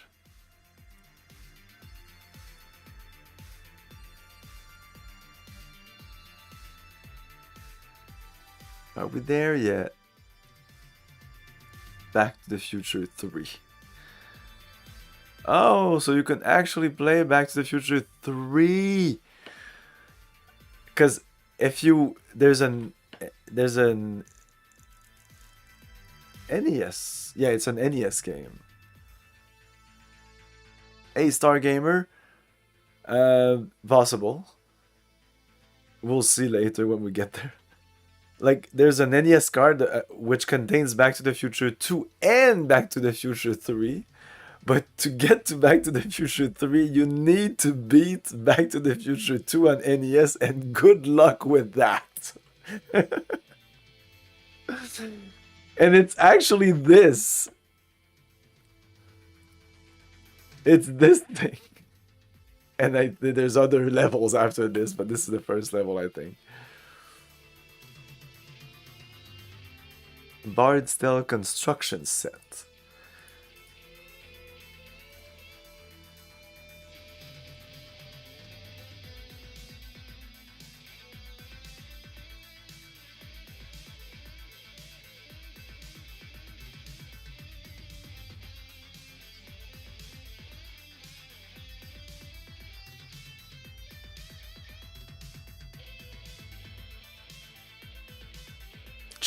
Are we there yet? Back to the Future 3. Oh, so you can actually play Back to the Future 3. Because if you there's an NES. Yeah, it's an NES game. Hey, Star Gamer. Possible. We'll see later when we get there. Like, there's an NES card which contains Back to the Future 2 and Back to the Future 3. But to get to Back to the Future 3, you need to beat Back to the Future 2 on NES, and good luck with that. And it's actually this. It's this thing. And there's other levels after this, but this is the first level, I think. Bardstell construction set.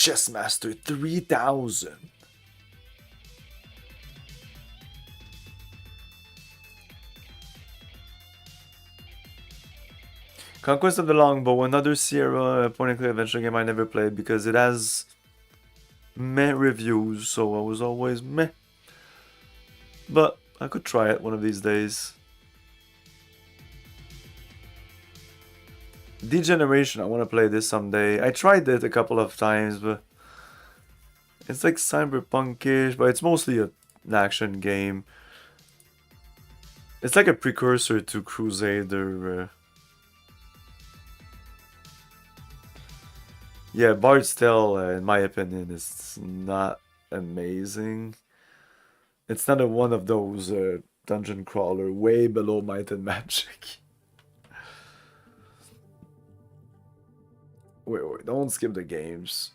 Chessmaster 3000. Conquest of the Longbow, another Sierra point-and-click adventure game I never played because it has meh reviews, so I was always meh. But I could try it one of these days. Degeneration, I want to play this someday. I tried it a couple of times, but it's like cyberpunkish, but it's mostly an action game. It's like a precursor to Crusader. Yeah, Bard's Tale, in my opinion, is not amazing. It's not one of those dungeon crawler way below Might and Magic. Wait, don't skip the games.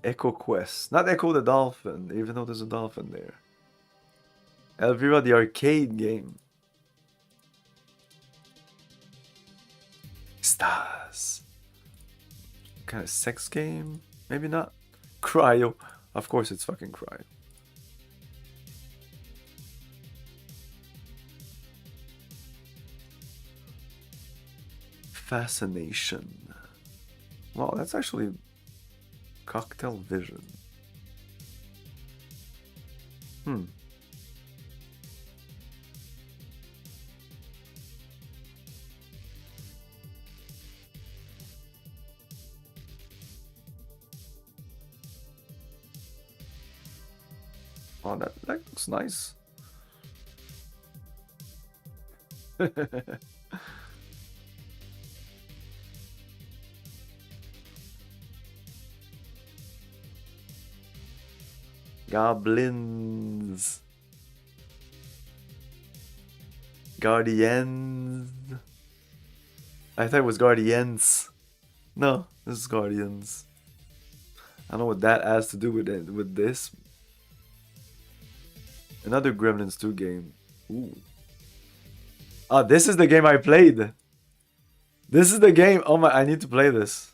Echo Quest. Not Echo the Dolphin, even though there's a dolphin there. Elvira, the arcade game. Stars. Kind of sex game? Maybe not. Cryo. Of course it's fucking Cryo. Fascination. Wow, that's actually Cocktail Vision. Oh, that looks nice. Goblins. Guardians. I thought it was Guardians. No, this is Guardians. I don't know what that has to do with it, with this. Another Gremlins 2 game. Ooh. Ah, this is the game I played. This is the game. Oh my, I need to play this.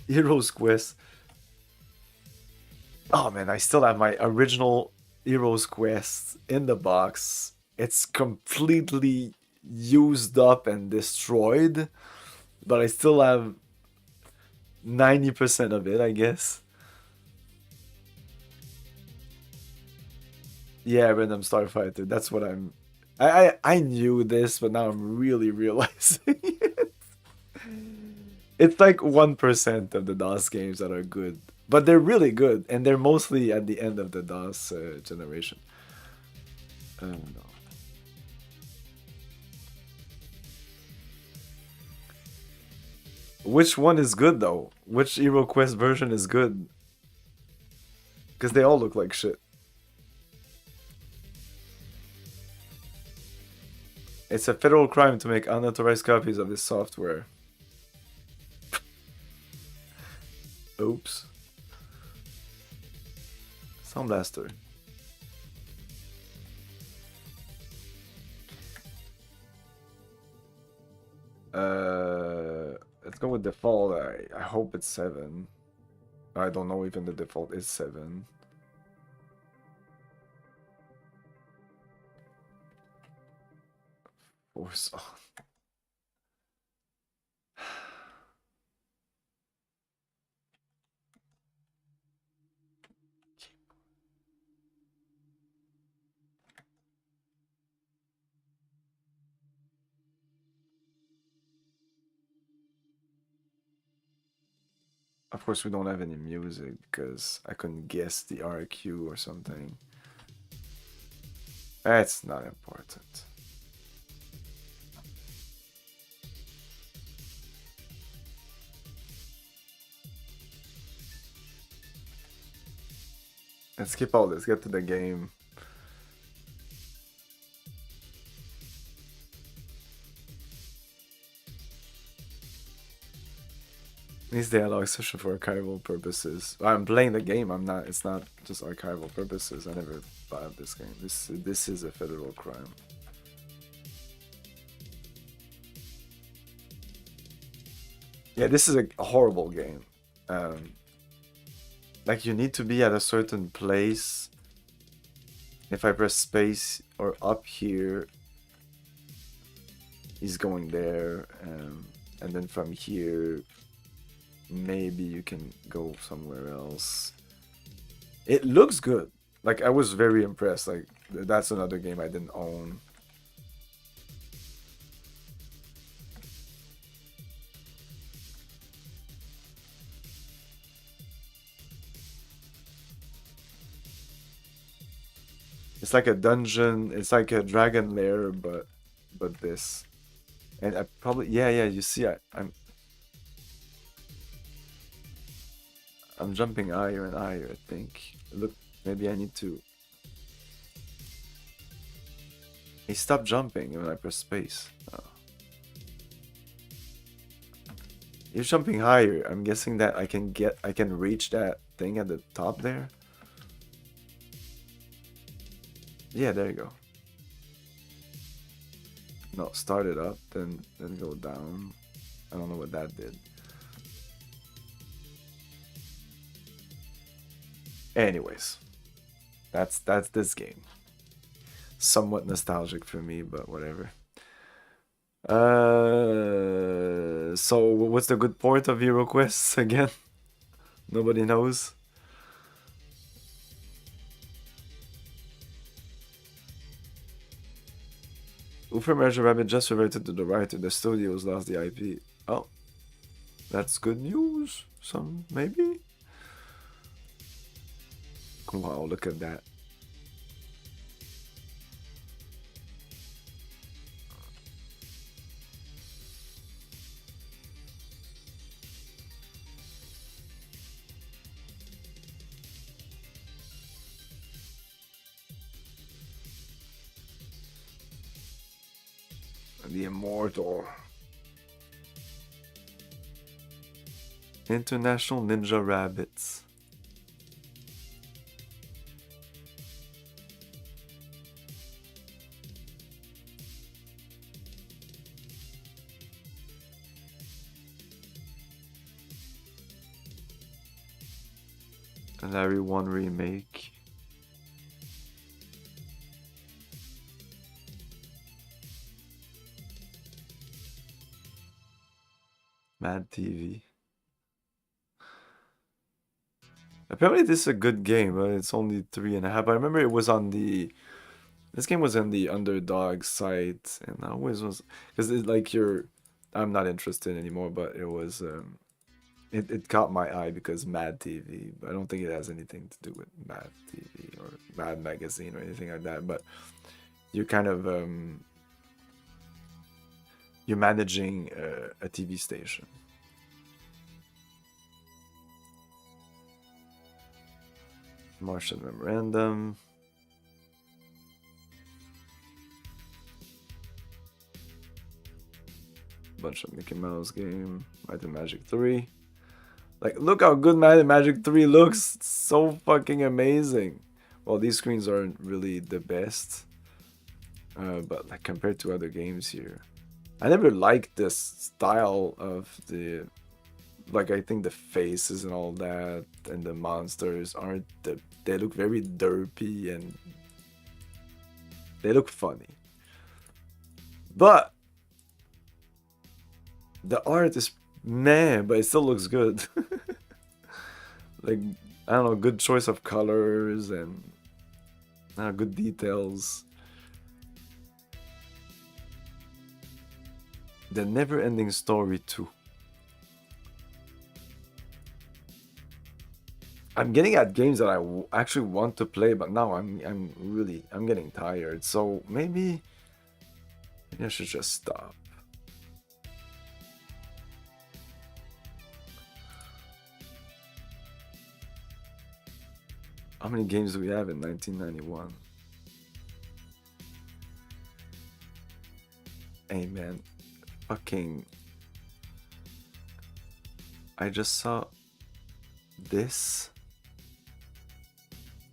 Heroes Quest. Oh man, I still have my original Heroes Quest in the box. It's completely used up and destroyed, but I still have 90% of it, I guess. Yeah, Random Starfighter. That's what I'm... I knew this, but now I'm really realizing it. It's like 1% of the DOS games that are good. But they're really good, and they're mostly at the end of the DOS generation. I don't know. Which one is good, though? Which Hero Quest version is good? Because they all look like shit. It's a federal crime to make unauthorized copies of this software. Oops. Sound Blaster. Let's go with default. I hope it's 7. I don't know even the default is 7. Force on. Of course, we don't have any music because I couldn't guess the RQ or something. That's not important. Let's skip all this, get to the game. These dialogue session for archival purposes. I'm playing the game. I'm not. It's not just archival purposes. I never bought this game. This is a federal crime. Yeah, this is a horrible game. Like you need to be at a certain place. If I press space or up here, he's going there, and then from here. Maybe you can go somewhere else. It looks good. Like I was very impressed. Like that's another game I didn't own. It's like a dungeon. It's like a dragon lair, but this. And I probably yeah. You see, I'm jumping higher and higher, I think. Look, maybe I need to... He stopped jumping when I press space. Oh. You're jumping higher. I'm guessing that I can reach that thing at the top there. Yeah, there you go. No, start it up, then go down. I don't know what that did. Anyways, that's this game. Somewhat nostalgic for me, but whatever. So what's the good port of HeroQuest again? Nobody knows. Ufer Major Rabbit just reverted to the writer. The studios lost the IP. Oh, that's good news. Some maybe. Wow, look at that. The Immortal. International Ninja Rabbits. Larry 1 remake. Mad TV. Apparently this is a good game, but it's only 3.5. I remember it was on the... This game was on the Underdog site, and I always was... Because it's like you're... I'm not interested anymore, but it was... It caught my eye because Mad TV. I don't think it has anything to do with Mad TV or Mad Magazine or anything like that, but you're kind of... you're managing a TV station. Martian Memorandum. Bunch of Mickey Mouse game. Might and Magic 3. Like, look how good Might and Magic 3 looks. It's so fucking amazing. Well, these screens aren't really the best. But like compared to other games here. I never liked this style of the... Like, I think the faces and all that and the monsters aren't... They look very derpy and... They look funny. But... The art is meh, but it still looks good. Like, I don't know, good choice of colors and... good details. The Never-Ending Story 2. I'm getting at games that I actually want to play, but now I'm getting tired. So maybe I should just stop. How many games do we have in 1991? Hey man, fucking... I just saw this.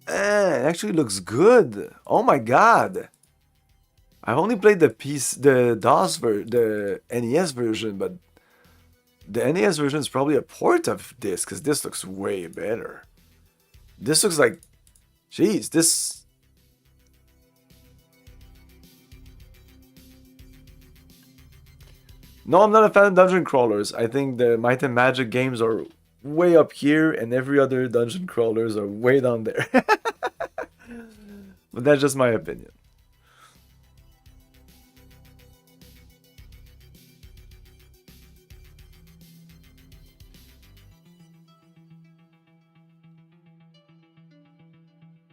It actually looks good. Oh my god. I've only played the the NES version, but the NES version is probably a port of this, because this looks way better. This looks like, jeez, this. No, I'm not a fan of dungeon crawlers. I think the Might and Magic games are way up here, and every other dungeon crawlers are way down there. But that's just my opinion.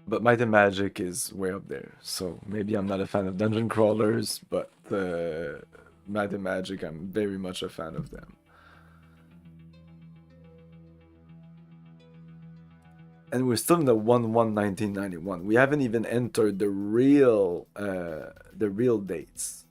But Might and Magic is way up there, so maybe I'm not a fan of dungeon crawlers, but Might and Magic, I'm very much a fan of them. And we're still in the 1/1/1991. We haven't even entered the real dates.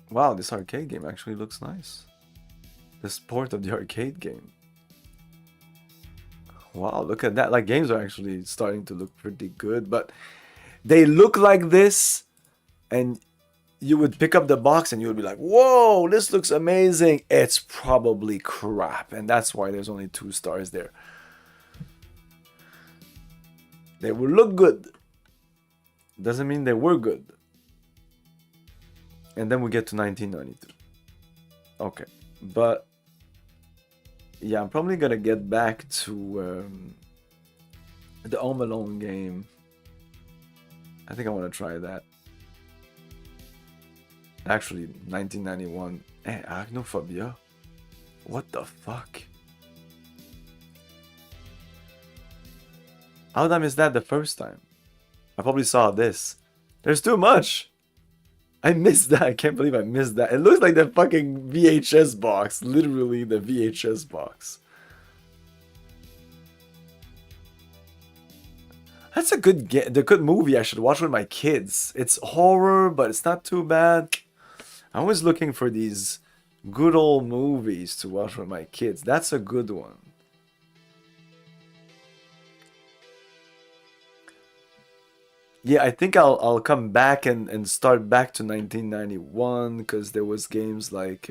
Wow, this arcade game actually looks nice. This port of the arcade game. Wow, look at that. Like, games are actually starting to look pretty good, but they look like this, and you would pick up the box and you would be like, whoa, this looks amazing. It's probably crap, and that's why there's only 2 stars there. They will look good. Doesn't mean they were good. And then we get to 1992. Okay, but yeah, I'm probably gonna get back to the Home Alone game. I think I want to try that. Actually, 1991. Arachnophobia? What the fuck? How did I miss that the first time? I probably saw this. There's too much! I missed that. I can't believe I missed that. It looks like the fucking VHS box. Literally the VHS box. That's a good good movie I should watch with my kids. It's horror, but it's not too bad. I'm always looking for these good old movies to watch with my kids. That's a good one. Yeah, I think I'll come back and start back to 1991, because there was games like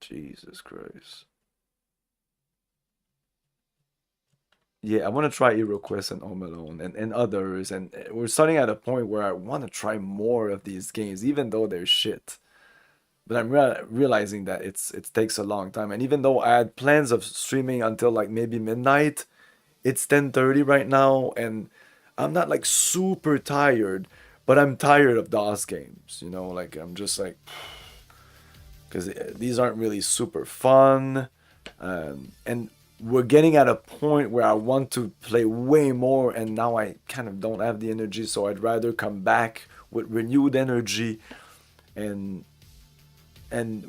Jesus Christ. Yeah, I want to try HeroQuest and Home Alone and others, and we're starting at a point where I want to try more of these games, even though they're shit. But I'm realizing that it takes a long time, and even though I had plans of streaming until like maybe midnight, it's 10:30 right now, and I'm not like super tired, but I'm tired of DOS games, you know, like I'm just like, because these aren't really super fun, and we're getting at a point where I want to play way more, and now I kind of don't have the energy, so I'd rather come back with renewed energy and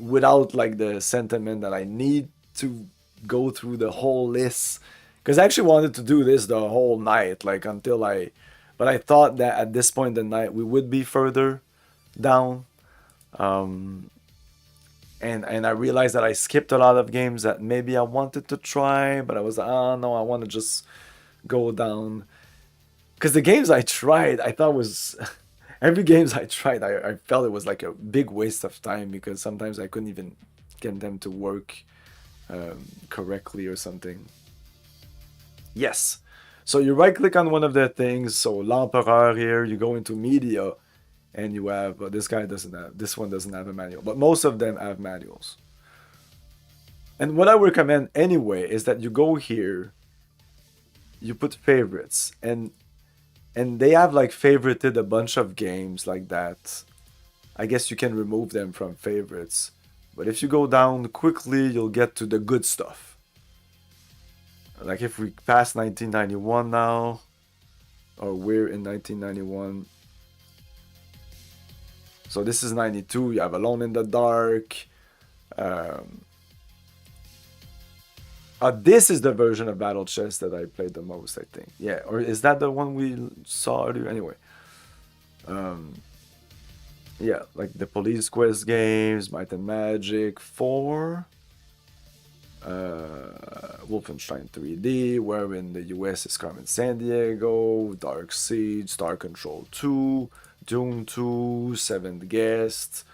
without like the sentiment that I need to go through the whole list, because I actually wanted to do this the whole night, like until but I thought that at this point in the night we would be further down, and I realized that I skipped a lot of games that maybe I wanted to try, but I was like, oh no, I want to just go down, because the games I tried, I thought was every games I tried, I felt it was like a big waste of time, because sometimes I couldn't even get them to work correctly or something. Yes. So you right click on one of the things. So L'Empereur here, you go into media, and you have, this one doesn't have a manual, but most of them have manuals. And what I recommend anyway is that you go here, you put favorites, and they have like favorited a bunch of games like that. I guess you can remove them from favorites. But if you go down quickly, you'll get to the good stuff. Like if we pass 1991 now, or we're in 1991. So this is 92, you have Alone in the Dark. This is the version of Battle Chess that I played the most, I think. Yeah, or is that the one we saw earlier? Anyway. Yeah, like the Police Quest games, Might and Magic 4, Wolfenstein 3D, where in the US is Carmen Sandiego, Dark Siege, Star Control 2, Doom 2, Seventh Guest.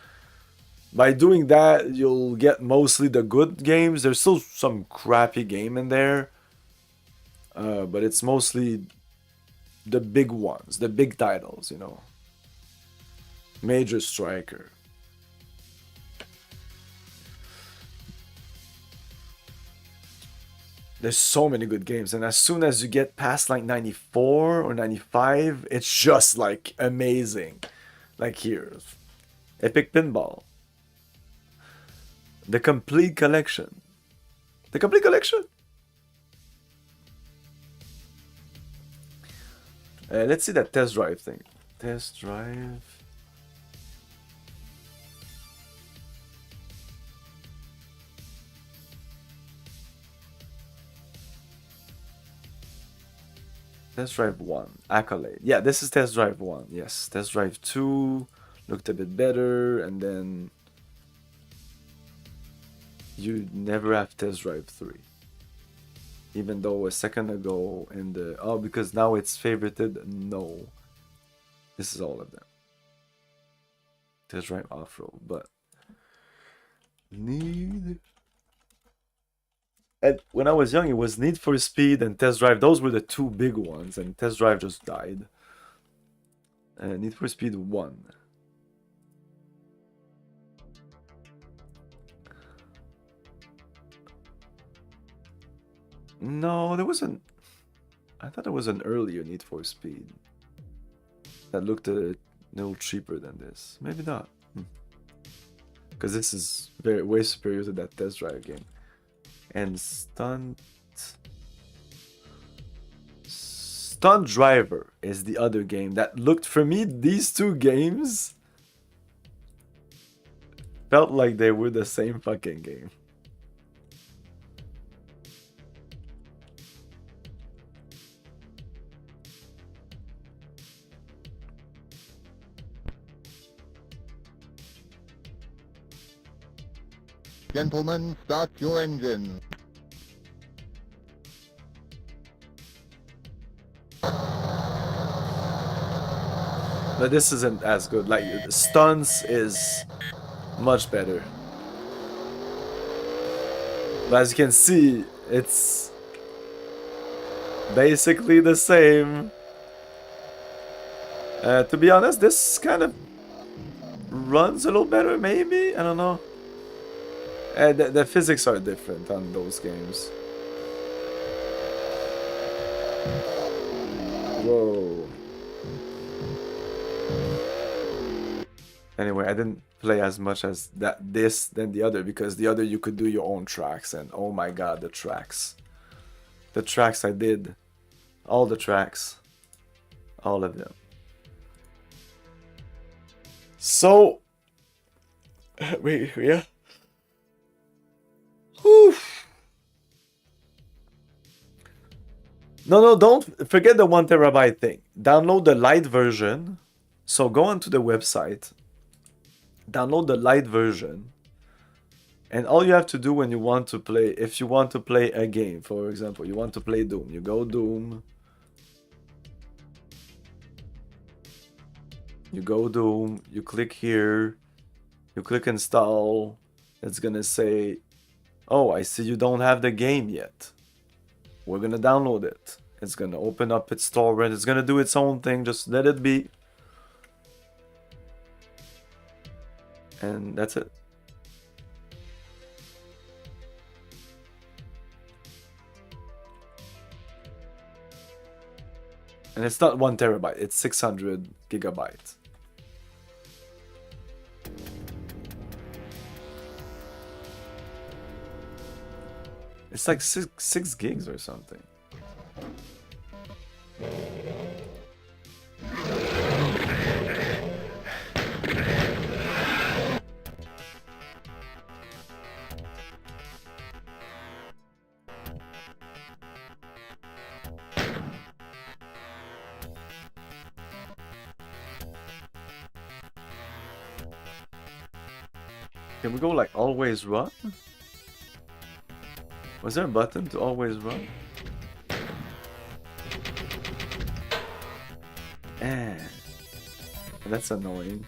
By doing that, you'll get mostly the good games. There's still some crappy game in there, but it's mostly the big ones, the big titles, you know. Major Striker. There's so many good games, and as soon as you get past like 94 or 95, it's just like amazing. Like here, Epic Pinball. The Complete Collection. The Complete Collection? Let's see that test drive thing. Test drive. Test Drive 1. Accolade. Yeah, this is Test Drive 1. Yes. Test Drive 2 looked a bit better, and then you never have Test Drive 3. Even though a second ago in the... Oh, because now it's favorited? No. This is all of them. Test Drive Off-Road, but... And when I was young, it was Need for Speed and Test Drive. Those were the two big ones, and Test Drive just died. Need for Speed 1. No, there wasn't. I thought there was an earlier Need for Speed that looked a little cheaper than this. Maybe not, because this is way superior to that Test Drive game. And Stunt Driver is the other game that looked, for me, these two games felt like they were the same fucking game. Gentlemen, start your engine. But this isn't as good. Like, Stunts is much better. But as you can see, it's basically the same. To be honest, this kind of runs a little better, maybe? I don't know. The physics are different on those games. Whoa. Anyway, I didn't play as much as this than the other, because the other you could do your own tracks, and oh my god, the tracks. The tracks I did. All the tracks. All of them. So... Wait, yeah? Whew. No, don't forget the 1 terabyte thing. Download the light version. So go onto the website, download the light version, and all you have to do when you want to play, if you want to play a game, for example, you want to play Doom, you go Doom, you click here, you click install, it's gonna say, oh, I see you don't have the game yet. We're gonna download it. It's gonna open up its torrent. It's gonna do its own thing. Just let it be. And that's it. And it's not 1 terabyte. It's 600 gigabytes. It's like 6 gigs or something. Can we go like always run? Was there a button to always run? That's annoying.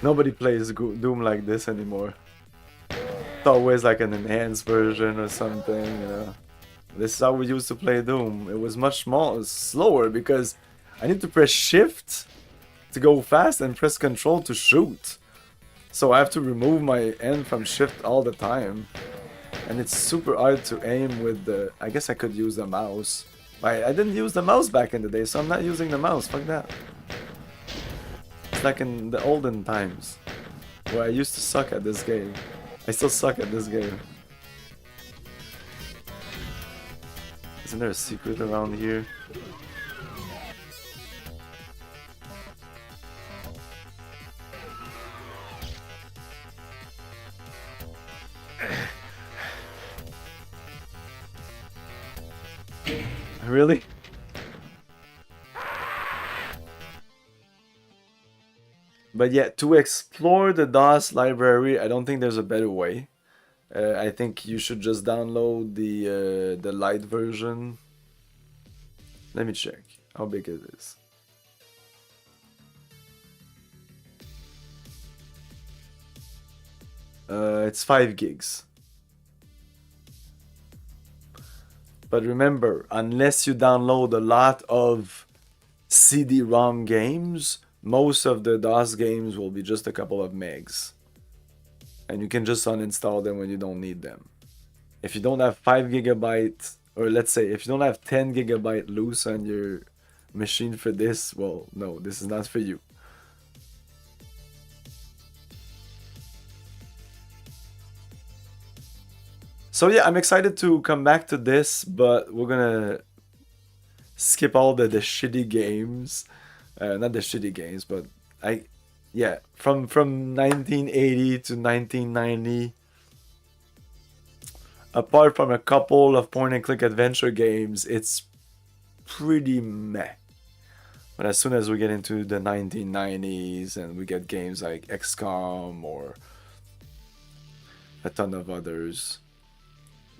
Nobody plays Doom like this anymore. It's always like an enhanced version or something, you know. This is how we used to play Doom. It was much slower because I need to press shift to go fast and press control to shoot. So I have to remove my end from shift all the time. And it's super hard to aim with the... I guess I could use the mouse. I didn't use the mouse back in the day, so I'm not using the mouse. Fuck that. It's like in the olden times, where I used to suck at this game. I still suck at this game. Isn't there a secret around here? Really? But yeah, to explore the DOS library, I don't think there's a better way. I think you should just download the light version. Let me check how big it is. It's 5 gigs. But remember, unless you download a lot of CD-ROM games, most of the DOS games will be just a couple of megs. And you can just uninstall them when you don't need them. If you don't have 5 gigabytes, or let's say if you don't have 10 gigabyte loose on your machine for this, well, no, this is not for you. So yeah, I'm excited to come back to this, but we're gonna skip all the shitty games. Not the shitty games, but yeah, from 1980 to 1990, apart from a couple of point-and-click adventure games, it's pretty meh. But as soon as we get into the 1990s and we get games like XCOM or a ton of others,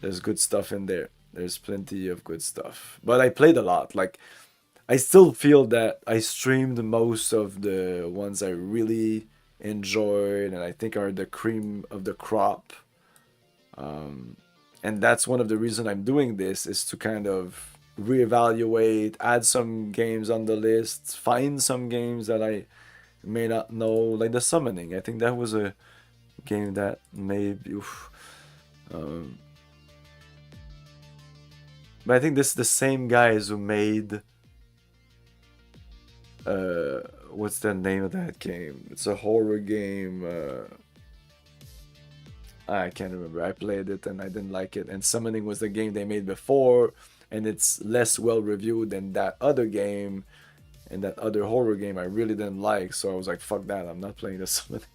there's good stuff in there. There's plenty of good stuff. But I played a lot. Like, I still feel that I streamed most of the ones I really enjoyed and I think are the cream of the crop. And that's one of the reasons I'm doing this, is to kind of reevaluate, add some games on the list, find some games that I may not know, like The Summoning. I think that was a game that maybe... but I think this is the same guys who made... what's the name of that game? It's a horror game. I can't remember. I played it and I didn't like it. And Summoning was the game they made before, and it's less well reviewed than that other game. And that other horror game I really didn't like, so I was like, fuck that, I'm not playing The Summoning.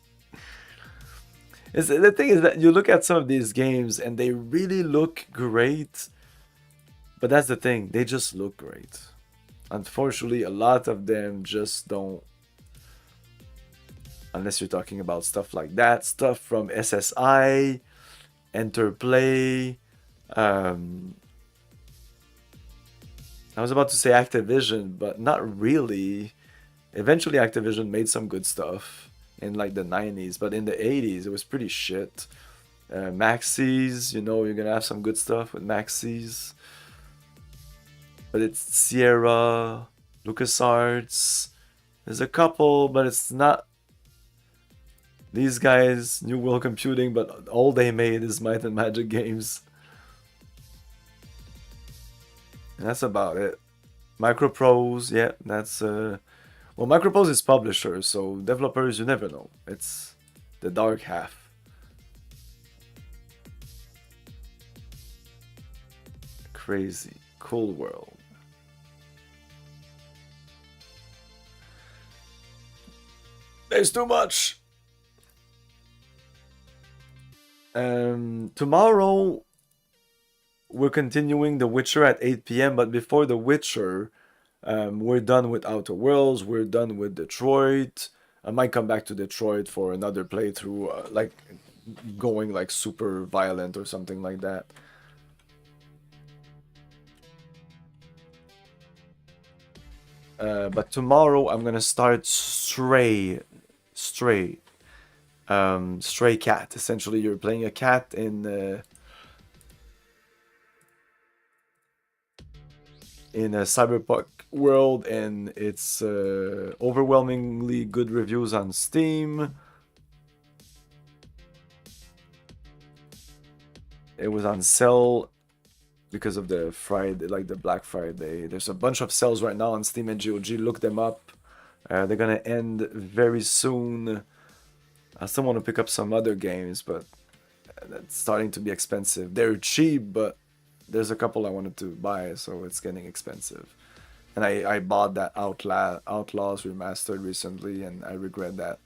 The thing is that you look at some of these games and they really look great. But that's the thing, they just look great. Unfortunately, a lot of them just don't. Unless you're talking about stuff like that. Stuff from SSI, Interplay. I was about to say Activision, but not really. Eventually Activision made some good stuff in like the 90s. But in the 80s, it was pretty shit. Maxis, you know, you're going to have some good stuff with Maxis. But it's Sierra, LucasArts. There's a couple, but it's not these guys, New World Computing, but all they made is Might and Magic games. And that's about it. Microprose, yeah, that's... well, Microprose is publishers, so developers, you never know. It's the dark half. Crazy. Cool world. There's too much. Tomorrow we're continuing The Witcher at 8 p.m. But before The Witcher, we're done with Outer Worlds. We're done with Detroit. I might come back to Detroit for another playthrough, like going like super violent or something like that. But tomorrow I'm gonna start Stray Cat. Essentially, you're playing a cat in a cyberpunk world, and it's overwhelmingly good reviews on Steam. It was on sale because of the Friday, like the Black Friday. There's a bunch of sales right now on Steam and GOG. Look them up. They're gonna end very soon. I still want to pick up some other games, but that's starting to be expensive. They're cheap, but there's a couple I wanted to buy, so it's getting expensive. And I bought that Outlaws Remastered recently, and I regret that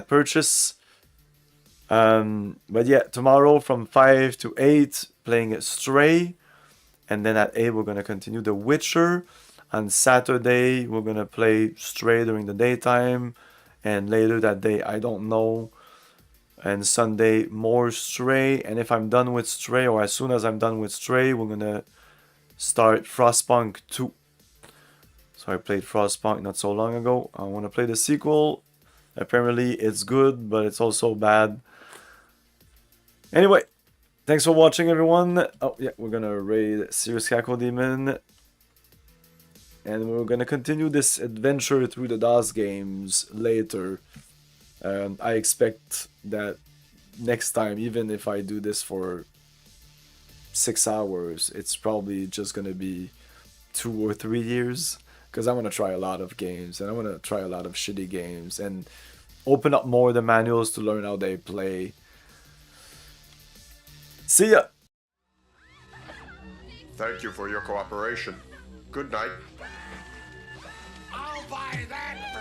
purchase. But yeah, tomorrow from 5 to 8 playing Stray, and then at 8 we're gonna continue The Witcher. On Saturday we're gonna play Stray during the daytime, and later that day I don't know. And Sunday more Stray, and if I'm done with Stray, or as soon as I'm done with Stray, we're gonna start Frostpunk 2. So I played Frostpunk not so long ago. I want to play the sequel. Apparently it's good, but it's also bad. Anyway, thanks for watching, everyone. Oh yeah, we're gonna raid Serious Cackle Demon, and we're gonna continue this adventure through the DOS games later. I expect that next time, even if I do this for 6 hours, it's probably just gonna be 2 or 3 years, because I want to try a lot of games, and I want to try a lot of shitty games, and open up more of the manuals to learn how they play. See ya! Thank you for your cooperation. Good night. I'll buy that!